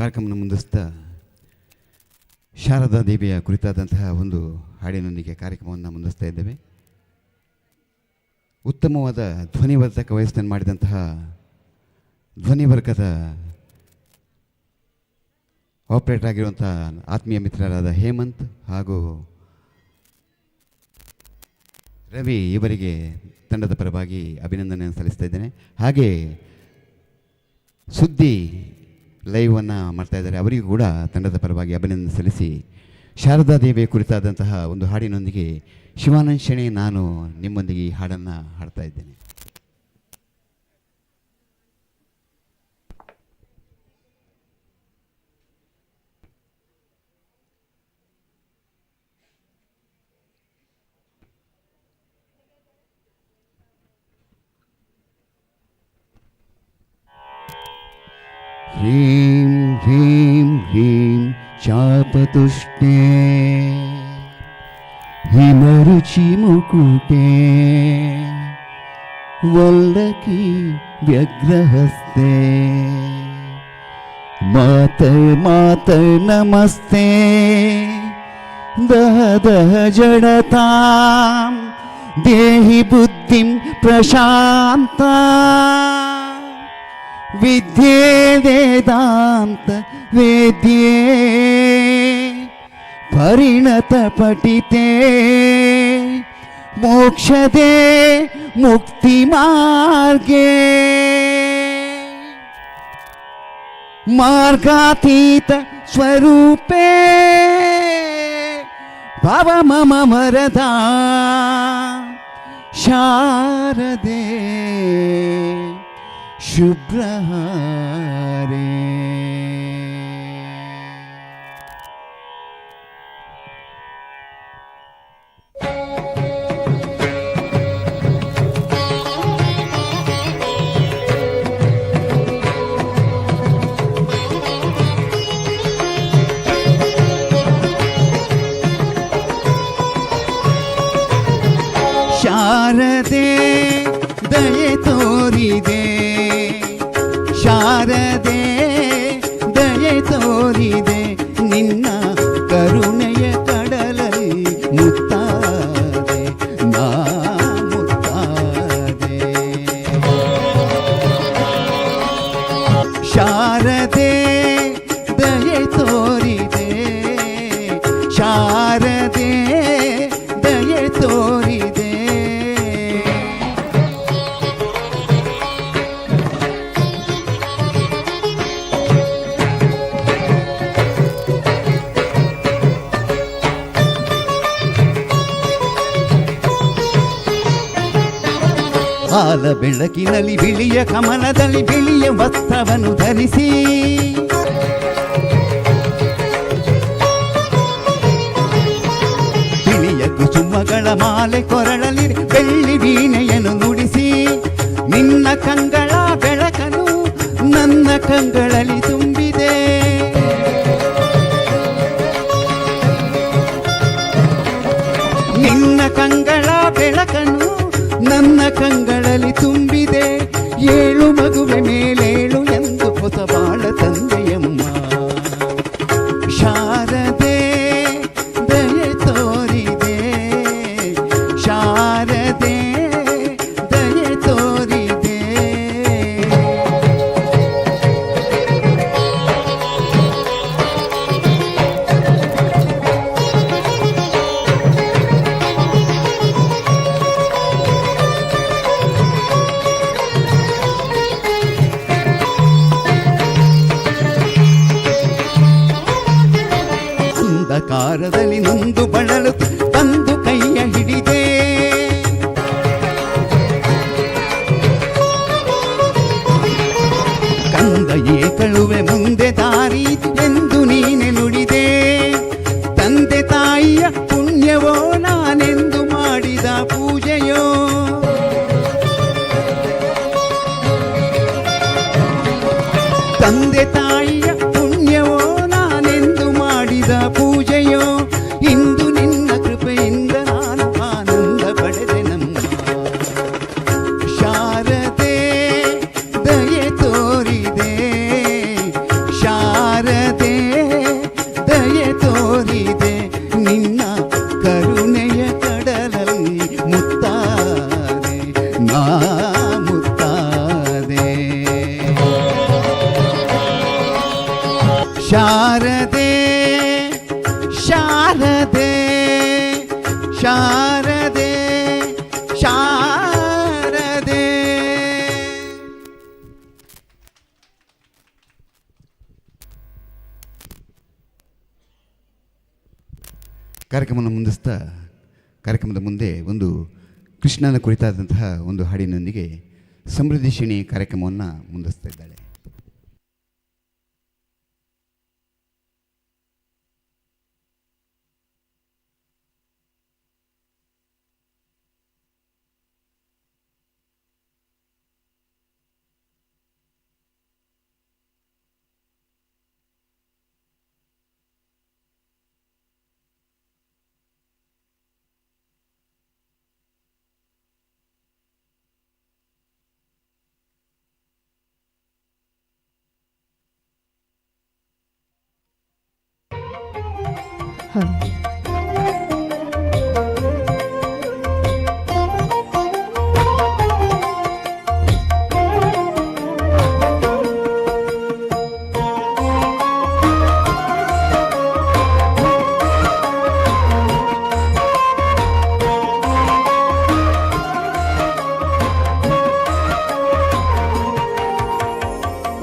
ಕಾರ್ಯಕ್ರಮವನ್ನು ಮುಂದಿಸ್ತಾ ಶಾರದಾ ದೇವಿಯ ಕುರಿತಾದಂತಹ ಒಂದು ಹಾಡಿನೊಂದಿಗೆ ಕಾರ್ಯಕ್ರಮವನ್ನು ಮುಂದಿಸ್ತಾ ಇದ್ದೇವೆ. ಉತ್ತಮವಾದ ಧ್ವನಿವರ್ಧಕ ವಯಸ್ಸನ್ನು ಮಾಡಿದಂತಹ ಧ್ವನಿವರ್ಗದ ಆಪರೇಟರ್ ಆಗಿರುವಂಥ ಆತ್ಮೀಯ ಮಿತ್ರರಾದ ಹೇಮಂತ್ ಹಾಗೂ ರವಿ ಇವರಿಗೆ ತಂಡದ ಪರವಾಗಿ ಅಭಿನಂದನೆಯನ್ನು ಸಲ್ಲಿಸ್ತಾ ಇದ್ದೇನೆ. ಹಾಗೆ ಸುದ್ದಿ ಲೈವನ್ನು ಮಾಡ್ತಾ ಇದ್ದಾರೆ, ಅವರಿಗೂ ಕೂಡ ತಂಡದ ಪರವಾಗಿ ಅಭಿನಂದನೆ ಸಲ್ಲಿಸಿ ಶಾರದಾ ದೇವಿಯ ಕುರಿತಾದಂತಹ ಒಂದು ಹಾಡಿನೊಂದಿಗೆ ಶಿವಾನಂದ್ ಶೆಣೆ ನಾನು ನಿಮ್ಮೊಂದಿಗೆ ಈ ಹಾಡನ್ನು ಹಾಡ್ತಾ ಇದ್ದೇನೆ. ह्रीं ह्रीं ह्रीं चापतुष्टे हिमरुचि मुकुटे वल्लकी व्यग्रहस्ते मातर नमस्ते दह दह जडतां देहि बुद्धिं प्रशान्ता विद्ये वेदांत वेद्ये परिणत पठिते मोक्षदे मुक्ति मार्गे मार्गातीत स्वरूपे भव मम वरदा शारदे शुभ्रहारे. ಶಾರದೆ ದಯೆ ತೋರಿದೆ, ಶಾರದೆ ದಯೆ ತೋರಿದೆ, ನಿನ್ನ ಕರುಣೆಯ ಕಡಲಲ್ಲಿ ಮುತ್ತಾದೆ ನಾ ಮುತ್ತಾದೆ. ಶಾರದೆ ದಯೆ ತೋರಿದೆ, ಶಾರದೆ ದಯೆ ತೋರಿದೆ. ಹಾಲ ಬೆಳಕಿನಲ್ಲಿ ಬಿಳಿಯ ಕಮಲದಲ್ಲಿ ಬಿಳಿಯ ವಸ್ತ್ರವನ್ನು ಧರಿಸಿ, ಬಿಳಿಯ ಕುಸುಮಗಳ ಮಾಲೆ ಕೊರಳಲಿ ಬೆಳ್ಳಿ ವೀಣೆಯನ್ನು ನುಡಿಸಿ, ನಿನ್ನ ಕಂಗಳ ಬೆಳಕನು ನನ್ನ ಕಂಗಳಲ್ಲಿ ತುಂಬಿದೆ. ನಿನ್ನ ಕಂಗಳ ಬೆಳಕನು ನನ್ನ ಕಂಗಳಲ್ಲಿ ತುಂಬಿದೆ. ಏಳು ಮಗುವೆ ಮೇಲೇಳು ಎಂದು ಹೊಸ ಬಾಳ ತಂದೆಯಮ್ಮ. ಶಾರದೆ ದಯೆ ತೋರಿದೆ, ಶಾರದೆ ದಯೆ ತೋರಿದೆ. ಅಂಧಕಾರದಲ್ಲಿ ನೊಂದು ಬಳಲು ತಂದು ಕೈಯ ಹಿಡಿದೆ, ಕಂದ ಏಕಳುವೆ ಮುಂದೆ ದಾರಿ ಎಂದು ನೀನೆ ನುಡಿದೆ. ತಂದೆ ತಾಯಿಯ ಪುಣ್ಯವೋ ನಾನೆಂದು ಮಾಡಿದ ಪೂಜೆಯೋ, ತಂದೆ ತಾಯಿಯ ಪುಣ್ಯವೋ ನಾನೆಂದು ಮಾಡಿದ ಪೂಜೆಯೋ, ಇಂದು ನಿನ್ನ ಕೃಪೆಯಿಂದ ನಾನು ಆನಂದ ಪಡೆದೆ ನಮ್ಮ. ಶಾರದೆ ದಯೆ ತೋರಿದೆ, ಶಾರದೆ ಮುತ್ತಾದೆ ಶಾರದೆ ಶಾರದೆ ಶಾರದೆ ಶಾರದೆ. ಕಾರ್ಯಕ್ರಮವನ್ನು ಮುಂದಿಸ್ತಾ ಕಾರ್ಯಕ್ರಮದ ಮುಂದೆ ಒಂದು ಕೃಷ್ಣನ ಕುರಿತಾದಂತಹ ಒಂದು ಹಾಡಿನೊಂದಿಗೆ ಸಮೃದ್ಧಿ ಶ್ರೇಣಿ ಕಾರ್ಯಕ್ರಮವನ್ನು ಮುಂದಿಸ್ತಾ ಇದ್ದಾಳೆ.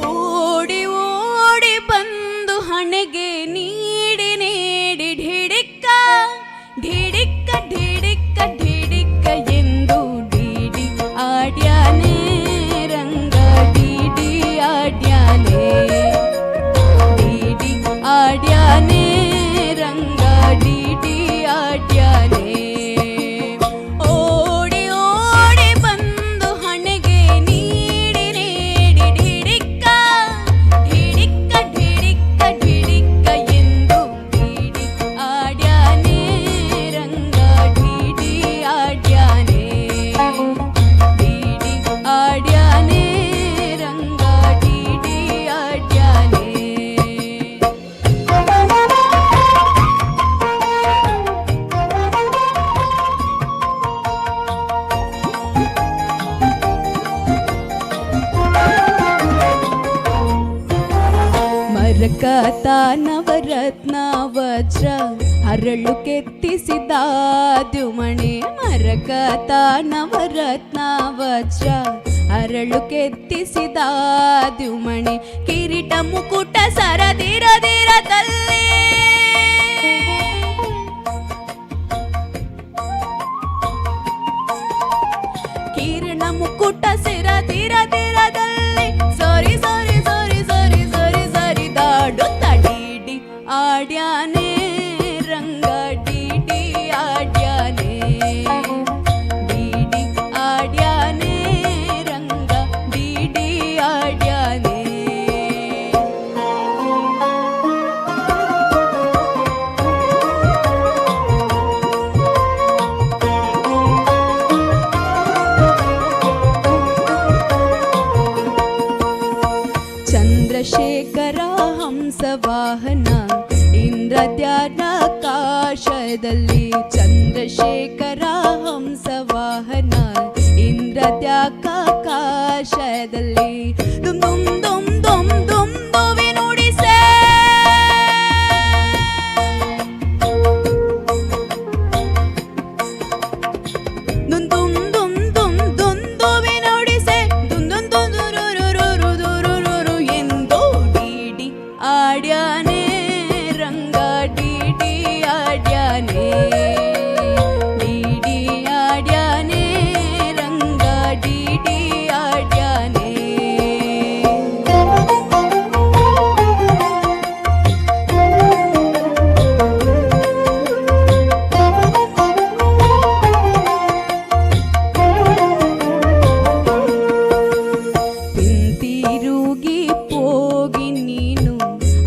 ಓಡಿ ಓಡಿ ಬಂದು ಹಣೆಗೆ ನೀಡಿ ನೀಡಿ ಢಿಡಿಕ್ಕ ಢಿಡಿಕ್ಕ ಢಿಡಿಕ್ಕ ಢಿಡಿಕ್ಕ ಎಂದು ಡಿಡಿ ಆಡ್ಯಾನೆ ರಂಗ ಡಿಡಿ ಆಡ್ಯಾನೆ ಡಿಡಿ ಆಡ್ಯಾನೆ ರಂಗ ಡಿಡಿ ಆಡ್ಯಾನೆ. ಓಡಿ ಓಡಿ ಬಂದು ಹಣೆಗೆ ನೀಡಿ ನೀಡಿ ಢಿಡಿಕ್ಕ ಢಿಡಿಕ್ಕ ಢಿಡಿಕ್ಕ ಢಿಡಿಕ್ಕ ಎಂದು ಡಿಡಿ ಆಡ್ಯಾನೆ ರಂಗ ಡಿಡಿ ಆಡ್ಯಾನೆ ಡಿಡಿ ಆಡ್ಯಾನೆ ರಂಗ ಡಿಡಿ ಆಡ್ಯಾನೆ. ಮರಕತ ನವರತ್ನ ವಜ್ರ ಹರಳು ಕೆತ್ತಿಸಿದ ದ್ಯುಮಣೆ ಮರಕತ ನವರತ್ನ ವಜ್ರ ಹರಳು ಕೆತ್ತಿಸಿದ ದ್ಯುಮಣೆ ಕಿರೀಟ ಮುಕುಟ ಸರದಿರದಿರದಲ್ಲಿ ಕಿರಣ ಮುಕುಟ ಸಿರದಿರದಿರದಲ್ಲಿ ಸರಿ ಸರಿ ಸರಿ ಸರಿ ಸರಿ ಸರಿ ದಾಡುತ್ತ ಡಿಡಿ ಆಡ್ಯಾನೆ ರಂಗ ಡಿಡಿ ಆಡ್ಯಾನೆ ಡಿಡಿ ಆಡ್ಯಾನೆ ರಂಗ ಡಿಡಿ ಆಡ್ಯಾನೆ. ಚಂದ್ರಶೇಖರ ಹಂಸವಾಹನ ಇಂದ್ರದ್ಯಾಕಾಶದಲ್ಲಿ ಚಂದ್ರಶೇಖರ ಹಂಸವಾಹನ ಇಂದ್ರದ್ಯಾಕಾಶದಲ್ಲಿ ದುಮ್ ದುಮ್ ದುಮ್ ದುಮ್ ದುಮ್ ದುವಿ ನುಡಿಸೆ ದುಮ್ ದುಮ್ ದುಮ್ ದುಮ್ ದುಮ್ ದುವಿ ನುಡಿಸೆ ದುಮ್ ದುಮ್ ದುಮ್ ದುರುರುರುರು ದುರುರುರು ಎಂದು ಡಿಡಿ ಆಡ್ಯಾನೆ ರಂಗ ಡಿಡಿ ಆಡ್ಯಾನೆ ಡಿಡಿ ಆಡ್ಯಾನೆ ರಂಗ ಡಿಡಿ ಆಡ್ಯಾನೆ. ಹಿಂತಿರುಗಿ ಹೋಗಿ ನೀನು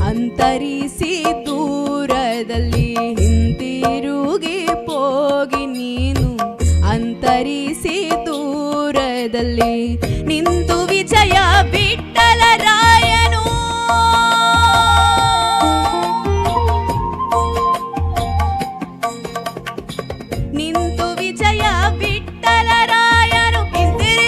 ಅಂತರಿಸಿ ದೂರದಲ್ಲಿ ಹಿಂತಿರುಗಿ ಹೋಗಿ ನೀನು ಅಂತರಿಸಿ ದೂರದಲ್ಲಿ ನಿಂತು ವಿಜಯ ವಿಠಲರಾಯನು ನಿಂತು ವಿಜಯ ವಿಠಲರಾಯನು ಹಿಂತಿರುಗಿ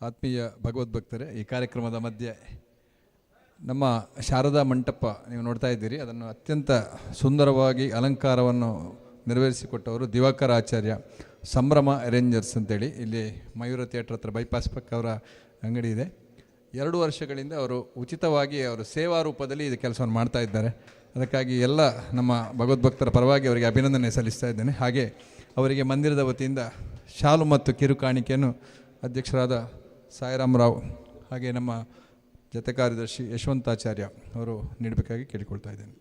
ಆತ್ಮೀಯ ಭಗವದ್ಭಕ್ತರೇ, ಈ ಕಾರ್ಯಕ್ರಮದ ಮಧ್ಯೆ ನಮ್ಮ ಶಾರದಾ ಮಂಟಪ ನೀವು ನೋಡ್ತಾ ಇದ್ದೀರಿ. ಅದನ್ನು ಅತ್ಯಂತ ಸುಂದರವಾಗಿ ಅಲಂಕಾರವನ್ನು ನೆರವೇರಿಸಿಕೊಟ್ಟವರು ದಿವಾಕರ ಆಚಾರ್ಯ, ಸಂಭ್ರಮ ಅರೇಂಜರ್ಸ್ ಅಂತೇಳಿ. ಇಲ್ಲಿ ಮಯೂರ ಥಿಯೇಟ್ರ್ ಹತ್ರ ಬೈಪಾಸ್ ಪಕ್ಕ ಅವರ ಅಂಗಡಿ ಇದೆ. 2 ವರ್ಷಗಳಿಂದ ಅವರು ಉಚಿತವಾಗಿ ಅವರು ಸೇವಾ ರೂಪದಲ್ಲಿ ಇದು ಕೆಲಸವನ್ನು ಮಾಡ್ತಾ ಇದ್ದಾರೆ. ಅದಕ್ಕಾಗಿ ಎಲ್ಲ ನಮ್ಮ ಭಗವದ್ಭಕ್ತರ ಪರವಾಗಿ ಅವರಿಗೆ ಅಭಿನಂದನೆ ಸಲ್ಲಿಸ್ತಾ ಇದ್ದೇನೆ. ಹಾಗೆ ಅವರಿಗೆ ಮಂದಿರದ ವತಿಯಿಂದ ಶಾಲು ಮತ್ತು ಕಿರು ಕಾಣಿಕೆಯನ್ನು ಅಧ್ಯಕ್ಷರಾದ ಸಾಯಿರಾಮ್ ರಾವ್ ಹಾಗೆ ನಮ್ಮ ಜತೆ ಕಾರ್ಯದರ್ಶಿ ಯಶವಂತಾಚಾರ್ಯ ಅವರು ನೀಡಬೇಕಾಗಿ ಕೇಳಿಕೊಳ್ತಾ ಇದ್ದೇನೆ.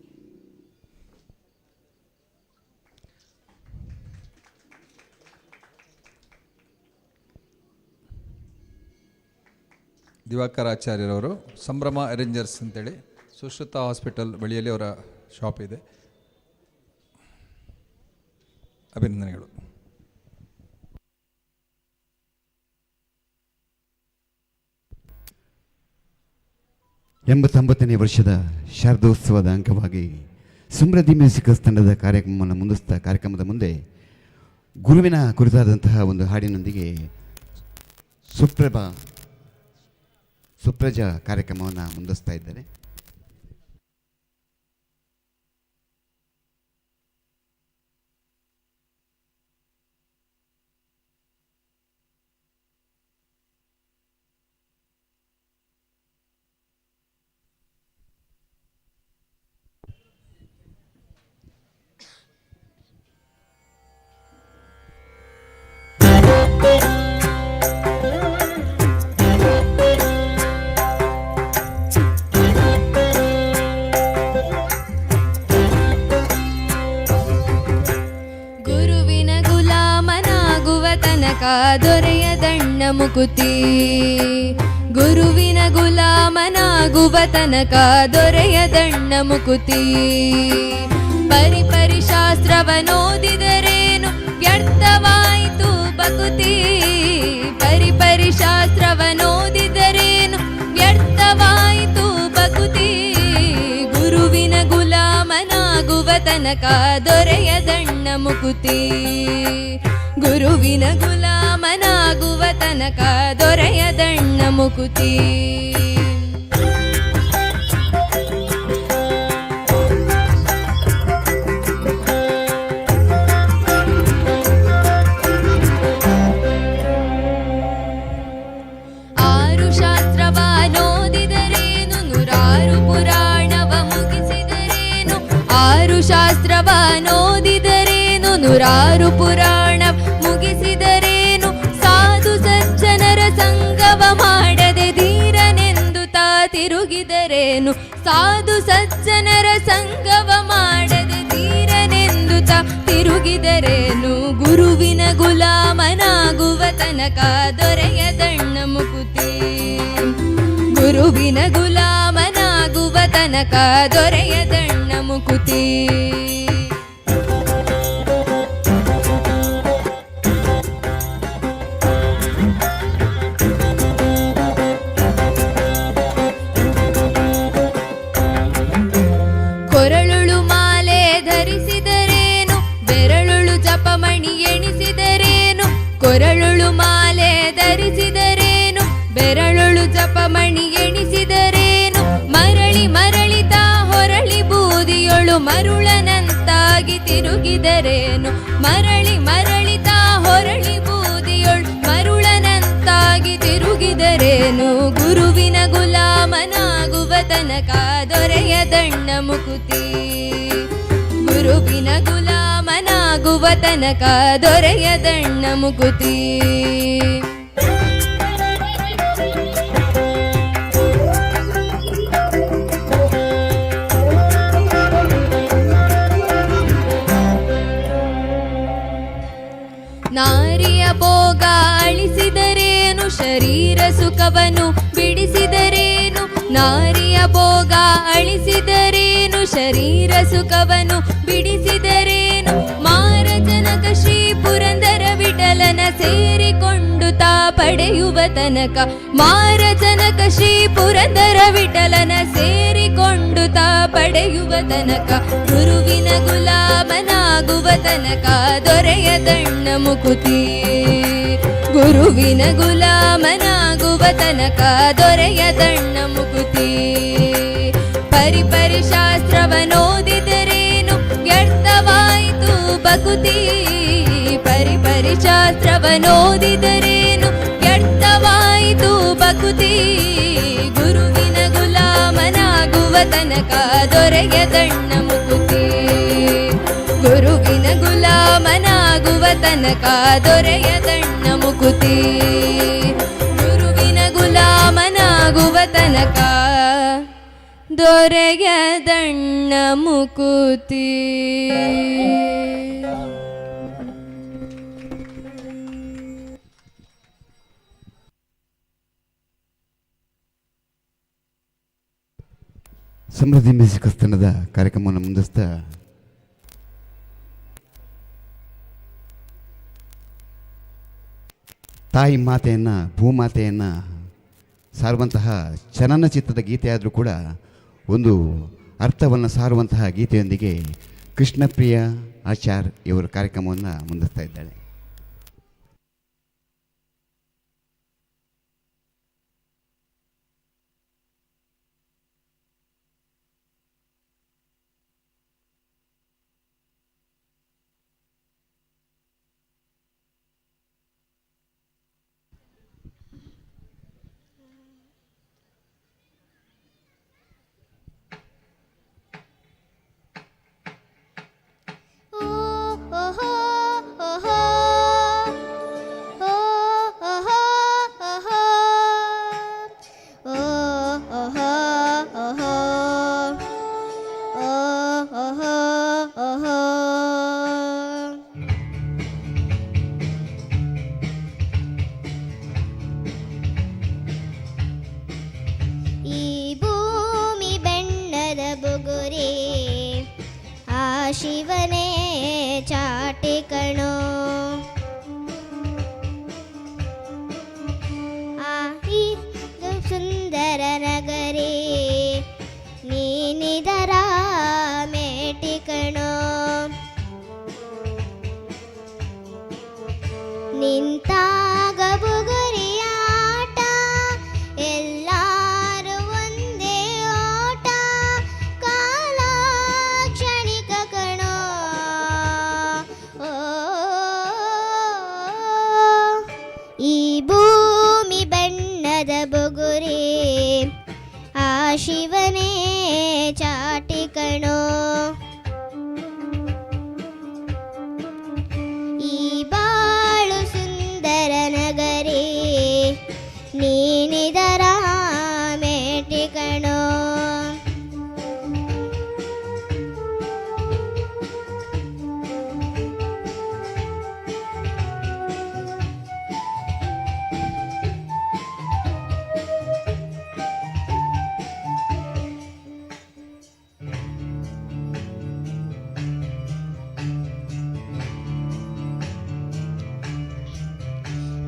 ದಿವಾಕರ ಆಚಾರ್ಯರವರು ಸಂಭ್ರಮ ಅರೇಂಜರ್ಸ್ ಅಂತೇಳಿ ಸುಶ್ರುತ ಹಾಸ್ಪಿಟಲ್ ಬಳಿಯಲ್ಲಿ ಅವರ ಶಾಪ್ ಇದೆ. ಅಭಿನಂದನೆಗಳು. ಎಂಬತ್ತೊಂಬತ್ತನೇ ವರ್ಷದ ಶಾರದೋತ್ಸವದ ಅಂಗವಾಗಿ ಸಮೃದ್ಧಿ ಮ್ಯೂಸಿಕಲ್ಸ್ ತಂಡದ ಕಾರ್ಯಕ್ರಮವನ್ನು ಮುಂದಿಸ್ತಾ ಕಾರ್ಯಕ್ರಮದ ಮುಂದೆ ಗುರುವಿನ ಕುರಿತಾದಂತಹ ಒಂದು ಹಾಡಿನೊಂದಿಗೆ ಸುಪ್ರಜಾ ಕಾರ್ಯಕ್ರಮವನ್ನು ಮುಂದಿಸ್ತಾ ಇದ್ದಾರೆ. ಗುರುವಿನ ಗುಲಾಮನಾಗುವ ತನಕ ದೊರೆಯದಣ್ಣ ಮುಕುತಿ. ಗುರುವಿನ ಗುಲಾಮನಾಗುವ ತನಕ ದೊರೆಯದಣ್ಣ ಮುಕುತಿ. ಪರಿಪರಿ ಶಾಸ್ತ್ರವನೋದಿದರೇನು ವ್ಯರ್ಥವಾಯಿತು ಬಕುತಿ. ಪರಿಪರಿ ಶಾಸ್ತ್ರವನೋದಿದರೇನು ವ್ಯರ್ಥವಾಯಿತು ಬಕುತಿ. ಗುರುವಿನ ಗುಲಾಮನಾಗುವ ತನಕ ದೊರೆಯದಣ್ಣ ಮುಕುತಿ. ಗುರುವಿನ ಗುಲಾಮನಾಗುವ ತನಕ ದೊರೆಯದಣ್ಣ ಮುಕುತಿ. ಶಾಸ್ತ್ರವನೋದಿದರೇನು ನೂರಾರು ಪುರಾಣ ಮುಗಿಸಿದರೇನು. ಸಾಧು ಸಜ್ಜನರ ಸಂಗವ ಮಾಡದೆ ಧೀರನೆಂದು ತಾ ತಿರುಗಿದರೇನು. ಸಾಧು ಸಜ್ಜನರ ಸಂಗವ ಮಾಡದೆ ಧೀರನೆಂದು ತಾ ತಿರುಗಿದರೇನು. ಗುರುವಿನ ಗುಲಾಮನಾಗುವ ತನಕ ದೊರೆಯದಣ್ಣ ಮುಕುತಿ. ಗುರುವಿನ ಗುಲಾಮನಾಗುವ ತನಕ ದೊರೆಯದಣ್ಣ ಮುಕುತಿ. ಕೊರಳುಳು ಮಾಲೆ ಧರಿಸಿದರೇನು ಬೆರಳುಳು ಜಪಮಣಿ ಎಣಿಸಿದರೇನು. ಕೊರಳುಳು ಮಾಲೆ ಧರಿಸಿದರೇನು ಬೆರಳುಳು ಜಪಮಣಿ ಎಣಿಸಿದರೇನು. ಮರಳಿ ಮರಳಿತ ಹೊರಳಿ ಬೂದಿಯೊಳು ಮರುಳನಂತಾಗಿ ತಿರುಗಿದರೇನು. ಮರಳಿ ಮರಳಿತ ಹೊರಳಿ ಬೂದಿಯೊಳು ಮರುಳನಂತಾಗಿ ತಿರುಗಿದರೇನು. ಗುರುವಿನ ಗುಲಾಮನಾಗುವ ತನಕ ದೊರೆಯದಣ್ಣ ಮುಕುತಿ. ಗುರುವಿನ ಗುಲಾಮನಾಗುವ ತನಕ ದೊರೆಯದಣ್ಣ ಮುಕುತಿ. ನಾರಿಯ ಭೋಗ ಅಳಿಸಿದರೇನು ಶರೀರ ಸುಖವನ್ನು ಬಿಡಿಸಿದರೇನು. ನಾರಿಯ ಭೋಗ ಅಳಿಸಿದರೇನು ಶರೀರ ಸುಖವನ್ನು ಬಿಡಿಸಿದರೇನು. ಮಾರಜನಕ ಶ್ರೀ ಪುರಂದರ ವಿಠಲನ ಸೇರಿಕೊಂಡು ತಾ ಪಡೆಯುವ ತನಕ. ಮಾರಜನಕ ಶ್ರೀ ಪುರಂದರ ವಿಠಲನ ಸೇರಿಕೊಂಡು ತಾ ಪಡೆಯುವ ತನಕ. ಗುರುವಿನ ಗುಲಾಮನಾಗುವ ತನಕ ದೊರೆಯದಣ್ಣ ಮುಕುತಿ. ಗುರುವಿನ ಗುಲಾಮನಾಗುವ ಮನಾಗುವ ತನಕ ದೊರೆಯದಣ್ಣ ಮುಕುತಿ. ಪರಿಪರಿ ಶಾಸ್ತ್ರವನೋದಿದರೇನು ವ್ಯರ್ಥವಾಯಿತು ಬಕುತಿ. ಪರಿಪರಿ ಶಾಸ್ತ್ರವನೋದಿದರೇನು ವ್ಯರ್ಥವಾಯಿತು ಬಕುತಿ. ಗುರುವಿನ ಗುಲಾಮನಾಗುವ ತನಕ ದೊರೆಯದಣ್ಣ ಮುಕುತಿ. ಗುರುವಿನ ಗುಲಾಮನಾಗುವ ತನಕ ದೊರೆಯದಣ್ಣ ಮುಕುತಿ. ಗುರುವಿನ ಗುಲಾಮನಾಗುವ ತನಕ ದೊರೆಯದಣ್ಣ ಮುಕುತಿ. ಸಮೃದ್ಧಿ ಮ್ಯೂಸಿಕ್ ಸ್ಥಾನದ ಕಾರ್ಯಕ್ರಮವನ್ನು ಮುಂದಿಸ್ತಾ ತಾಯಿ ಮಾತೆಯನ್ನು ಭೂಮಾತೆಯನ್ನು ಸಾರುವಂತಹ ಚಲನಚಿತ್ರದ ಗೀತೆಯಾದರೂ ಕೂಡ ಒಂದು ಅರ್ಥವನ್ನು ಸಾರುವಂತಹ ಗೀತೆಯೊಂದಿಗೆ ಕೃಷ್ಣಪ್ರಿಯ ಆಚಾರ್ ಇವರ ಕಾರ್ಯಕ್ರಮವನ್ನು ಮುಂದಿಸ್ತಾ ಇದ್ದಾಳೆ. ಶಿವನೇ ಚಾಟಿ ಕಣೋ ಈ ಸುಂದರ ನಗರಿ ನೀನಿದರ ಮೇಟಿ ಕಣೋ ನಿಂತಾಗ ಬುಗುರಿಯ ಆಟ ಎಲ್ಲಾರು ಒಂದೇ ಓಟ ಕಾಲ ಕ್ಷಣಿಕ ಕಣೋ ಈ ಭೂಮಿ ಬಣ್ಣದ ಬುಗುರಿ ಆ ಶಿವನೇ ಚಾಟಿ ಕಣೋ ಈ ಬಾಳು ಸುಂದರ ನಗರಿ ನೀನಿದರ ಮೇಟಿ ಕಣೋ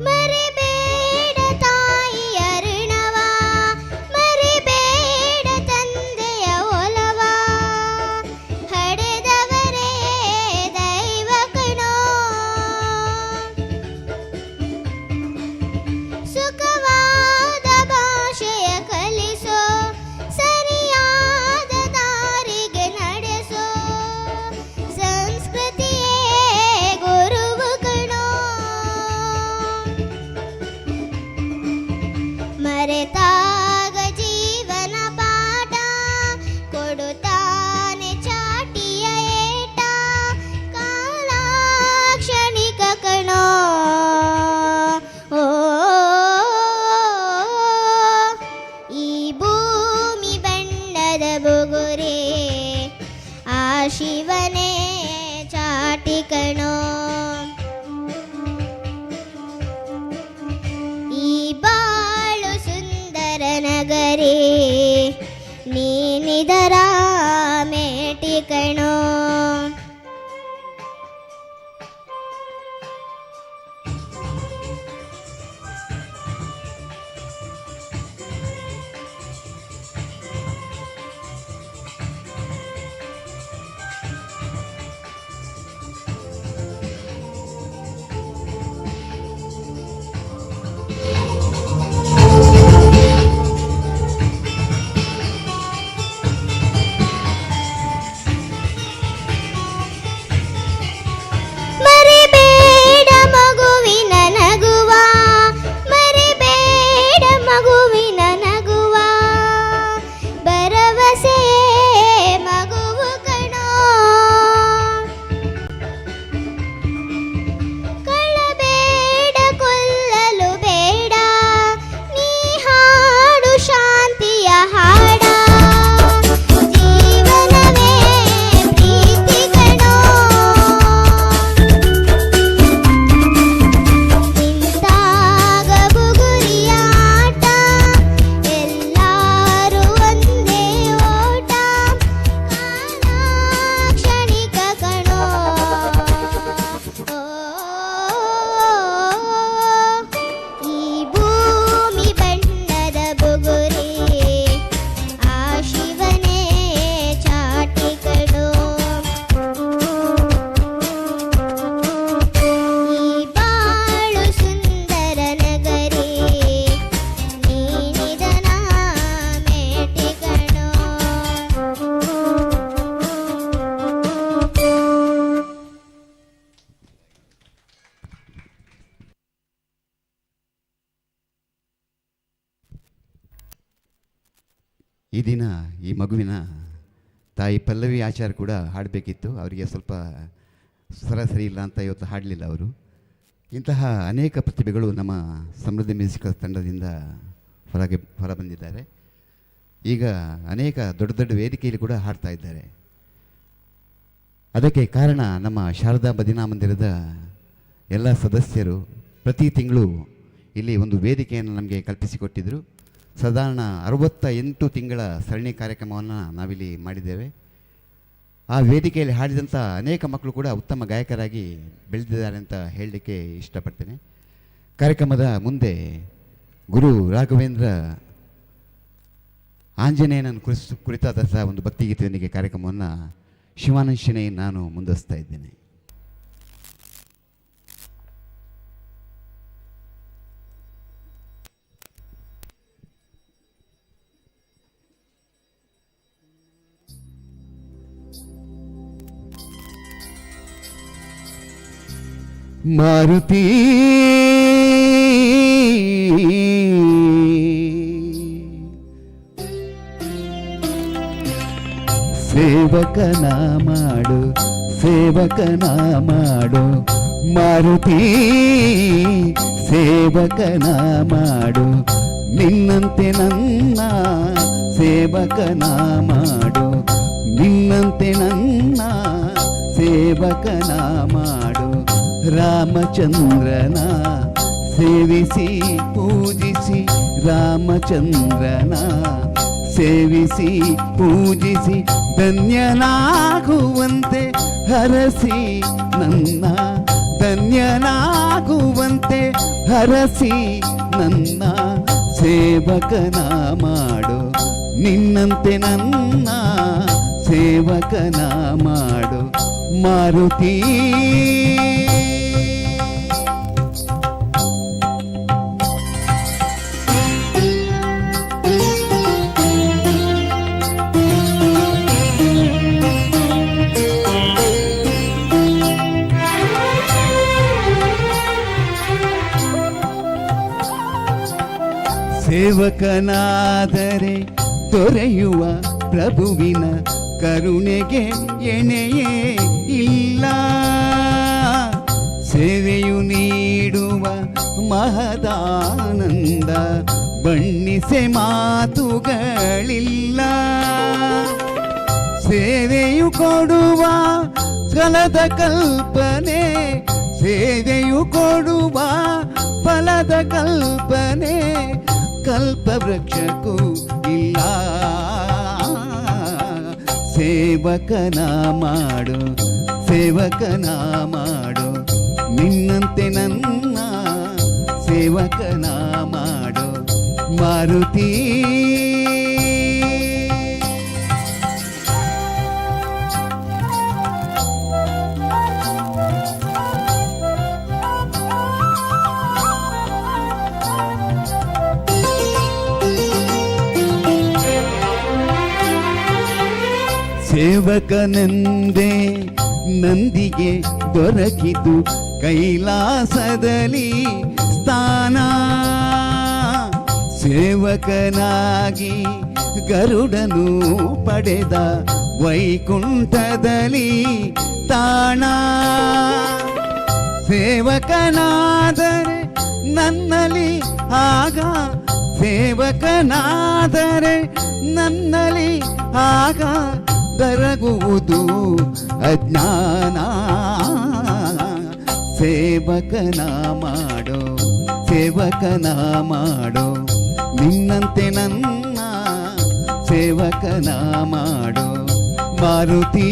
ಮರಿಬೇಡ ತಾಯಿಯ ಋಣವ ಮರಿಬೇಡ ತಂದೆಯ ಒಲವ ಹಡೆದವರೇ ದೈವ ಕಣೋ ಸುಖವಾದ ಭಾಷೆಯ ಕಲಿಸೋ ಸರಿಯಾದ ದಾರಿಗೆ ನಡೆಸೋ ಸಂಸ್ಕೃತಿಯೇ ಗುರುವು ಕಣೋ ಮರೆತಾಗ ಜೀವನ ಪಾಠ ಕೊಡುತ್ತಾನೆ ಚಾಟಿಯ ಏಟ ಕಾಲ ಕ್ಷಣಿಕ ಕಣೋ ಈ ಭೂಮಿ ಬಣ್ಣದ ಬುಗುರಿ ಆ ಶಿವನೇ ಚಾಟಿ ಕಣೋ ಈ ಬಾಳು ಸುಂದರ ಈ ದಿನ ಈ ಮಗುವಿನ ತಾಯಿ ಪಲ್ಲವಿ ಆಚಾರ ಕೂಡ ಹಾಡಬೇಕಿತ್ತು. ಅವರಿಗೆ ಸ್ವಲ್ಪ ಸ್ವರ ಸರಿ ಇಲ್ಲ ಅಂತ ಇವತ್ತು ಹಾಡಲಿಲ್ಲ ಅವರು. ಇಂತಹ ಅನೇಕ ಪ್ರತಿಭೆಗಳು ನಮ್ಮ ಸಮೃದ್ಧಿ ಮ್ಯೂಸಿಕಲ್ ತಂಡದಿಂದ ಹೊರ ಬಂದಿದ್ದಾರೆ. ಈಗ ಅನೇಕ ದೊಡ್ಡ ದೊಡ್ಡ ವೇದಿಕೆಯಲ್ಲಿ ಕೂಡ ಹಾಡ್ತಾ ಇದ್ದಾರೆ. ಅದಕ್ಕೆ ಕಾರಣ ನಮ್ಮ ಶಾರದಾ ಭಜನಾ ಮಂದಿರದ ಎಲ್ಲ ಸದಸ್ಯರು ಪ್ರತಿ ತಿಂಗಳು ಇಲ್ಲಿ ಒಂದು ವೇದಿಕೆಯನ್ನು ನಮಗೆ ಕಲ್ಪಿಸಿಕೊಟ್ಟಿದ್ದರು. ಸಾಧಾರಣ 68 ತಿಂಗಳ ಸರಣಿ ಕಾರ್ಯಕ್ರಮವನ್ನು ನಾವಿಲ್ಲಿ ಮಾಡಿದ್ದೇವೆ. ಆ ವೇದಿಕೆಯಲ್ಲಿ ಹಾಡಿದಂಥ ಅನೇಕ ಮಕ್ಕಳು ಕೂಡ ಉತ್ತಮ ಗಾಯಕರಾಗಿ ಬೆಳೆದಿದ್ದಾರೆ ಅಂತ ಹೇಳಲಿಕ್ಕೆ ಇಷ್ಟಪಡ್ತೇನೆ. ಕಾರ್ಯಕ್ರಮದ ಮುಂದೆ ಗುರು ರಾಘವೇಂದ್ರ ಆಂಜನೇಯನನ್ನು ಕುರಿತಾದಂಥ ಒಂದು ಭಕ್ತಿಗೀತೆಯೊಂದಿಗೆ ಕಾರ್ಯಕ್ರಮವನ್ನು ಶಿವಾನಂದ ಶೆಣೈ ನಾನು ಮುಂದುವರಿಸ್ತಾ ಇದ್ದೇನೆ. ಮಾರುತಿ ಸೇವಕನ ಮಾಡು ಸೇವಕನ ಮಾಡು ಮಾರುತಿ ಸೇವಕನ ಮಾಡು ನಿನ್ನಂತೆ ನನ್ನ ಸೇವಕನ ಮಾಡು ನಿನ್ನಂತೆ ನನ್ನ ಸೇವಕನ ಮಾಡು ರಾಮಚಂದ್ರನ ಸೇವಿಸಿ ಪೂಜಿಸಿ ರಾಮಚಂದ್ರನ ಸೇವಿಸಿ ಪೂಜಿಸಿ ಧನ್ಯನಾಗುವಂತೆ ಹರಸಿ ನನ್ನ ಧನ್ಯನಾಗುವಂತೆ ಹರಸಿ ನನ್ನ ಸೇವಕನ ಮಾಡು ನಿನ್ನಂತೆ ನನ್ನ ಸೇವಕನ ಮಾಡು ಮಾರುತಿ. ಸೇವಕನಾದರೆ ದೊರೆಯುವ ಪ್ರಭುವಿನ ಕರುಣೆಗೆ ಎಣೆಯೇ ಇಲ್ಲ. ಸೇವೆಯು ನೀಡುವ ಮಹದಾನಂದ ಬಣ್ಣಿಸೆ ಮಾತುಗಳಿಲ್ಲ. ಸೇವೆಯು ಕೊಡುವ ಫಲದ ಕಲ್ಪನೆ ಸೇವೆಯು ಕೊಡುವ ಫಲದ ಕಲ್ಪನೆ ಕಲ್ಪವೃಕ್ಷಕ್ಕೂ ಇಲ್ಲ. ಸೇವಕನ ಮಾಡು ಸೇವಕನ ಮಾಡು ನಿನ್ನಂತೆ ನನ್ನ ಸೇವಕನ ಮಾಡು ಮಾರುತಿ. ಸೇವಕನೆಂದೇ ನಂದಿಗೆ ದೊರಕಿತು ಕೈಲಾಸದಲ್ಲಿ ಸ್ಥಾನ. ಸೇವಕನಾಗಿ ಗರುಡನು ಪಡೆದ ವೈಕುಂಠದಲ್ಲಿ ತಾಣ. ಸೇವಕನಾದರೆ ನನ್ನಲ್ಲಿ ಆಗ ಸೇವಕನಾದರೆ ನನ್ನಲ್ಲಿ ಆಗ ಕರಗುವುದು ಅಜ್ಞಾನ. ಸೇವಕನ ಮಾಡೋ ಸೇವಕನ ಮಾಡೋ ನಿನ್ನಂತೆ ನನ್ನ ಸೇವಕನ ಮಾಡೋ ಮಾರುತಿ.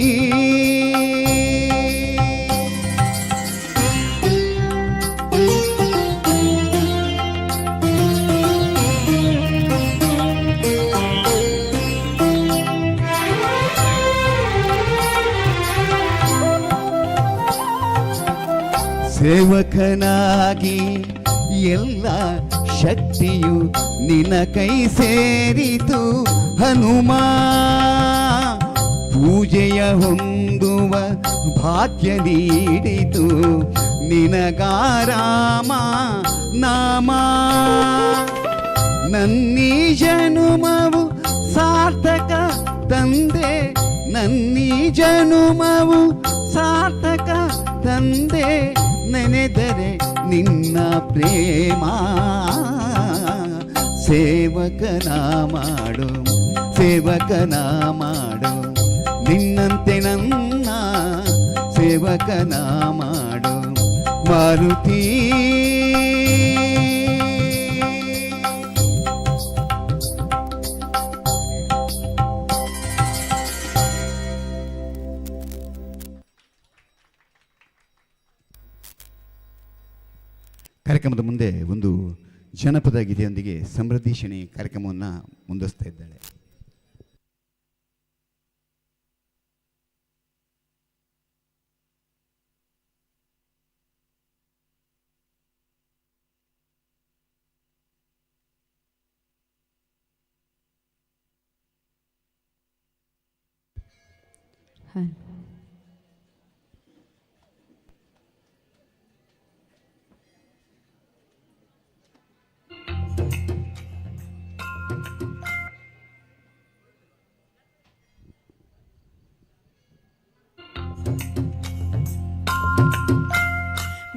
ಸೇವಕನಾಗಿ ಎಲ್ಲ ಶಕ್ತಿಯು ನಿನ್ನ ಕೈ ಸೇರಿತು ಹನುಮ. ಪೂಜೆಯ ಹೊಂದುವ ಭಾಗ್ಯ ನೀಡಿತು ನಿನಗಾರಾಮ ನಾಮ. ನನ್ನೀ ಜನುಮವು ಸಾರ್ಥಕ ತಂದೆ ನನ್ನೀ ಜನುಮವು ಸಾರ್ಥಕ ತಂದೆ ನೆನೆದರೆ ನಿನ್ನ ಪ್ರೇಮ ಸೇವಕನ ಮಾಡು ಸೇವಕನ ಮಾಡು ನಿನ್ನಂತೆ ನನ್ನ ಸೇವಕನ ಮಾಡು ಮಾರುತಿ. ಕಾರ್ಯಕ್ರಮದ ಮುಂದೆ ಒಂದು ಜನಪದ ಗೀತೆಯೊಂದಿಗೆ ಸಮೃದ್ಧಿ ಶೆಣೈ ಕಾರ್ಯಕ್ರಮವನ್ನು ಮುಂದುವರಿಸ್ತಾ ಇದ್ದಾಳೆ.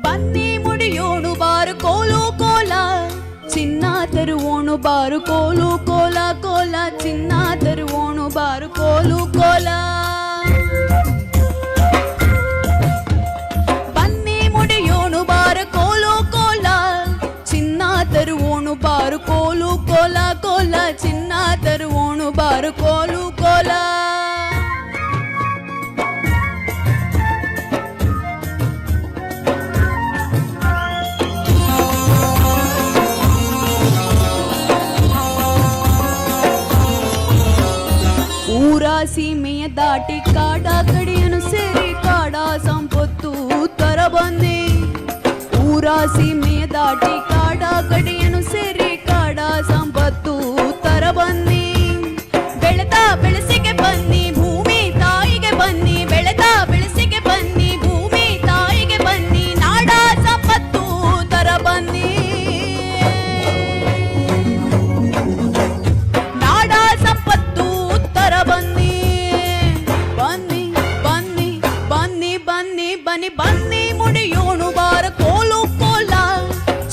ಬನ್ನಿ ಮುಡಿಯೋಣು ಬಾರು ಕೋಲು ಕೋಲ ಚಿನ್ನ ತರುವೋಣು ಬಾರು ಕೋಲು ಕೋಲ ಕೋಲ ಚಿನ್ನ ತರುವೋಣು ಬಾರು ಕೋಲು ಕೋಲ. ಬನ್ನಿ ಮುಡಿಯೋಣು ಬಾರು ಕೋಲು ಕೋಲ ಚಿನ್ನ ತರುವೋಣು ಬಾರು ಕೋಲು ಕೋಲ ಕೋಲ ಚಿನ್ನ ತರುವೋಣು ಬಾರು ಕೋಲು ಕೋಲ. ಊರ ಸೀಮೆಯ ದಾಟಿ ಕಾಡ ಕಡೆಯನ್ನು ಸೇರಿ ಕಾಡ ಸಂಪತ್ತು ತರ ಬನ್ನಿ. ಊರ ಸೀಮೆಯ ದಾಟಿ ಕಾಡ ಕಡೆಯನ್ನು ಸೇರಿ ಕಾಡ ಸಂಪತ್ತು ತರ ಬನ್ನಿ. ಬೆಳೆದ ಬೆಳೆಸಿಗೆ ಬನ್ನಿ ಭೂಮಿ ತಾಯಿಗೆ ಬನ್ನಿ. ಬೆಳೆದ ಬೆಳೆಸಿಗೆ ಬನ್ನಿ ಭೂಮಿ ತಾಯಿಗೆ ಬನ್ನಿ. ನಾಡ ಸಂಪತ್ತು ತರ ಬನ್ನಿ. ನಾಡ ಸಂಪತ್ತು ತರ ಬನ್ನಿ. ಬನ್ನಿ ಬನ್ನಿ ಬನ್ನಿ ಬನ್ನಿ ಬನ್ನಿ ಬನ್ನಿ ಮುಡಿಯೋಣು ಬಾರ ಕೋಲು ಕೋಲ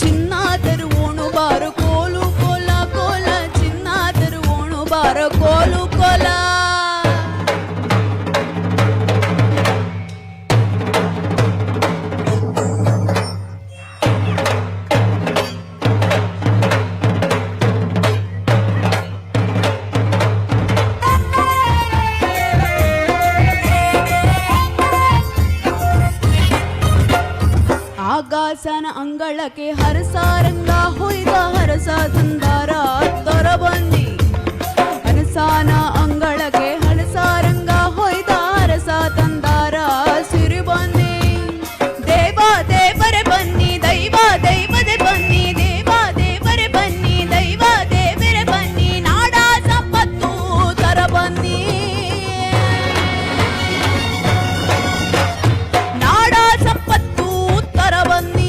ಚಿನ್ನ ತರುವೋಣು ಬಾರ ಕೋಲು ಕೋಲ ಕೋಲ ಚಿನ್ನ ತರುವೋಣು ಬಾರ ಕೋಲು ಕೋಲ. ಆಗಾಸನ ಅಂಗಳಕ್ಕೆ ಹರಸಾರಂಗ ಹೊಯ್ದ ಹರಸ ತಂದಾರ ತರ ಬನ್ನಿ. ಹರಸಾನ ಅಂಗಳಕ್ಕೆ ಹರಸಾರಂಗ ಹೊಯ್ದ ಹರಸ ತಂದಾರ ಸಿರಿ ಬನ್ನಿ. ದೇವ ದೇವರೇ ಬನ್ನಿ ದೈವ ದೈವದೇ ಬನ್ನಿ. ದೇವ ದೇವರೇ ಬನ್ನಿ ದೈವ ದೇವರೇ ಬನ್ನಿ. ನಾಡ ಸಂಪತ್ತು ತರ ಬನ್ನಿ. ನಾಡ ಸಂಪತ್ತು ತರ ಬನ್ನಿ.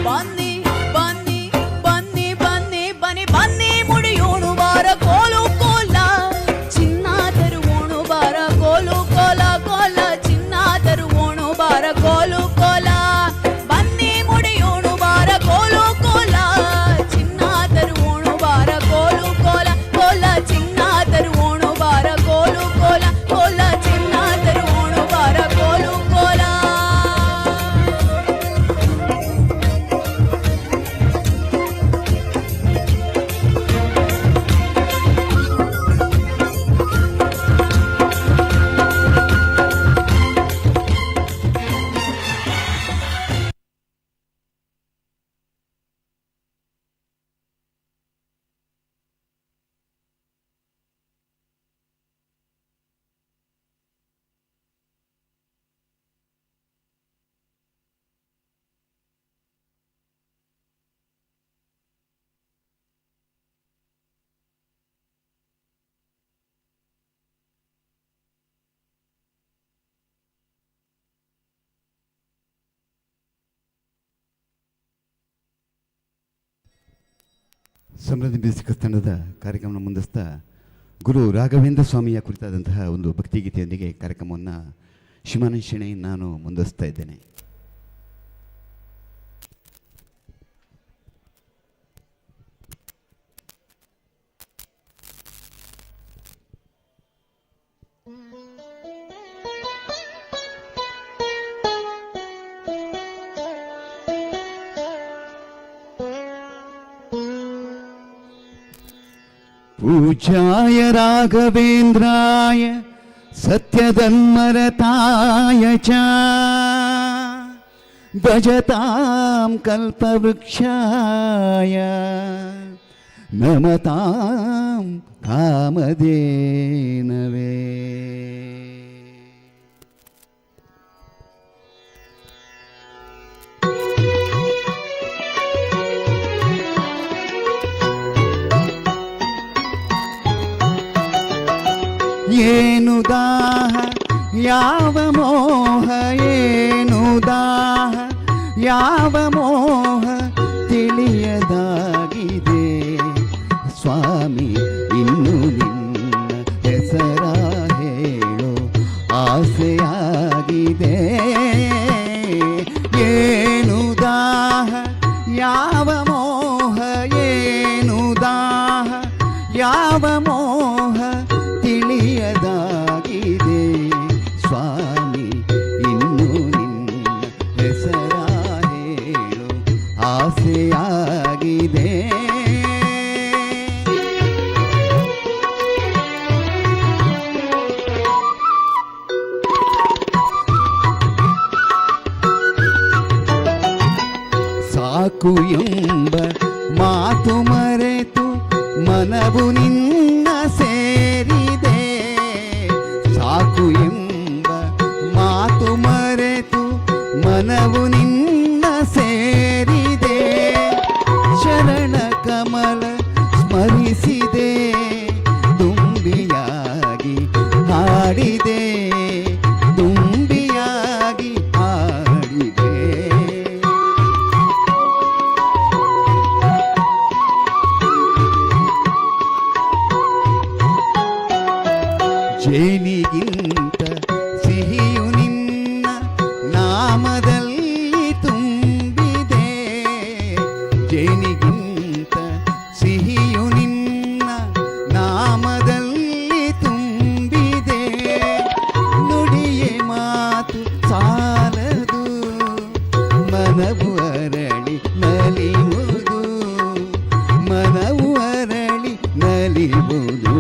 ಬನ್ನಿ ಬನ್ನಿ ಬನ್ನಿ ಬನ್ನಿ ಬನ್ನಿ ಬನ್ನಿ ಮುಡಿಯೋಣು ಬಾರ ಕೋಲು ಕೋಲ ಚಿನ್ನ ತರುವೋಣು ಬಾರ ಕೋಲು ಕೋಲ ಕೋಲ ಚಿನ್ನ ತರುವೋಣು ಬಾರ ಕೋಲು ಕೋಲ. ಬನ್ನಿ ಮುಡಿಯೋಣು ಬಾರ ಕೋಲು ಕೋಲ ಚಿನ್ನ ತರುವೋಣು ಬಾರ ಕೋಲು ಕೋಲ ಕೋಲ ಚಿನ್ನ ತರುವೋಣು ಬಾರ ಕೋಲು ಕೋಲ ಕೋಲ ಚಿನ್ನ ತರುವೋಣು ಬಾರ ಕೋಲು ಕೋಲ. ಸಮೃದ್ಧಿ ಮ್ಯೂಸಿಕ್ ತಂಡದ ಕಾರ್ಯಕ್ರಮ ಮುಂದಿಸ್ತಾ ಗುರು ರಾಘವೇಂದ್ರ ಸ್ವಾಮಿಯ ಕುರಿತಾದಂತಹ ಒಂದು ಭಕ್ತಿಗೀತೆಯೊಂದಿಗೆ ಕಾರ್ಯಕ್ರಮವನ್ನು ಶಿವಾನಂದ ಶೆಣೈ ನಾನು ಮುಂದುವರಿಸ್ತಾ ಇದ್ದೇನೆ. पूज्याय राघवेन्द्राय सत्यधन्मरताय च भजतां कल्पवृक्षाय नमतां कामधेनवे. ಏನು ದಾಹ ಯಾವ ಮೋಹ, ಏನು ದಾಹ ಯಾವ ಮೋಹ ತಿಳಿಯದಾಗಿದೆ ಸ್ವಾಮಿ, ಇನ್ನು ನಿನ್ನ ಹೆಸರ ಹೇಳೋ ಆಸೆಯಾಗಿದೆ. ಏನು ದಾಹ ಯಾವ ಮೋಹ, ಏನು ದಾಹ ಯಾವ ಮೋಹ ತಿಳಿಯದಾಗಿದೆ ಸ್ವಾಮಿ, ಇನ್ನು ನಿನ್ನ ಹೆಸರ ಹೇಳು ಆಸೆಯಾಗಿದೆ. ಸಾಕು ಎಂಬ ಮಾತು ಮರೆತು ಮನವು ನಿನ್ನ ಸೇರಿದೆ. ಸಾಕು ಎಂಬ ಮಾತು ಮರೆತು ಮನವು ನಿನ್ನ ಸೇರಿದೆ. ಶರಣ ಕಮಲ ಸ್ಮರಿಸಿದೆ, ತುಂಬಿಯಾಗಿ ಹಾಡಿದೆ, ತುಂಬಿಯಾಗಿ ಹಾಡಿದೆ. ಜೇನಿಗಿಂತ ಸಿಹಿಯು ನಿನ್ನ ನಾಮದಲ್ಲಿ ತುಂಬಿದೆ. ಜೇನಿಗಿಂತ ಸಿಹಿಯು ನಿನ್ನ ನಾಮದಲ್ಲಿ ತುಂಬಿದೆ. ನುಡಿಯೇ ಮಾತು ಸಾಲದು, ಮನವು ಅರಳಿ ನಲಿಯುವುದು, ಮನವು ಅರಳಿ ನಲಿಯುವುದು.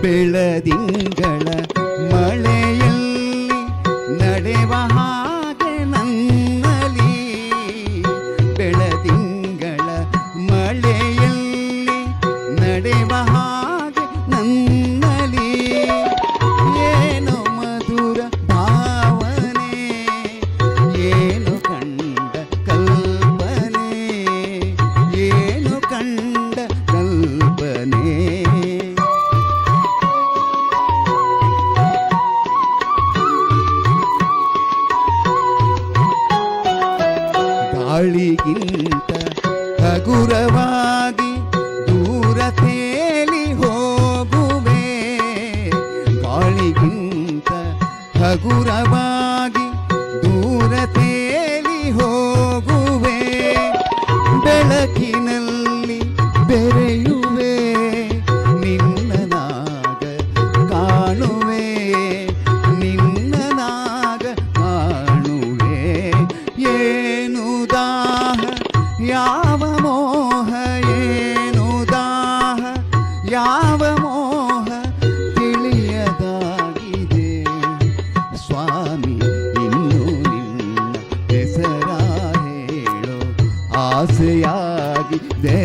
ಬೆಳದಿಂಗಳ ಮಳೆಯಲ್ಲಿ ನಡೆವ ಹಾಗೆ ನನ್ನಲಿ, ಬೆಳದಿಂಗಳ ಮಳೆಯಲ್ಲಿ ನಡೆವ ಹಾಗೆ ನನ್ನಲಿ. ಏನೋ ಮಧುರ ಭಾವನೆ, ಏನು ಕಂಡ ಕಲ್ಪನೆ, ಏನು ಕಂಡ ಕಲ್ಪನೆ. ಗಾಳಿಗಿಂತ ಹಗುರವಾಗಿ ದೂರ ತೇಲಿ ಹೋಗುವೆ. ಗಾಳಿಗಿಂತ ಹಗುರವಾಗಿ ದೂರ ತೇಲಿ ಹೋಗುವೆ. ಬೆಳಕಿನಲ್ಲಿ ಬೆರೆಯುವೆ, ನಿನ್ನ ನಾಗ ಕಾಣುವೆ, ನಿನ್ನ ನಾಗ ಕಾಣುವೆ. ಏನು ದಾಹ ಯಾವ ಮೋಹ, ಏನು ದಾಹ ಯಾವ ಮೋಹ ತಿಳಿಯದಾಗಿದೆ ಸ್ವಾಮಿ, ಇನ್ನು ನಿನ್ನ ಹೆಸರ ಹೇಳೋ ಆಸೆಯಾಗಿದೆ.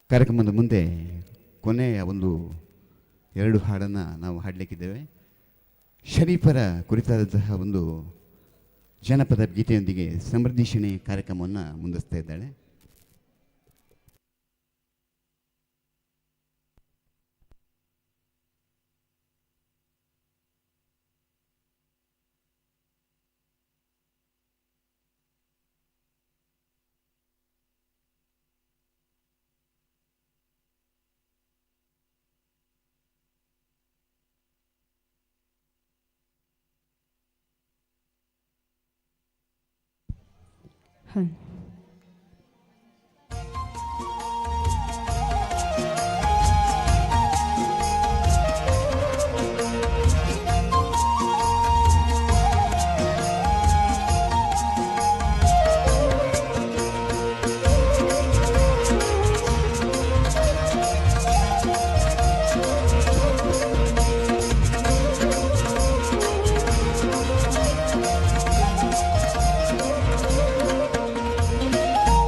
ಕಾರ್ಯಕ್ರಮದ ಮುಂದೆ ಕೊನೆಯ ಒಂದು 2 ಹಾಡನ್ನು ನಾವು ಹಾಡಲಿಕ್ಕಿದ್ದೇವೆ. ಶರೀಫರ ಕುರಿತಾದಂತಹ ಒಂದು ಜನಪದ ಗೀತೆಯೊಂದಿಗೆ ಸಮೃದ್ಧಿ ಕ್ಷಣೆ ಕಾರ್ಯಕ್ರಮವನ್ನು ಮುಂದಿಸ್ತಾ ಇದ್ದಾಳೆ.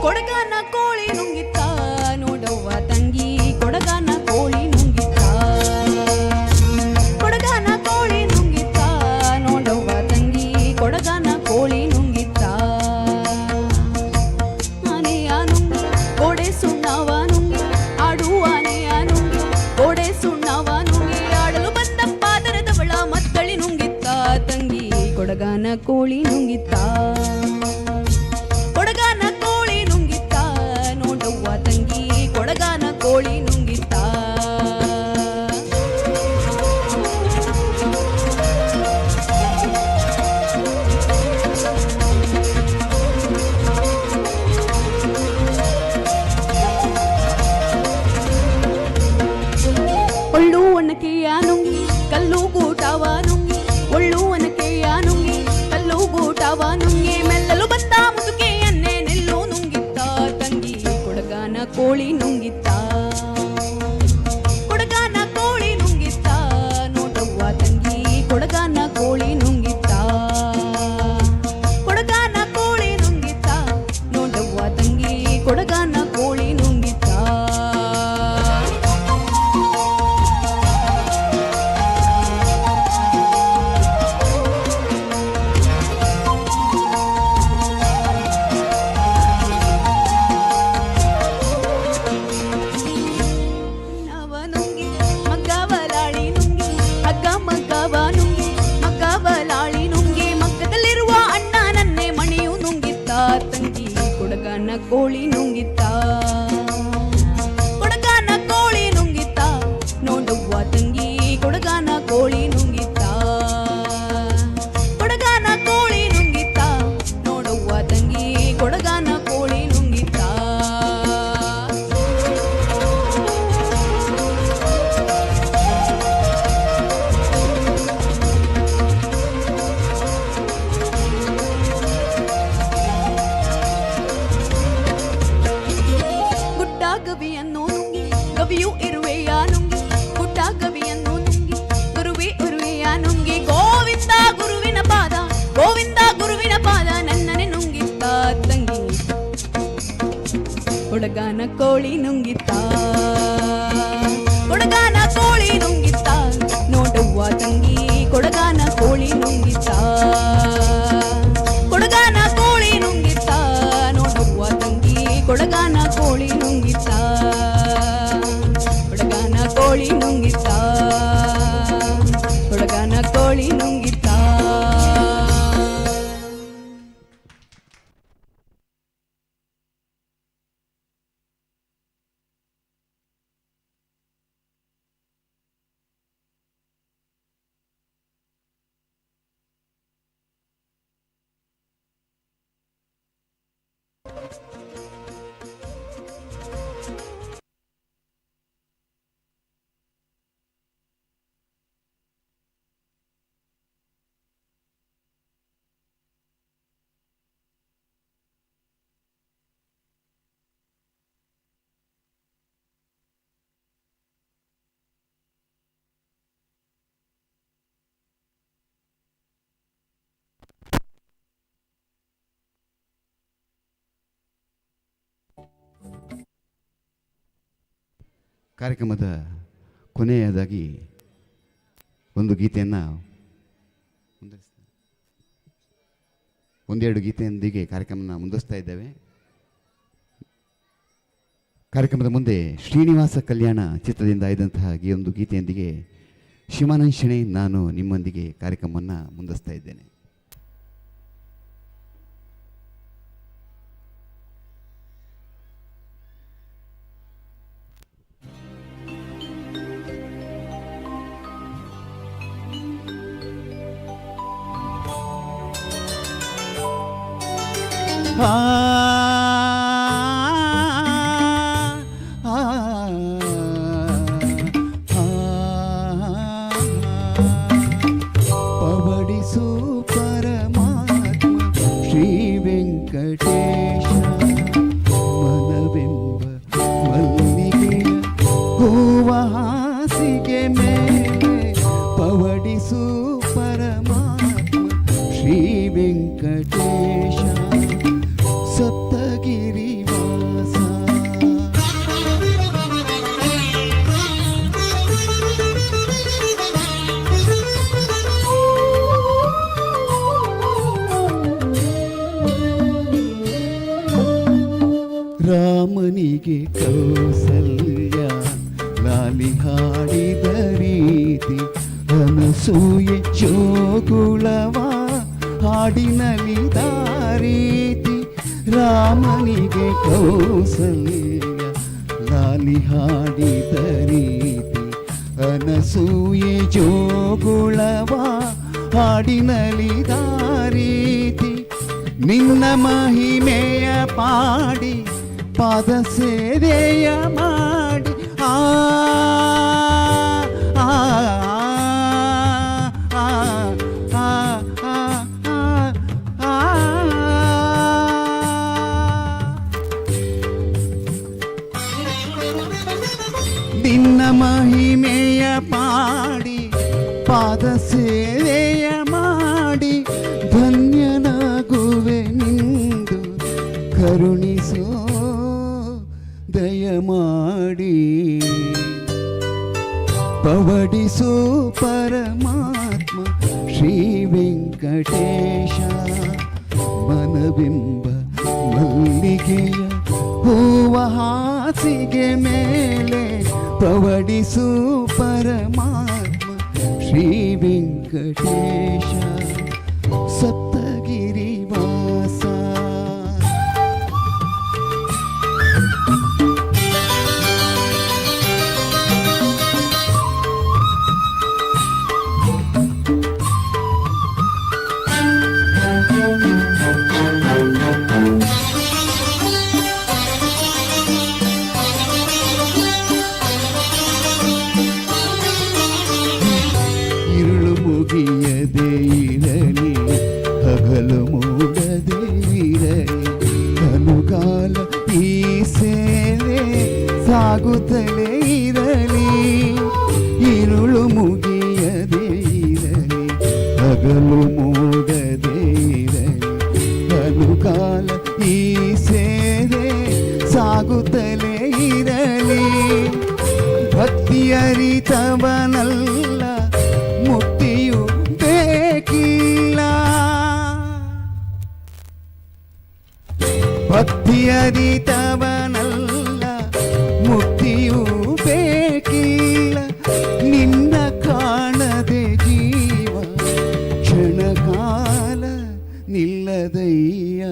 ಕೊಡಗನ ಕೋಳಿ ನುಂಗಿತ್ತ ನೋಡವ್ವ ತಂಗಿ, ಕೊಡಗನ ಕೋಳಿ ನುಂಗಿತ್ತ, ಕೊಡಗನ ಕೋಳಿ ನುಂಗಿತ್ತ ನೋಡವ್ವ ತಂಗಿ, ಕೊಡಗನ ಕೋಳಿ ನುಂಗಿತ್ತ. ಆನೆಯ ನುಂಗಿ ಗೋಡೆ ಸುಣ್ಣವ ನುಂಗಿ ಆಡುವ, ಆನೆಯ ನುಂಗಿ ಗೋಡೆ ಸುಣ್ಣವ ನುಂಗಿ ಆಡಲು ಬಂದಪ್ಪ ದರದವಳ ಮತ್ತಳಿ ನುಂಗಿತ್ತ ತಂಗಿ, ಕೊಡಗನ ಕೋಳಿ ನುಂಗಿತ್ತ. ಕೊಡಗನ ಕೋಳಿ ನುಂಗಿತ್ತ ನೋಡವ್ವ ತಂಗಿ, ಕೊಡಗನ ಕೋಳಿ ನುಂಗಿತ್ತ. ಒಳ್ಳು ಒಣಕೆಯ ನುಂಗಿ ಕಲ್ಲು ಗೂಟವ ನುಂಗಿ, ಒಳ್ಳು ಒನಕೆಯ ನುಂಗಿ ಕಲ್ಲು ಗೂಟವ ನುಂಗಿ ಮೆಲ್ಲಲು ಬಂದ ಮುದುಕೆಯನ್ನೇ ನೆಲ್ಲು ನುಂಗಿತ್ತ ತಂಗಿ, ಕೊಡಗನ ಕೋಳಿ ನುಂಗಿತ್ತ. ಕೊಡಗನ ಕೋಳಿ ನುಂಗಿತ್ತ ನೋಡವ್ವ ತಂಗಿ, ಕೊಡಗನ ಕೋಳಿ ನುಂಗಿತ್ತ. ಕೊಡಗನ ಕೋಳಿ ನುಂಗಿತ್ತ ನೋಡವ್ವ ತಂಗಿ, ಕೊಡಗನ ಕೋಳಿ ನುಂಗಿತ್ತ. ನವ ನುಂಗಿ ಮಗ್ಗವಲಾಳಿ ನುಂಗಿ, ಹಗ್ಗ ಮಗ್ಗವ ನುಂಗಿ ಮಗ್ಗವಲಾಳಿ ನುಂಗಿ, ಮಗ್ಗದಲ್ಲಿರುವ ಅಣ್ಣನನ್ನೇ ಮಣಿಯು ನುಂಗಿತ್ತ ತಂಗಿ, ಕೊಡಗನ ಕೋಳಿ ನುಂಗಿತ್ತ. ಕೊಡಗನ ಕೋಳಿ ನುಂಗಿತ್ತ ನೋಡವ್ವ ತಂಗಿ, ಕೊಡಗನ ಕೋಳಿ ನುಂಗಿತ್ತ. ಕೊಡಗನ ಕೋಳಿ ನುಂಗಿತ್ತ ನೋಡವ್ವ ತಂಗಿ, ಕೊಡಗನ ಕೋಳಿ ನುಂಗಿತ್ತ. ಗುಡ್ಡ ಗವಿಯನ್ನು ನುಂಗಿ ಗವಿಯು ಇರುವೆಯ ನುಂಗಿ, ಗುಡ್ಡ ಗವಿಯನ್ನು ನುಂಗಿ ಗುರುವಿ ಇರುವೆಯ ನುಂಗಿ, ಗೋವಿಂದ ಗುರುವಿನ ಪಾದ, ಗೋವಿಂದ ಗುರುವಿನ ಪಾದ ನನ್ನನೆ ನುಂಗಿತ್ತ ತಂಗಿ, ಕೊಡಗನ ಕೋಳಿ ನುಂಗಿತ್ತ. ಕೊಡಗನ ಕೋಳಿ ನುಂಗಿತ್ತ ನೋಡವ್ವ ತಂಗಿ, ಕೊಡಗನ ಕೋಳಿ ನುಂಗಿತ್ತ. ಕೊಡಗನ ಕೋಳಿ ನುಂಗಿತ್ತ ನೋಡವ್ವ ತಂಗಿ, ಕೊಡಗನ ಕೋಳಿ ನುಂಗಿತ್ತ. ಕೊಡಗನ ಕೋಳಿ ನುಂಗಿತ್ತ, ಕೊಡಗನ ಕೋಳಿ ನುಂಗಿತ್ತ. ಕಾರ್ಯಕ್ರಮದ ಕೊನೆಯದಾಗಿ ಒಂದು ಗೀತೆಯನ್ನು ಒಂದೆರಡು ಗೀತೆಯೊಂದಿಗೆ ಕಾರ್ಯಕ್ರಮನ ಮುಂದುವರಿಸ್ತಾ ಇದ್ದೇವೆ. ಕಾರ್ಯಕ್ರಮದ ಮುಂದೆ ಶ್ರೀನಿವಾಸ ಕಲ್ಯಾಣ ಚಿತ್ರದಿಂದ ಇದ್ದಂತಹ ಈ ಒಂದು ಗೀತೆಯೊಂದಿಗೆ ಶಿವಾನಂದ್ ಶೆಣೈ ನಾನು ನಿಮ್ಮೊಂದಿಗೆ ಕಾರ್ಯಕ್ರಮವನ್ನು ಮುಂದುವರಿಸ್ತಾ ಇದ್ದೇನೆ. ಪವಡಿಸು ಪರಮಾತ್ಮ ಶ್ರೀ ವೆಂಕಟೇಶ ಮನವೆಂಬ ಮಲ್ಲಿಗೆಯ ಹೂವ ಹಾಸಿಗೆ ಮೇಲೆ ಪವಡಿಸು ಪರಮಾತ್ಮ ಶ್ರೀ ವೆಂಕಟೇಶ ಸಪ್ತಗಿರಿ ವಾಸ ರಾಮನಿಗೆ ಕೌಸಲ್ಯ ಲಾಲಿ ಹಾಡಿದ ರೀತಿ ಅನಸೂಯೆ ಜೋಗುಳವ ಹಾಡಿನಲಿದ ರೀತಿ ರಾಮನಿಗೆ ಕೌಸಲ್ಯ ಲಾಲಿ ಹಾಡಿದ ರೀತಿ ಅನಸೂಯೆ ಜೋಗುಳವ ಹಾಡಿನಲಿದ ರೀತಿ ನಿನ್ನ ಮಹಿಮೆಯ ಪಾಡಿ ಪಾದ ಸೇವೆಯ ಮಾಡಿ ಆ ಆ ಆ ಆ ಆ ನಿನ್ನ ಮಹಿಮೆಯ ಪಾಡಿ ಪಾದ ಸೇವೆಯ ಮಾಡಿ ಧನ್ಯನಾಗುವೆ ನಿಂದು ಕರುಣಿಸೋ ದಯಮಾಡಿ ಪವಡಿಸೋ ಪರಮಾತ್ಮ ಶ್ರೀ ವೆಂಕಟೇಶ ಮನವೆಂಬ ಮಲ್ಲಿಗೆಯ ಹೂವ ಹಾಸಿಗೆ ಮೇಲೆ ಪವಡಿಸೋ ಪರಮಾತ್ಮ ಶ್ರೀ ವೆಂಕಟೇಶ ಸಪ್ತಗಿರಿ ವಾಸ ഇരുಳು ಮುಗಿಯದೆ ಇರಲಿ ಹಗಲು ಮೂಡದೆ ಇರಲಿ ಅನುಕಾಲ ಈ ಸೇವೆ ಸಾಗುತ್ತಲೇ ಇರಲಿ ഇരുಳು ಮುಗಿಯದೆ ಇರಲಿ ಹಗಲು ಮೂಡದೆ ಇರಲಿ ಅನುಕಾಲ ಈ ಸೇವೆ ಸಾಗುತ್ತಲೇ ಇರಲಿ ಭಕ್ತಿ ಅರಿತವನಲ್ಲ ಮುಕ್ತಿಯು ಬೇಕಿಲ್ಲ ಭಕ್ತಿ ಅರಿತವನಲ್ಲ ಮುಕ್ತಿಯು ಬೇಕಿಲ್ಲ ನಿನ್ನ ಕಾಣದೆ ಜೀವ ಕ್ಷಣಕಾಲ ನಿಲ್ಲದಯ್ಯ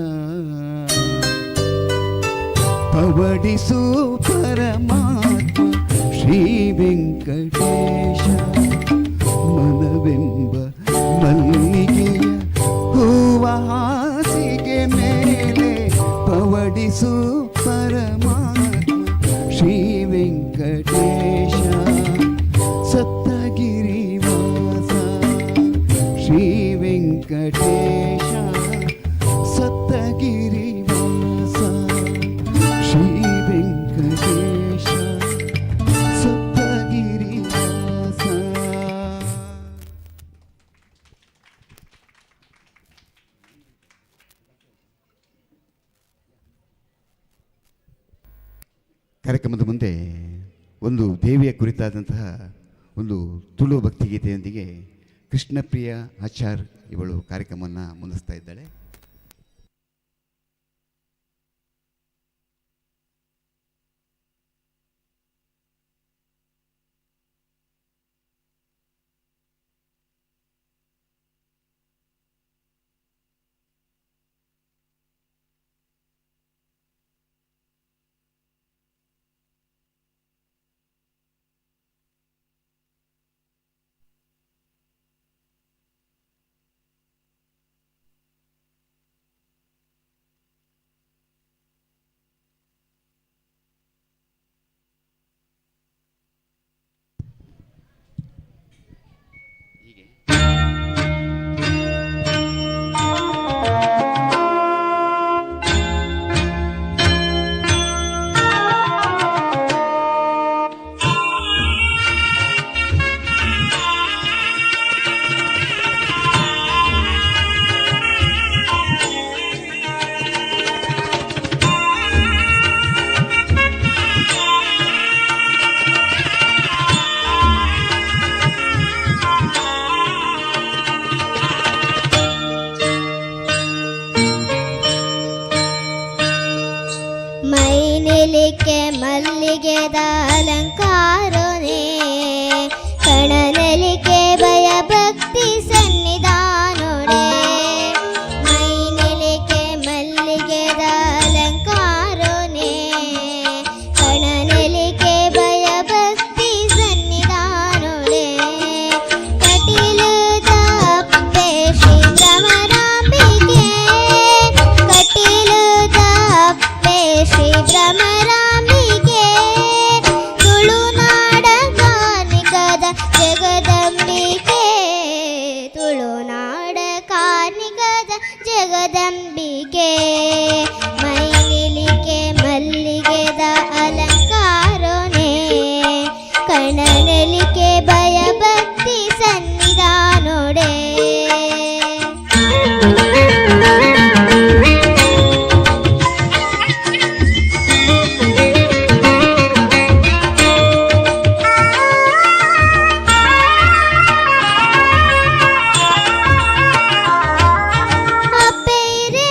ಪವಡಿಸು ಪರಮಾತ್ಮ ಶ್ರೀ ವೆಂಕಟೇಶ ಮನವೆಂಬ ಮಲ್ಲಿಗೆಯ ಹೂವ ಹಾಸಿಗೆ ಮೇಲೆ ಪವಡಿಸು ಪರಮಾತ್ಮ ಶ್ರೀ ವೆಂಕಟೇಶ ಸಪ್ತಗಿರಿ ವಾಸ ಶ್ರೀ ವೆಂಕಟೇಶ ಸಪ್ತಗಿರಿ ವಾಸ ಶ್ರೀ ವೆಂಕಟೇಶ ಸಪ್ತಗಿರಿ ವಾಸ. ಕಾರ್ಯಕ್ರಮದ ಮುಂದೆ ಒಂದು ದೇವಿಯ ಕುರಿತಾದಂತಹ ಒಂದು ತುಳು ಭಕ್ತಿಗೀತೆಯೊಂದಿಗೆ ಕೃಷ್ಣಪ್ರಿಯ ಆಚಾರ್ ಇವಳು ಕಾರ್ಯಕ್ರಮವನ್ನು ಮುಗಿಸ್ತಾ ಇದ್ದಾಳೆ. ಮೈನೆಲಿಕೆ ಮಲ್ಲಿಗೆದ ಅಲಂಕಾರನೇ ಕಣನಲಿಕೆ ಭಯ ಭಕ್ತಿ ಸನ್ನಿಧಾನೋಡೆ ಮೈನೆಲಿಕೆ ಮಲ್ಲಿಗೆದ ಅಲಂಕಾರನೇ ಕಣನಲಿಕೆ ಭಯ ಭಕ್ತಿ ಸನ್ನಿಧಾನೋಡೆ ಕಟೀಲದ ಅಪ್ಪೆ ಶ್ರೀ ಭ್ರಮರಾಂಬಿಕೆ ಕಟೀಲದ ಅಪ್ಪೆ ಶ್ರೀ ಭ್ರಮರಾಂಬಿಕೆ ತುಳುನಾಡ ಕಾನಿಕದ ಜಗದಂಬಿಕೆ ತುಳುನಾಡ ಕಾನಿಕದ ಜಗದಂಬಿಕೆ ಮೈನಿಲಿಕೆ ಮಲ್ಲಿಗೆದ ಅಲಂಕಾರನೇ ಕಣನಲಿಕೆ ಭಯ ಭಕ್ತಿ ಸನ್ನಿಧಾನೋಡೆ ಅಪ್ಪೆರೆ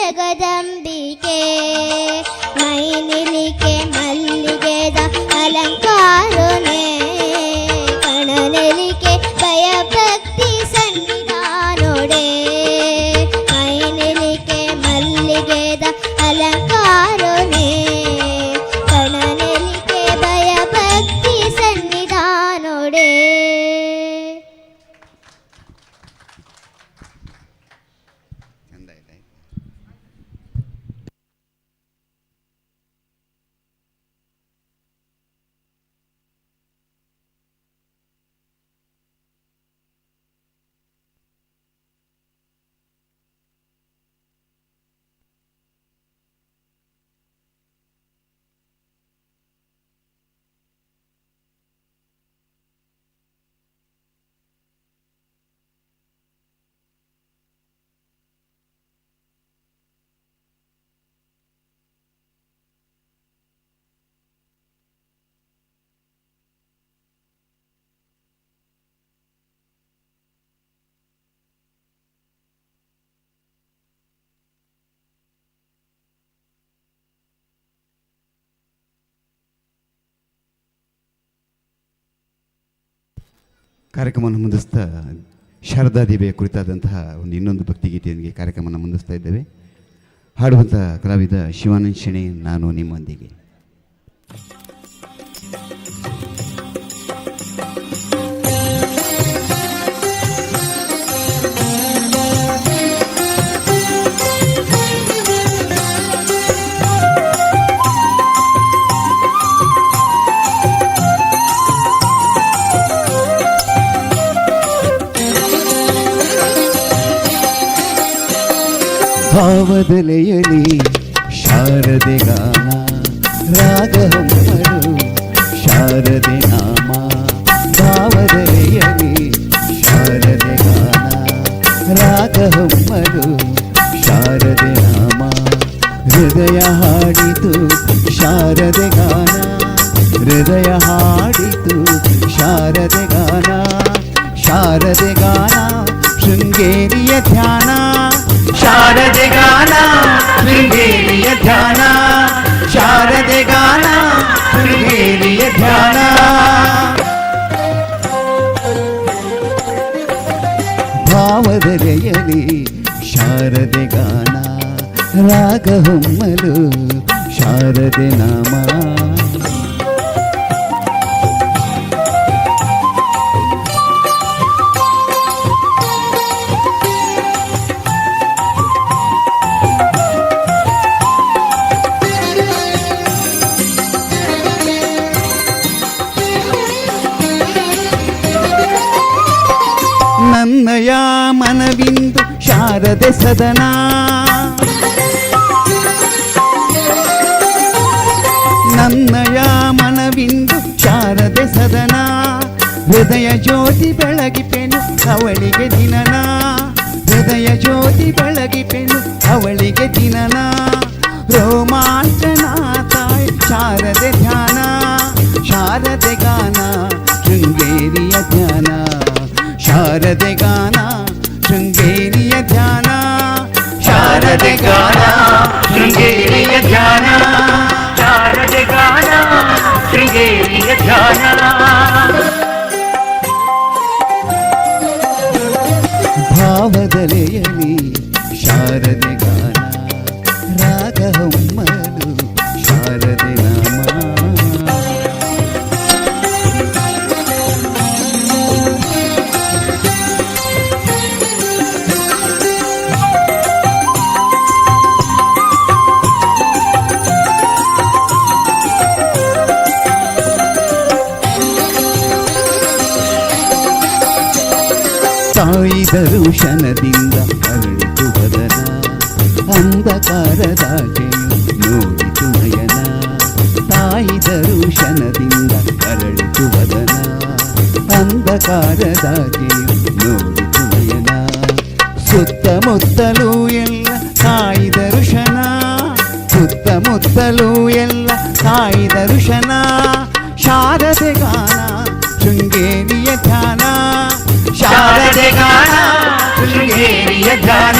ಜಗದಂಬಿಕೆ ಮೈನಿಲಿಕೆ ಮಲ್ಲಿಗೆದ ಅಲಂಕಾರನೆ ಕಣನೆಲಿಕೆ ಭಯಭಕ್ತಿ ಸನ್ನಿಧಾನೊಡೆ ಮೈನಿಲಿಕೆ ಮಲ್ಲಿಗೆದ ಅಲಂಕಾರನೆ ಕಣನೆಲಿಕೆ ಭಯಭಕ್ತಿ ಸನ್ನಿಧಾನೊಡೆ. ಕಾರ್ಯಕ್ರಮವನ್ನು ಮುಂದಿಸ್ತಾ ಶಾರದಾದೇವಿಯ ಕುರಿತಾದಂತಹ ಇನ್ನೊಂದು ಭಕ್ತಿಗೀತೆಯೊಂದಿಗೆ ಕಾರ್ಯಕ್ರಮವನ್ನು ಮುಂದಿಸ್ತಾ ಇದ್ದೇವೆ. ಹಾಡುವಂಥ ಕಲಾವಿದ ಶಿವಾನಂದ ಶೆಣೆ, ನಾನು ನಿಮ್ಮೊಂದಿಗೆ. ಭಾವದಲೆಯಲಿ ಶಾರದೆ ಗಾನ ರಾಗಹಮ್ಮರು ಶಾರದೆ ನಾಮ. ಭಾವದಲೆಯಲಿ ಶಾರದೆ ಗಾನ ರಾಗಹಮ್ಮರು ಶಾರದೆ ನಾಮ. ಹೃದಯ ಹಾಡಿತು ಶಾರದೆ ಗಾನ ಹೃದಯ ಹಾಡಿತು ಶಾರದೆ ಗಾನ. ಶಾರದೆ ಗಾನ ಶೃಂಗೇರಿಯ ಧ್ಯಾನ ಶಾರದೆ ಗಾನ ಶೃಂಗೇರಿಯ ಧ್ಯಾನ. ಶಾರದೆ ಗಾನ ಶೃಂಗೇರಿಯ ಧ್ಯಾನ. ಭಾವದಲೆಯಲಿ ಶಾರದೆ ಗಾನ ರಾಗಹೊಮ್ಮಲು ಶಾರದೆ ನಾಮ. ನನ್ನಯ ಮನವಿಂದು ಶಾರದೆ ಸದನ ನನ್ನಯ ಮನವಿಂದು ಶಾರದೆ ಸದನ. ಹೃದಯ ಜ್ಯೋತಿ ಬೆಳಗಿಪೆನು ಅವಳಿಗೆ ದಿನನ ಹೃದಯ ಜ್ಯೋತಿ ಬೆಳಗಿಪೆನು ಅವಳಿಗೆ ದಿನನ. ರೋಮಾಂಚನ ತಾಯಿ ಶಾರದೆ ಧ್ಯಾನ ಶಾರದೆ ಗಾನ ಶೃಂಗೇರಿಯ ಧ್ಯಾನ. ಶಾರದೆ ಗಾನ ಶೃಂಗೇರಿಯ ಧ್ಯಾನ. ಶಾರದೆ ಗಾನ ಶೃಂಗೇರಿಯ ಧ್ಯಾನ. ಶಾರದೆ ಗಾನ ಶೃಂಗೇರಿಯ ಧ್ಯಾನ. ಭಾವದಲೆಯಲಿ ಶಾರದೆ ಗಾನ ರಾಗಹೊಮ್ಮಲು ಶಾರದೆ ನಾಮ. ತಾಯಿ ದರುಶನದಿಂದ ಅರಳಿತು ವದನ ಅಂಧಕಾರದಾಚೆಯು ನೋಡಿತು ನಯನ. ತಾಯಿ ದರುಶನದಿಂದ ಅರಳಿತು ವದನ ಅಂಧಕಾರದಾಚೆಯು ನೋಡಿತು ನಯನ. ಸುತ್ತಮುತ್ತಲೂ ಎಲ್ಲ ತಾಯಿ ದರುಶನ ಸುತ್ತಮುತ್ತಲೂ ಎಲ್ಲ ತಾಯಿ ದರುಶನ. ಶಾರದೆ ಗಾನ ಶೃಂಗೇರಿಯ ಧ್ಯಾನ. ಶಾರದೆ ಗಾನ ಶೃಂಗೇರಿಯ ಧ್ಯಾನ.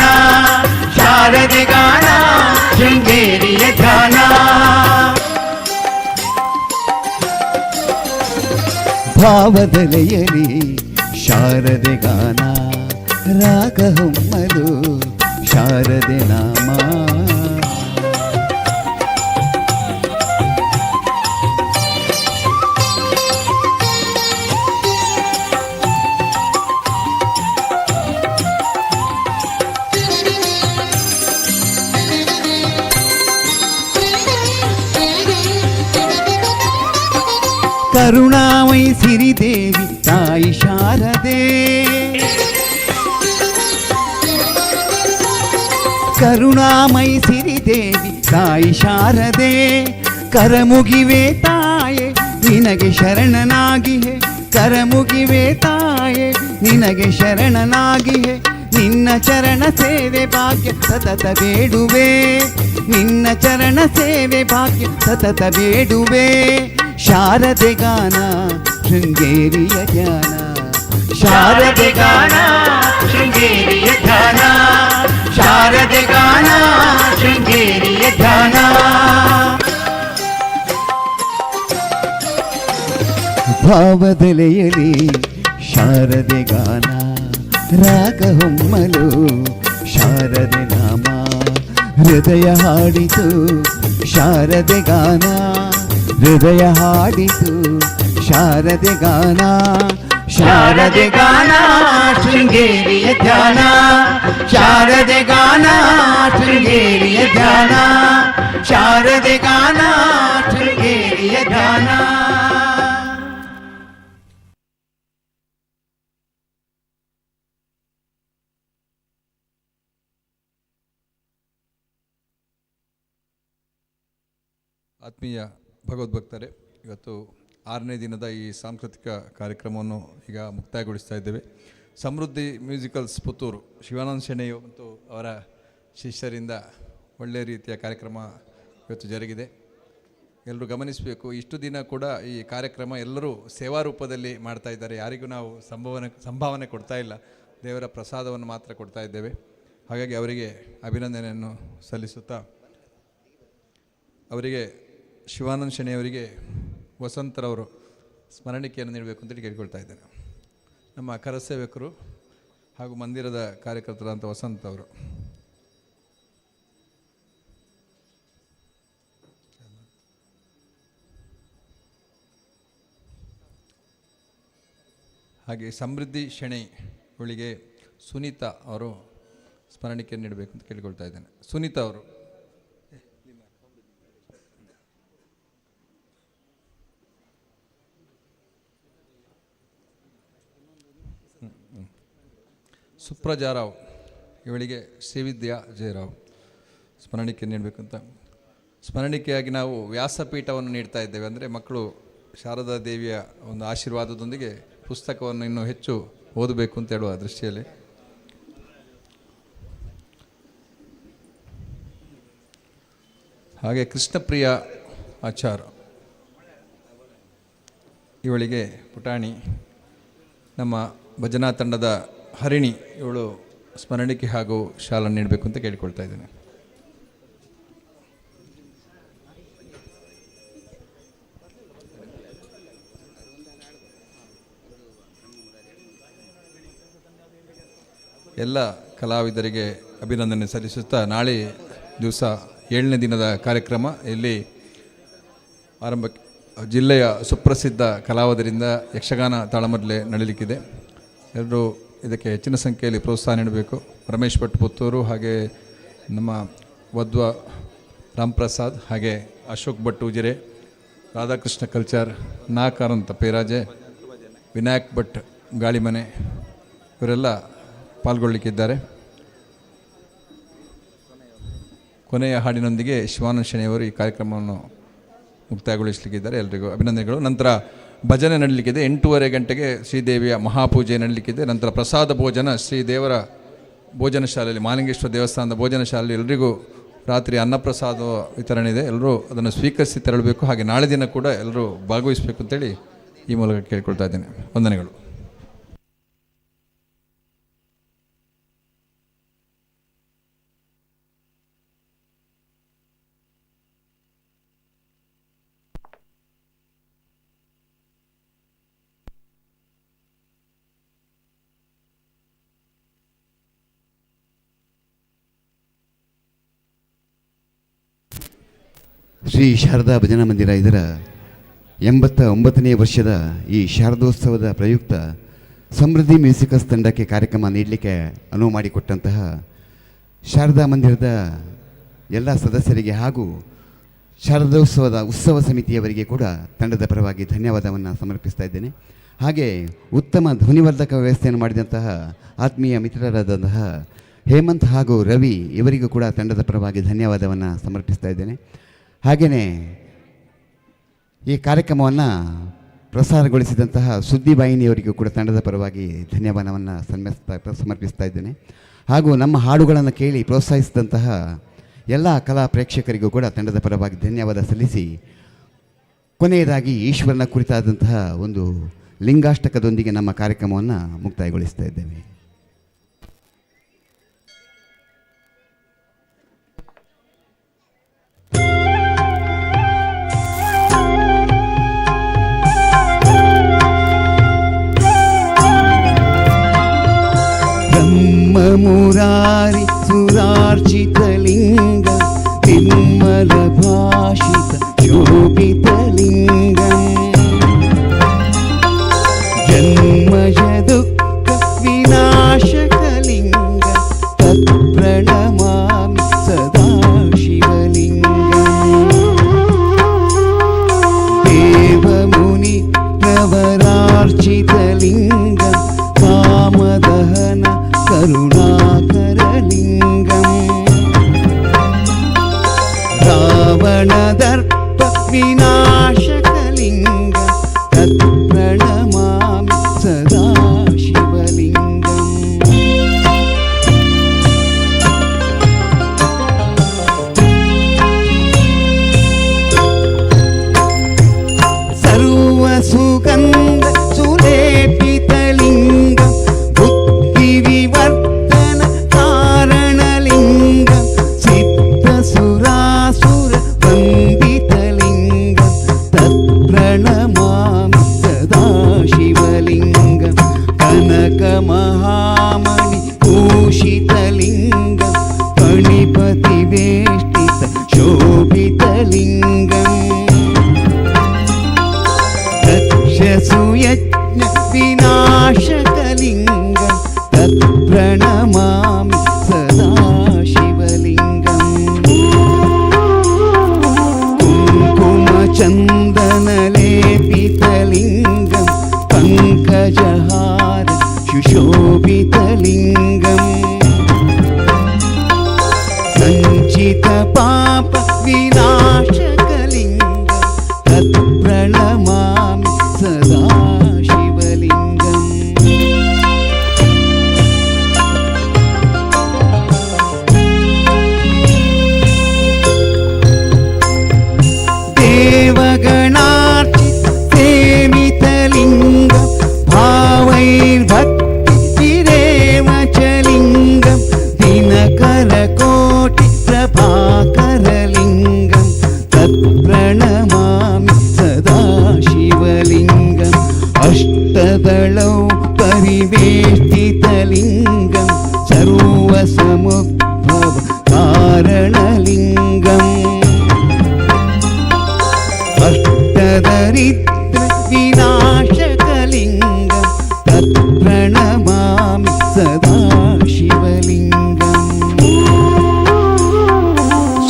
ಶಾರದೆ ಗಾನ ಭಾವದಲೆಯಲಿ ಶಾರದೆ ಗಾನ ರಾಗ ಹೊಮ್ಮಲು ಶಾರದೆ ನಾಮ. ಕರುಣಾಮಯಿ ಸಿರಿದೇವಿ ತಾಯಿ ಶಾರದೆ, ಕರುಣಾಮಯಿ ಸಿರಿದೇವಿ ತಾಯಿ ಶಾರದೆ, ಕರಮುಗಿವೆ ತಾಯೆ ನಿನಗೆ ಶರಣನಾಗಿಹೆ, ಕರಮುಗಿವೆ ತಾಯೆ ನಿನಗೆ ಶರಣನಾಗಿಹೆ, ನಿನ್ನ ಚರಣ ಸೇವೆ ಭಾಗ್ಯ ಸತತ ಬೇಡುವೆ, ನಿನ್ನ ಚರಣ ಸೇವೆ ಭಾಗ್ಯ ಸತತ ಬೇಡುವೆ. ಶಾರದೆ ಗಾನ ಶೃಂಗೇರಿಯ ಧ್ಯಾನ, ಶಾರದೆ ಗಾನ ಶೃಂಗೇರಿಯ ಧ್ಯಾನ, ಶಾರದೆ ಗಾನ ಶೃಂಗೇರಿಯ ಧ್ಯಾನ. ಭಾವದಲೆಯಲಿ ಶಾರದೆ ಗಾನ ರಾಗ ಹೊಮ್ಮಲು ಶಾರದೆ ನಾಮ, ಹೃದಯ ಹಾಡಿತು ಶಾರದೆ ಗಾನ, ಹೃದಯ ಹಾಡಿತು ಶಾರದೆ ಗಾನ, ಶಾರದೆ ಗಾನ ಶೃಂಗೇರಿಯ ಧ್ಯಾನ, ಶಾರದೆ ಗಾನ ಶೃಂಗೇರಿಯ ಧ್ಯಾನ, ಶಾರದೆ ಗಾನ ಶೃಂಗೇರಿಯ ಧ್ಯಾನ. ಆತ್ಮೀಯ ಭಗವದ್ಭಕ್ತರೇ, ಇವತ್ತು 6ನೇ ದಿನದ ಈ ಸಾಂಸ್ಕೃತಿಕ ಕಾರ್ಯಕ್ರಮವನ್ನು ಈಗ ಮುಕ್ತಾಯಗೊಳಿಸ್ತಾ ಇದ್ದೇವೆ. ಸಮೃದ್ಧಿ ಮ್ಯೂಸಿಕಲ್ಸ್ ಪುತ್ತೂರು ಶಿವಾನಂದ ಶೆಣೆಯು ಮತ್ತು ಅವರ ಶಿಷ್ಯರಿಂದ ಒಳ್ಳೆಯ ರೀತಿಯ ಕಾರ್ಯಕ್ರಮ ಇವತ್ತು ಜರುಗಿದೆ. ಎಲ್ಲರೂ ಗಮನಿಸಬೇಕು, ಇಷ್ಟು ದಿನ ಕೂಡ ಈ ಕಾರ್ಯಕ್ರಮ ಎಲ್ಲರೂ ಸೇವಾ ರೂಪದಲ್ಲಿ ಮಾಡ್ತಾ ಇದ್ದಾರೆ. ಯಾರಿಗೂ ನಾವು ಸಂಭಾವನೆ ಕೊಡ್ತಾ ಇಲ್ಲ, ದೇವರ ಪ್ರಸಾದವನ್ನು ಮಾತ್ರ ಕೊಡ್ತಾ ಇದ್ದೇವೆ. ಹಾಗಾಗಿ ಅವರಿಗೆ ಅಭಿನಂದನೆಯನ್ನು ಸಲ್ಲಿಸುತ್ತಾ, ಅವರಿಗೆ ಶಿವಾನಂದ ಶೆಣೆಯವರಿಗೆ ವಸಂತರವರು ಸ್ಮರಣಿಕೆಯನ್ನು ನೀಡಬೇಕು ಅಂತೇಳಿ ಕೇಳ್ಕೊಳ್ತಾ ಇದ್ದೇನೆ. ನಮ್ಮ ಕರಸೇವಕರು ಹಾಗೂ ಮಂದಿರದ ಕಾರ್ಯಕರ್ತರಾದಂಥ ವಸಂತ್ ಅವರು. ಹಾಗೆ ಸಮೃದ್ಧಿ ಶೆಣೈ ಅವಳಿಗೆ ಸುನೀತಾ ಅವರು ಸ್ಮರಣಿಕೆಯನ್ನು ನೀಡಬೇಕು ಅಂತ ಕೇಳಿಕೊಳ್ತಾ ಇದ್ದೇನೆ. ಸುನೀತಾ ಅವರು. ಸುಪ್ರಜಾರಾವ್ ಇವಳಿಗೆ ಶ್ರೀವಿದ್ಯಾ ಜಯರಾವ್ ಸ್ಮರಣಿಕೆ ನೀಡಬೇಕಂತ. ಸ್ಮರಣಿಕೆಯಾಗಿ ನಾವು ವ್ಯಾಸಪೀಠವನ್ನು ನೀಡ್ತಾ ಇದ್ದೇವೆ. ಅಂದರೆ ಮಕ್ಕಳು ಶಾರದಾ ದೇವಿಯ ಒಂದು ಆಶೀರ್ವಾದದೊಂದಿಗೆ ಪುಸ್ತಕವನ್ನು ಇನ್ನೂ ಹೆಚ್ಚು ಓದಬೇಕು ಅಂತ ಹೇಳುವ ದೃಷ್ಟಿಯಲ್ಲಿ. ಹಾಗೆ ಕೃಷ್ಣಪ್ರಿಯ ಆಚಾರ್ ಇವಳಿಗೆ ಪುಟಾಣಿ, ನಮ್ಮ ಭಜನಾ ತಂಡದ ಹರಿಣಿ ಇವಳು ಸ್ಮರಣಿಕೆ ಹಾಗೂ ಶಾಲಾ ನೀಡಬೇಕು ಅಂತ ಕೇಳಿಕೊಳ್ತಾ ಇದ್ದೇನೆ. ಎಲ್ಲ ಕಲಾವಿದರಿಗೆ ಅಭಿನಂದನೆ ಸಲ್ಲಿಸುತ್ತಾ, ನಾಳೆ ದಿವಸ 7ನೇ ದಿನದ ಕಾರ್ಯಕ್ರಮ ಇಲ್ಲಿ ಆರಂಭಕ್ಕೆ ಜಿಲ್ಲೆಯ ಸುಪ್ರಸಿದ್ಧ ಕಲಾವಿದರಿಂದ ಯಕ್ಷಗಾನ ತಾಳಮದ್ದಲೆ ನಡೆಯಲಿಕ್ಕಿದೆ. ಎಲ್ಲರೂ ಇದಕ್ಕೆ ಹೆಚ್ಚಿನ ಸಂಖ್ಯೆಯಲ್ಲಿ ಪ್ರೋತ್ಸಾಹ ನೀಡಬೇಕು. ರಮೇಶ್ ಭಟ್ ಪುತ್ತೂರು, ಹಾಗೆ ನಮ್ಮ ವದ್ವ ರಾಮ್ಪ್ರಸಾದ್, ಹಾಗೆ ಅಶೋಕ್ ಭಟ್ ಉಜಿರೆ, ರಾಧಾಕೃಷ್ಣ ಕಲ್ಚಾರ್, ನಾಕಾರಂತ ಪೇರಾಜೆ, ವಿನಾಯಕ್ ಭಟ್ ಗಾಳಿಮನೆ ಇವರೆಲ್ಲ ಪಾಲ್ಗೊಳ್ಳಿಕ್ಕಿದ್ದಾರೆ. ಕೊನೆಯ ಹಾಡಿನೊಂದಿಗೆ ಶಿವಾನಂದ ಶೆಣೆಯವರು ಈ ಕಾರ್ಯಕ್ರಮವನ್ನು ಮುಕ್ತಾಯಗೊಳಿಸಲಿಕ್ಕಿದ್ದಾರೆ. ಎಲ್ರಿಗೂ ಅಭಿನಂದನೆಗಳು. ನಂತರ ಭಜನೆ ನಡೀಲಿಕ್ಕಿದೆ. 8:30 ಗಂಟೆಗೆ ಶ್ರೀದೇವಿಯ ಮಹಾಪೂಜೆ ನಡೀಲಿಕ್ಕಿದೆ. ನಂತರ ಪ್ರಸಾದ ಭೋಜನ ಶ್ರೀದೇವರ ಭೋಜನ ಶಾಲೆಯಲ್ಲಿ, ಮಹಾಲಿಂಗೇಶ್ವರ ದೇವಸ್ಥಾನದ ಭೋಜನ ಶಾಲೆಯಲ್ಲಿ ಎಲ್ರಿಗೂ ರಾತ್ರಿ ಅನ್ನಪ್ರಸಾದ ವಿತರಣೆ ಇದೆ. ಎಲ್ಲರೂ ಅದನ್ನು ಸ್ವೀಕರಿಸಿ ತೆರಳಬೇಕು. ಹಾಗೆ ನಾಳೆ ದಿನ ಕೂಡ ಎಲ್ಲರೂ ಭಾಗವಹಿಸಬೇಕು ಅಂತೇಳಿ ಈ ಮೂಲಕ ಕೇಳ್ಕೊಳ್ತಾ ಇದ್ದೇನೆ. ವಂದನೆಗಳು. ಶ್ರೀ ಶಾರದಾ ಭಜನಾ ಮಂದಿರ ಇದರ 89ನೇ ವರ್ಷದ ಈ ಶಾರದೋತ್ಸವದ ಪ್ರಯುಕ್ತ ಸಮೃದ್ಧಿ ಮ್ಯೂಸಿಕಲ್ಸ್ ತಂಡಕ್ಕೆ ಕಾರ್ಯಕ್ರಮ ನೀಡಲಿಕ್ಕೆ ಅನುವು ಮಾಡಿಕೊಟ್ಟಂತಹ ಶಾರದಾ ಮಂದಿರದ ಎಲ್ಲ ಸದಸ್ಯರಿಗೆ ಹಾಗೂ ಶಾರದೋತ್ಸವದ ಉತ್ಸವ ಸಮಿತಿಯವರಿಗೆ ಕೂಡ ತಂಡದ ಪರವಾಗಿ ಧನ್ಯವಾದವನ್ನು ಸಮರ್ಪಿಸ್ತಾ ಇದ್ದೇನೆ. ಹಾಗೆ ಉತ್ತಮ ಧ್ವನಿವರ್ಧಕ ವ್ಯವಸ್ಥೆಯನ್ನು ಮಾಡಿದಂತಹ ಆತ್ಮೀಯ ಮಿತ್ರರಾದಂತಹ ಹೇಮಂತ್ ಹಾಗೂ ರವಿ ಇವರಿಗೂ ಕೂಡ ತಂಡದ ಪರವಾಗಿ ಧನ್ಯವಾದವನ್ನು ಸಮರ್ಪಿಸ್ತಾ ಇದ್ದೇನೆ. ಹಾಗೆಯೇ ಈ ಕಾರ್ಯಕ್ರಮವನ್ನು ಪ್ರಸಾರಗೊಳಿಸಿದಂತಹ ಸುದ್ದಿವಾಹಿನಿಯವರಿಗೂ ಕೂಡ ತಂಡದ ಪರವಾಗಿ ಧನ್ಯವಾದವನ್ನು ಸಮರ್ಪಿಸ್ತಾ ಇದ್ದೇನೆ. ಹಾಗೂ ನಮ್ಮ ಹಾಡುಗಳನ್ನು ಕೇಳಿ ಪ್ರೋತ್ಸಾಹಿಸಿದಂತಹ ಎಲ್ಲ ಕಲಾ ಪ್ರೇಕ್ಷಕರಿಗೂ ಕೂಡ ತಂಡದ ಪರವಾಗಿ ಧನ್ಯವಾದ ಸಲ್ಲಿಸಿ, ಕೊನೆಯದಾಗಿ ಈಶ್ವರನ ಕುರಿತಾದಂತಹ ಒಂದು ಲಿಂಗಾಷ್ಟಕದೊಂದಿಗೆ ನಮ್ಮ ಕಾರ್ಯಕ್ರಮವನ್ನು ಮುಕ್ತಾಯಗೊಳಿಸ್ತಾ ಇದ್ದೇವೆ. ಮುರಾರಿ ಸುರಾರ್ಚಿತಲಿಂಗ ತಿಮ್ಮಲ ಭಾಷಿತ ಶೋಭಿತಲಿಂಗ ಜನ್ಮಜ ದುಃಖ ವಿನಾಶಕಲಿಂಗ ತತ್ಪ್ರಣಮಾಮಿ ಸದಾ ಶಿವಲಿಂಗ ದೇವಮುನಿ ಪ್ರವರಾರ್ಚಿತಲಿಂಗ ಕಾಮದಹನ ಕರುಣಾಕರಲಿಂಗಂ ರಾವಣದರ್ಪ ವಿನಾಶಕಲಿಂಗ ತತ್ಪ್ರಣಮಾಮಿ ಸದಾ ಶಿವಲಿಂಗಂ ಸರ್ವ ಸುಗಂಧ ಸುಲೇಪಿತಲಿಂಗ ಮಹಾಮಣಿ ಭೂಷಿತಲಿಂಗ ಗಣಿಪತಿ ವೇಷ್ಟಿತ ಶೋಭಿತಲಿಂಗ ದಕ್ಷಸುಯಜ್ಞ ವಿನಾಶಕಲಿಂಗ ತತ್ಪ್ರಣಮಾಮಿ ಸದಾ ಶಿವಲಿಂಗಂ ಕುಂಕುಮ ಚಂದನ ಲೇಪಿತಲಿಂಗಂ ಪಂಕಜಹಾರ ಶೋಭಿತಲಿಂಗಂ ಸಂಚಿತ ಪಾಪ ವಿನಾಶಕಲಿಂಗ ತತ್ಪ್ರಣಮಾಮಿ ಸದಾ ಶಿವಲಿಂಗಂ ದೇವಗಣಾರ್ಚಿತ ಸೇವಿತಲಿಂಗ ಭಾವೈರ್ಭಕ್ತಿ ಚಲಿಂಗಂ ದಿನಕರಕೋಟಿ ಪ್ರಭಾಕರಲಿಂಗಂ ತತ್ಪ್ರಣಮಾಮಿ ಸದಾ ಶಿವಲಿಂಗಂ ಅಷ್ಟದಳೌ ಪರಿವೇಷ್ಟಿತಲಿಂಗಂ ಸರ್ವಸಮುದ್ಭವ ಕಾರಣಲಿಂಗಂ ಅಷ್ಟದರಿದ್ರ ವಿನಾಶಕಲಿಂಗಂ ತತ್ಪ್ರಣಮಾಮಿ ಸದಾ ಶಿವಲಿಂಗಂ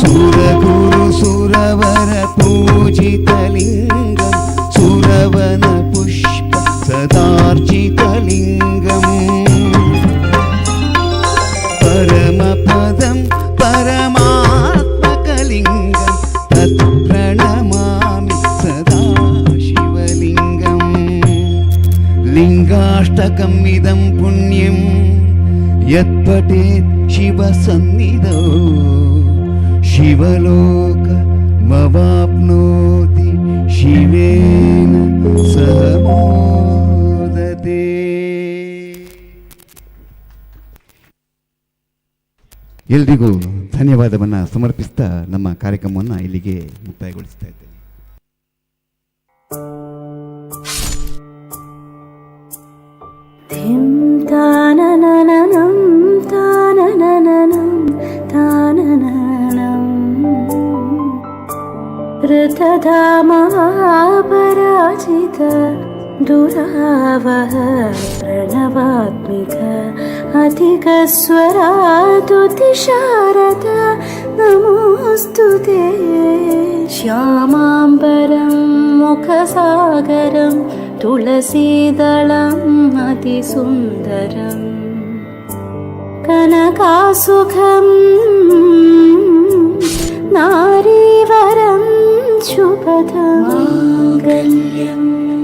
ಸುರಗುರು ಸುರವರ ಪೂಜಿತಲಿಂಗಂ ಸುರವನ ಪುಷ್ಪ ಸದಾರ್ಚಿತಲಿಂಗಂ ಪರಮಪದಂ ಪರಮಾತ್ಮಕಲಿಂಗಂ ತತ್ಪ್ರಣಮಾಮಿ ಸದಾ ಶಿವಲಿಂಗಂ ಲಿಂಗಾಷ್ಟಕಂ ಇದಂ ಪುಣ್ಯಂ ಯತ್ಪಠೇತ್ ಶಿವಸನ್ನಿಧೌ ಶಿವಲೋಕ ಮವಾಪ್ನೋತಿ ಶಿವೇನ ಸಹ ಮೋದತೆ. ಎಲ್ರಿಗೂ ಧನ್ಯವಾದವನ್ನು ಸಮರ್ಪಿಸ್ತಾ ನಮ್ಮ ಕಾರ್ಯಕ್ರಮವನ್ನು ಇಲ್ಲಿಗೆ ಮುಕ್ತಾಯಗೊಳಿಸ್ತಾ ಇದ್ದೇನೆ. ತಾನನನನಂ ತಾನನನನಂ ತಾನನನನಂ धामपराजित दुरावह प्रणवात्मिक अधिकस्वरातुतिशारद नमोऽस्तु ते श्यामाम्बरं मुखसागरं तुलसीदलम् अतिसुन्दरम् कनकासुखं नारीवरं शुभदमाङ्गल्यं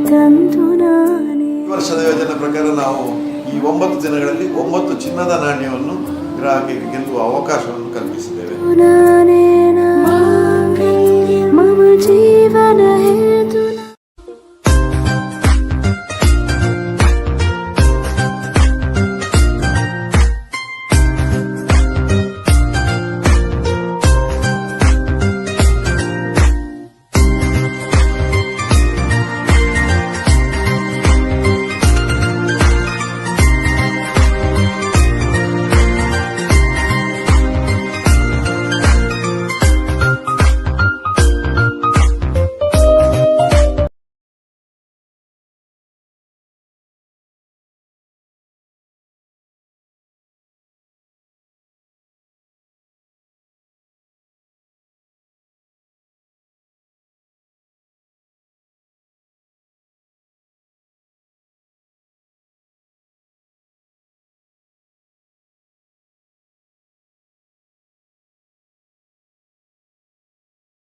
तन्तुनाने. ಈ ವರ್ಷದ ಯೋಜನೆ ಪ್ರಕಾರ ನಾವು ಈ 9 ದಿನಗಳಲ್ಲಿ 9 ಚಿನ್ನದ ನಾಣ್ಯವನ್ನು ಗ್ರಾಹಕರಿಗೆ ಗೆಲ್ಲುವ ಅವಕಾಶವನ್ನು ಕಲ್ಪಿಸಿದ್ದೇವೆ.